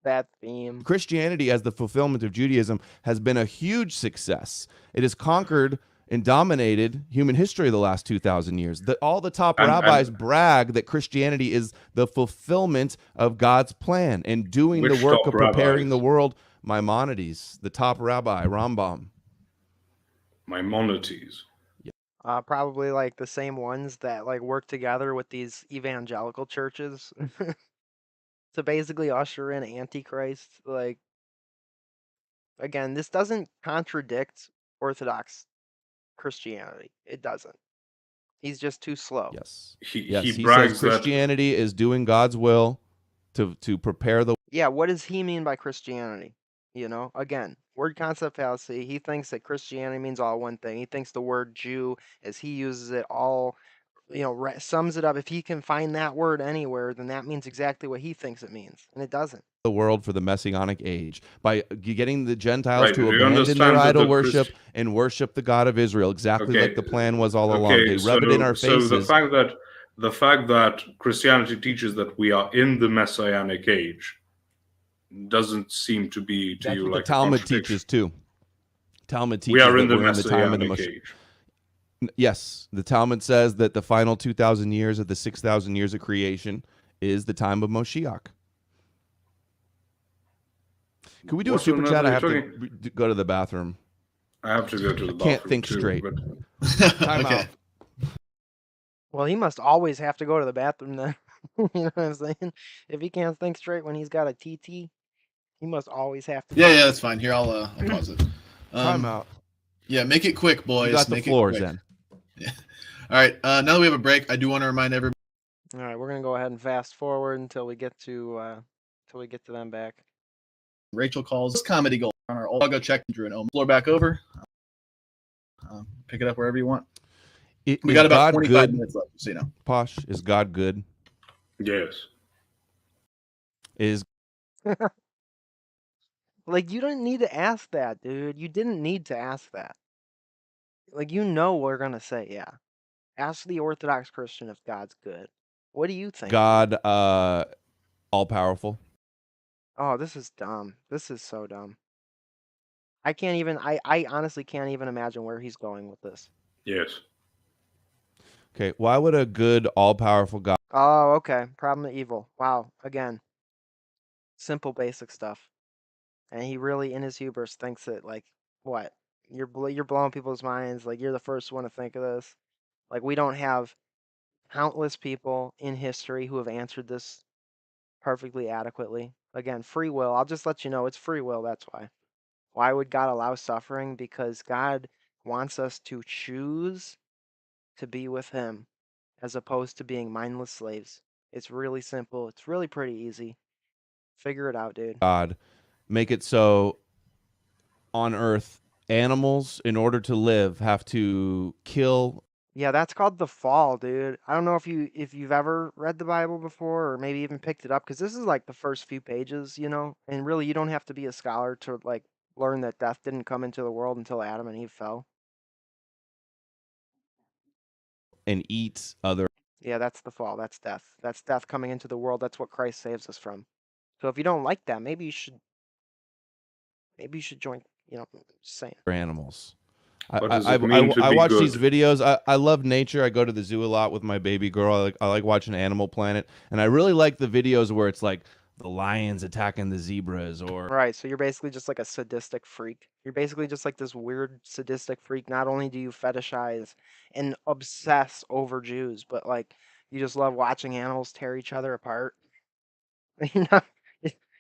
that theme.
Christianity as the fulfillment of Judaism has been a huge success. It has conquered and dominated human history the last 2,000 years. All the top rabbis brag that Christianity is the fulfillment of God's plan and doing the work of preparing the world. Maimonides, the top rabbi, Rambam.
Maimonides.
Probably like the same ones that like work together with these evangelical churches to basically usher in Antichrist. Like, again, this doesn't contradict Orthodox Christianity. It doesn't. He's just too slow.
Yes.
He
says Christianity is doing God's will to prepare the.
Yeah, what does he mean by Christianity? Again, word concept fallacy. He thinks that Christianity means all one thing. He thinks the word Jew, as he uses it, all, sums it up. If he can find that word anywhere, then that means exactly what he thinks it means, and it doesn't.
The world for the Messianic age by getting the Gentiles to abandon their idol worship and worship the God of Israel, exactly like the plan was all along. They rub it in our faces.
So the fact that Christianity teaches that we are in the Messianic age doesn't seem to be to you like
the Talmud teaches too. Talmud teaches
we are
that
in
we're in the time of the
age.
Yes, the Talmud says that the final 2,000 years of the 6,000 years of creation is the time of Moshiach. Can we do a super chat? I have to go to the bathroom.
I have to go to the bathroom.
Can't think straight.
Time out.
Well, he must always have to go to the bathroom then. You know what I'm saying? If he can't think straight when he's got a TT, he must always have to.
Yeah, that's fine. Here, I'll pause it.
Time out.
Yeah, make it quick, boys.
You got the floors then.
Yeah. All right. Now that we have a break, I do want to remind everybody.
All right, we're gonna go ahead and fast forward until we get to them back.
Rachel calls this comedy gold on our old. I'll go check Drew and Omen. Floor back over. Pick it up wherever you want. We got about 45 minutes left, so you know.
Posh, is God good?
Yes.
Is
like you don't need to ask that, dude. You didn't need to ask that. Like we're gonna say, yeah. Ask the Orthodox Christian if God's good. What do you think?
God all powerful?
Oh, this is dumb. This is so dumb. I honestly can't even imagine where he's going with this.
Yes.
Okay, why would a good all-powerful God...
Oh, okay. Problem of evil. Wow. Again. Simple, basic stuff. And he really, in his hubris, thinks that, like, what? You're blowing people's minds. Like, you're the first one to think of this. Like, we don't have countless people in history who have answered this perfectly adequately. Again, free will. I'll just let you know it's free will. That's why. Why would God allow suffering? Because God wants us to choose to be with Him as opposed to being mindless slaves. It's really simple. It's really pretty easy. Figure it out, dude.
God, make it so on Earth, animals, in order to live, have to kill.
Yeah, that's called the fall, dude. I don't know if you've ever read the Bible before or maybe even picked it up because this is like the first few pages, you know? And really you don't have to be a scholar to like learn that death didn't come into the world until Adam and Eve fell.
And eat other
Yeah, that's the fall. That's death. That's death coming into the world. That's what Christ saves us from. So if you don't like that, maybe you should join, you know, just saying.
animals.
What does it mean to
I
be
watch
good?
these videos. I love nature. I go to the zoo a lot with my baby girl. I like watching Animal Planet, and I really like the videos where it's like the lions attacking the zebras, or
Right, so you're basically just like a sadistic freak. You're basically just like this weird sadistic freak. Not only do you fetishize and obsess over Jews, but like you just love watching animals tear each other apart. You're not,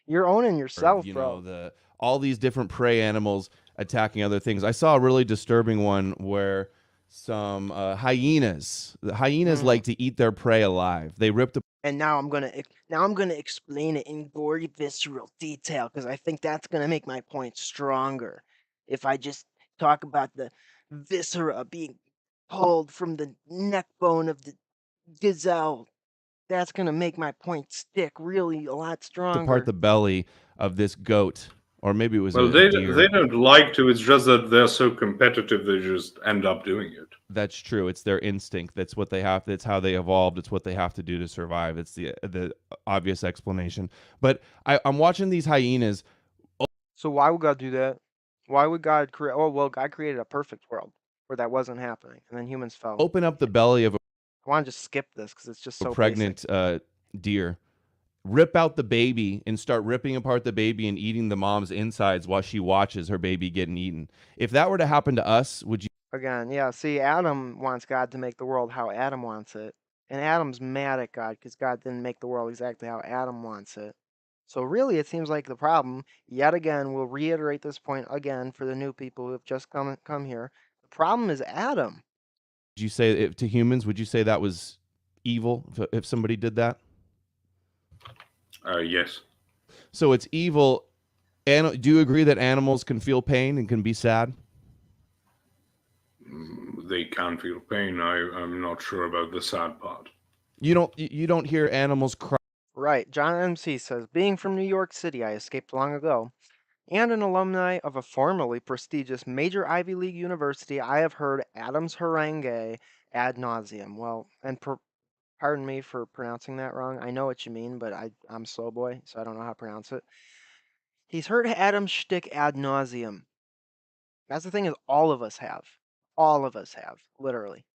you're owning yourself,
you know,
bro.
the all these different prey animals attacking other things. I saw a really disturbing one where some hyenas. The hyenas
Mm.
like to eat their prey alive. They ripped
And now I'm gonna explain it in gory, visceral detail because I think that's gonna make my point stronger. If I just talk about the viscera being pulled from the neck bone of the gazelle, that's gonna make my point stick really a lot
apart
stronger.
the belly of this goat, or maybe it was
Well,
a
they
deer.
don't like to. It's just that they're so competitive, they just end up doing it.
That's true. It's their instinct. That's what they have. That's how they evolved. It's what they have to do to survive. It's the obvious explanation. But I'm watching these hyenas
So why would God do that? Why would God create? Oh well, God created a perfect world where that wasn't happening, and then humans fell.
open up the belly of
I want to just skip this because it's just
a
so basic.
pregnant deer, rip out the baby, and start ripping apart the baby and eating the mom's insides while she watches her baby getting eaten. If that were to happen to us, would you?
Again, yeah, see, Adam wants God to make the world how Adam wants it. And Adam's mad at God because God didn't make the world exactly how Adam wants it. So really, it seems like the problem, yet again, we'll reiterate this point again for the new people who have just come here. The problem is Adam.
Would you say to humans? Would you say that was evil if somebody did that?
Yes.
So it's evil. And do you agree that animals can feel pain and can be sad?
They can feel pain. I'm not sure about the sad part.
You don't hear animals cry.
Right, John MC says, being from New York City, I escaped long ago, and an alumni of a formerly prestigious major Ivy League university, I have heard Adam's harangue ad nauseum. Well, and pardon me for pronouncing that wrong. I know what you mean, but I'm slow boy, so I don't know how to pronounce it. He's heard Adam's shtick ad nauseum. That's the thing is, all of us have. All of us have, literally.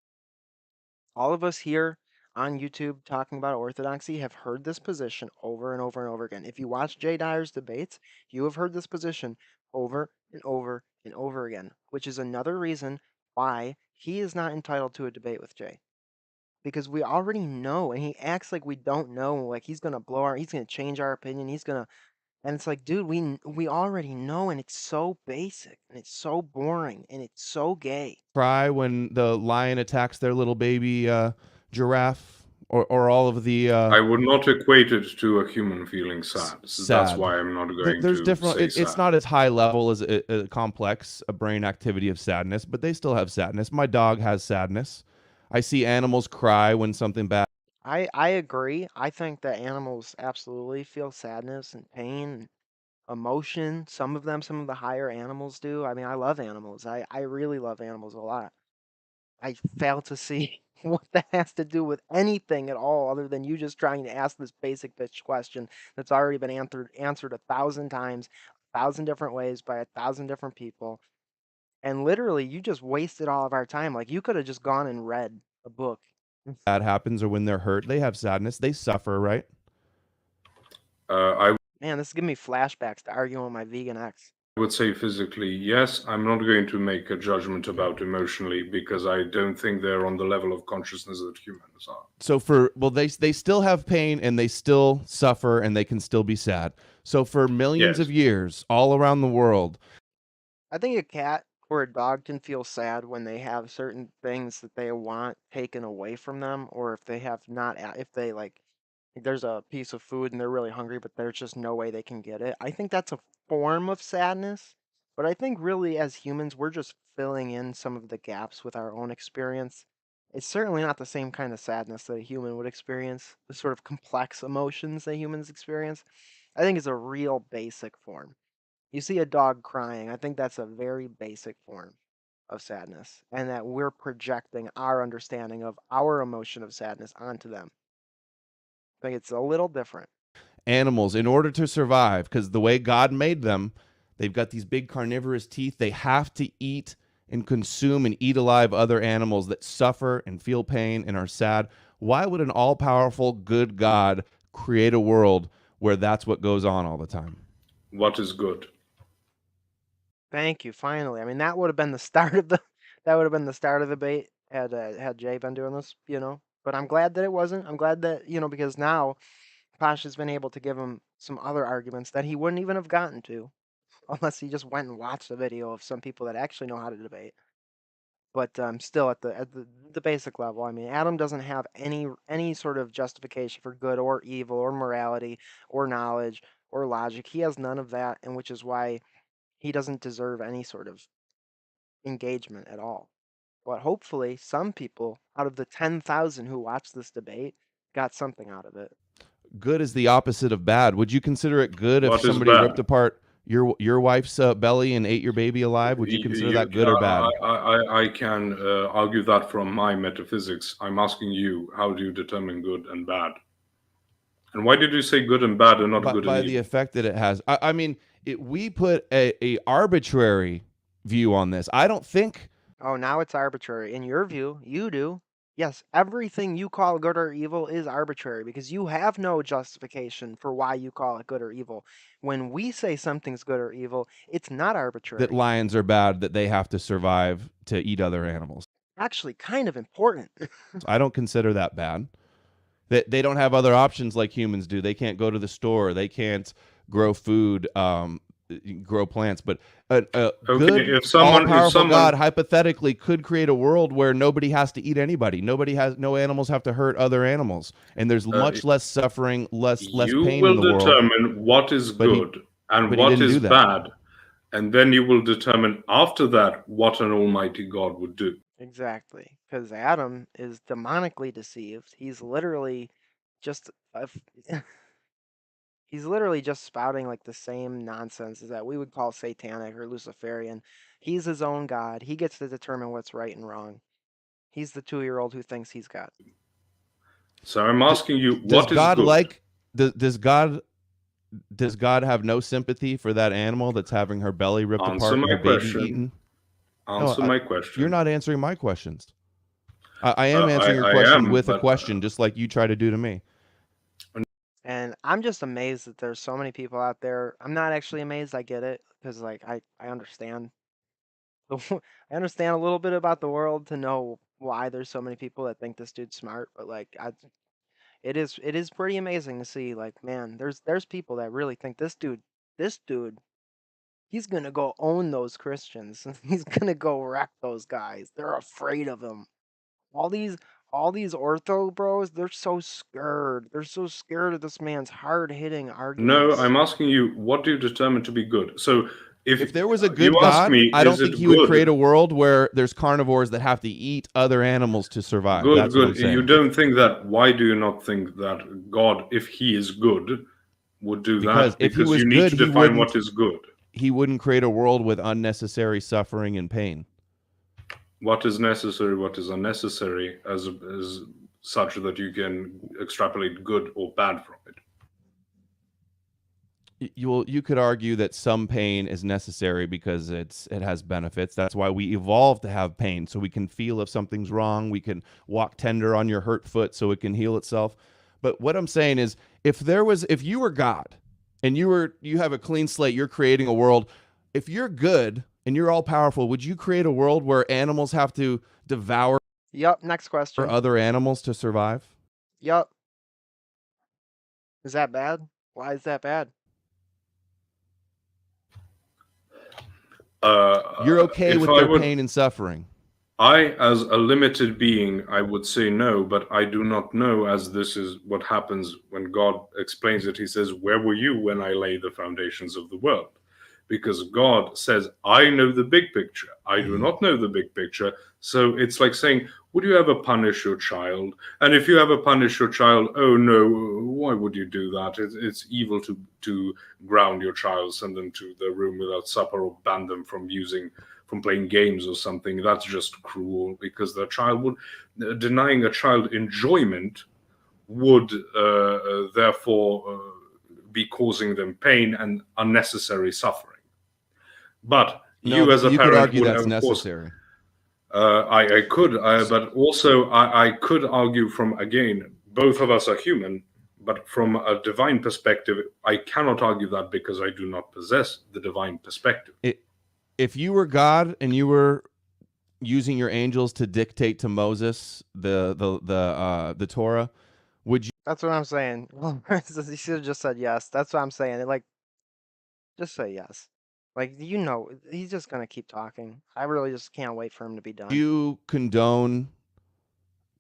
All of us here on YouTube talking about orthodoxy have heard this position over and over and over again. If you watch Jay Dyer's debates, you have heard this position over and over and over again, which is another reason why he is not entitled to a debate with Jay. Because we already know, and he acts like we don't know, like he's gonna he's gonna change our opinion, and it's like, dude, we already know, and it's so basic, and it's so boring, and it's so gay.
Cry when the lion attacks their little baby giraffe, or all of the
I would not equate it to a human feeling sad. So that's
sad.
why I'm not going
There's
to
different.
say
It's
sad.
not as high level as a complex a brain activity of sadness, but they still have sadness. My dog has sadness. I see animals cry when something bad.
I agree. I think that animals absolutely feel sadness and pain and emotion. Some of them, some of the higher animals do. I mean, I love animals. I really love animals a lot. I fail to see what that has to do with anything at all other than you just trying to ask this basic bitch question that's already been answered 1,000 times, 1,000 different ways by 1,000 different people. And literally, you just wasted all of our time. Like, you could have just gone and read a book.
Bad happens, or when they're hurt, they have sadness. They suffer, right?
I
Man, this is giving me flashbacks to arguing with my vegan ex.
I would say physically, yes. I'm not going to make a judgment about emotionally because I don't think they're on the level of consciousness that humans are.
So they still have pain and they still suffer and they can still be sad. So for millions
Yes.
of years all around the world,
I think a cat or a dog can feel sad when they have certain things that they want taken away from them, or if they have not, if they like there's a piece of food and they're really hungry, but there's just no way they can get it. I think that's a form of sadness. But I think really as humans, we're just filling in some of the gaps with our own experience. It's certainly not the same kind of sadness that a human would experience, the sort of complex emotions that humans experience. I think it's a real basic form. You see a dog crying, I think that's a very basic form of sadness, and that we're projecting our understanding of our emotion of sadness onto them. I think it's a little different.
animals, in order to survive, because the way God made them, they've got these big carnivorous teeth. They have to eat and consume and eat alive other animals that suffer and feel pain and are sad. Why would an all-powerful, good God create a world where that's what goes on all the time?
What is good?
Thank you. Finally, I mean that would have been the start of the debate had Jay been doing this, you know. But I'm glad that it wasn't. I'm glad that because now Posh has been able to give him some other arguments that he wouldn't even have gotten to unless he just went and watched a video of some people that actually know how to debate. But still, at the basic level, I mean, Adam doesn't have any sort of justification for good or evil or morality or knowledge or logic. He has none of that, and which is why he doesn't deserve any sort of engagement at all. But hopefully, some people out of the 10,000 who watched this debate got something out of it.
Good is the opposite of bad. Would you consider it good if
What is
somebody
bad?
ripped apart your wife's belly and ate your baby alive? Would you consider that good or bad?
I can argue that from my metaphysics. I'm asking you, how do you determine good and bad? And why did you say good and bad and not good
By
and
the
evil?
effect that it has. I mean, we put a arbitrary view on this. I don't think.
Oh, now it's arbitrary. In your view, you do. Yes, everything you call good or evil is arbitrary because you have no justification for why you call it good or evil. When we say something's good or evil, it's not
That
arbitrary.
lions are bad, that they have to survive to eat other animals.
Actually, kind of important.
I don't consider that bad. That they don't have other options like humans do. They can't go to the store. They can't grow food, grow plants. But a
Okay,
good,
if
all-powerful
someone,
God hypothetically could create a world where nobody has to eat anybody. No animals have to hurt other animals, and there's much less suffering, less
you
pain in
will
the world.
determine what is
But
good and
he
what
didn't
is
do that.
bad, and then you will determine after that what an almighty God would do.
Exactly, because Adam is demonically deceived. He's literally just he's literally just spouting like the same nonsense as that we would call satanic or Luciferian. He's his own god. He gets to determine what's right and wrong. He's the 2-year-old who thinks he's God.
So I'm asking you,
Does
what is
God
good?
does God have no sympathy for that animal that's having her belly ripped
Answer
apart and
my
her baby
question.
eaten?
Answer
No,
my question.
you're not answering my questions. I am answering your
I
question
am,
with a
but
question, just like you try to do to me.
And I'm just amazed that there's so many people out there. I'm not actually amazed. I get it because like I understand. I understand a little bit about the world to know why there's so many people that think this dude's smart. But like it is pretty amazing to see. Like man, there's people that really think this dude he's gonna go own those Christians. He's gonna go wreck those guys. They're afraid of him. All these all these ortho bros, they're so scared. They're so scared of this man's hard-hitting
no,
arguments.
I'm asking you, what do you determine to be good? So
If there was a
you
good
ask
God,
me,
I don't
is
think
it
he would create a
good?
world where there's carnivores that have to eat other animals to survive.
Good,
That's what I'm
good. You
saying.
don't think that, why do you not think that God, if he is good, would do
Because
that?
if he
Because
was
you need
good,
to define what is good.
he wouldn't create a world with unnecessary suffering and pain.
What is necessary, what is unnecessary, as such that you can extrapolate good or bad from it.
You could argue that some pain is necessary because it has benefits. That's why we evolved to have pain, so we can feel if something's wrong. We can walk tender on your hurt foot so it can heal itself. But what I'm saying is, if you were God and you have a clean slate, you're creating a world. if you're good and you're all powerful, would you create a world where animals have to devour
Yup. Next question.
other animals to survive?
Yup. Is that bad? Why is that bad?
You're okay
if
with
I
their
would,
pain and suffering.
I, as a limited being, I would say no, but I do not know, as this is what happens when God explains it. He says, "Where were you when I laid the foundations of the world?" Because God says, "I know the big picture. I do not know the big picture." So it's like saying, would you ever punish your child? And if you ever punish your child, oh no, why would you do that? It's evil to ground your child, send them to the room without supper, or ban them from playing games or something. That's just cruel, because the child would, denying a child enjoyment would therefore be causing them pain and unnecessary suffering. But
No,
you, as a
you could
parent,
argue
would,
that's
of course,
necessary.
I could, but also I could argue from, again, both of us are human, but from a divine perspective, I cannot argue that, because I do not possess the divine perspective.
If you were God and you were using your angels to dictate to Moses the Torah, would you?
That's what I'm saying. You should have just said yes. That's what I'm saying. Like, just say yes. Like, he's just gonna keep talking. I really just can't wait for him to be done.
You condone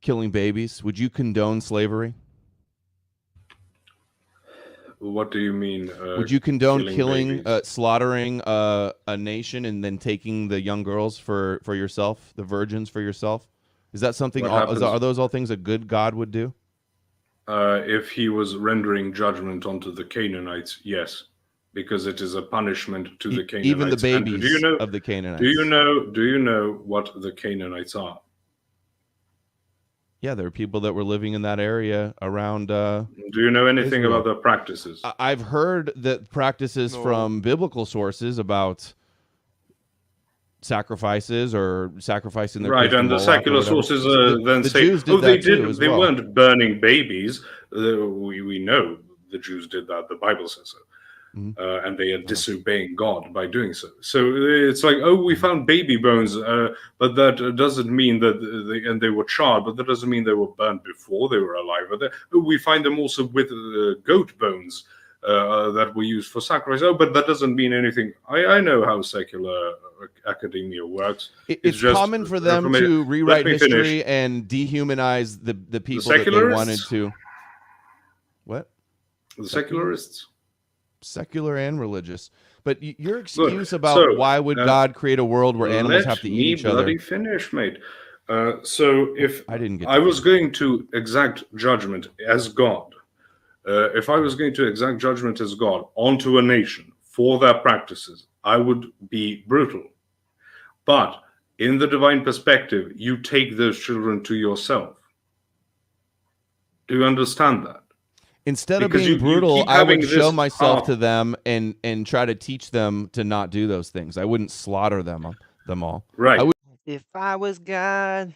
killing babies? Would you condone slavery?
What do you mean?
Would you condone
killing
slaughtering a nation and then taking the young girls for yourself, the virgins for yourself? Is that something? Are those all things a good God would do?
If he was rendering judgment onto the Canaanites, yes, because it is a punishment to the Canaanites.
Even the babies of the Canaanites.
Do you know what the Canaanites are?
Yeah, there are people that were living in that area around.
Do you know anything
Israel.
about their practices?
I've heard that practices from biblical sources about sacrifices or sacrificing their
right, and the secular sources then say,
Jews did
they
didn't.
They weren't burning babies. We know the Jews did that. The Bible says so.
Mm-hmm.
And they are disobeying God by doing so. So it's like, oh, we found baby bones, but that doesn't mean that they were charred, but that doesn't mean they were burned before they were alive. But we find them also with goat bones that were used for sacrifice. Oh, but that doesn't mean anything. I know how secular academia works.
It's just common for them to rewrite history and dehumanize the people that they wanted to. What?
The secularists?
Secular and religious. But your excuse about why would God create a world where animals have to eat each other?
Let me finish, mate. So if I was going to exact judgment as God, if I was going to exact judgment as God onto a nation for their practices, I would be brutal. But in the divine perspective, you take those children to yourself. Do you understand that?
Instead of being brutal, I would show myself to them and try to teach them to not do those things. I wouldn't slaughter them all.
Right.
If I was God,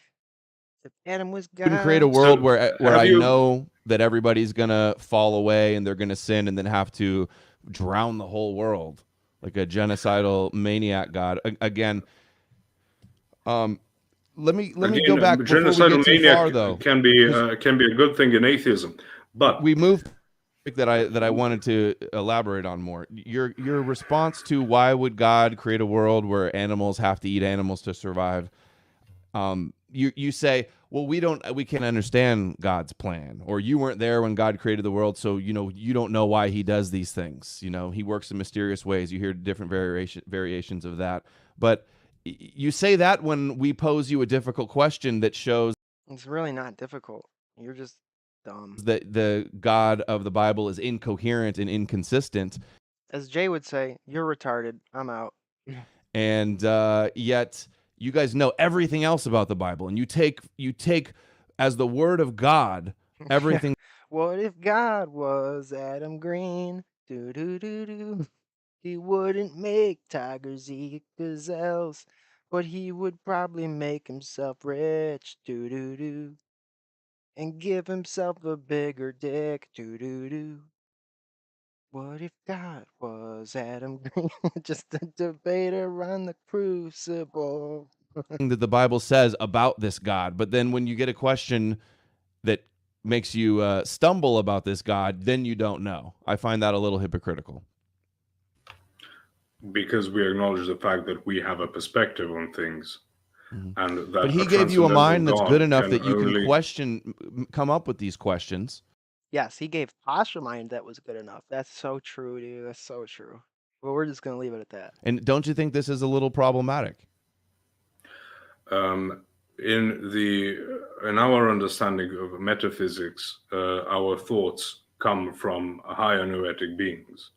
if Adam was God.
I wouldn't create a world where I know that everybody's going to fall away and they're going to sin and then have to drown the whole world like a genocidal maniac God. Again, let me go back before we get too far, though.
Can be a good thing in atheism. But
we moved that I wanted to elaborate on more. Your response to why would God create a world where animals have to eat animals to survive? You say, well, we can't understand God's plan, or you weren't there when God created the world, so you don't know why he does these things. He works in mysterious ways. You hear different variations of that. But you say that when we pose you a difficult question that shows
it's really not difficult. You're just dumb.
That the God of the Bible is incoherent and inconsistent.
As Jay would say, you're retarded. I'm out.
And yet you guys know everything else about the Bible, and you take as the word of God everything.
What if God was Adam Green? Do do do do. He wouldn't make tigers eat gazelles, but he would probably make himself rich. Do do do. And give himself a bigger dick. Do do do. What if God was Adam Green? Just a debater on the Crucible.
That the Bible says about this God, but then when you get a question that makes you stumble about this God, then you don't know. I find that a little hypocritical.
Because we acknowledge the fact that we have a perspective on things, and that
But he
a
gave you a
transcendental
mind that's good
God
enough
can
that you can
only
come up with these questions.
Yes, he gave Posh a mind that was good enough. That's so true, dude. That's so true. Well, we're just gonna leave it at that.
And don't you think this is a little problematic?
in our understanding of metaphysics, our thoughts come from higher noetic beings,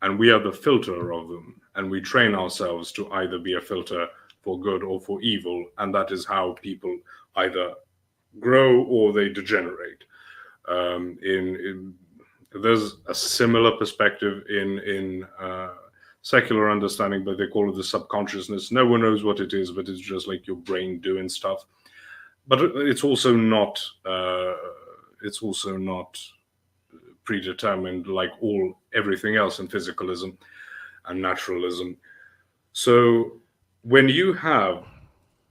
and we are the filter of them, and we train ourselves to either be a filter for good or for evil, and that is how people either grow or they degenerate. There's a similar perspective in secular understanding, but they call it the subconsciousness. No one knows what it is, but it's just like your brain doing stuff. But it's also not. It's also not predetermined like everything else in physicalism and naturalism. So when you have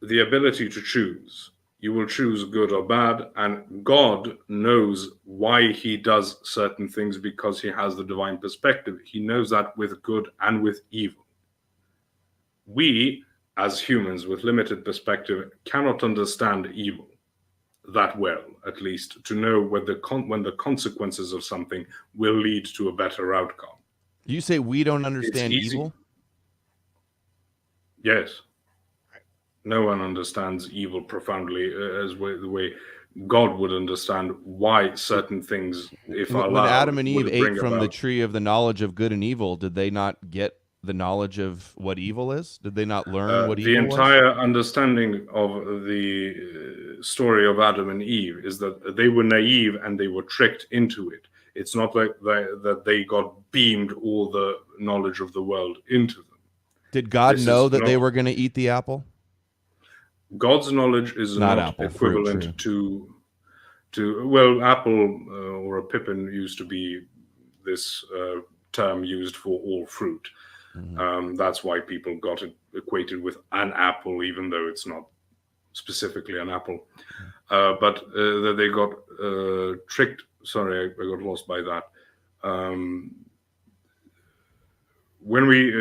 the ability to choose, you will choose good or bad, and God knows why he does certain things because he has the divine perspective. He knows that with good and with evil. We, as humans with limited perspective, cannot understand evil that well, at least, to know when the consequences of something will lead to a better outcome.
You say we don't understand evil?
Yes. No one understands evil profoundly the way God would understand why certain things, if allowed,
when Adam and Eve ate from the tree of the knowledge of good and evil, did they not get the knowledge of what evil is? Did they not learn what evil was?
The entire understanding of the story of Adam and Eve is that they were naive and they were tricked into it. It's not like that they got beamed all the knowledge of the world into them.
Did God know that they were going to eat the apple?
God's knowledge is not apple, equivalent to well, apple or a pippin used to be this term used for all fruit. Mm-hmm. That's why people got it equated with an apple, even though it's not specifically an apple. But they got tricked. Sorry, I got lost by that. When we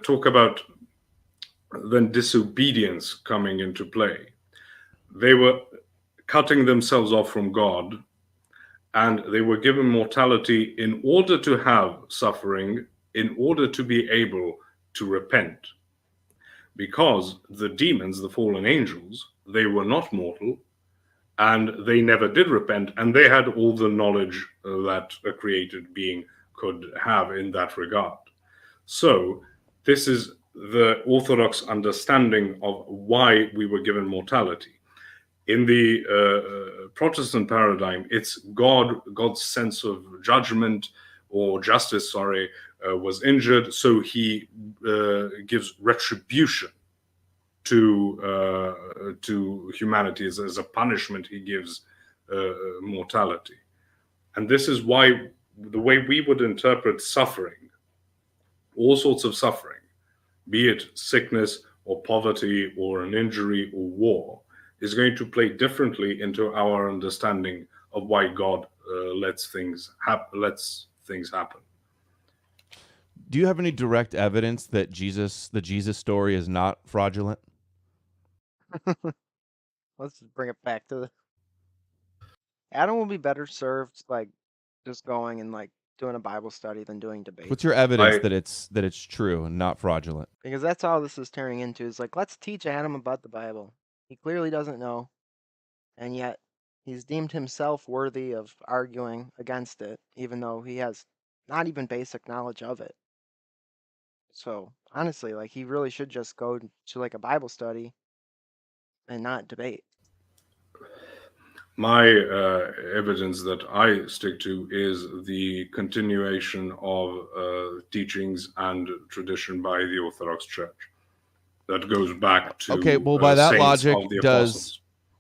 talk about then disobedience coming into play, they were cutting themselves off from God, and they were given mortality in order to have suffering, in order to be able to repent. Because the demons, the fallen angels, they were not mortal, and they never did repent, and they had all the knowledge that a created being could have in that regard. So this is the orthodox understanding of why we were given mortality. In the Protestant paradigm, it's God's sense of judgment or justice, was injured, so he gives retribution to humanity as a punishment. He gives mortality, and this is why the way we would interpret suffering, all sorts of suffering, be it sickness or poverty or an injury or war, is going to play differently into our understanding of why God lets things happen.
Do you have any direct evidence that the Jesus story is not fraudulent?
Let's bring it back to Adam will be better served like just going and like doing a Bible study than doing debate.
What's your evidence that it's true and not fraudulent?
Because that's all this is turning into, is like, let's teach Adam about the Bible. He clearly doesn't know, and yet he's deemed himself worthy of arguing against it, even though he has not even basic knowledge of it. So honestly, like, he really should just go to like a Bible study and not debate.
My evidence that I stick to is the continuation of teachings and tradition by the Orthodox Church that goes back to
okay. Well, by that logic,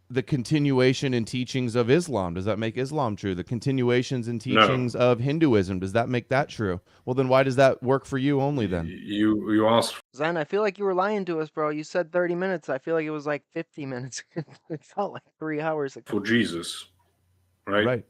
the continuation and teachings of Islam? Does that make Islam true? The continuations and teachings of Hinduism, does that make that true? Well, then why does that work for you only then?
You asked.
Zen, I feel like you were lying to us, bro. You said 30 minutes. I feel like it was like 50 minutes. It felt like 3 hours ago.
For Jesus, right?
Right.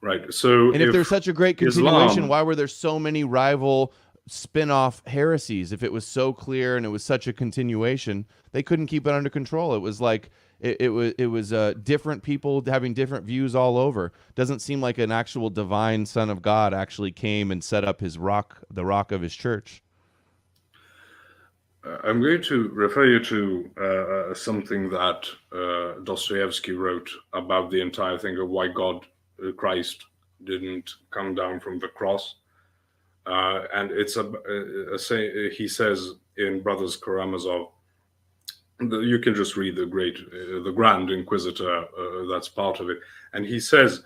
Right. So
and if there's such a great continuation,
Islam,
why were there so many rival spin-off heresies? If it was so clear and it was such a continuation, they couldn't keep it under control. It was like it was different people having different views all over. Doesn't seem like an actual divine Son of God actually came and set up his rock, the rock of his church.
I'm going to refer you to something that Dostoevsky wrote about the entire thing of why Christ didn't come down from the cross. And it's he says in Brothers Karamazov, you can just read the Grand Inquisitor, that's part of it. And he says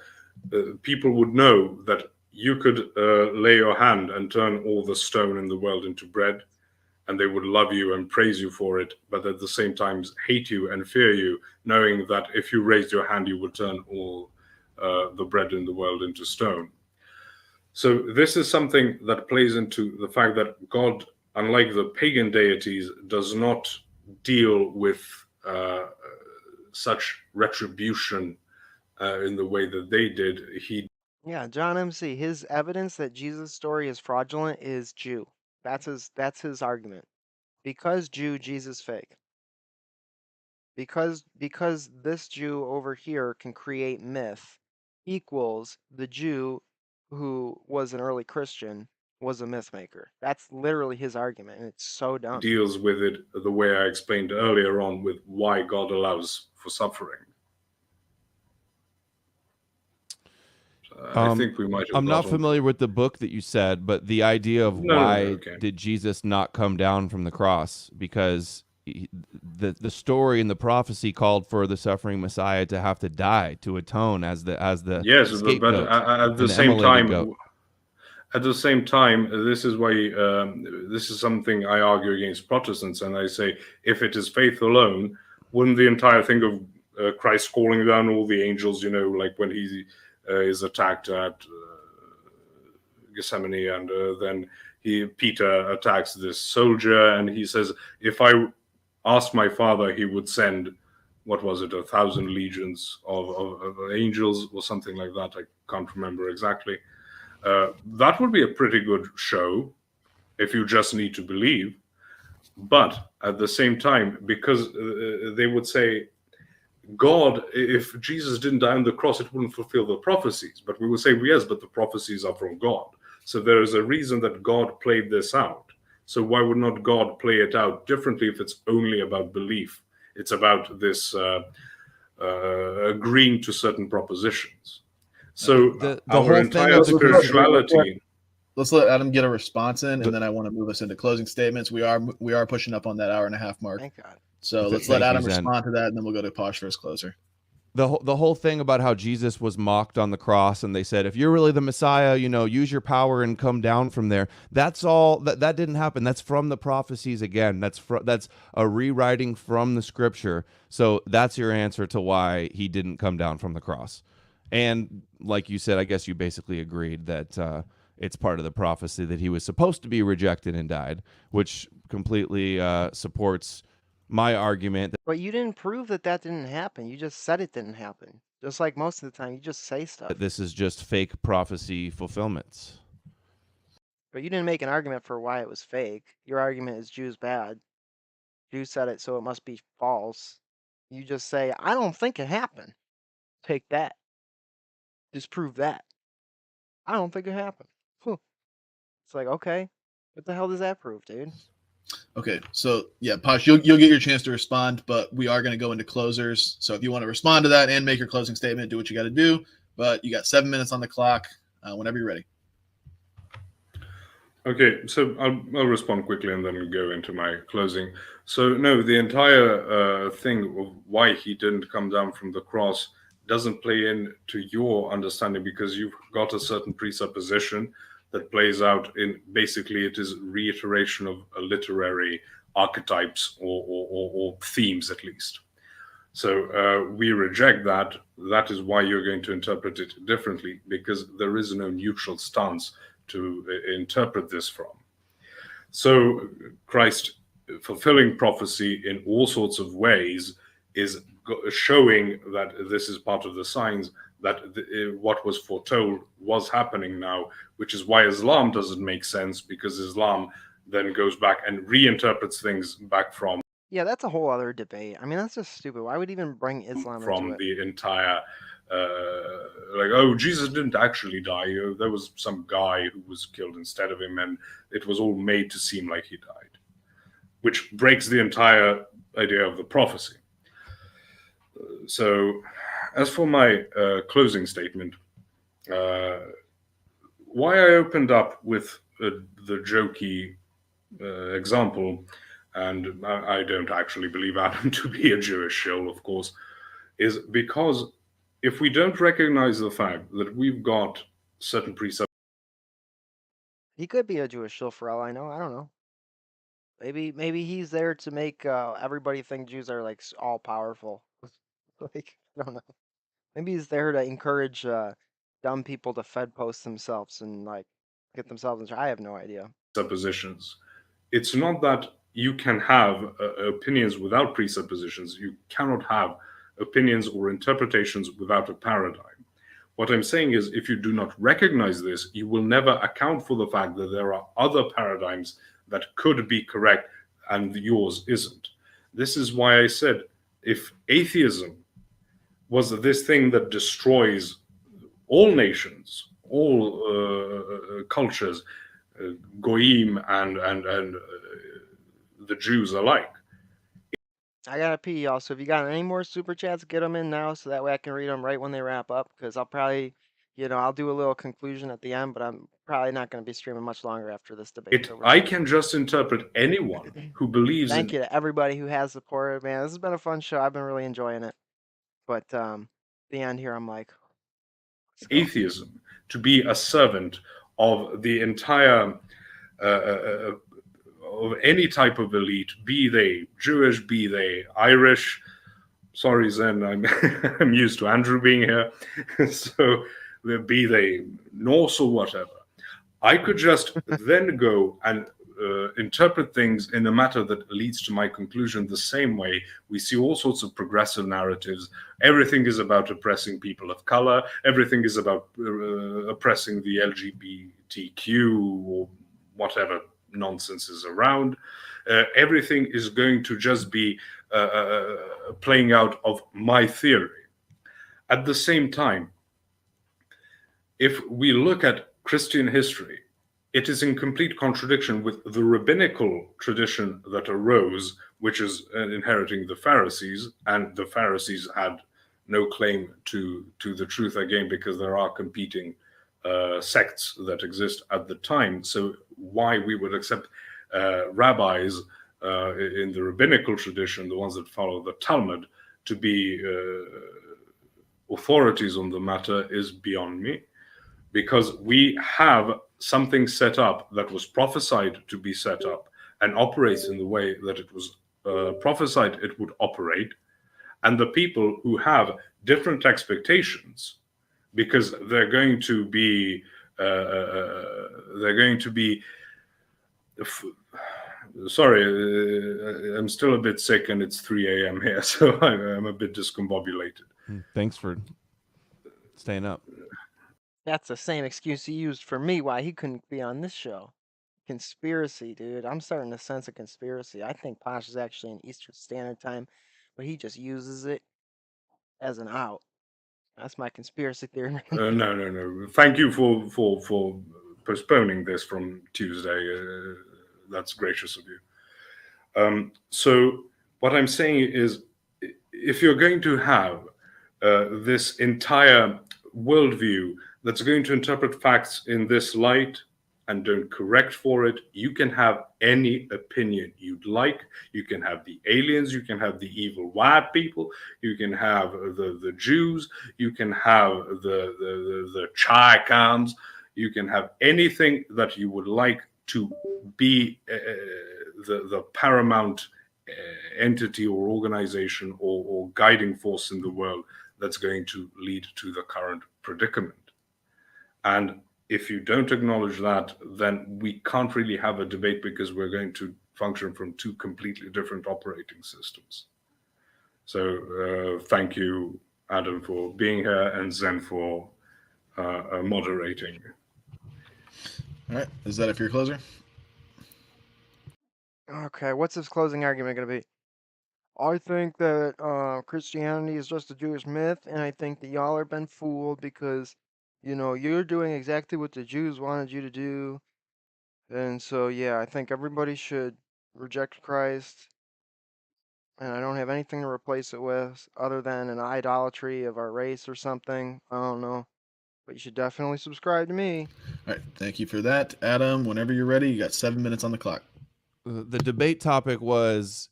people would know that you could lay your hand and turn all the stone in the world into bread, and they would love you and praise you for it, but at the same time hate you and fear you, knowing that if you raised your hand, you would turn all the bread in the world into stone. So this is something that plays into the fact that God, unlike the pagan deities, does not deal with such retribution in the way that they did.
Yeah, John MC, his evidence that Jesus' story is fraudulent is Jew. That's his argument. Because Jew, Jesus fake. Because this Jew over here can create myth equals the Jew who was an early Christian was a myth maker. That's literally his argument, and it's so dumb.
Deals with it the way I explained earlier on with why God allows for suffering. I think we might have.
I'm not familiar with the book that you said, but the idea of why did Jesus not come down from the cross? Because the story and the prophecy called for the suffering Messiah to have to die to atone as the
yes,
scapegoat,
but at the same time. Goat. At the same time, this is why this is something I argue against Protestants, and I say if it is faith alone, wouldn't the entire thing of Christ calling down all the angels, like when he is attacked at Gethsemane, and then Peter attacks this soldier, and he says, if I asked my Father, he would send, 1,000 legions of angels or something like that. I can't remember exactly. That would be a pretty good show if you just need to believe. But at the same time, because they would say, God, if Jesus didn't die on the cross, it wouldn't fulfill the prophecies. But we would say, yes, but the prophecies are from God. So there is a reason that God played this out. So why would not God play it out differently if it's only about belief? It's about this agreeing to certain propositions. So
the whole entire
spirituality.
Let's let Adam get a response in, and then I want to move us into closing statements. We are pushing up on that hour and a half mark.
Thank God.
So let's let Adam respond to that, and then we'll go to Posh for his closer.
The whole thing about how Jesus was mocked on the cross, and they said, if you're really the Messiah, use your power and come down from there. That's all. That didn't happen. That's from the prophecies again. That's a rewriting from the scripture. So that's your answer to why he didn't come down from the cross. And like you said, I guess you basically agreed that it's part of the prophecy that he was supposed to be rejected and died, which completely supports my argument.
But you didn't prove that didn't happen. You just said it didn't happen. Just like most of the time, you just say stuff.
This is just fake prophecy fulfillments.
But you didn't make an argument for why it was fake. Your argument is Jews bad. Jews said it, so it must be false. You just say, I don't think it happened. Take that. Disprove that. I don't think it happened. It's like, okay, what the hell does that prove, dude?
Okay, so yeah, Posh, you'll get your chance to respond, but we are going to go into closers. So if you want to respond to that and make your closing statement, do what you got to do. But you got 7 minutes on the clock. Whenever you're ready.
Okay, so I'll respond quickly and then go into my closing. So no, the entire thing of why he didn't come down from the cross doesn't play into your understanding, because you've got a certain presupposition that plays out in, basically it is reiteration of literary archetypes or themes at least. So we reject that. That is why you're going to interpret it differently, because there is no neutral stance to interpret this from. So Christ fulfilling prophecy in all sorts of ways is showing that this is part of the signs that what was foretold was happening now, which is why Islam doesn't make sense, because Islam then goes back and reinterprets things back from
Yeah, that's a whole other debate. I mean, that's just stupid. Why would even bring Islam into it?
the entire like, oh, Jesus didn't actually die. There was some guy who was killed instead of him, and it was all made to seem like he died, which breaks the entire idea of the prophecy. So, as for my closing statement, why I opened up with the jokey example, and I don't actually believe Adam to be a Jewish shill, of course, is because if we don't recognize the fact that we've got certain presuppositions,
He could be a Jewish shill for all I know. I don't know. Maybe he's there to make everybody think Jews are like all powerful. Like, I don't know. Maybe he's there to encourage dumb people to Fed post themselves and like get themselves in. I have no idea.
it's not that you can have opinions without presuppositions. You cannot have opinions or interpretations without a paradigm. What I'm saying is, if you do not recognize this, you will never account for the fact that there are other paradigms that could be correct and yours isn't. This is why I said, if atheism was this thing that destroys all nations, all cultures, goyim and the Jews alike.
I gotta pee, y'all. So if you got any more super chats, get them in now, so that way I can read them right when they wrap up. Because I'll probably, I'll do a little conclusion at the end, but I'm probably not gonna be streaming much longer after this debate.
I can just interpret anyone who believes.
Thank you to everybody who has supported, man. This has been a fun show. I've been really enjoying it. But the end here, I'm like,
atheism to be a servant of the entire of any type of elite, be they Jewish, be they Irish. Sorry, Zen, I'm used to Andrew being here. So be they Norse or whatever. I could just then go and interpret things in a matter that leads to my conclusion the same way. We see all sorts of progressive narratives. Everything is about oppressing people of color. Everything is about oppressing the LGBTQ or whatever nonsense is around. Everything is going to just be playing out of my theory. At the same time, if we look at Christian history, it is in complete contradiction with the rabbinical tradition that arose, which is inheriting the Pharisees, and the Pharisees had no claim to the truth again, because there are competing sects that exist at the time. So why we would accept rabbis in the rabbinical tradition, the ones that follow the Talmud, to be authorities on the matter is beyond me, because we have something set up that was prophesied to be set up and operates in the way that it was prophesied it would operate. And the people who have different expectations, because they're going to be sorry, I'm still a bit sick and it's 3 a.m. here, so I'm a bit discombobulated.
Thanks for staying up.
That's the same excuse he used for me why he couldn't be on this show. Conspiracy, dude. I'm starting to sense a conspiracy. I think Posh is actually in Eastern Standard Time, but he just uses it as an out. That's my conspiracy theory.
No. Thank you for postponing this from Tuesday. That's gracious of you. So what I'm saying is, if you're going to have this entire worldview that's going to interpret facts in this light and don't correct for it, you can have any opinion you'd like. You can have the aliens, you can have the evil white people, you can have the Jews, you can have the Chicans, you can have anything that you would like to be the paramount entity or organization or guiding force in the world that's going to lead to the current predicament. And if you don't acknowledge that, then we can't really have a debate, because we're going to function from two completely different operating systems. So thank you, Adam, for being here, and Zen for moderating.
All right. Is that it for your closer?
Okay, what's his closing argument going to be? I think that Christianity is just a Jewish myth, and I think that y'all are been fooled because, you're doing exactly what the Jews wanted you to do. And so, yeah, I think everybody should reject Christ, and I don't have anything to replace it with other than an idolatry of our race or something. I don't know. But you should definitely subscribe to me.
All right. Thank you for that, Adam. Whenever you're ready, you got 7 minutes on the clock.
The debate topic was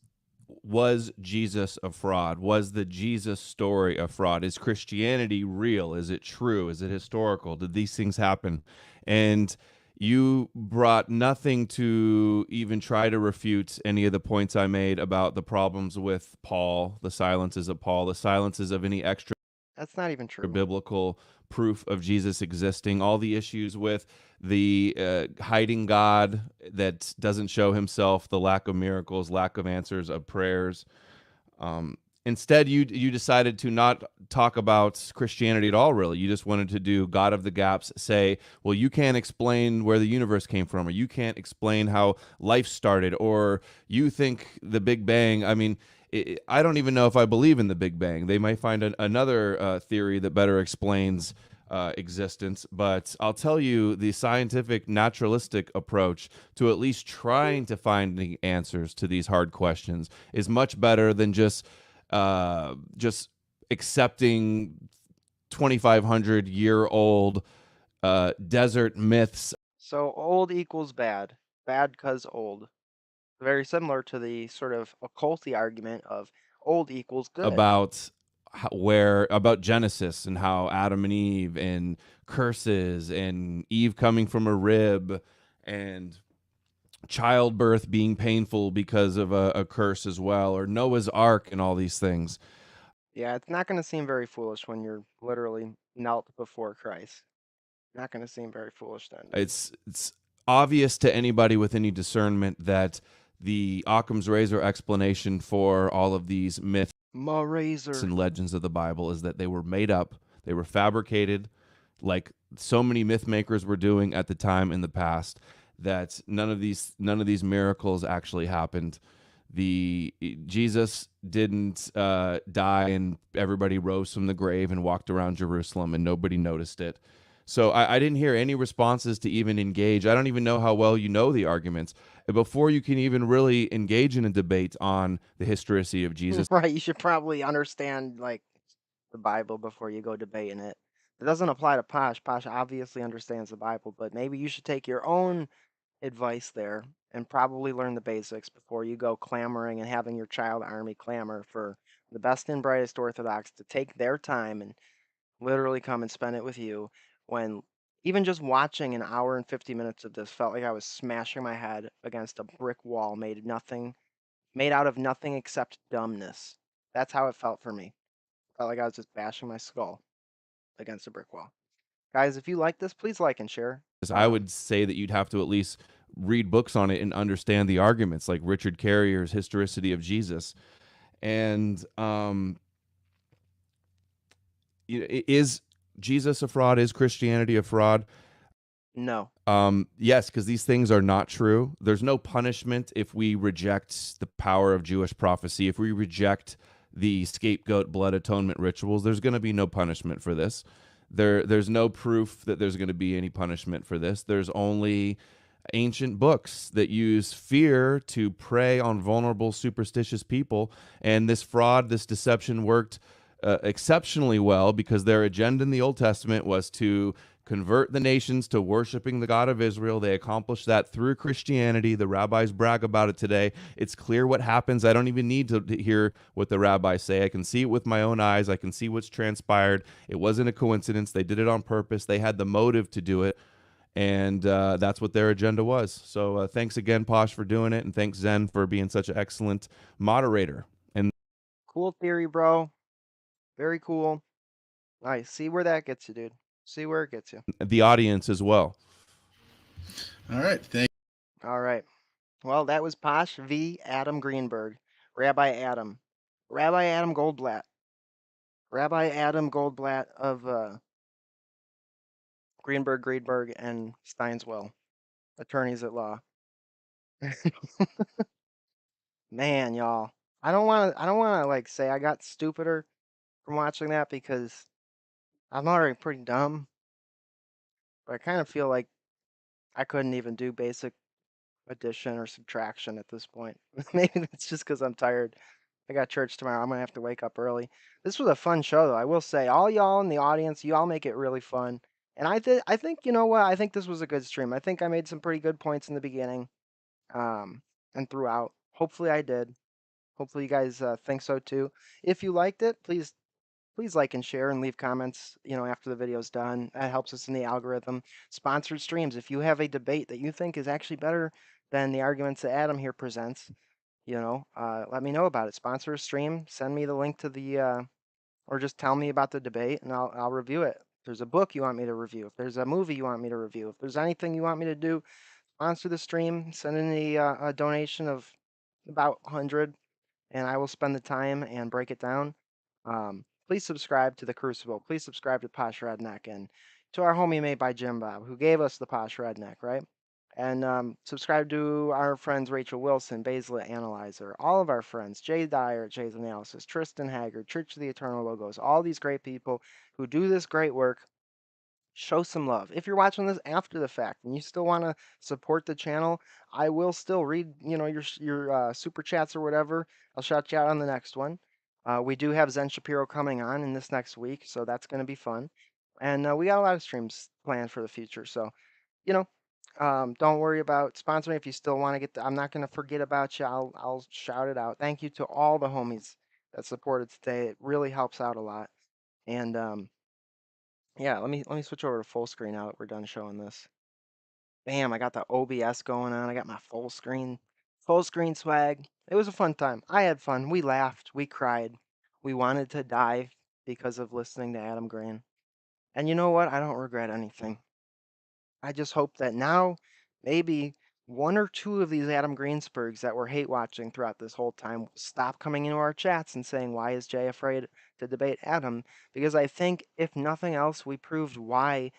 Jesus a fraud? Was the Jesus story a fraud? Is Christianity real? Is it true? Is it historical? Did these things happen? And you brought nothing to even try to refute any of the points I made about the problems with Paul, the silences of Paul, the silences of any extra
That's not even true.
biblical proof of Jesus existing, all the issues with the hiding God that doesn't show himself, the lack of miracles, lack of answers of prayers. Instead, you decided to not talk about Christianity at all, really. You just wanted to do God of the Gaps, say, well, you can't explain where the universe came from, or you can't explain how life started, or you think the Big Bang. I mean, I don't even know if I believe in the Big Bang. They might find another theory that better explains existence. But I'll tell you, the scientific naturalistic approach to at least trying to find the answers to these hard questions is much better than just accepting 2,500-year-old desert myths.
So old equals bad. Bad because old. Very similar to the sort of occulty argument of old equals good.
About Genesis and how Adam and Eve and curses and Eve coming from a rib and childbirth being painful because of a curse as well, or Noah's Ark and all these things.
Yeah, it's not going to seem very foolish when you're literally knelt before Christ. Not going to seem very foolish then.
It's obvious to anybody with any discernment that the Occam's razor explanation for all of these myths and legends of the Bible is that they were made up, they were fabricated, like so many myth makers were doing at the time in the past, that none of these miracles actually happened. Jesus didn't die and everybody rose from the grave and walked around Jerusalem and nobody noticed it. So I didn't hear any responses to even engage. I don't even know how well you know the arguments. Before you can even really engage in a debate on the historicity of Jesus.
Right, you should probably understand, like, the Bible before you go debating it. It doesn't apply to Posh. Posh obviously understands the Bible, but maybe you should take your own advice there and probably learn the basics before you go clamoring and having your child army clamor for the best and brightest Orthodox to take their time and literally come and spend it with you, when even just watching an hour and 50 minutes of this felt like I was smashing my head against a brick wall made out of nothing except dumbness. That's how it felt for me. Felt like I was just bashing my skull against a brick wall. Guys, if you like this, please like and share.
I would say that you'd have to at least read books on it and understand the arguments, like Richard Carrier's Historicity of Jesus. And is Jesus a fraud? Is Christianity a fraud?
No.
Yes, because these things are not true. There's no punishment if we reject the power of Jewish prophecy. If we reject the scapegoat blood atonement rituals, there's going to be no punishment for this. There's no proof that there's going to be any punishment for this. There's only ancient books that use fear to prey on vulnerable, superstitious people. And this fraud, this deception worked exceptionally well, because their agenda in the Old Testament was to convert the nations to worshiping the God of Israel. They accomplished that through Christianity. The rabbis brag about it today. It's clear what happens. I don't even need to hear what the rabbis say. I can see it with my own eyes. I can see what's transpired. It wasn't a coincidence. They did it on purpose. They had the motive to do it. and that's what their agenda was. So thanks again, Posh, for doing it, and thanks Zen for being such an excellent moderator. And
cool theory, bro. Very cool. Nice. See where that gets you, dude. See where it gets you.
the audience as well.
All right.
All right. Well, that was Posh v. Adam Greenberg. Rabbi Adam. Rabbi Adam Goldblatt. Rabbi Adam Goldblatt of Greenberg, and Steinswell, attorneys at law. Man, y'all. I don't wanna like say I got stupider from watching that because I'm already pretty dumb, but I kind of feel like I couldn't even do basic addition or subtraction at this point. Maybe that's just because I'm tired. I got church tomorrow. I'm gonna have to wake up early. This was a fun show, though. I will say, all y'all in the audience, you all make it really fun. And I think you know what? I think this was a good stream. I think I made some pretty good points in the beginning, um, and throughout. Hopefully, I did. Hopefully, you guys think so too. If you liked it, please like and share and leave comments, after the video's done. That helps us in the algorithm. Sponsored streams. If you have a debate that you think is actually better than the arguments that Adam here presents, let me know about it. Sponsor a stream. Send me the link to or just tell me about the debate, and I'll review it. If there's a book you want me to review, if there's a movie you want me to review, if there's anything you want me to do, sponsor the stream. Send in a donation of about 100, and I will spend the time and break it down. Please subscribe to the Crucible. Please subscribe to Posh Redneck and to our homie made by Jim Bob, who gave us the Posh Redneck, right? And subscribe to our friends Rachel Wilson, Basil Analyzer, all of our friends, Jay Dyer at Jay's Analysis, Tristan Haggard, Church of the Eternal Logos, all these great people who do this great work. Show some love. If you're watching this after the fact and you still want to support the channel, I will still read, your super chats or whatever. I'll shout you out on the next one. We do have Zen Shapiro coming on in this next week, so that's going to be fun. And we got a lot of streams planned for the future. So, you know, don't worry about sponsoring if you still want to get. I'm not going to forget about you. I'll shout it out. Thank you to all the homies that supported today. It really helps out a lot. And yeah, let me switch over to full screen now that we're done showing this. Bam, I got the OBS going on. I got my full screen swag. It was a fun time. I had fun. We laughed. We cried. We wanted to die because of listening to Adam Green. And you know what? I don't regret anything. I just hope that now maybe one or two of these Adam Greensburgs that were hate watching throughout this whole time will stop coming into our chats and saying, why is Jay afraid to debate Adam? Because I think, if nothing else, we proved why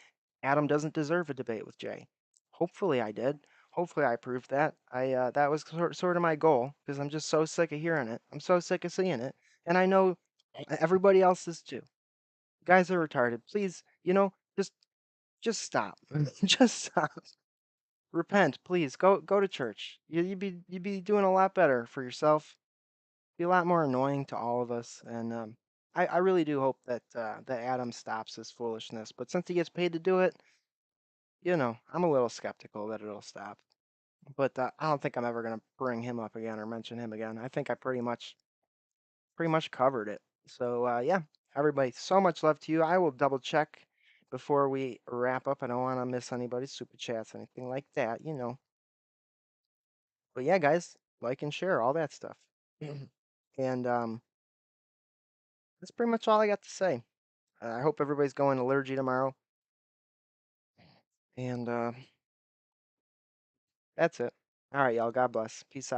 Adam doesn't deserve a debate with Jay. Hopefully I did. Hopefully I proved that. That was sort of my goal, because I'm just so sick of hearing it. I'm so sick of seeing it. And I know everybody else is too. You guys are retarded. Please, just stop. Just stop. Repent, please. Go to church. You'd be doing a lot better for yourself. Be a lot more annoying to all of us. And I really do hope that Adam stops this foolishness. But since he gets paid to do it, I'm a little skeptical that it'll stop. But I don't think I'm ever gonna bring him up again or mention him again. I think I pretty much covered it. So yeah, everybody, so much love to you. I will double check before we wrap up. I don't want to miss anybody's super chats, anything like that. But yeah, guys, like and share all that stuff. And that's pretty much all I got to say. I hope everybody's going to liturgy tomorrow. And that's it. All right, y'all. God bless. Peace out.